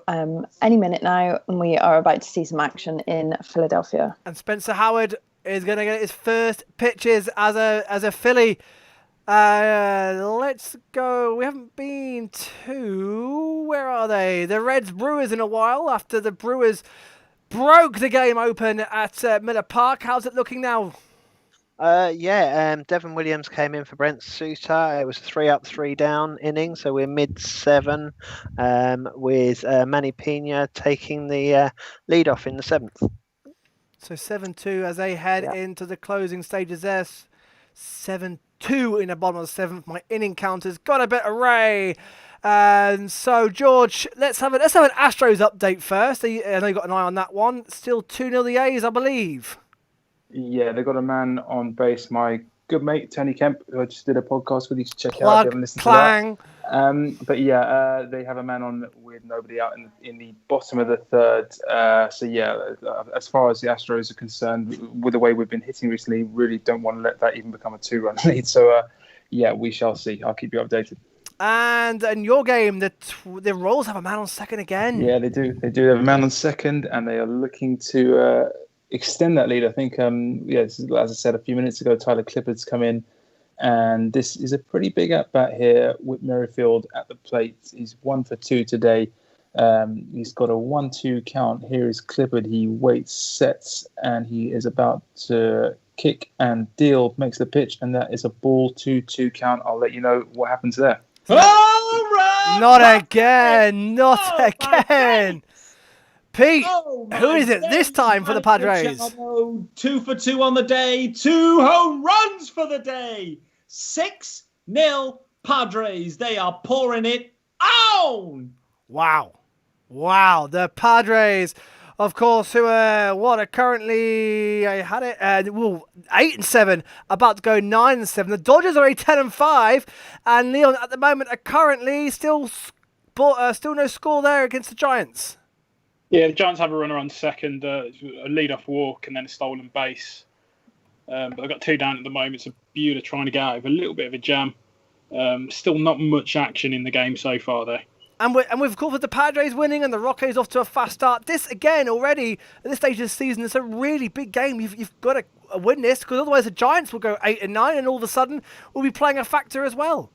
any minute now, and we are about to see some action in Philadelphia.
And Spencer Howard is going to get his first pitches as a Philly. Let's go. We haven't been to, where are they? The Reds Brewers in a while, after the Brewers broke the game open at Miller Park. How's it looking now?
Devin Williams came in for Brent Suter. It was 3 up, 3 down inning, so we're mid-7 with Manny Pena taking the lead off in the 7th.
So 7-2 as they head into the closing stages there. 7-2 in the bottom of the 7th. My inning counter's got a bit array. And so, George, let's have an Astros update first. I know you got an eye on that one. Still 2-0 the A's, I believe.
Yeah, they've got a man on base. My good mate, Tony Kemp, who I just did a podcast with. You should check it out if you haven't listened to that. But yeah, they have a man on with nobody out in the bottom of the 3rd. So yeah, as far as the Astros are concerned, with the way we've been hitting recently, really don't want to let that even become a 2-run lead. So yeah, we shall see. I'll keep you updated.
And in your game, the Royals have a man on second again.
Yeah, they do. They do have a man on second, and they are looking to extend that lead. I think, as I said a few minutes ago, Tyler Clippard's come in, and this is a pretty big at-bat here. Whit Merrifield at the plate. He's 1 for 2 today. He's got a 1-2 count. Here is Clippard. He waits, sets, and he is about to kick and deal, makes the pitch, and that is a ball 2-2 count. I'll let you know what happens there.
Not again! Not again! Pete, who is it this time for the Padres?
2 for 2 on the day. 2 home runs for the day. 6-0 Padres. They are pouring it on.
Wow. The Padres, of course, who are currently 8-7, about to go 9-7. The Dodgers are 10-5, and Leon at the moment are currently still no score there against the Giants.
Yeah, the Giants have a runner on second, a lead-off walk, and then a stolen base. But they've got 2 down at the moment, so Buehler trying to get out of a little bit of a jam. Still not much action in the game so far, though.
And we've got with the Padres winning and the Rockies off to a fast start. This again already at this stage of the season, it's a really big game. You've got to win this, because otherwise the Giants will go 8-9, and all of a sudden we'll be playing a factor as well.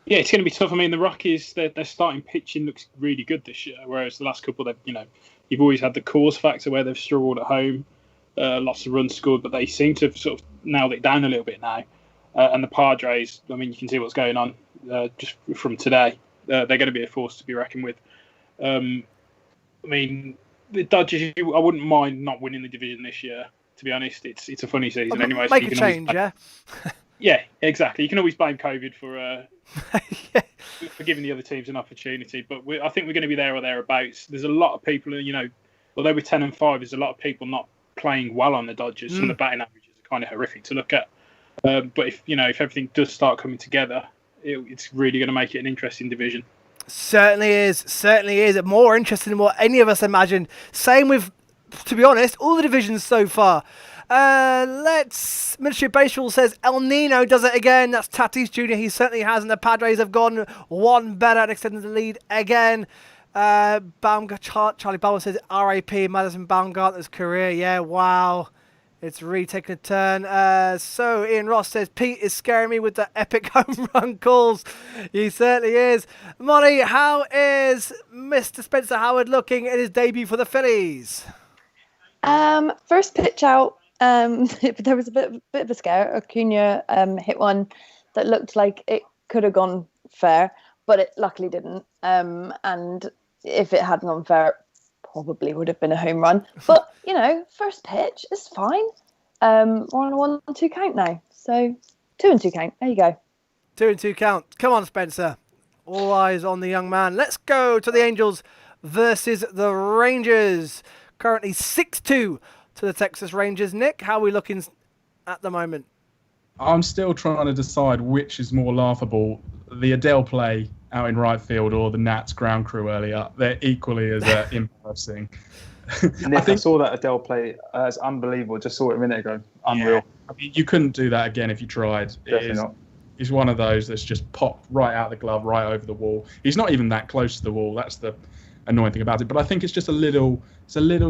Yeah, it's going to be tough. I mean, the Rockies, their starting pitching looks really good this year, whereas the last couple, you've always had the cause factor where they've struggled at home, lots of runs scored, but they seem to have sort of nailed it down a little bit now. And the Padres, I mean, you can see what's going on just from today. They're going to be a force to be reckoned with. I mean, the Dodgers, I wouldn't mind not winning the division this year, to be honest. It's a funny season anyway.
Make a change, yeah?
Yeah, exactly. You can always blame COVID for giving the other teams an opportunity, but I think we're going to be there or thereabouts. There's a lot of people, although we're 10-5, there's a lot of people not playing well on the Dodgers. Some of the batting averages are kind of horrific to look at. But if everything does start coming together, it's really going to make it an interesting division. Certainly
is. More interesting than what any of us imagined. Same with, to be honest, all the divisions so far. Ministry of Baseball says El Nino does it again. That's Tatis Jr. He certainly has, and the Padres have gone one better and extended the lead again. Charlie Bauer says R.I.P. Madison Baumgartner's career. Yeah, wow. It's really taking a turn. So Ian Ross says, Pete is scaring me with the epic home run calls. He certainly is. Molly, how is Mr. Spencer Howard looking in his debut for the Phillies?
First pitch out, there was a bit of a scare. Acuna hit one that looked like it could have gone fair, but it luckily didn't. And if it had gone fair, probably would have been a home run. But, first pitch is fine. We're on a 1-2 count now. So 2-2 count. There you go.
2-2 count. Come on, Spencer. All eyes on the young man. Let's go to the Angels versus the Rangers. Currently 6-2 to the Texas Rangers. Nick, how are we looking at the moment?
I'm still trying to decide which is more laughable, the Adele play out in right field or the Nats ground crew earlier. They're equally as embarrassing.
Nick, I saw that Adele play. It's unbelievable. Just saw it a minute ago. Unreal.
Yeah. I mean, you couldn't do that again if you tried.
Definitely not.
He's one of those that's just popped right out of the glove, right over the wall. He's not even that close to the wall. That's the annoying thing about it. But I think it's just a little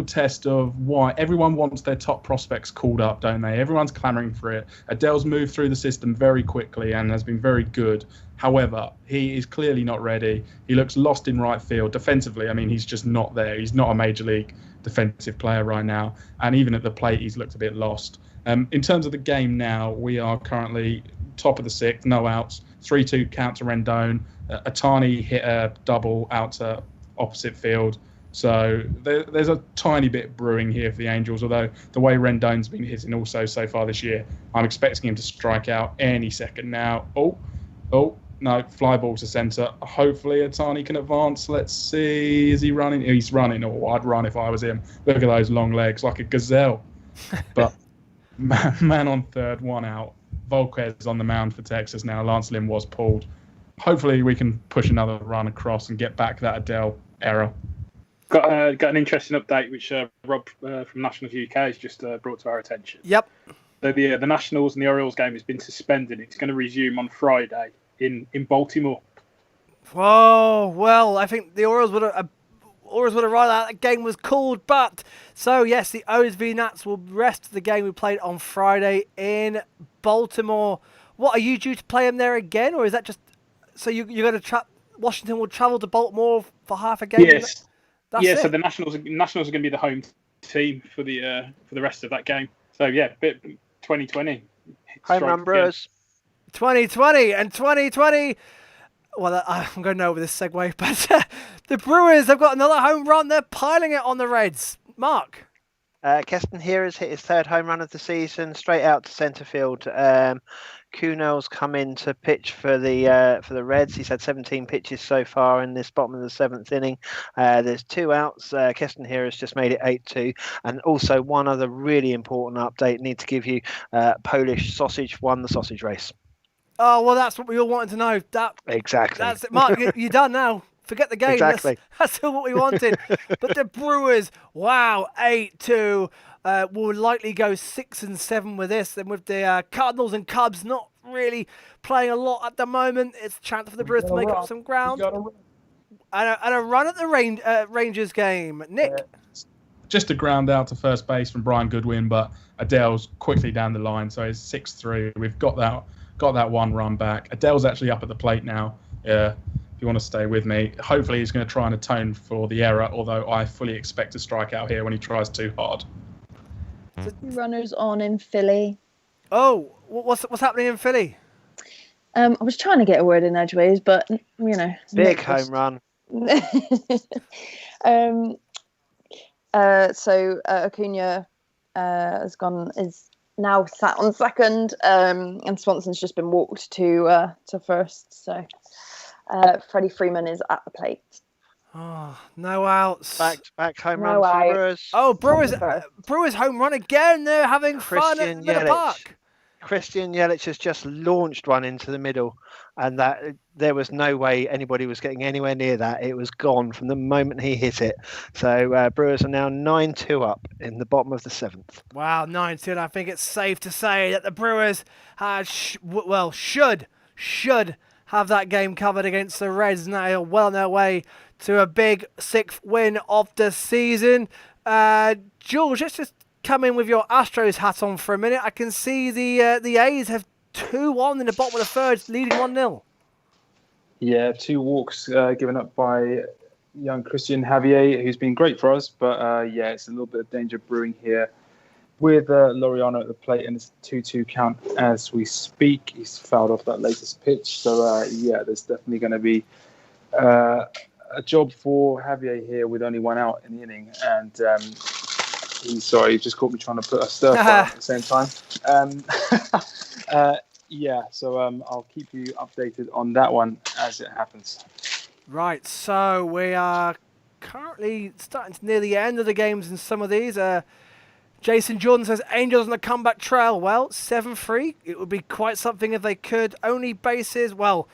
test of why everyone wants their top prospects called up, don't they? Everyone's clamoring for it. Adele's moved through the system very quickly and has been very good. However, he is clearly not ready. He looks lost in right field. Defensively, I mean, he's just not there. He's not a major league defensive player right now. And even at the plate, he's looked a bit lost. In terms of the game now, we are currently top of the sixth, no outs, 3-2 count to Rendon. Atani hit a double out to opposite field. So there's a tiny bit brewing here for the Angels, although the way Rendon's been hitting also so far this year, I'm expecting him to strike out any second now. Oh, no, fly ball to centre. Hopefully Atani can advance. Let's see. Is he running? He's running. Oh, I'd run if I was him. Look at those long legs, like a gazelle. But man on third, one out. Volquez on the mound for Texas now. Lance Lynn was pulled. Hopefully we can push another run across and get back that Adele era.
Got an interesting update which Rob from Nationals UK has just brought to our attention.
Yep.
So the Nationals and the Orioles game has been suspended. It's going to resume on Friday in Baltimore.
Whoa, well, I think the Orioles would have rather that game was called, but so yes, the O's v Nats will rest the game we played on Friday in Baltimore. What, are you due to play them there again, or is that just so you're going to Washington will travel to Baltimore for half a game?
Yes. So the Nationals are going to be the home team for the rest of that game. So yeah, 2020
home run Brewers.
2020 and 2020. Well, I'm going over this segue, but the Brewers have got another home run. They're piling it on the Reds. Mark.
Keston Hiura's hit his third home run of the season, straight out to centre field. Kuhnel's come in to pitch for the Reds. He's had 17 pitches so far in this bottom of the seventh inning. There's 2 outs. Keston Hiura's just made it 8-2. And also one other really important update. Need to give you Polish Sausage won the sausage race.
Oh, well, that's what we all wanted to know.
Exactly.
That's it. Mark, you're done now. Forget the game.
Exactly.
That's all what we wanted. But the Brewers, wow, 8-2. Will likely go 6-7 with this. And with the Cardinals and Cubs not really playing a lot at the moment, it's a chance for the Brewers to make up some ground. And a run at the Rangers game. Nick?
Just a ground out to first base from Brian Goodwin, but Adele's quickly down the line, so it's 6-3. We've got that one run back. Adele's actually up at the plate now. If you want to stay with me, hopefully he's going to try and atone for the error, although I fully expect a strikeout here when he tries too hard.
Runners on in Philly.
Oh, what's happening in Philly?
I was trying to get a word in edgeways, but
big home run.
So Acuna is now sat on second, and Swanson's just been walked to first. So Freddie Freeman is at the plate.
Oh, no outs.
Back home run for the Brewers.
Oh, Brewers home run again. They're having fun at Miller Park.
Christian Yelich has just launched one into the middle, and that there was no way anybody was getting anywhere near that. It was gone from the moment he hit it. So Brewers are now 9-2 up in the bottom of the 7th.
Wow, 9-2. And I think it's safe to say that the Brewers should have that game covered against the Reds, and they are well on their way to a big 6th win of the season. Jules, let's just come in with your Astros hat on for a minute. I can see the A's have 2-1 in the bottom of the third, leading 1-0.
Yeah, 2 walks given up by young Christian Javier, who's been great for us. But it's a little bit of danger brewing here with Laureano at the plate, and it's a 2-2 count as we speak. He's fouled off that latest pitch. So, there's definitely going to be a job for Javier here with only 1 out in the inning. And he just caught me trying to put a stir fry at the same time. I'll keep you updated on that one as it happens.
Right, so we are currently starting to near the end of the games in some of these. Jason Jordan says Angels on the comeback trail. Well, 7-3. It would be quite something if they could. Only bases. Well,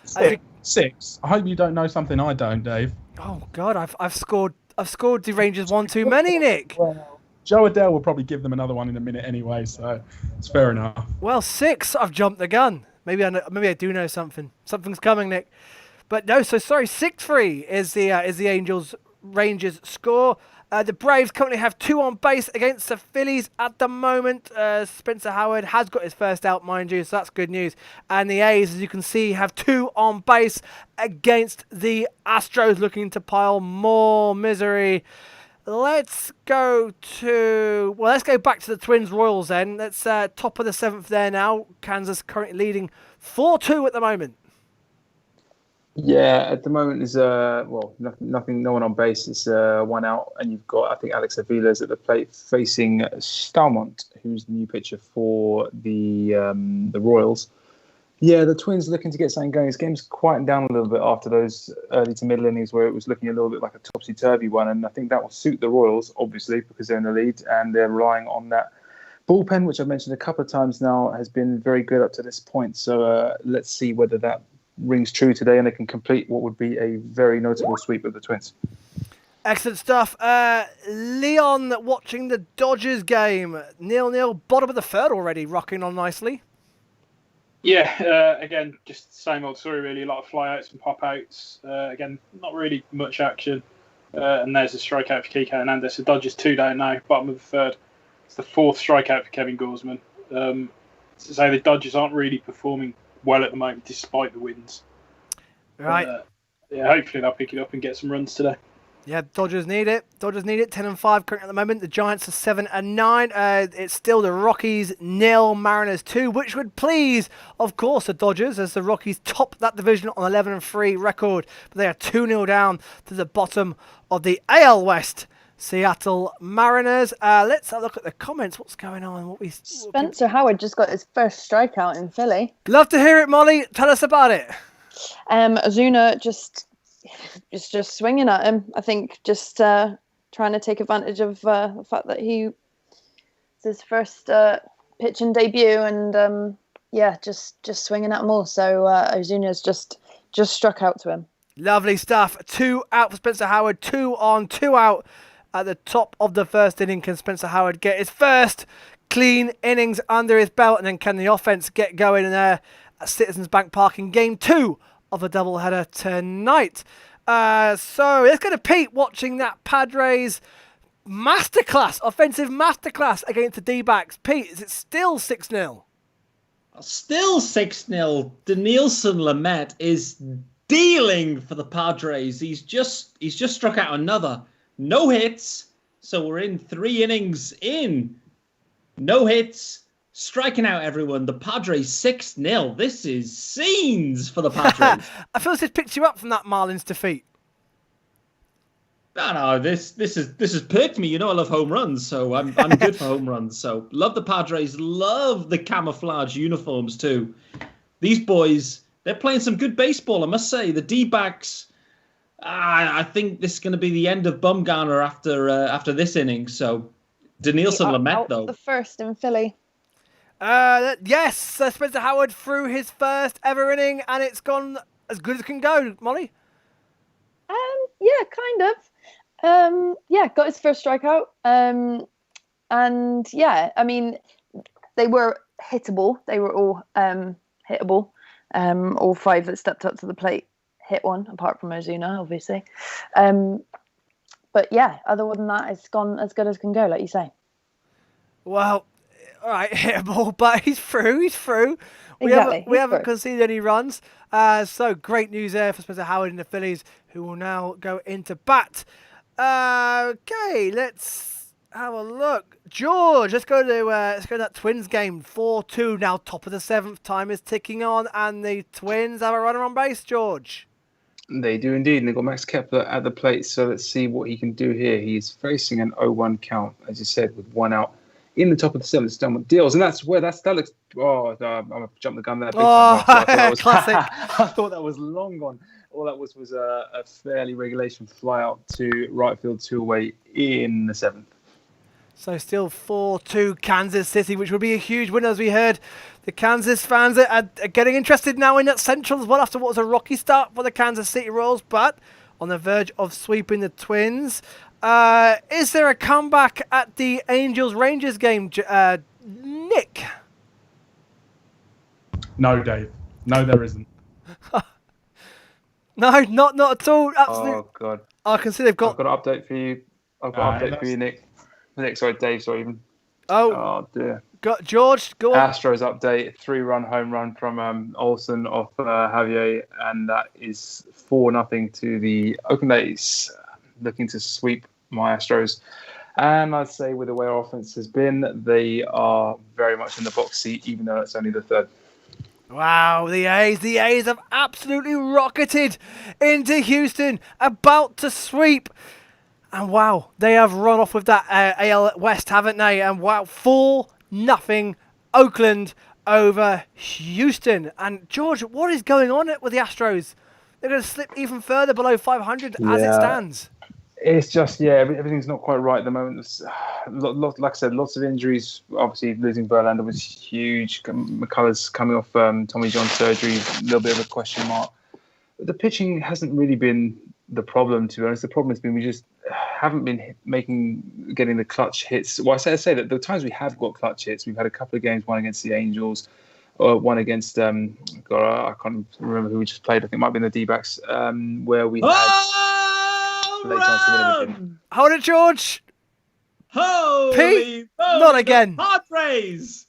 6. I hope you don't know something I don't, Dave.
Oh God, I've scored the Rangers one too many, Nick.
Well, Joe Adele will probably give them another one in a minute anyway, so it's fair enough.
Well, 6. I've jumped the gun. Maybe I do know something. Something's coming, Nick. But no, so sorry. 6-3 is the Angels Rangers score. The Braves currently have 2 on base against the Phillies at the moment. Spencer Howard has got his first out, mind you, so that's good news. And the A's, as you can see, have 2 on base against the Astros, looking to pile more misery. Let's go back to the Twins Royals then. That's top of the 7th there now. Kansas currently leading 4-2 at the moment.
Yeah, at the moment is nothing, no one on base. It's 1 out, and you've got, I think, Alex Avila's at the plate facing Stalmont, who's the new pitcher for the Royals. Yeah, the Twins looking to get something going. This game's quieting down a little bit after those early to middle innings where it was looking a little bit like a topsy-turvy one, and I think that will suit the Royals, obviously, because they're in the lead and they're relying on that bullpen, which I've mentioned a couple of times now, has been very good up to this point. So let's see whether that rings true today and they can complete what would be a very notable sweep of the Twins.
Excellent stuff. Leon watching the Dodgers game. 0-0, bottom of the third already, rocking on nicely.
Yeah, again, just the same old story really. A lot of flyouts and pop-outs. Again, not really much action. And there's a strikeout for Kike Hernandez. The Dodgers 2 down now, bottom of the third. It's the 4th strikeout for Kevin Gausman. To say the Dodgers aren't really performing well at the moment, despite the wins.
Right.
Hopefully they'll pick it up and get some runs today.
Yeah, Dodgers need it. 10-5 currently at the moment. The Giants are 7-9. It's still the Rockies 0, Mariners 2, which would please, of course, the Dodgers as the Rockies top that division on 11-3 record. But they are 2-0 down to the bottom of the AL West. Seattle Mariners. Let's have a look at the comments. What's going on?
Spencer Howard just got his first strikeout in Philly.
Love to hear it, Molly. Tell us about it.
Ozuna just swinging at him. I think just trying to take advantage of the fact that it's his first pitching debut, and just swinging at him all. So Ozuna's just struck out to him.
Lovely stuff. 2 out for Spencer Howard. 2 on, 2 out at the top of the first inning. Can Spencer Howard get his first clean innings under his belt, and then can the offense get going in there at Citizens Bank Park in Game 2 of a doubleheader tonight? So let's go to Pete watching that Padres offensive masterclass against the D-backs. Pete, is it still 6-0?
Still 6-0. Denilson Lamet is dealing for the Padres. He's just struck out another. No hits. So we're in 3 innings in. No hits. Striking out everyone. The Padres 6-0. This is scenes for the Padres.
I feel this picked you up from that Marlins defeat.
No, this has perked me. You know I love home runs, so I'm good for home runs. So love the Padres, love the camouflage uniforms too. These boys, they're playing some good baseball, I must say. The D-backs, I think this is going to be the end of Bumgarner after this inning. So Denilson Lamet though,
the first in Philly.
Yes, Spencer Howard threw his first ever inning, and it's gone as good as it can go. Molly.
Yeah, kind of. Got his first strikeout. And yeah, I mean, they were hittable. They were all hittable. All 5 that stepped up to the plate hit one, apart from Ozuna, obviously. But yeah, other than that, it's gone as good as can go, like you say.
Well, all right, hittable, but he's through. We haven't conceded any runs. So great news there for Spencer Howard and the Phillies, who will now go into bat. Okay, let's have a look. George, let's go to that Twins game. 4-2 now, top of the 7th. Time is ticking on, and the Twins have a runner on base. George.
They do indeed, and they've got Max Kepler at the plate. So let's see what he can do here. He's facing an 0-1 count, as you said, with 1 out. In the top of the 7th, it's done with deals, and that looks. Oh, no, I'm gonna jump the gun there.
Classic.
I thought that was long gone. All that was a fairly regulation flyout to right field, 2 away in the 7th.
So still 4-2 Kansas City, which would be a huge win, as we heard. The Kansas fans are getting interested now in that Central as well, after what was a rocky start for the Kansas City Royals, but on the verge of sweeping the Twins. Is there a comeback at the Angels-Rangers game, Nick?
No, Dave. No, there isn't.
No, not at all. Absolutely.
Oh, God.
I can see they've got...
I've got an update for you. Nick. Nick, sorry, Dave, sorry, even.
Oh,
dear.
Got George, go on.
Astros update, 3-run home run from Olsen off Javier, and that is 4-0 to the Oakland A's, looking to sweep my Astros. And I'd say with the way our offense has been, they are very much in the box seat, even though it's only the 3rd.
Wow, the A's have absolutely rocketed into Houston, about to sweep. And wow, they have run off with that AL West, haven't they? And wow, 4-0 Oakland over Houston. And George, what is going on with the Astros? They're going to slip even further below 500 as it stands.
It's just, everything's not quite right at the moment. Like I said, lots of injuries. Obviously, losing Verlander was huge. McCullers coming off Tommy John surgery, a little bit of a question mark. The pitching hasn't really been the problem, to be honest. The problem has been we just haven't been getting the clutch hits. Well, I say that the times we have got clutch hits, we've had a couple of games, one against the Angels, one against, I can't remember who we just played. I think it might have been the D-backs, where we had...
Hold it, George.
Holy
Pete, not again.
Padres.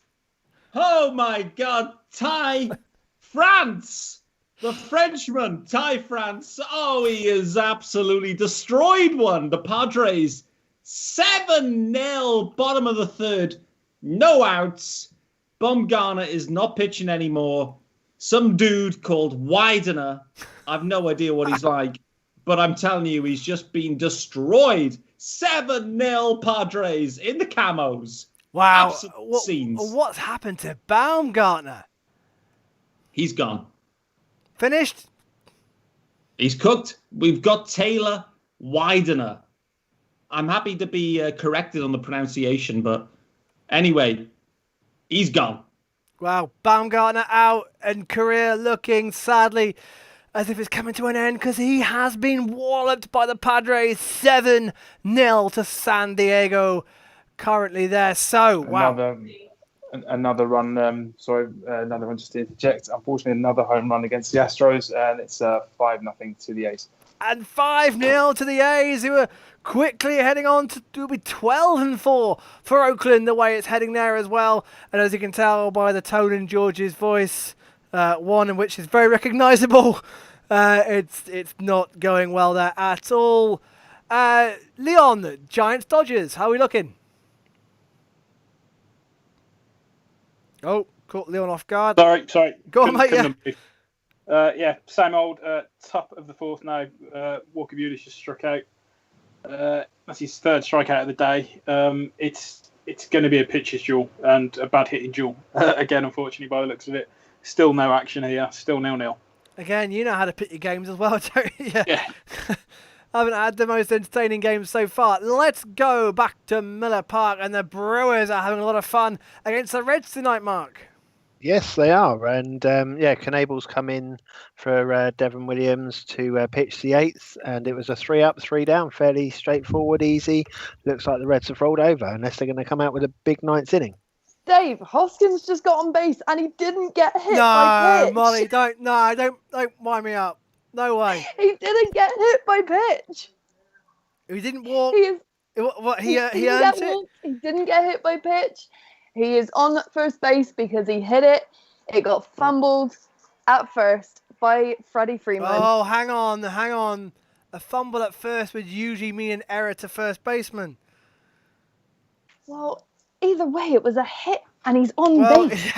Oh my God, Ty France, the Frenchman, Ty France. Oh, he has absolutely destroyed one. The Padres, 7-0, bottom of the 3rd, no outs. Bumgarner is not pitching anymore. Some dude called Widener. I've no idea what he's like. But I'm telling you, he's just been destroyed. 7-0 Padres in the camos.
Wow.
Scenes.
What's happened to Baumgartner?
He's gone.
Finished?
He's cooked. We've got Taylor Widener. I'm happy to be corrected on the pronunciation, but anyway, he's gone.
Wow. Baumgartner out and career looking sadly as if it's coming to an end, because he has been walloped by the Padres 7-0 to San Diego currently there. So, wow.
Another run, another run just to interject. Unfortunately, another home run against the Astros, and it's 5-0 to the A's.
And 5-0 to the A's, who are quickly heading on to be 12-4 for Oakland, the way it's heading there as well. And as you can tell by the tone in George's voice, one in which is very recognisable, it's not going well there at all. Leon, Giants, Dodgers, how are we looking? Oh, caught Leon off guard.
Sorry.
Go on, mate.
Yeah, same old. Top of the fourth now. Walker Buehler's just struck out. That's his third strikeout of the day. It's going to be a pitcher's duel and a bad hitting duel again, unfortunately, by the looks of it. Still no action here. Still 0-0.
Again, you know how to pick your games as well, don't you?
Yeah.
I haven't had the most entertaining games so far. Let's go back to Miller Park, and the Brewers are having a lot of fun against the Reds tonight, Mark.
Yes, they are. And Knable's come in for Devon Williams to pitch the 8th, and it was a 3-up, 3-down, fairly straightforward, easy. Looks like the Reds have rolled over unless they're going to come out with a big 9th inning.
Dave, Hoskins just got on base and he didn't get hit by pitch.
No, Molly, don't wind me up. No way.
He didn't get hit by pitch.
He didn't walk. He earned it?
He didn't get hit by pitch. He is on first base because he hit it. It got fumbled at first by Freddie Freeman.
Oh, hang on. A fumble at first would usually mean an error to first baseman.
Well, either way, it was a hit, and he's on base.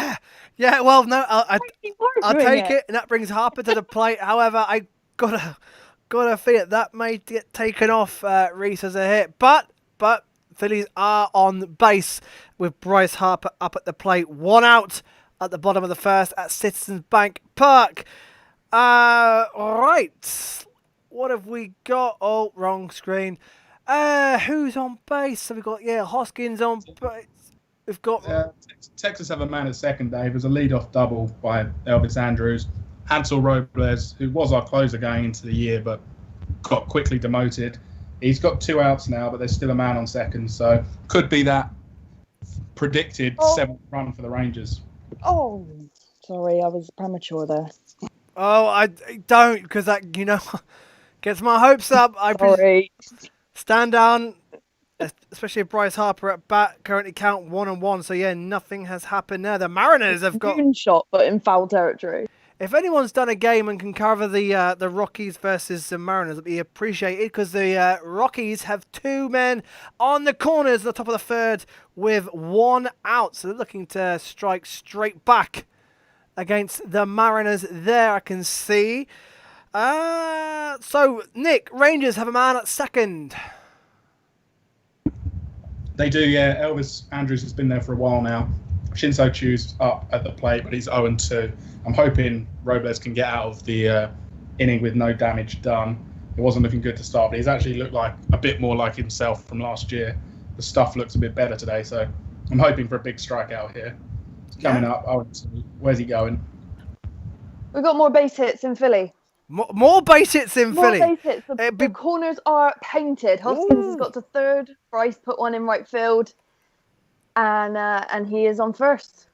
Yeah. Well, no, I'll take it, and that brings Harper to the plate. However, I gotta feel it. That may get taken off Reese as a hit, but Phillies are on base with Bryce Harper up at the plate. 1 out at the bottom of the first at Citizens Bank Park. All right. What have we got? Oh, wrong screen. Who's on base? So we've got, Hoskins on base. We've got...
Texas have a man at second, Dave. There's a leadoff double by Elvis Andrews. Hansel Robles, who was our closer going into the year, but got quickly demoted. He's got 2 outs now, but there's still a man on second, so could be that predicted 7th run for the Rangers.
Oh, sorry, I was premature there.
Oh, I don't, because that, gets my hopes up.
Sorry.
Stand down, especially if Bryce Harper at bat, currently count 1-1, so nothing has happened there. The Mariners have got...
shot, but in foul territory.
If anyone's done a game and can cover the Rockies versus the Mariners, it'll be appreciated because the Rockies have 2 men on the corners at the top of the third with 1 out. So they're looking to strike straight back against the Mariners there, I can see. So, Nick, Rangers have a man at second.
They do, yeah. Elvis Andrews has been there for a while now. Shinso Chu's up at the plate, but he's 0-2. I'm hoping Robles can get out of the inning with no damage done. It wasn't looking good to start, but he's actually looked like a bit more like himself from last year. The stuff looks a bit better today, so I'm hoping for a big strikeout here. It's coming up. 0-2. Where's he going?
We've got more base hits in Philly.
More base hits in Philly.
More base hits. The corners are painted. Hoskins has got to third. Bryce put one in right field. And he is on first.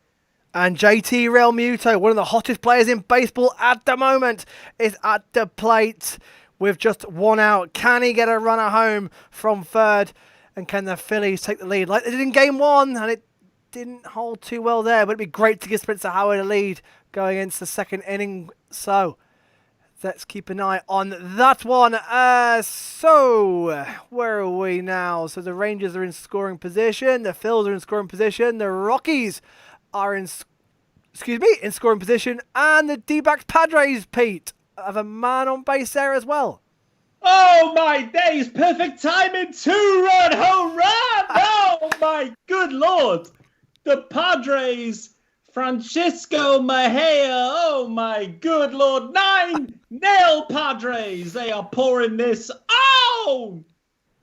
And JT Realmuto, one of the hottest players in baseball at the moment, is at the plate with just 1 out. Can he get a runner home from third? And can the Phillies take the lead like they did in game 1? And it didn't hold too well there, but it'd be great to give Spencer Howard a lead going into the second inning. So let's keep an eye on that one. So where are we now? So the Rangers are in scoring position. The Phils are in scoring position. The Rockies are in scoring position. And the D-backs Padres, Pete, have a man on base there as well.
Oh my days, perfect timing, 2-run home run! Oh my good Lord! The Padres, Francisco Mejia, oh my good Lord, 9-0 Padres! They are pouring this on!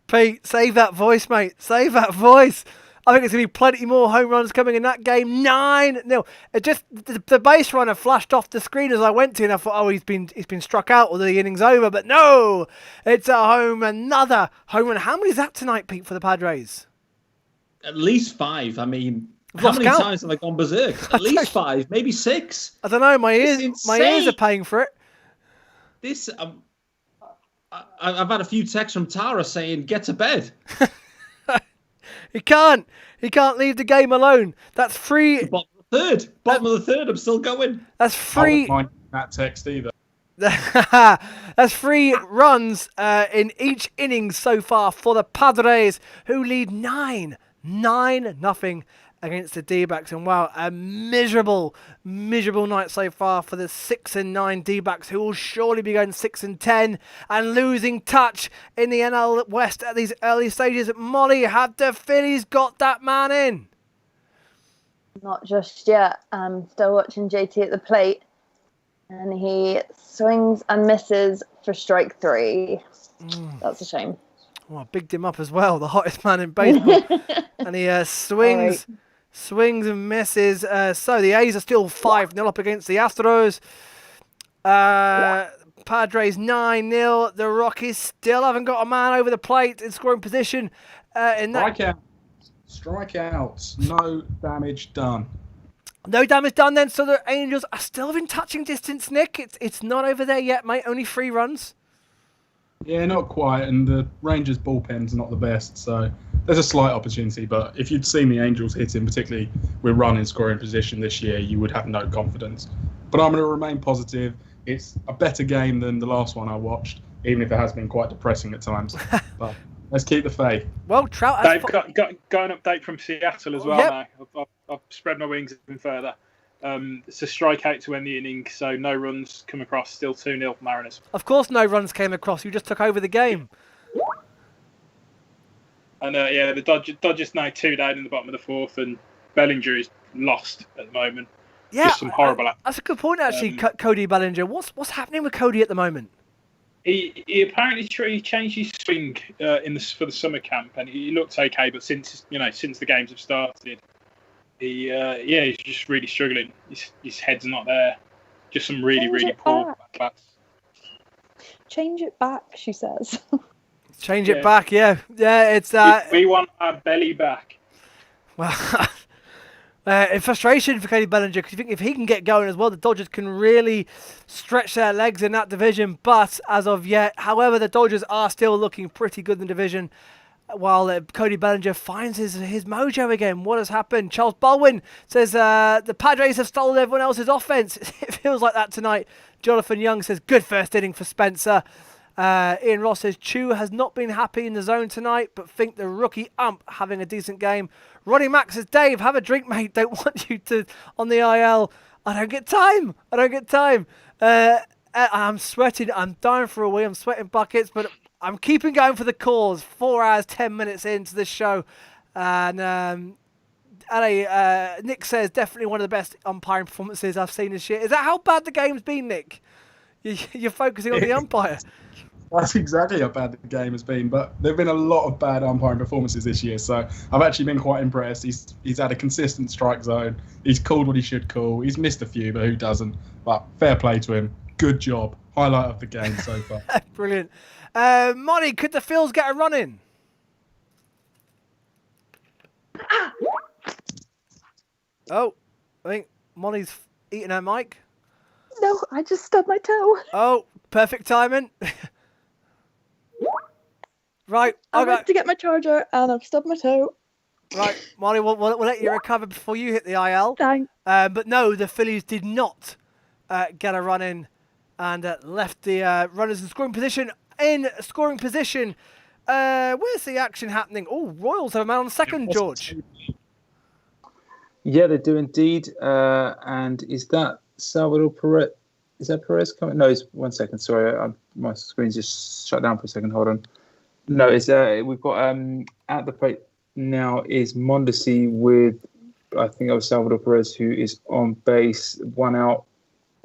Pete, save that voice, mate. Save that voice. I think there's going to be plenty more home runs coming in that game. 9-0. It just the base runner flashed off the screen as I went to, and I thought, he's been struck out or the inning's over. But no, it's another home run. How many is that tonight, Pete, for the Padres?
At least 5. I mean, how many times have they gone berserk? At least 5, maybe 6.
I don't know. My ears are paying for it.
This I've had a few texts from Tara saying, get to bed.
He can't leave the game alone. That's free.
Bottom of the third, I'm still going.
That's free.
I wouldn't mind that text either.
That's 3 runs in each inning so far for the Padres, who lead 9-0 against the D-backs. And wow, a miserable night so far for the 6-9 D-backs, who will surely be going 6-10 and losing touch in the NL West at these early stages. Molly, have the Phillies got that man in?
Not just yet. I'm still watching JT at the plate. And he swings and misses for strike 3. That's a shame.
Well, I bigged him up as well, the hottest man in baseball. And he swings and misses. So the A's are still 5-0 up against the Astros. Padres 9-0. The Rockies still haven't got a man over the plate in scoring position.
Strikeouts. No damage done.
No damage done then, so the Angels are still within touching distance, Nick. It's not over there yet, mate. Only 3 runs.
Yeah, not quite. And the Rangers' bullpen's not the best, so there's a slight opportunity. But if you'd seen the Angels hitting, particularly with run in scoring position this year, you would have no confidence. But I'm going to remain positive. It's a better game than the last one I watched, even if it has been quite depressing at times. But let's keep the faith.
Well, Trout
has got an update from Seattle as well now. I've spread my wings even further. It's a strikeout to end the inning, so no runs come across. Still 2-0 Mariners.
Of course no runs came across. You just took over the game.
And the Dodgers now 2 down in the bottom of the 4th, and Bellinger is lost at the moment.
Yeah,
just some horrible.
That's a good point, actually, Cody Bellinger. What's happening with Cody at the moment?
He apparently changed his swing for the summer camp, and he looked okay. But since the games have started, he's just really struggling. His head's not there. Just some really poor bats.
Change it back, she says.
Change it back, yeah. It's
we want our belly back.
Well, in frustration for Cody Bellinger, because you think if he can get going as well, the Dodgers can really stretch their legs in that division. But as of yet, however, the Dodgers are still looking pretty good in the division, while Cody Bellinger finds his mojo again. What has happened? Charles Baldwin says the Padres have stolen everyone else's offense. It feels like that tonight. Jonathan Young says good first inning for Spencer. Ian Ross says Chu has not been happy in the zone tonight, but think the rookie ump having a decent game. Ronnie Mack says, Dave, have a drink, mate. Don't want you to on the IL. I don't get time. I'm sweating. I'm dying for a wee. I'm sweating buckets, but I'm keeping going for the cause. 4 hours, 10 minutes into the show. And Nick says, definitely one of the best umpiring performances I've seen this year. Is that how bad the game's been, Nick? You're focusing on the umpire.
That's exactly how bad the game has been, but there have been a lot of bad umpiring performances this year, so I've actually been quite impressed. He's had a consistent strike zone. He's called what he should call. He's missed a few, but who doesn't? But fair play to him. Good job. Highlight of the game so far.
Brilliant. Monty, could the Phils get a run in? Oh, I think Molly's eating her mic.
No, I just stubbed my toe.
Oh, perfect timing. Right,
I went to get my charger and I've stubbed my toe.
Right, Molly, we'll let you recover before you hit the IL.
Thanks.
But no, the Phillies did not get a run in and left the runners in scoring position. Where's the action happening? Oh, Royals have a man on second, George.
Yeah, they do indeed. And is that Salvador Perez? Is that Perez coming? No, it's 1 second. Sorry, my screen's just shut down for a second. Hold on. No, it's we've got at the plate now is Mondesi with I think it was Salvador Perez who is on base. 1 out,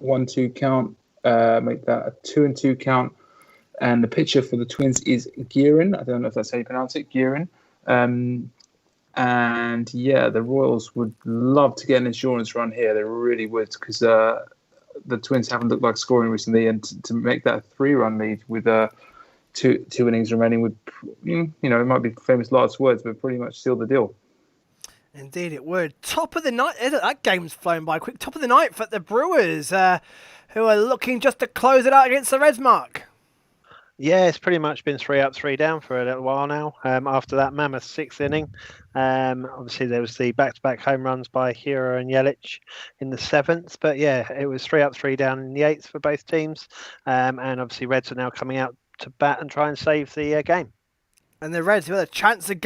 1-2 count. Make that a 2-2 count. And the pitcher for the Twins is Guerin. I don't know if that's how you pronounce it, Guerin. And yeah, the Royals would love to get an insurance run here. They really would, because the Twins haven't looked like scoring recently, and to make that a 3-run lead with two innings remaining would, it might be famous last words, but pretty much seal the deal.
Indeed, it would. Top of the night. That game's flown by quick. Top of the night for the Brewers, who are looking just to close it out against the Reds, Mark.
Yeah, it's pretty much been 3 up, 3 down for a little while now. After that mammoth 6th inning, obviously there was the back-to-back home runs by Hero and Yelich in the 7th. But yeah, it was 3 up, 3 down in the 8th for both teams. And obviously Reds are now coming out to bat and try and save the game.
And the Reds, with a chance of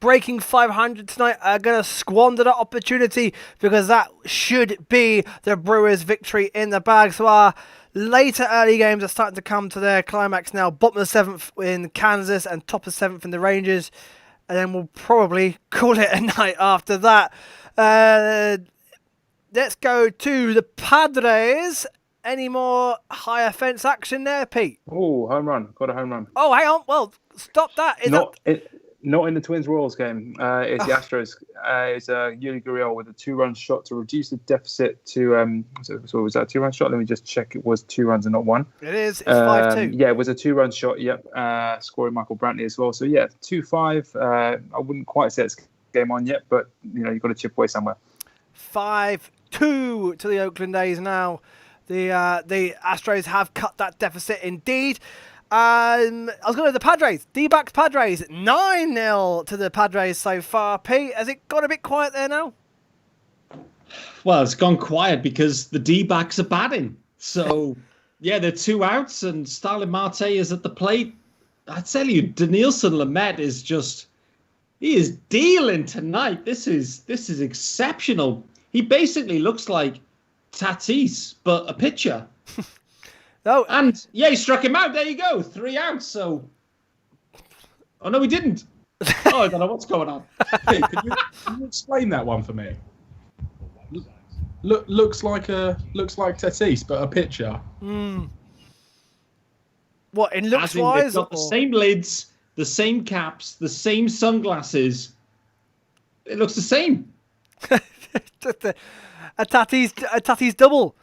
breaking 500 tonight, are going to squander that opportunity because that should be the Brewers' victory in the bag. So our later early games are starting to come to their climax now. Bottom of the 7th in Kansas and top of 7th in the Rangers. And then we'll probably call it a night after that. Let's go to the Padres. Any more higher fence action there, Pete?
Oh, home run. Got a home run.
Oh, hang on. Well, stop that.
Not in the Twins-Royals game. It's the Astros. It's Yuli Gurriel with a 2-run shot to reduce the deficit to... so was that a 2-run shot? Let me just check. It was 2 runs and not 1.
It is. It's 5-2.
Yeah, it was a 2-run shot. Yep. Scoring Michael Brantley as well. So, yeah, 2-5. I wouldn't quite say it's game on yet, but, you've got to chip away somewhere.
5-2 to the Oakland A's now. The Astros have cut that deficit indeed. I was going to the Padres. D-backs Padres. 9-0 to the Padres so far. Pete, has it got a bit quiet there now?
Well, it's gone quiet because the D-backs are batting. So, yeah, they're 2 outs and Starling Marte is at the plate. I tell you, Denilson Lamet is he is dealing tonight. This is exceptional. He basically looks like Tatis, but a pitcher.
No.
And, yeah, he struck him out. There you go. 3 outs, so... Oh, no, he didn't. Oh, I don't know what's going on.
Hey, can you explain that one for me? Looks like Tatis, but a pitcher.
What, in looks-wise?
They've got the same lids, the same caps, the same sunglasses. It looks the same.
A Tatis double.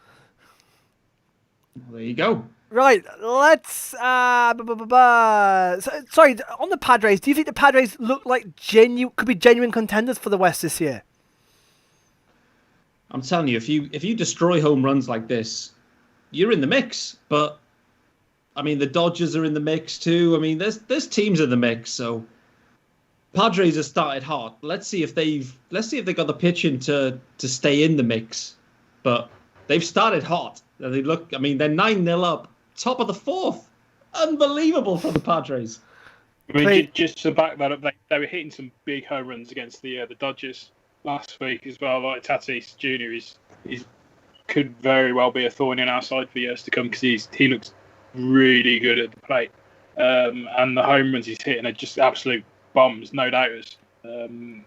Well, there you go.
Right, let's... sorry, on the Padres, do you think the Padres look like could be genuine contenders for the West this year?
I'm telling you, if you destroy home runs like this, you're in the mix. But, I mean, the Dodgers are in the mix too. I mean, there's teams in the mix, so... Padres have started hot. Let's see if they got the pitching to stay in the mix. But they've started hot. They're 9-0 up, top of the 4th. Unbelievable for the Padres.
I mean, just to back that up, they were hitting some big home runs against the Dodgers last week as well. Like Tatis Jr. could very well be a thorn in our side for years to come because he looks really good at the plate, and the home runs he's hitting are just absolute bombs, no doubters. So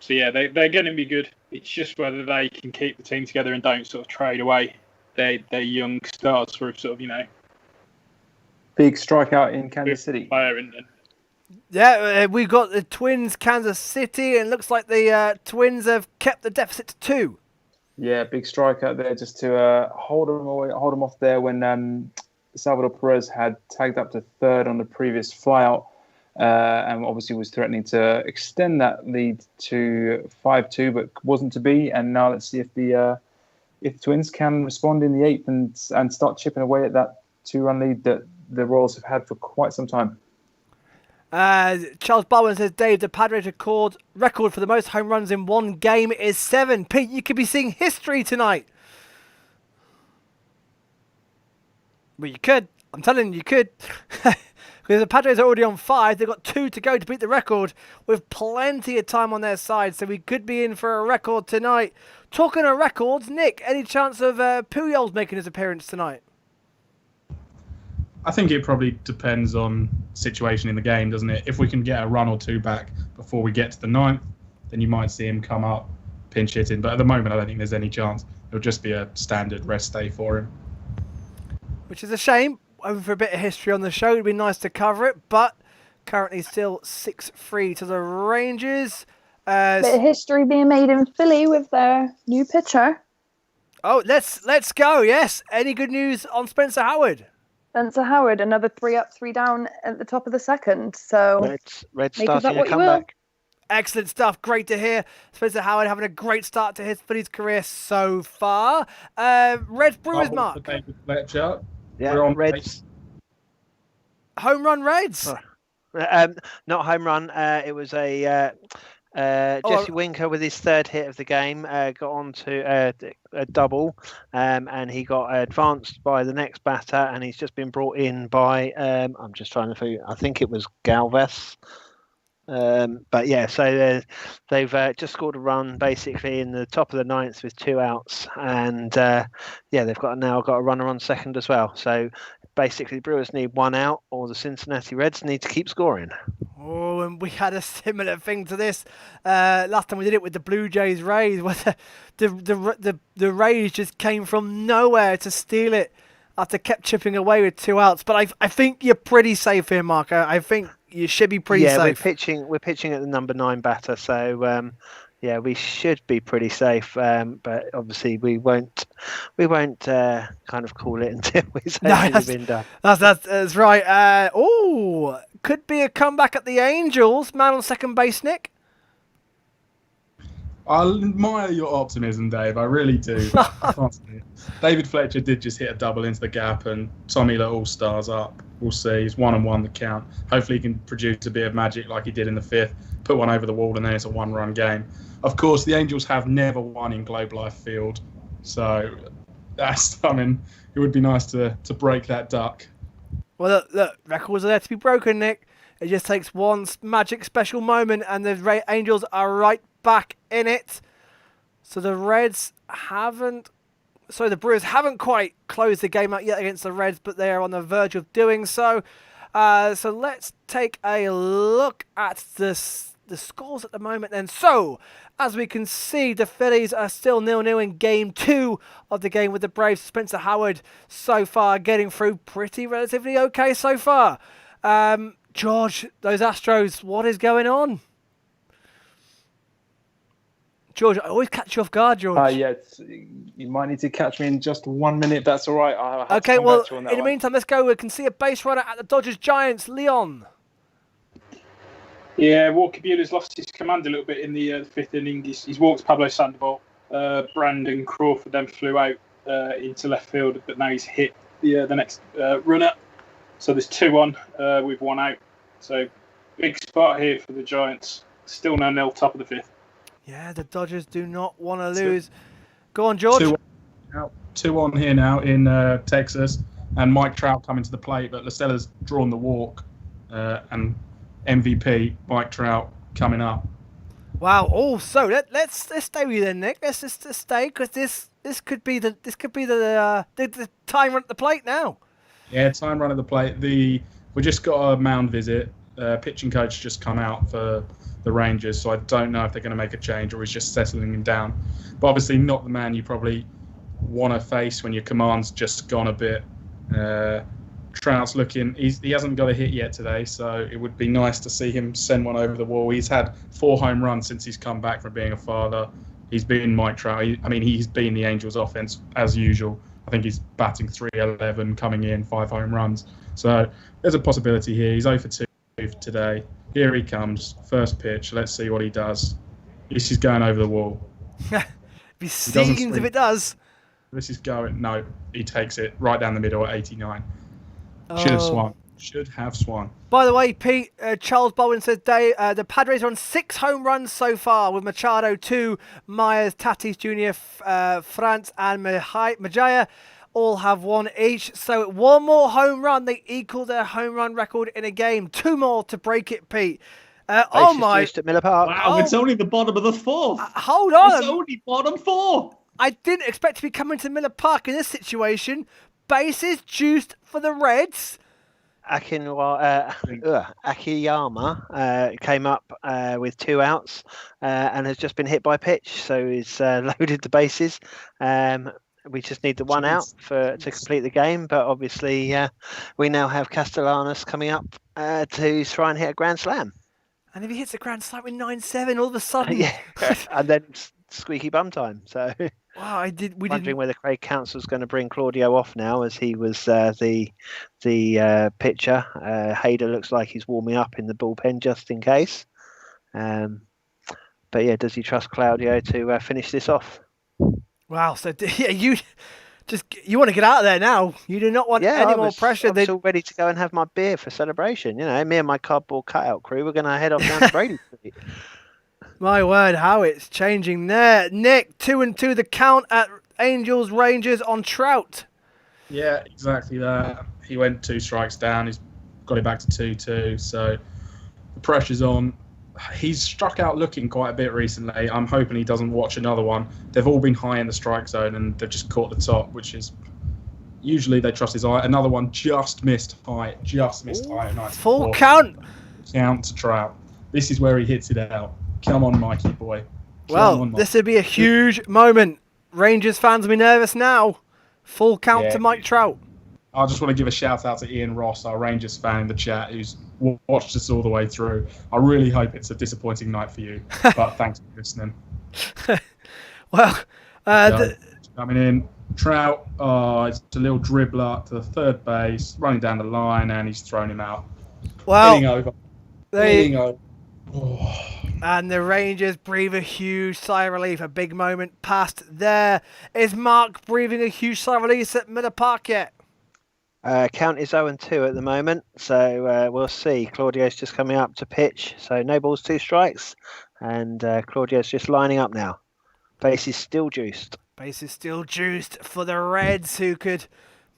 yeah, they're going to be good. It's just whether they can keep the team together and don't sort of trade away their young stars for sort of
big strikeout in Kansas City.
Yeah, we've got the Twins, Kansas City, and it looks like the Twins have kept the deficit to 2.
Yeah, big strikeout there just to hold them off there when Salvador Perez had tagged up to 3rd on the previous flyout. And obviously was threatening to extend that lead to 5-2, but wasn't to be. And now let's see if the Twins can respond in the 8th and start chipping away at that 2-run lead that the Royals have had for quite some time.
Charles Barwin says, Dave, the Padres record for the most home runs in one game is 7. Pete, you could be seeing history tonight. Well, you could. I'm telling you could. Because the Padres are already on 5. They've got 2 to go to beat the record with plenty of time on their side. So we could be in for a record tonight. Talking of records, Nick, any chance of Pujols making his appearance tonight?
I think it probably depends on situation in the game, doesn't it? If we can get a run or 2 back before we get to the 9th, then you might see him come up pinch hitting. But at the moment, I don't think there's any chance. It'll just be a standard rest day for him.
Which is a shame. Over for a bit of history on the show. It'd be nice to cover it, but currently still 6-3 to the Rangers.
Bit of history being made in Philly with their new pitcher.
Oh, let's go. Yes. Any good news on Spencer Howard?
Spencer Howard, another 3 up, 3 down at the top of the 2nd. So
Red starting a comeback.
Excellent stuff. Great to hear. Spencer Howard having a great start to his Phillies career so far. Reds Brewers, Mark.
David Fletcher.
Yeah, Reds.
home run Reds.
Not home run. It was a Jesse Winker with his third hit of the game got on to a double, and he got advanced by the next batter, and he's just been brought in by I'm just trying to figure. I think it was Galvez. But yeah, so they've just scored a run basically in the top of the ninth with 2 outs, and they've now got a runner on second as well. So basically, the Brewers need 1 out, or the Cincinnati Reds need to keep scoring.
Oh, and we had a similar thing to this last time we did it with the Blue Jays Rays, where the Rays just came from nowhere to steal it after kept chipping away with 2 outs. But I think you're pretty safe here, Mark. I think you should be pretty safe.
We're pitching at the number 9 batter, so we should be pretty safe. But obviously we won't kind of call it until it's actually been done.
That's right. Could be a comeback at the Angels. Man on second base, Nick.
I admire your optimism, Dave. I really do. I can't see it. David Fletcher did just hit a double into the gap, and Tommy let all stars up. We'll see. He's 1-1 the count. Hopefully he can produce a bit of magic like he did in the 5th, put one over the wall, and then it's a 1-run game. Of course, the Angels have never won in Globe Life Field, so it would be nice to break that duck.
Well, look, records are there to be broken, Nick. It just takes one magic special moment, and the Angels are right back in it. So the Brewers haven't quite closed the game out yet against the Reds, but they are on the verge of doing so. So let's take a look at the scores at the moment then. So, as we can see, the Phillies are still 0-0 in game 2 of the game with the Braves. Spencer Howard so far getting through relatively okay so far. George, those Astros, what is going on? George, I always catch you off guard, George.
You might need to catch me in just 1 minute. That's all right.
Okay, well, in the meantime, let's go. We can see a base runner at the Dodgers Giants, Leon.
Yeah, Walker Buehler's lost his command a little bit in the 5th inning. He's walked Pablo Sandoval. Brandon Crawford then flew out into left field, but now he's hit the next runner. So there's 2 on with 1 out. So big spot here for the Giants. Still 0-0, top of the 5th.
Yeah, the Dodgers do not want to lose. Go on, George.
2 on here now in Texas, and Mike Trout coming to the plate, but Lacella's drawn the walk, and MVP Mike Trout coming up.
Wow. Oh, so let's stay with you then, Nick. Let's just stay, because this could be the time run at the plate now.
Yeah, time run at the plate. We just got a mound visit. Pitching coach just come out for the Rangers, so I don't know if they're going to make a change or he's just settling him down. But obviously not the man you probably want to face when your command's just gone a bit. Trout's looking, he hasn't got a hit yet today, so it would be nice to see him send one over the wall. He's had 4 home runs since he's come back from being a father. He's been Mike Trout. He's been the Angels' offense as usual. I think he's batting .311, coming in 5 home runs. So there's a possibility here. He's 0 for 2 today. Here he comes. First pitch. Let's see what he does. This is going over the wall.
Be stinging if it does.
This is going. No, he takes it right down the middle at 89. Should have swung. Should have swung.
By the way, Pete, Charles Bowen says the Padres are on 6 home runs so far, with Machado 2, Myers, Tatis Jr., France, and Majaya all have 1 each. So 1 more home run, they equal their home run record in a game. 2 more to break it, Pete. Oh my!
At Miller Park.
Wow, it's only the bottom of the 4th.
Hold on.
It's only bottom 4.
I didn't expect to be coming to Miller Park in this situation. Bases juiced for the Reds.
Akiyama came up with 2 outs and has just been hit by pitch, so he's loaded the bases. We just need the 1 out to complete the game, but obviously we now have Castellanos coming up to try and hit a grand slam.
And if he hits a grand slam with 9-7, all of a sudden,
and then squeaky bum time. So.
Wow,
Wondering whether Craig Counsell's going to bring Claudio off now, as he was the pitcher. Hader looks like he's warming up in the bullpen just in case. But yeah, does he trust Claudio to finish this off?
Wow, so you want to get out of there now. You do not want any more pressure.
I was all ready to go and have my beer for celebration. You know, me and my cardboard cutout crew, we're going to head off down to Brady Street.
My word, how it's changing there. Nick, 2-2 the count at Angels Rangers on Trout.
Yeah, exactly that. He went 2 strikes down. He's got it back to 2-2. So the pressure's on. He's struck out looking quite a bit recently. I'm hoping he doesn't watch another one. They've all been high in the strike zone and they've just caught the top, which is usually they trust his eye. Another one just missed high at 94.
Full count.
Count to Trout. This is where he hits it out. Come on, Mikey boy.
This would be a huge moment. Rangers fans will be nervous now. Full count to Mike Trout.
I just want to give a shout out to Ian Ross, our Rangers fan in the chat, who's watched us all the way through. I really hope it's a disappointing night for you, but thanks for listening. Coming in, Trout. It's a little dribbler to the third base, running down the line, and he's thrown him out. Hitting over.
And the Rangers breathe a huge sigh of relief. A big moment passed there. Is Mark breathing a huge sigh of relief at Miller Park yet?
Count is 0-2 at the moment, so we'll see. Claudio's just coming up to pitch, so no balls, 2 strikes, and Claudio's just lining up now. Base is still juiced.
Base is still juiced for the Reds, who could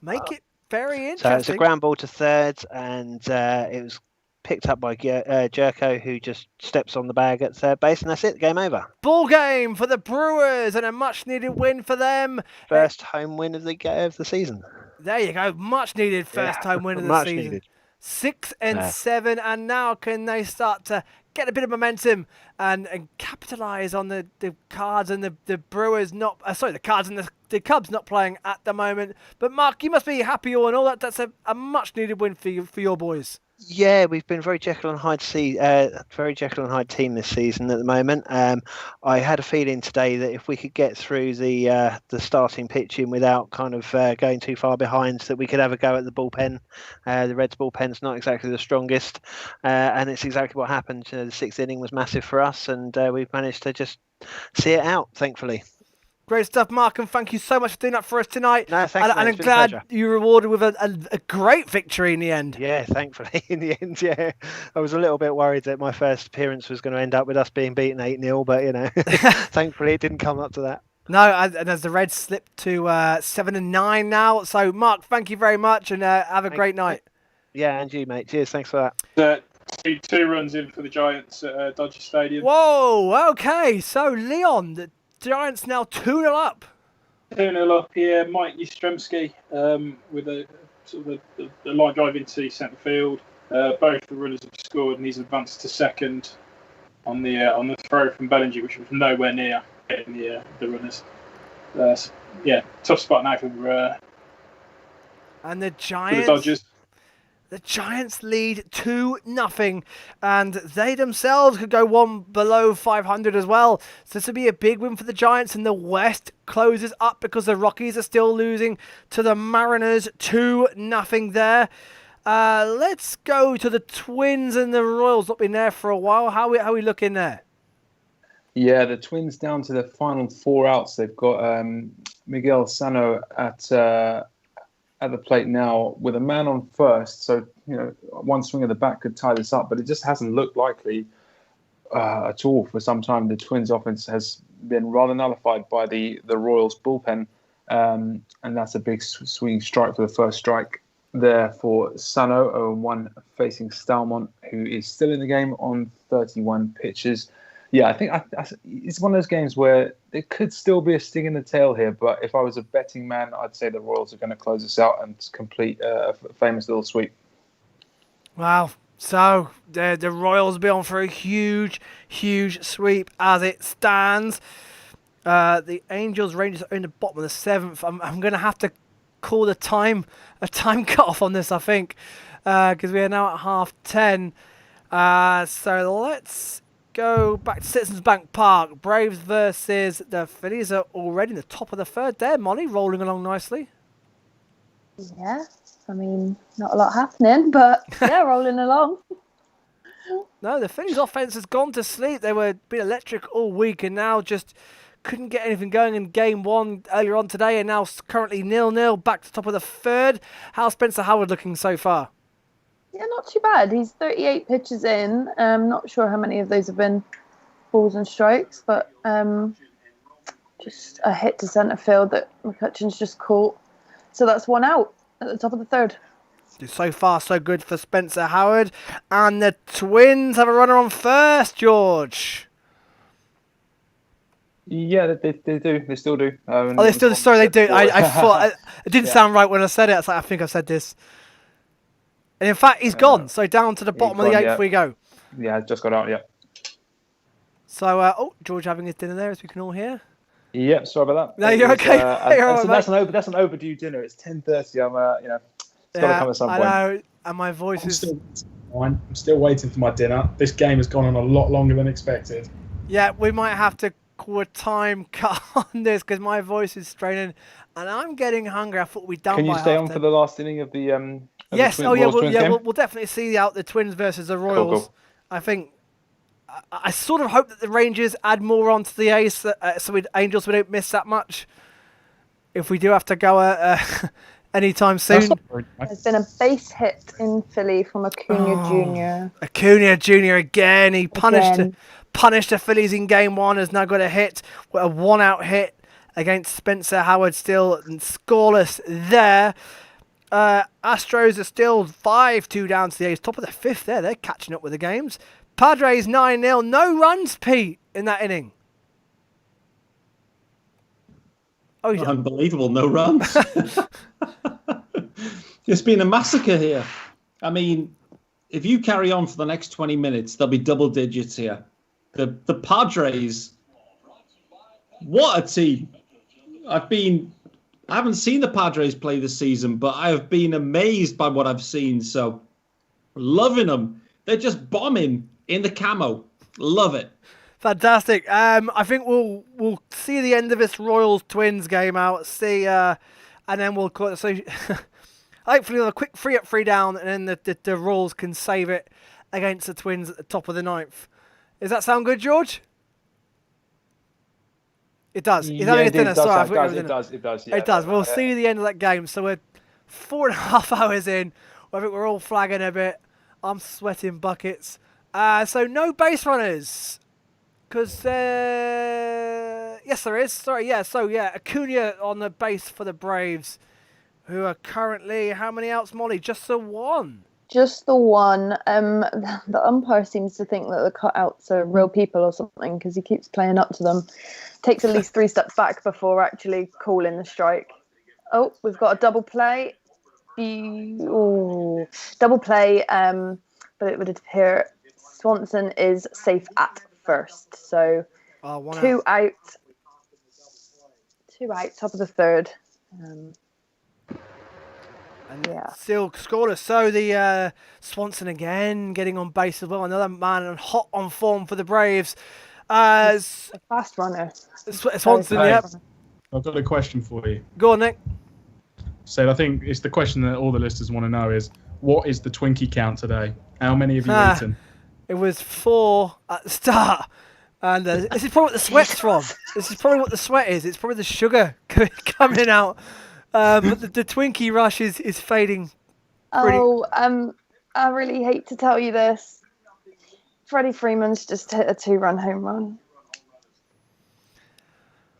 make it very interesting.
So it's a ground ball to third, and it was picked up by Jerko, who just steps on the bag at third base, and that's it. Game over.
Ball game for the Brewers, and a much-needed win for them.
First home win of the season.
There you go. Much needed first home win of the season.
Needed.
6-7, and now can they start to get a bit of momentum and capitalise on the Cards and the Brewers not the Cards and the Cubs not playing at the moment. But Mark, you must be happy all in all. That's a much needed win for your boys.
Yeah, we've been very Jekyll and Hyde team this season at the moment. I had a feeling today that if we could get through the starting pitching without kind of going too far behind, that we could have a go at the bullpen. The Reds bullpen's not exactly the strongest, and it's exactly what happened. The 6th inning was massive for us, and we've managed to just see it out, thankfully.
Great stuff, Mark, and thank you so much for doing that for us tonight.
No, thanks,
and I'm glad you were rewarded with a great victory in the end.
Yeah, thankfully, in the end, yeah. I was a little bit worried that my first appearance was going to end up with us being beaten 8-0, but, thankfully it didn't come up to that.
No, and as the Reds slip to 7-9 now. So, Mark, thank you very much, and have a great night.
Yeah, and you, mate. Cheers, thanks for that.
2 runs in for the Giants at Dodger Stadium.
Whoa, okay. So, Leon, the Giants now 2-0 up.
2-0 up here. Mike Yastrzemski with a sort of a line drive into centre field. Both the runners have scored, and he's advanced to second on the throw from Bellinger, which was nowhere near getting the runners. Tough spot now for
and the Giants.
For the Dodgers.
The Giants lead 2-0, and they themselves could go one below 500 as well. So this would be a big win for the Giants, and the West closes up because the Rockies are still losing to the Mariners 2-0 there. Let's go to the Twins and the Royals. Not been there for a while. How we looking there?
Yeah, the Twins down to the final 4 outs. They've got Miguel Sano at the plate now with a man on first, so one swing of the bat could tie this up, but it just hasn't looked likely at all for some time. The Twins' offense has been rather nullified by the Royals' bullpen, and that's a big swinging strike for the first strike there for Sano. 0-1 facing Stalmont, who is still in the game on 31 pitches. Yeah, I think it's one of those games where there could still be a sting in the tail here, but if I was a betting man, I'd say the Royals are going to close this out and complete a famous little sweep.
Wow. So the Royals will be on for a huge, huge sweep as it stands. The Angels Rangers are in the bottom of the 7th. I'm going to have to call a time cut-off on this, I think, because we are now at 10:30. So let's go back to Citizens Bank Park. Braves versus the Phillies are already in the top of the 3rd there. Molly, rolling along nicely.
Yeah, I mean, not a lot happening, but yeah, rolling along.
No, the Phillies offense has gone to sleep. They were been electric all week and now just couldn't get anything going in game 1 earlier on today, and now currently 0-0, back to top of the 3rd. How's Spencer Howard looking so far?
Yeah, not too bad. He's 38 pitches in. Not sure how many of those have been balls and strikes, but just a hit to centre field that McCutcheon's just caught. So that's 1 out at the top of the 3rd.
So far, so good for Spencer Howard. And the Twins have a runner on first, George.
Yeah, they do. They still do.
They still do. Sorry, they do. I thought it didn't sound right when I said it. I think I said this. And in fact, he's gone. So down to the bottom of the 8th we go.
Yeah, just got out, yeah.
So, George having his dinner there, as we can all hear.
Yeah, sorry about that.
No, you're okay.
That's an overdue dinner. It's 10:30. It's got to come at some point.
I know, and my voice is...
I'm still waiting for my dinner. This game has gone on a lot longer than expected.
Yeah, we might have to call a time cut on this because my voice is straining and I'm getting hungry. I thought we'd done.
Can you stay on for the last inning of the?
Yes.
The
we'll definitely see out the Twins versus the Royals.
Cool.
I think. I sort of hope that the Rangers add more onto the ace, so Angels we don't miss that much. If we do have to go anytime soon.
There's been a base hit in Philly from Acuna Jr.
Acuna Jr. again. He punished the Phillies in game 1. Has now got a hit, a 1-out hit against Spencer Howard, still scoreless there. Astros are still 5-2 down to the A's, top of the 5th there. They're catching up with the games. Padres 9-0. No runs, Pete, in that inning. Oh,
unbelievable. No runs. It's been a massacre here. I mean, if you carry on for the next 20 minutes, there'll be double digits here. The Padres, what a team. I haven't seen the Padres play this season, but I have been amazed by what I've seen. So, loving them. They're just bombing in the camo. Love it.
Fantastic. I think we'll see the end of this Royals Twins game out. And then we'll call it. So hopefully a quick 3-up, 3 down, and then the Royals can save it against the Twins at the top of the 9th. Does that sound good, George? It does. He's having a dinner. Sorry,
it does. Yeah,
it does. We'll see the end of that game. So we're 4.5 hours in. I think we're all flagging a bit. I'm sweating buckets. So no base runners. Because, yes, there is. Sorry, yeah. So, yeah, Acuna on the base for the Braves, who are currently, how many outs, Molly? Just the 1.
Just the 1. The umpire seems to think that the cutouts are real people or something because he keeps playing up to them. Takes at least 3 steps back before actually calling the strike. Oh, we've got a double play. Double play, but it would appear Swanson is safe at first. So 2 out. 2 out, top of the 3rd.
Still scoreless. So the Swanson again getting on base as well. Another man hot on form for the Braves.
A fast runner.
Swanson, yep.
I've got a question for you.
Go on, Nick.
So I think it's the question that all the listeners want to know is, what is the Twinkie count today? How many have you eaten?
It was 4 at the start. And this is probably what the sweat's from. This is probably what the sweat is. It's probably the sugar coming out. But the Twinkie rush is fading.
I really hate to tell you this. Freddie Freeman's just hit a 2-run home run.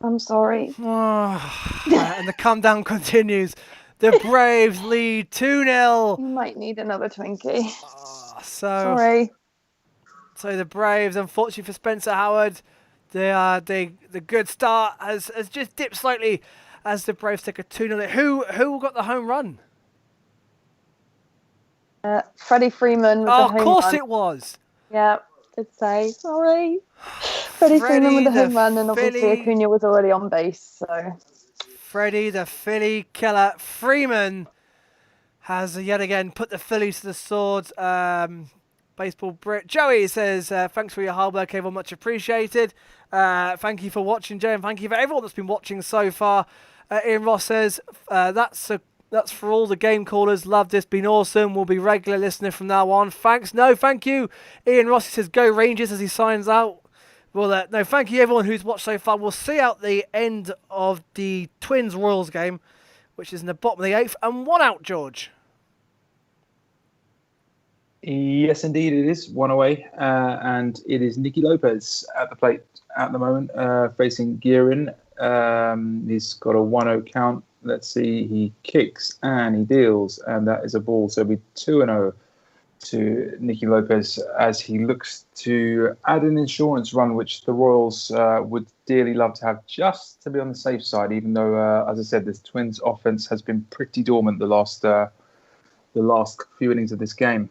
I'm sorry.
And the come down continues. The Braves lead 2-0.
You might need another Twinkie.
Sorry. So the Braves, unfortunately for Spencer Howard, the good start has just dipped slightly as the Braves take a 2-0. Who got the home run?
Freddie Freeman with the home run.
Of course it was.
Yeah, did say. Sorry. Freddie Freeman with the home run, and obviously Acuna was already on base. So
Freddie, the Philly killer. Freeman has yet again put the Phillies to the sword. Baseball Brit Joey says, thanks for your hard work, everyone, much appreciated. Thank you for watching, Joe, and thank you for everyone that's been watching so far. Ian Ross says, that's for all the game callers. Love this, been awesome. We'll be regular listener from now on. Thanks. No, thank you. Ian Ross says, go Rangers as he signs out. Well, no, thank you everyone who's watched so far. We'll see out the end of the Twins-Royals game, which is in the bottom of the 8th, and 1 out, George.
Yes, indeed, it is 1 away, and it is Nicky Lopez at the plate at the moment, facing Guerin. He's got a 1-0 count. Let's see, he kicks and he deals, and that is a ball. So it'll be 2-0 to Nicky Lopez as he looks to add an insurance run, which the Royals would dearly love to have, just to be on the safe side, even though, as I said, this Twins offense has been pretty dormant the last few innings of this game.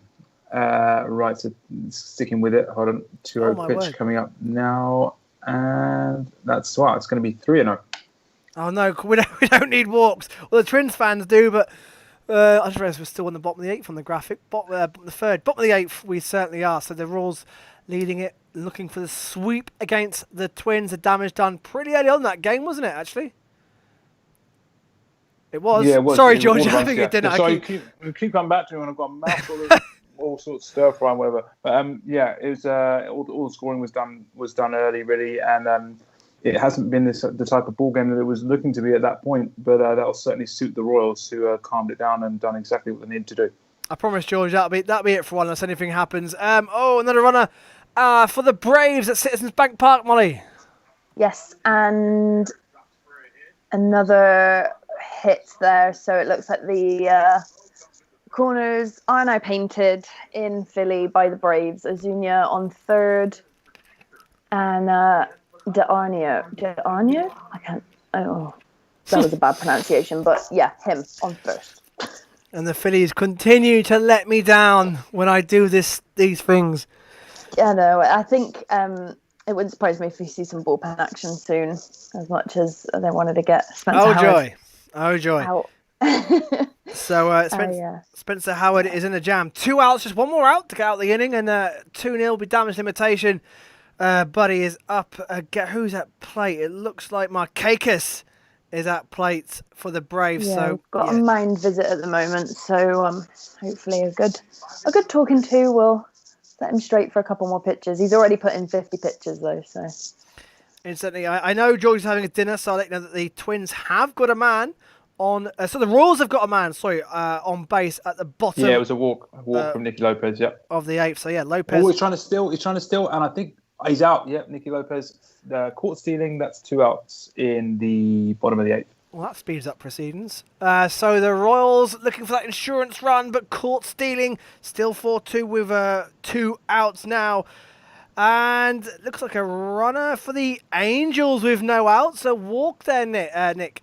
Right, so sticking with it. Hold on, 2-0 pitch
word.
Coming up now, and that's why it's going to be 3-0.
Oh no, we don't need walks. Well, the Twins fans do, but I just realised we're still on the bottom of the 8th on the graphic. Bottom of the 8th, we certainly are. So the Royals leading it, looking for the sweep against the Twins. The damage done pretty early on in that game, wasn't it? Actually, it was.
Yeah, it was.
Sorry,
It was
George,
all of
I
us,
think
yeah.
it didn't.
Sorry, you keep coming back to me when I've got a mouthful of all sorts of stir fry and whatever. But yeah, it was all the scoring was done early, really, and it hasn't been the type of ball game that it was looking to be at that point. But that'll certainly suit the Royals, who calmed it down and done exactly what they needed to do.
I promise, George, that'll be it for one unless anything happens. Another runner for the Braves at Citizens Bank Park, Molly.
Yes, and another hit there. So it looks like the corners are now painted in Philly by the Braves. Azuña on third, and D'Arnaud? I can't. Oh, that was a bad pronunciation, but yeah, him on first.
And the Phillies continue to let me down when I do these things.
Yeah, no, I think it wouldn't surprise me if we see some bullpen action soon, as much as they wanted to get Spencer Howard.
Oh joy!
Out.
So Spencer Howard is in the jam. 2 outs, just one more out to get out the inning, and 2-0 be damage limitation. Buddy is up. Who's at plate? It looks like Markakis is at plate for the Braves.
Yeah,
so
got a mind visit at the moment. So hopefully a good talking to will set him straight for a couple more pitches. He's already put in 50 pitches though. So
instantly, I know George is having a dinner, so I'll let you know that the Twins have got a man on. So the Royals have got a man. On base at the bottom.
Yeah, it was a walk from Nicky Lopez. Yeah,
of the 8th. So yeah, Lopez.
Oh, he's trying to steal, and I think. He's out. Yep, Nicky Lopez. Caught stealing. That's 2 outs in the bottom of the 8th.
Well, that speeds up proceedings. So the Royals looking for that insurance run, but caught stealing. Still 4-2 with 2 outs now. And looks like a runner for the Angels with no outs. A walk there, Nick.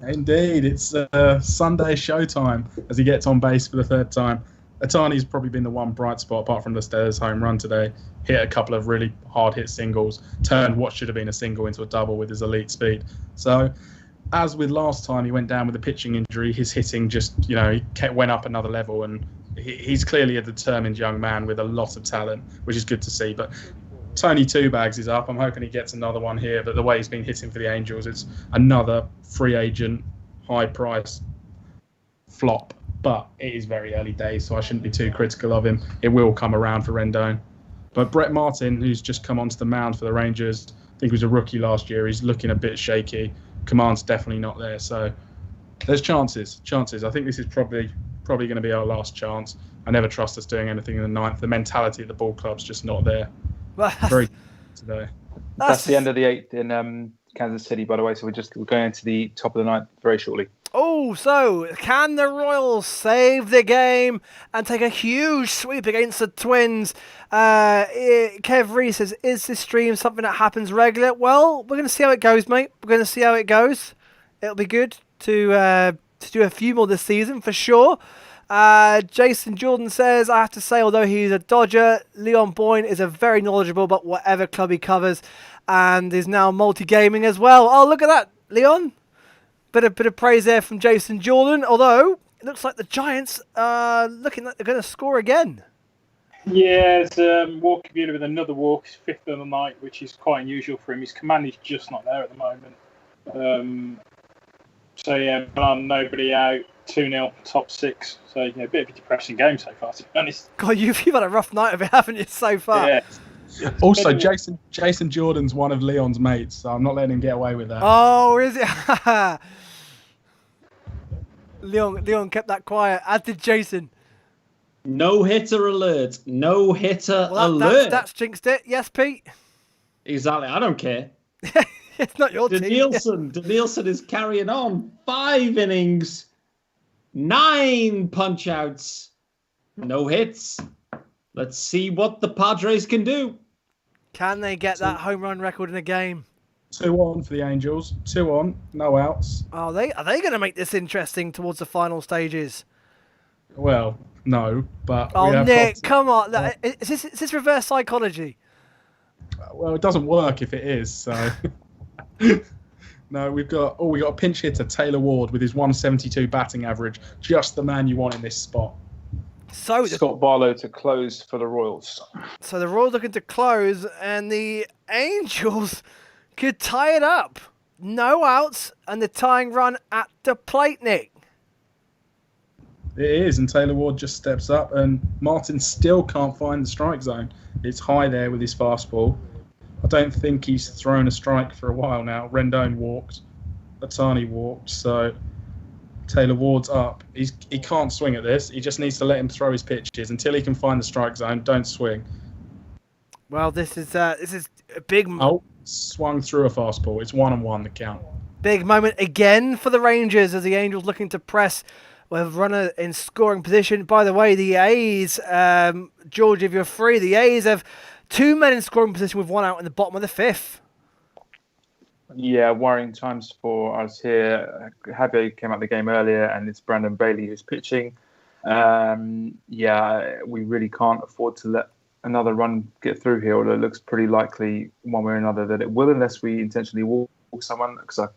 Indeed. It's Sunday showtime as he gets on base for the 3rd time. Otani's probably been the one bright spot apart from the Stairs home run today. Hit a couple of really hard hit singles, turned what should have been a single into a double with his elite speed. So, as with last time, he went down with a pitching injury. His hitting just, went up another level, and he's clearly a determined young man with a lot of talent, which is good to see. But Tony Two Bags is up. I'm hoping he gets another one here. But the way he's been hitting for the Angels, it's another free agent, high price flop. But it is very early days, so I shouldn't be too critical of him. It will come around for Rendon. But Brett Martin, who's just come onto the mound for the Rangers, I think he was a rookie last year. He's looking a bit shaky. Command's definitely not there. So there's chances. I think this is probably going to be our last chance. I never trust us doing anything in the 9th. The mentality of the ball club's just not there. Very today.
That's the end of the 8th in Kansas City, by the way. So we're going into the top of the 9th very shortly.
Oh, so can the Royals save the game and take a huge sweep against the Twins? Kev Reese says, is this stream something that happens regular? Well, we're going to see how it goes, mate. We're going to see how it goes. It'll be good to do a few more this season, for sure. Jason Jordan says, I have to say, although he's a Dodger, Leon Boyne is a very knowledgeable about whatever club he covers and is now multi-gaming as well. Oh, look at that, Leon. Bit of praise there from Jason Jordan, although it looks like the Giants are looking like they're going to score again.
Yeah, it's Walker Buehler with another walk, his 5th of the night, which is quite unusual for him. His command is just not there at the moment. So yeah, nobody out, 2-0, top 6. So yeah, a bit of a depressing game so far, to be honest.
God, you've had a rough night of it, haven't you, so far?
Yeah,
Also, Jason Jordan's one of Leon's mates, so I'm not letting him get away with that.
Oh, is it? Leon kept that quiet, as did Jason.
No hitter alert. No hitter alert.
That's jinxed it. Yes, Pete?
Exactly. I don't care.
It's not your team.
Danielson is carrying on. 5 innings, 9 punch-outs, no hits. Let's see what the Padres can do.
Can they get that home run record in a game?
2 on for the Angels. 2 on, no outs.
Are they going to make this interesting towards the final stages?
Well, no, but
Nick, come on! Is this reverse psychology?
Well, it doesn't work if it is. So no, we got a pinch hitter, Taylor Ward, with his 172 batting average, just the man you want in this spot.
So Scott Barlow to close for the Royals.
So the Royals looking to close, and the Angels could tie it up. No outs, and the tying run at the plate, Nick.
It is, and Taylor Ward just steps up, and Martin still can't find the strike zone. It's high there with his fastball. I don't think he's thrown a strike for a while now. Rendon walked, Ohtani walked, so Taylor Ward's up. He can't swing at this. He just needs to let him throw his pitches until he can find the strike zone. Don't swing.
Well, this is a big.
Swung through a fastball. It's 1-1 the count.
Big moment again for the Rangers as the Angels looking to press with runner in scoring position. By the way, the A's, George, if you're free, the A's have 2 men in scoring position with 1 out in the bottom of the 5th.
Yeah, worrying times for us here. Javier came out the game earlier, and it's Brandon Bailey who's pitching. We really can't afford to let another run get through here, although it looks pretty likely one way or another that it will, unless we intentionally walk someone, because it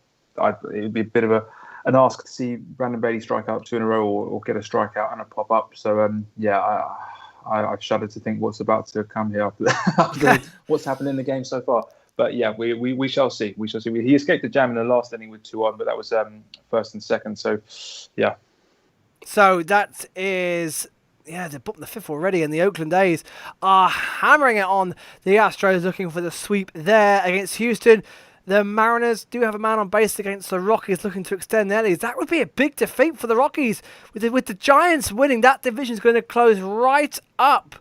would be a bit of an ask to see Brandon Bailey strike out 2 in a row or get a strikeout and a pop-up. So, I shudder to think what's about to come here after what's happened in the game so far. But yeah, we shall see. We shall see. He escaped the jam in the last inning with 2 on, but that was first and second. So, yeah.
So that is, they're bottom of the 5th already, and the Oakland A's are hammering it on the Astros, looking for the sweep there against Houston. The Mariners do have a man on base against the Rockies, looking to extend their lead. That would be a big defeat for the Rockies. With the Giants winning, that division is going to close right up.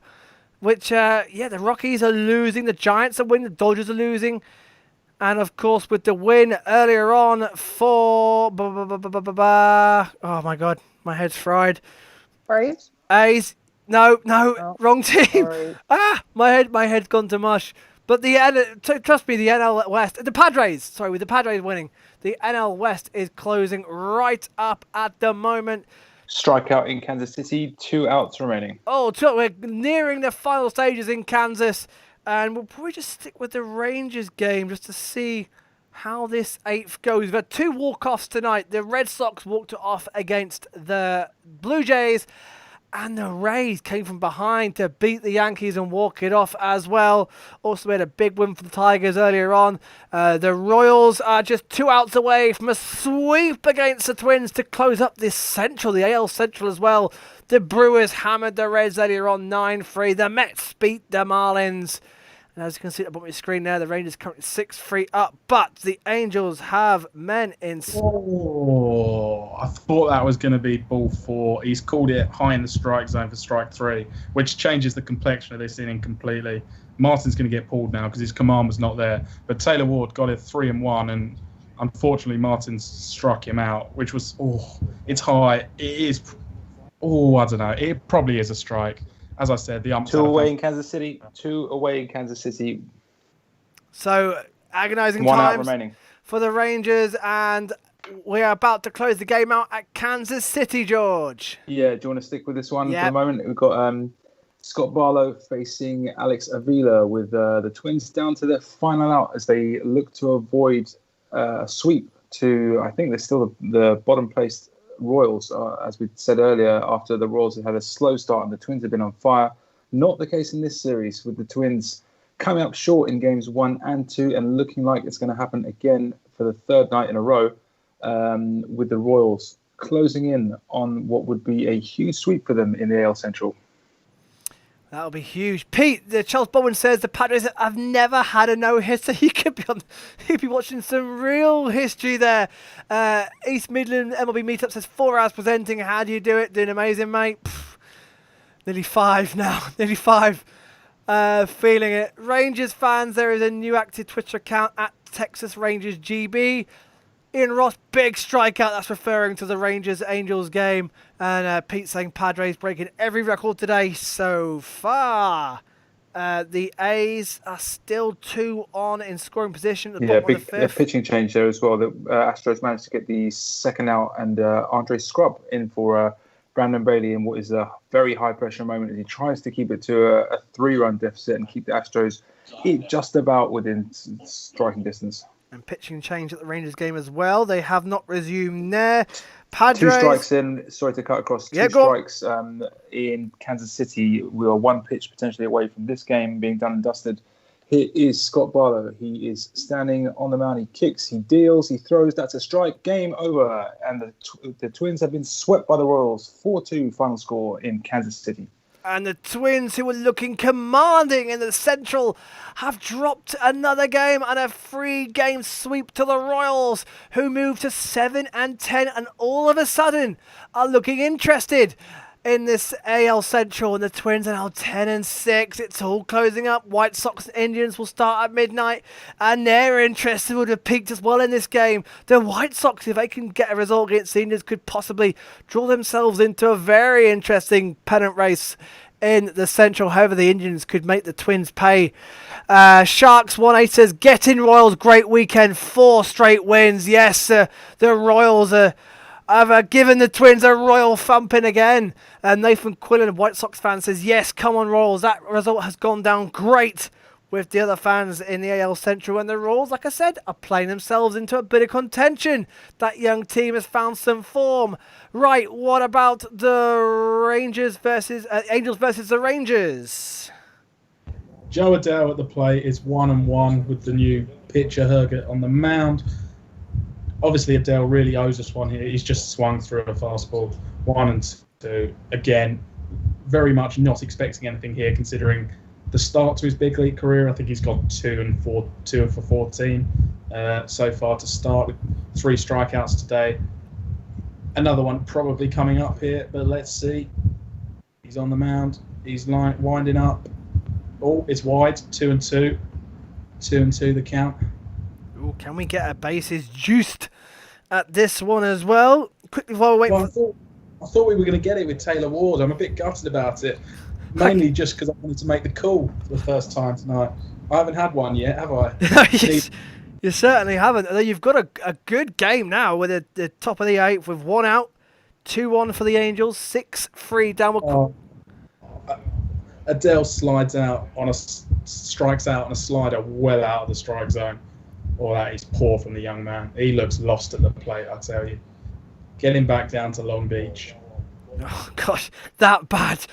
Which, the Rockies are losing, the Giants are winning, the Dodgers are losing. And, of course, with the win earlier on for... Oh, my God, my head's fried.
Braves?
A's. No, wrong team. Sorry. My head's gone to mush. But trust me, the NL West, the Padres, with the Padres winning, the NL West is closing right up at the moment.
Strikeout in Kansas City, 2 outs remaining.
We're nearing the final stages in Kansas, and we'll probably just stick with the Rangers game just to see how this 8th goes. We've had 2 walk-offs tonight. The Red Sox walked off against the Blue Jays, and the Rays came from behind to beat the Yankees and walk it off as well. Also, we had a big win for the Tigers earlier on. The Royals are just 2 outs away from a sweep against the Twins to close up this Central, the AL Central as well. The Brewers hammered the Reds earlier on 9-3. The Mets beat the Marlins. And as you can see at the bottom of your screen there, the Rangers currently 6-3 up, but the Angels have men in...
Oh, I thought that was going to be ball 4. He's called it high in the strike zone for strike 3, which changes the complexion of this inning completely. Martin's going to get pulled now because his command was not there. But Taylor Ward got it 3-1, and unfortunately Martin struck him out, which was, it's high. It is, I don't know. It probably is a strike. As I said, the umps
2 away in Kansas City. 2 away in Kansas City.
So agonising
1 out
times
remaining
for the Rangers, and we are about to close the game out at Kansas City, George.
Yeah, do you want to stick with this one for the moment? We've got Scott Barlow facing Alex Avila with the Twins down to their final out as they look to avoid a sweep to, I think they're still the bottom placed Royals, as we said earlier, after the Royals had a slow start and the Twins have been on fire. Not the case in this series, with the Twins coming up short in games 1 and 2 and looking like it's going to happen again for the 3rd night in a row, with the Royals closing in on what would be a huge sweep for them in the AL Central.
That'll be huge. Pete, Charles Bowen says the Padres have never had a no-hitter. He'd be watching some real history there. East Midland MLB Meetup says 4 hours presenting. How do you do it? Doing amazing, mate. Nearly 5 now. Nearly 5. Feeling it. Rangers fans, there is a new active Twitter account at Texas Rangers GB. Ian Ross, big strikeout. That's referring to the Rangers-Angels game. And Pete saying Padres breaking every record today so far. The A's are still 2 on in scoring position at the bottom of the 5th.
Pitching change there as well. The Astros managed to get the second out and Andre Scrub in for Brandon Bailey in what is a very high-pressure moment as he tries to keep it to a 3-run deficit and keep the Astros just about within striking distance.
And pitching change at the Rangers game as well. They have not resumed there. Padres.
2 strikes in. Sorry to cut across. 2 strikes in Kansas City. We are 1 pitch potentially away from this game being done and dusted. Here is Scott Barlow. He is standing on the mound. He kicks, he deals, he throws. That's a strike. Game over. And the Twins have been swept by the Royals. 4-2 final score in Kansas City.
And the Twins, who were looking commanding in the Central, have dropped another game and a 3-game sweep to the Royals, who moved to 7-10 and all of a sudden are looking interested in this AL Central. And the Twins are now 10-6. It's all closing up. White Sox and Indians will start at midnight, and their interest would have peaked as well in this game. The White Sox, if they can get a result against the Indians, could possibly draw themselves into a very interesting pennant race in the Central. However, the Indians could make the Twins pay. Sharks 1-8 says, get in Royals, great weekend, 4 straight wins. Yes, the Royals have given the Twins a royal thumping again. Nathan Quillen, White Sox fan, says, yes, come on Royals. That result has gone down great with the other fans in the AL Central. And the Royals, like I said, are playing themselves into a bit of contention. That young team has found some form. Right, what about the Angels versus the Rangers?
Joe Adele at the plate is 1-1 with the new pitcher Herget on the mound. Obviously, Adele really owes us one here. He's just swung through a fastball, 1-2. Again, very much not expecting anything here, considering the start to his big league career. I think he's got 2 for 14 so far to start, with 3 strikeouts today. Another one probably coming up here, but let's see. He's on the mound. He's winding up. Oh, it's wide. 2-2. 2-2 the count.
Ooh, can we get a bases juiced at this one as well? Quickly while we wait.
I thought we were going to get it with Taylor Ward. I'm a bit gutted about it. Mainly just because I wanted to make the call for the first time tonight. I haven't had one yet, have I?
Yes, you certainly haven't. Although you've got a good game now with the top of the 8th with 1 out, 2-1 for the Angels, 6-3 downward.
Adele strikes out on a slider well out of the strike zone. Oh, that is poor from the young man. He looks lost at the plate, I tell you. Get him back down to Long Beach.
Oh, gosh, that bad.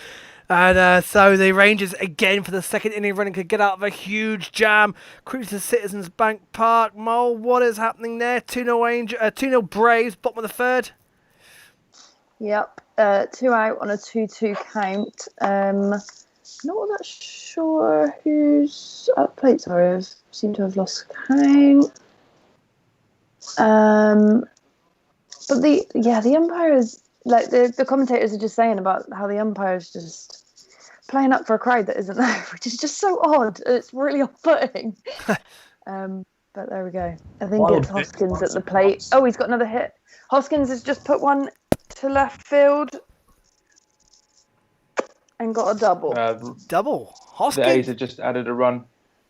And so the Rangers, again, for the second inning running, could get out of a huge jam. Cruise to Citizens Bank Park. Mole, what is happening there? 2-0 Braves, bottom of the 3rd.
Yep, 2 out on a 2-2 count. Not that sure who's at the plate. Sorry, I seem to have lost count. But the umpires, like the commentators are just saying about how the umpires just playing up for a crowd that isn't there, which is just so odd. It's really off-putting. But there we go. I think it's Hoskins at the plate. Oh, he's got another hit. Hoskins has just put one to left field and got a double.
Double. Hoskins.
The A's have just added a run.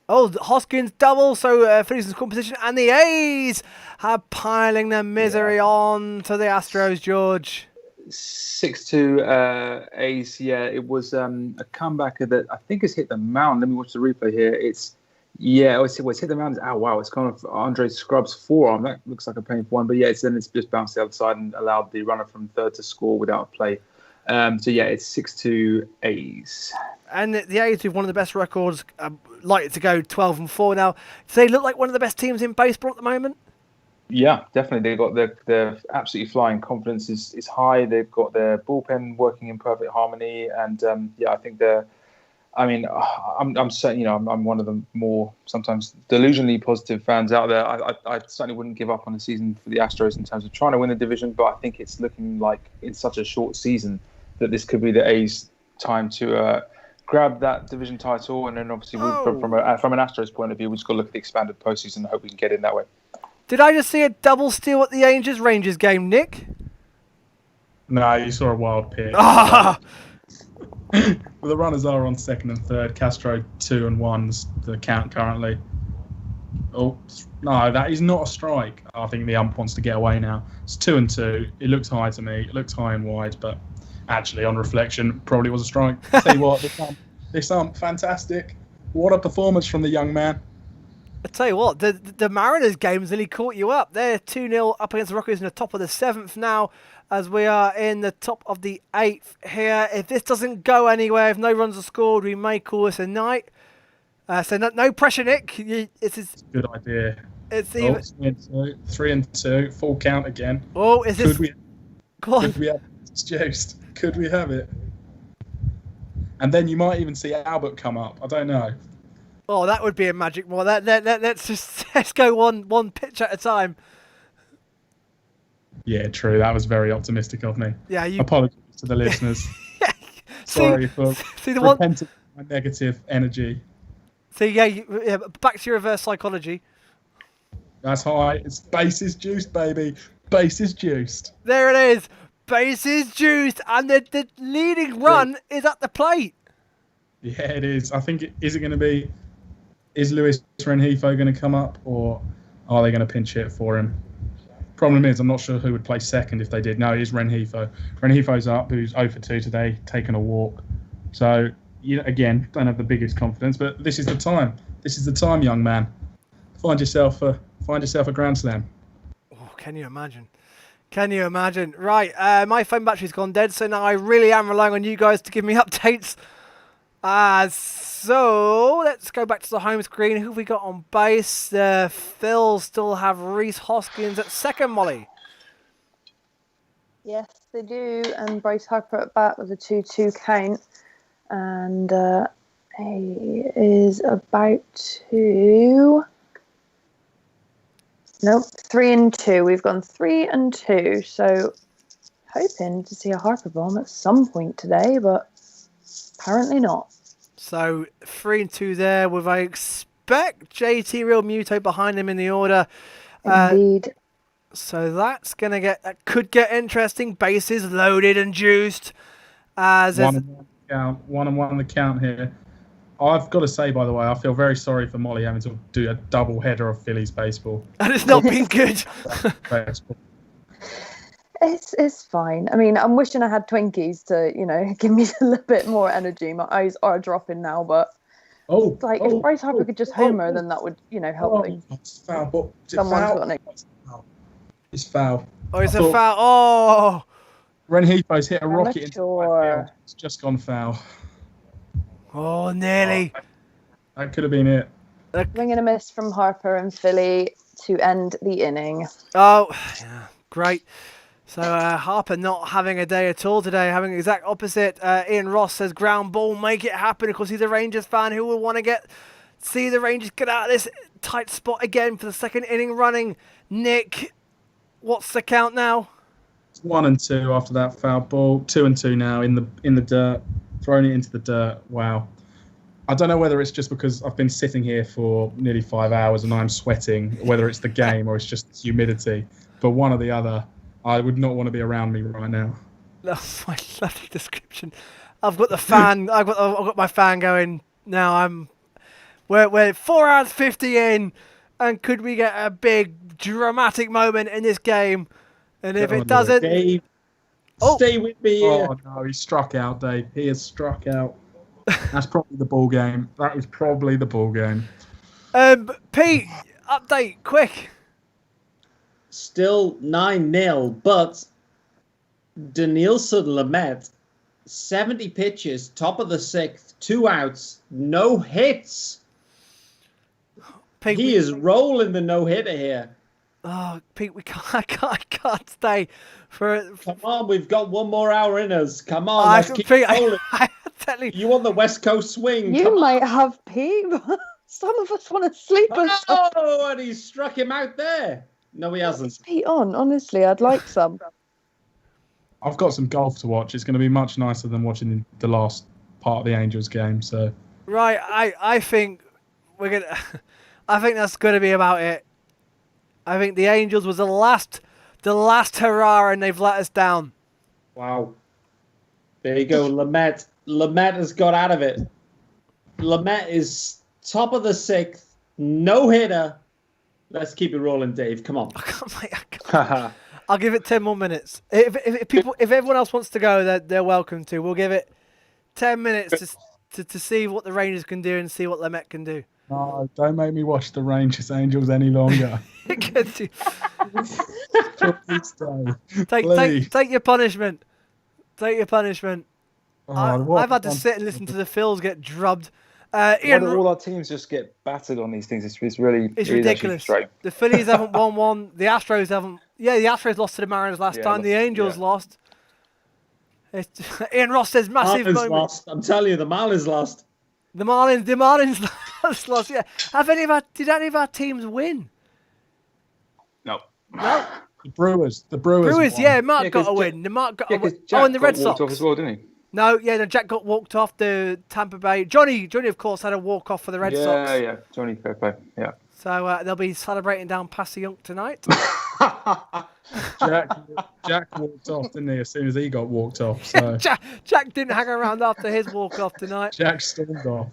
Oh, Hoskins double, so Phillies in scoring position, and the A's are piling their misery on to the Astros, George.
6-2 A's, it was a comeback that I think has hit the mound. Let me watch the replay here. It's hit the mound. Oh, wow, it's gone off Andre Scrub's forearm. That looks like a painful one, but it's just bounced the other side and allowed the runner from third to score without a play. It's 6-2 A's.
And the A's with one of the best records, likely to go 12-4 now. Do they look like one of the best teams in baseball at the moment?
Yeah, definitely. They've got their absolutely flying. Confidence is high. They've got their bullpen working in perfect harmony, and I think they're I mean, I'm certain, I'm one of the more sometimes delusionally positive fans out there. I certainly wouldn't give up on the season for the Astros in terms of trying to win the division, but I think it's looking like in such a short season that this could be the A's time to grab that division title. And then obviously from an Astros point of view, we just got to look at the expanded postseason and hope we can get in that way.
Did I just see a double steal at the Rangers game, Nick?
No, you saw a wild pitch. Well, the runners are on second and third. Castro 2 and 1's the count currently. Oh no, that is not a strike. I think the ump wants to get away now. It's 2 and 2. It looks high to me. It looks high and wide, but actually, on reflection, probably was a strike. Tell you what, this ump, fantastic. What a performance from the young man.
I tell you what, the Mariners games really caught you up. They're 2-0 up against the Rockies in the top of the 7th now, as we are in the top of the 8th here. If this doesn't go anywhere, if no runs are scored, we may call this a night. So no pressure, Nick.
Good idea.
It's even
3 and 2, full count again.
Oh, is this?
Could we have it juiced? Could we have it? And then you might even see Albert come up. I don't know.
Oh, that would be a magic more. Let's go one pitch at a time.
Yeah, true. That was very optimistic of me.
Yeah,
apologies to the listeners. Sorry for repenting my negative energy.
So back to your reverse psychology.
That's high. It's bases juiced, baby. Bases juiced.
There it is. Bases juiced, and the leading run is at the plate.
Yeah, it is. I think is Luis Rengifo going to come up, or are they going to pinch hit for him? Problem is, I'm not sure who would play second if they did. No, it is Rengifo. Rengifo's up, who's 0 for 2 today, taking a walk. So, again, don't have the biggest confidence, but this is the time. This is the time, young man. Find yourself a grand slam.
Oh, can you imagine? Can you imagine? Right, my phone battery's gone dead, so now I really am relying on you guys to give me updates. So let's go back to the home screen. Who have we got on base? The Phils still have Rhys Hoskins at second, Molly.
Yes, they do. And Bryce Harper at bat with a 2-2 count. And he is about to... Nope, 3 and 2. We've gone 3 and 2. So hoping to see a Harper bomb at some point today, but apparently not.
So 3 and 2 there. Would I expect JT Real Muto behind him in the order?
Indeed.
So that could get interesting. Bases loaded and juiced. As
one and one the count here. I've got to say, by the way, I feel very sorry for Molly having to do a double header of Phillies baseball.
And it's not been good.
It's fine. I mean, I'm wishing I had Twinkies to, give me a little bit more energy. My eyes are dropping now, but if Bryce Harper could just homer, then that would, help things.
It's foul, but
someone's got an...
It's foul.
Oh, it's a foul. Oh!
Rengifo's hit a rocket into the right field. It's just gone foul.
Oh, nearly.
That could have been it.
Swing and a miss from Harper and Philly to end the inning.
Oh, yeah, great. So Harper not having a day at all today, having the exact opposite. Ian Ross says ground ball, make it happen. Of course, he's a Rangers fan who will want to see the Rangers get out of this tight spot again for the second inning running. Nick, what's the count now?
It's 1 and 2 after that foul ball. 2 and 2 now in the dirt, throwing it into the dirt. Wow. I don't know whether it's just because I've been sitting here for nearly 5 hours and I'm sweating, whether it's the game or it's just humidity. But one or the other. I would not want to be around me right now.
Oh, my lovely description. I've got the fan. I've got my fan going now. We're 4 hours 50 in, and could we get a big dramatic moment in this game? And if it doesn't,
Dave, stay with me here.
Oh no, he struck out, Dave. He has struck out. That's probably the ball game. That is probably the ball game.
Pete, update quick.
Still 9-0, but Denilson Lamet, 70 pitches, top of the 6th, 2 outs, no hits.
Pete,
he is rolling the no-hitter here.
Oh, Pete, I can't stay for.
Come on, we've got 1 more hour in us. Come on, let's keep rolling.
exactly.
You want the West Coast swing?
You might have Pete. Some of us want to sleep.
Oh, and he struck him out there. No, he hasn't.
Is Pete on? Honestly, I'd like some.
I've got some golf to watch. It's going to be much nicer than watching the last part of the Angels game. So,
right, I think we're gonna. I think that's going to be about it. I think the Angels was the last hurrah, and they've let us down.
Wow. There you go, Lamet. Lamet has got out of it. Lamet is top of the 6th, no hitter. Let's keep it rolling, Dave. Come on.
I'll give it 10 more minutes. If everyone else wants to go, they're welcome to. We'll give it 10 minutes to see what the Rangers can do and see what Lamet can do.
No, don't make me watch the Rangers Angels any longer.
Take your punishment. Take your punishment. I've had to sit and listen to the Phils get drubbed.
Ian, why do all our teams just get battered on these things? It's
ridiculous. The Phillies haven't won one. The Astros haven't. Yeah, the Astros lost to the Mariners last time. The Angels lost. Ian Ross says massive moment.
Lost. I'm telling you, the Marlins lost.
The Marlins lost. Yeah. Did any of our teams win?
No.
No.
The Brewers.
Won. Yeah, Mark got a win. Mark got a win. And the Red Sox
off as well, didn't he?
No, Jack got walked off. The Tampa Bay. Johnny, of course, had a walk off for the Red Sox.
Yeah, Johnny fair play. Yeah.
So they'll be celebrating down past the Yunk tonight.
Jack walked off, didn't he? As soon as he got walked off. So.
Jack didn't hang around after his walk off tonight.
Jack stormed off.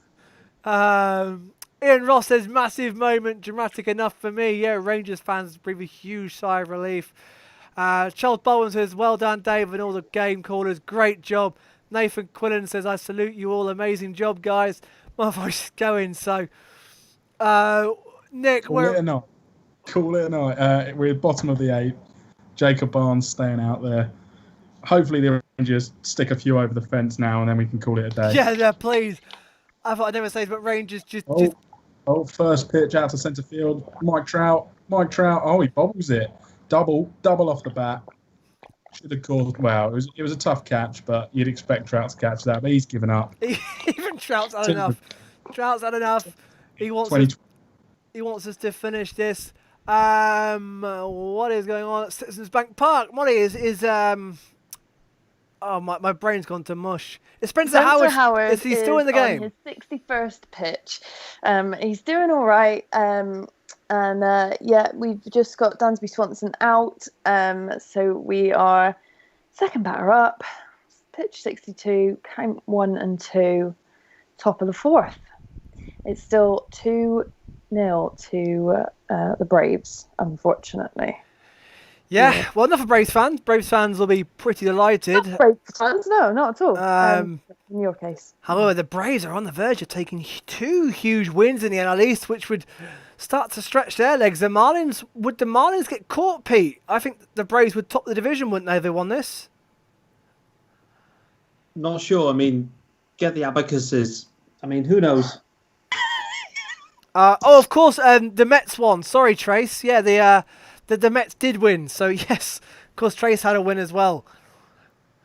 Ian Ross says massive moment, dramatic enough for me. Yeah, Rangers fans breathe a huge sigh of relief. Charles Bowen says, well done, Dave, and all the game callers. Great job. Nathan Quillen says, I salute you all. Amazing job, guys. My voice is going. So, Nick,
Call it a night. We're bottom of the 8th. Jacob Barnes staying out there. Hopefully the Rangers stick a few over the fence now, and then we can call it a day.
Yeah, please. I thought I'd never say this, but Rangers just...
First pitch out to centre field. Mike Trout. Oh, he bobbles it. Double off the bat. Should have called. Well, it was a tough catch, but you'd expect Trout to catch that, but he's given up.
Even Trout's had enough. He wants us to finish this. What is going on at Citizens Bank Park? Monty is my brain's gone to mush. Is Spencer Howard? Is he still in the game?
On his 61st pitch. He's doing all right. We've just got Dansby Swanson out. So we are second batter up. Pitch 62, count 1 and 2, top of the 4th. It's still 2-0 to the Braves, unfortunately.
Yeah, well, enough of Braves fans. Braves fans will be pretty delighted.
Not Braves fans, no, not at all. In your case.
However, the Braves are on the verge of taking 2 huge wins in the NL East, which would start to stretch their legs. Would the Marlins get caught, Pete? I think the Braves would top the division, wouldn't they, if they won this?
Not sure. I mean, get the abacuses. I mean, who knows?
Of course, the Mets won. Sorry, Trace. Yeah, the Mets did win. So, yes, of course, Trace had a win as well.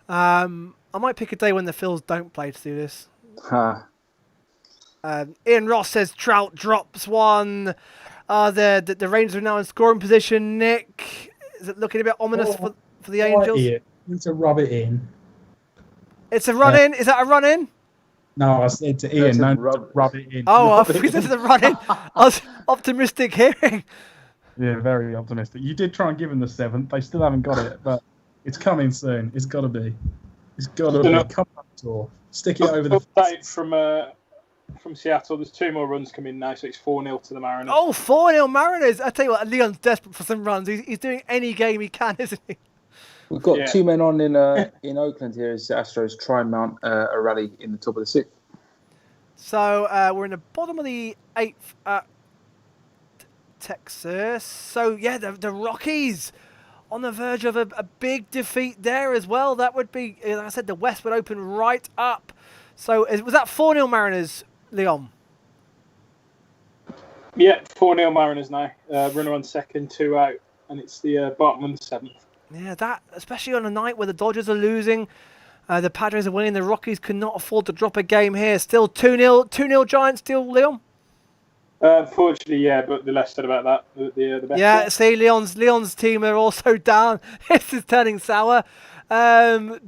I might pick a day when the Phils don't play to do this. Ian Ross says Trout drops one. The Rangers are now in scoring position. Nick, is it looking a bit ominous for the Angels?
You need to rub it in.
It's a run in. Is that a run in?
No, I said to Ian, rub it in.
Oh, I thought you said the run in. I was optimistic hearing.
Yeah, very optimistic. You did try and give him the 7th. They still haven't got it, but it's coming soon. It's got to be. It's got to be. Come on, tour. Stick it over the.
Update from Seattle. There's 2 more runs coming now, so it's 4-0 to the Mariners.
Oh, 4-0 Mariners. I tell you what, Leon's desperate for some runs. He's doing any game he can, isn't he?
We've got 2 men on in Oakland here as the Astros try and mount a rally in the top of the 6th.
So we're in the bottom of the 8th at Texas. So, yeah, the Rockies on the verge of a big defeat there as well. That would be, like I said, the West would open right up. So was that 4-0 Mariners, Leon?
Yeah, 4-0 Mariners now. Runner on second, 2 out, and it's the bottom of the 7th.
Yeah, that, especially on a night where the Dodgers are losing. The Padres are winning. The Rockies could not afford to drop a game here. Still 2-0. 2-0 Giants still, Leon?
Unfortunately, yeah, but the less said about that, the better.
Yeah, see, Leon's team are also down. This is turning sour.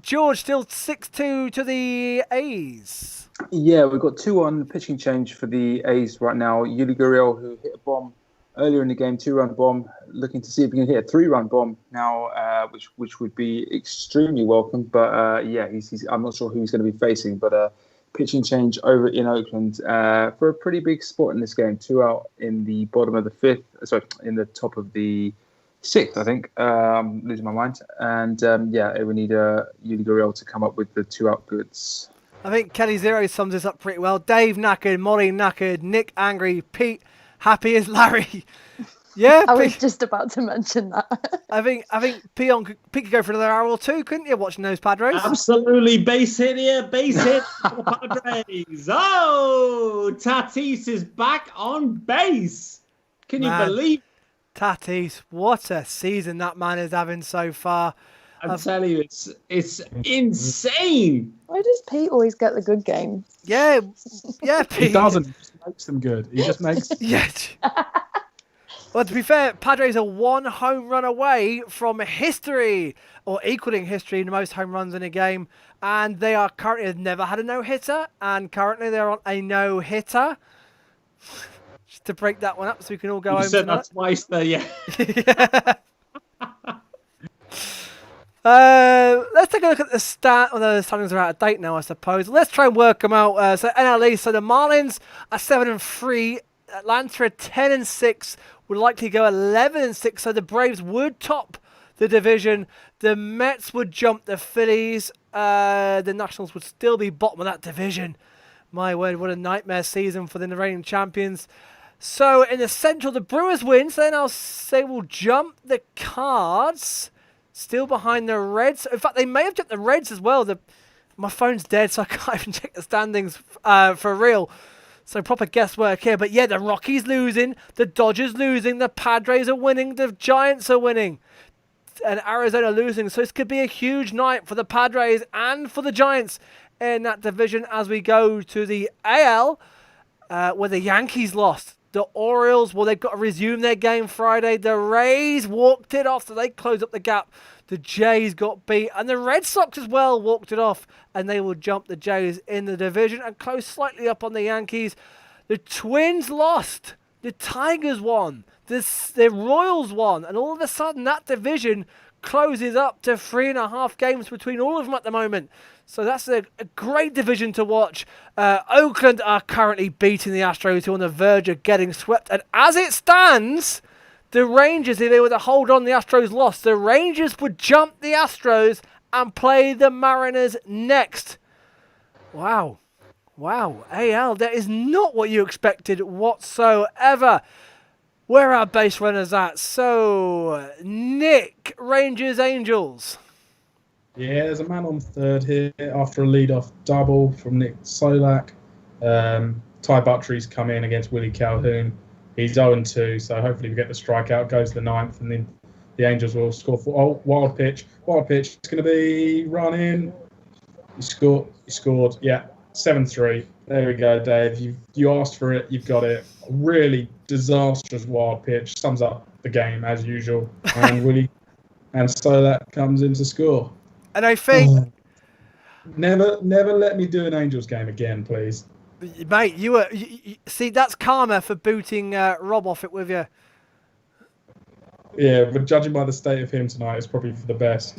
George, still 6-2 to the A's.
Yeah, we've got 2-1 pitching change for the A's right now. Yuli Gurriel, who hit a bomb earlier in the game, 2-run bomb, looking to see if he can hit a 3-run bomb now, which would be extremely welcome. But he's I'm not sure who he's going to be facing, but pitching change over in Oakland for a pretty big spot in this game. 2 out in the bottom of the 5th, in the top of the 6th, I think. I'm losing my mind. And we need Yuli Gurriel to come up with the 2 out goods.
I think Kelly Zero sums this up pretty well. Dave knackered, Molly knackered, Nick angry, Pete happy as Larry. Yeah,
I was just about to mention that.
I think Pete could go for another hour or two, couldn't you, watching those Padres?
Absolutely, base hit here, base hit for the Padres. Oh, Tatis is back on base. Can you believe?
Tatis, what a season that man is having so far.
I'm telling you, it's insane.
Why does Pete always get the good game?
Yeah, Pete.
He doesn't. He just makes them good. He just makes them
Well, to be fair, Padres are 1 home run away from history, or equaling history in the most home runs in a game. And they are currently have never had a no-hitter, and currently they're on a no-hitter. Just to break that one up so we can all go home
said
tonight.
that twice there, yeah.
Let's take a look at the although the standings are out of date now, I suppose. Let's try and work them out. So NL East, so the Marlins are 7-3, Atlanta are 10-6, would likely go 11-6. So the Braves would top the division. The Mets would jump the Phillies. The Nationals would still be bottom of that division. My word, what a nightmare season for the reigning champions. So in the Central, the Brewers win. So then they will jump the Cards. Still behind the Reds. In fact, they may have jumped the Reds as well. My phone's dead, so I can't even check the standings for real. So proper guesswork here. But yeah, the Rockies losing, the Dodgers losing, the Padres are winning, the Giants are winning, and Arizona losing. So this could be a huge night for the Padres and for the Giants in that division as we go to the AL, where the Yankees lost. The Orioles, well, they've got to resume their game Friday. The Rays walked it off, so they closed up the gap. The Jays got beat, and the Red Sox as well walked it off, and they will jump the Jays in the division and close slightly up on the Yankees. The Twins lost. The Tigers won. The Royals won, and all of a sudden that division closes up to 3.5 games between all of them at the moment. So that's a great division to watch. Oakland are currently beating the Astros, who are on the verge of getting swept. And as it stands, the Rangers, if they were to hold on, the Astros lost. The Rangers would jump the Astros and play the Mariners next. Wow. AL, that is not what you expected whatsoever. Where are base runners at? So, Nick, Rangers, Angels.
Yeah, there's a man on third here after a lead-off double from Nick Solak. Ty Buttrey's come in against Willie Calhoun. He's 0-2, so hopefully we get the strikeout. Goes to the 9th, and then the Angels will score. Wild pitch. It's going to be running. He scored. Yeah, 7-3. There we go, Dave. You asked for it. You've got it. Really disastrous wild pitch. Sums up the game as usual. And so that comes in to score.
And I think
never let me do an Angels game again, please.
Mate, you see, that's karma for booting Rob off it with you.
Yeah, but judging by the state of him tonight, it's probably for the best.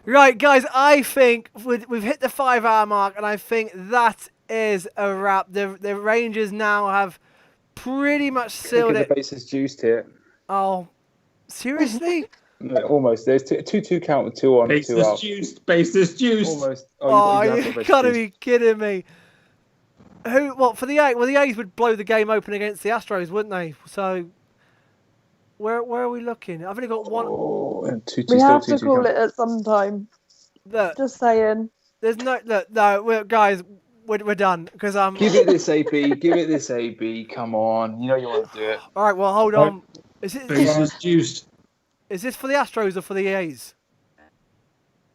Right, guys, I think we've hit the 5-hour mark, and I think that is a wrap. The Rangers now have pretty much sealed it.
The base is juiced here.
Oh, seriously?
No, almost. There's 2-2 count with 2 on, 2 out.
Base is juiced.
Almost.
You gotta be kidding me. What for the A's? Well, the A's would blow the game open against the Astros, wouldn't they? So, where are we looking? I've only got one.
We have to call it at some time.
Look,
just saying.
There's no guys. We're done because I'm.
Give it this AB. Give it this AB. Come on, you know you want to do it.
All right. Well, hold on. Is
juiced?
Is this for the Astros or for the A's?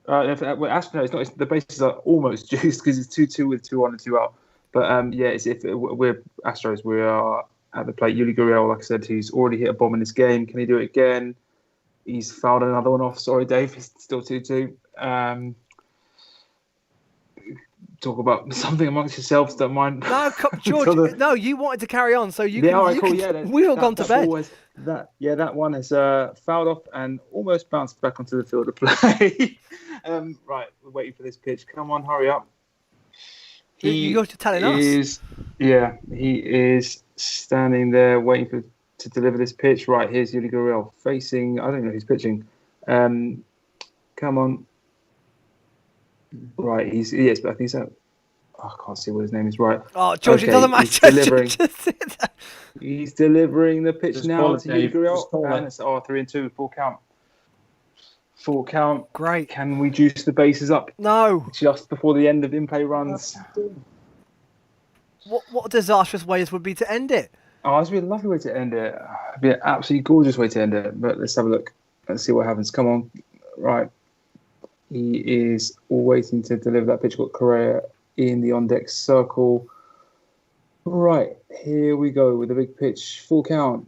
Actually, no, it's not. The bases are almost juiced because it's 2-2 with 2 on and 2 out. But yeah, if we're Astros, we are at the plate. Yuli Gurriel, like I said, he's already hit a bomb in this game. Can he do it again? He's fouled another one off. Sorry, Dave. It's still 2-2. Talk about something amongst yourselves. Don't mind.
No, George. No, you wanted to carry on, so you.
All right, cool.
We've all gone to bed.
That one has fouled off and almost bounced back onto the field of play. Right, we're waiting for this pitch. Come on, hurry up.
You're telling us.
He is standing there waiting to deliver this pitch. Right, here's Yuli Gurriel facing. I don't know who's pitching. Come on. Right, yes, but I think he's out. I can't see what his name is. Right.
Oh, George, it doesn't matter.
He's delivering the pitch now to Yuli Gurriel. And it's 3-2, full count. Full count.
Great.
Can we juice the bases up?
No.
Just before the end of in-play runs.
What a disastrous way this would be to end it.
Oh, it's be a lovely way to end it. It'd be an absolutely gorgeous way to end it. But let's have a look. Let's see what happens. Come on. Right. He is all waiting to deliver that pitch. Got Correa in the on-deck circle. Right. Here we go with the big pitch. Full count.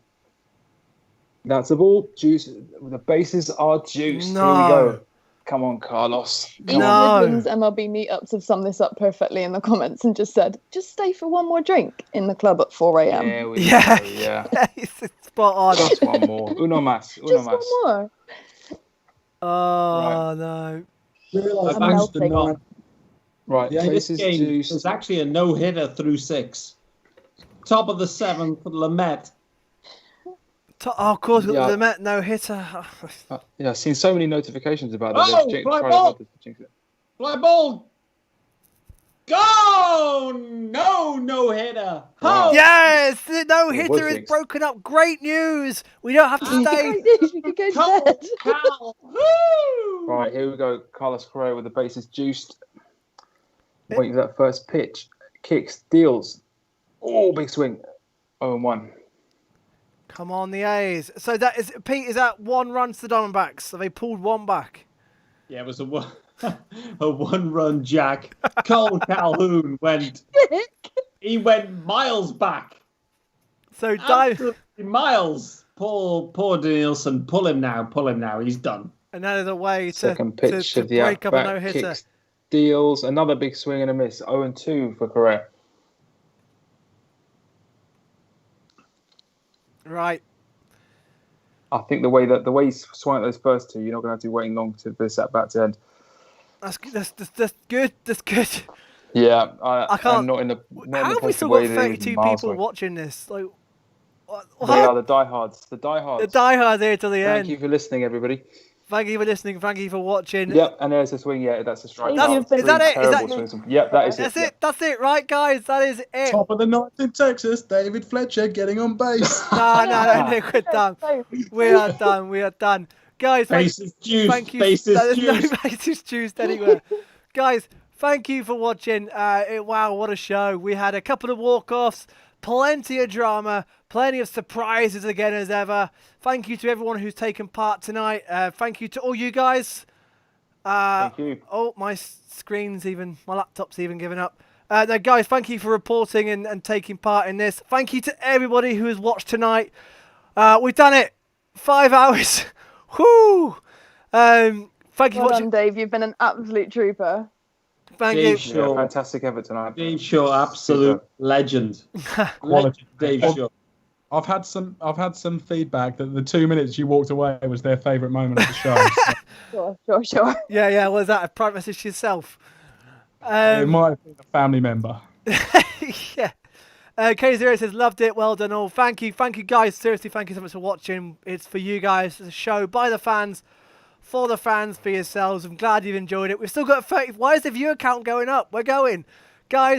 That's a ball. Juice. The bases are juiced.
No.
Here we go. Come on, Carlos.
East Midlands MLB meetups have summed this up perfectly in the comments and just said, just stay for one more drink in the club at 4 a.m.
Yeah. Spot on.
Just one more. Uno más.
Just one more.
Oh, no.
Right,
yeah, this
bases
game
juiced.
is actually a no-hitter through 6. Top of the 7th, Lamette.
Of course, we've got the Met no-hitter.
I've seen so many notifications about that.
Oh, fly ball! Fly ball! Go! No-hitter!
Oh. Yes! The no-hitter is broken up. Great news! We don't have to stay.
We could go to bed.
Right, here we go. Carlos Correa with the bases juiced. Waiting for that first pitch. Kicks, deals. Oh, big swing. 0-1.
Come on, the A's. So that is, Pete, is that 1 run to the Diamondbacks? So they pulled 1 back.
Yeah, it was a 1-run jack. Cole Calhoun went miles back.
So
miles. Poor Danielson. Pull him now. He's done.
And that is a way
Second pitch
to
of the
break up a
at-bat.
no-hitter.
Kicks, deals. Another big swing and a miss. 0-2 for Correa.
Right.
I think the way he swung at those first 2, you're not going to have to be waiting long for this at bat to end.
That's good. That's good.
Yeah,
I can't.
I'm not in the.
How have we still got 32 people watching this? Like, what?
They are the diehards. The diehards.
The diehards here till the end.
Thank you for listening, everybody.
Thank you for listening. Thank you for watching.
Yep, and there's a swing. Yeah, that's a strike.
Is that it?
Yep, that is
That's
it.
That's it, right, guys? That is it.
Top of the 9th in Texas, David Fletcher getting on base.
No, we're done. We are done. Guys,
bases juiced.
Thank you.
Bases
There's
juiced.
no bases juiced anywhere. Guys, thank you for watching. Wow, what a show. We had a couple of walk-offs, plenty of drama, plenty of surprises again as ever. Thank you to everyone who's taken part tonight. Thank you to all you guys.
Thank you.
Oh, my laptop's even given up. No, guys, thank you for reporting and taking part in this. Thank you to everybody who has watched tonight. We've done it. 5 hours. Whoo! Thank you for watching.
Dave. You've been an absolute trooper.
Thank
Dave
you.
Shaw.
Yeah, fantastic effort tonight.
Dave Shaw, absolute legend.
Quality.
Dave Shaw.
I've had some feedback that the 2 minutes you walked away was their favourite moment of the show. So.
Sure.
Yeah. Was that a private message to yourself?
It might have been a family member.
Yeah. K0 says, loved it. Well done all. Thank you, guys. Seriously, thank you so much for watching. It's for you guys. It's a show by the fans, for the fans, for yourselves. I'm glad you've enjoyed it. We've still got 30. Why is the viewer count going up? We're going. Guys,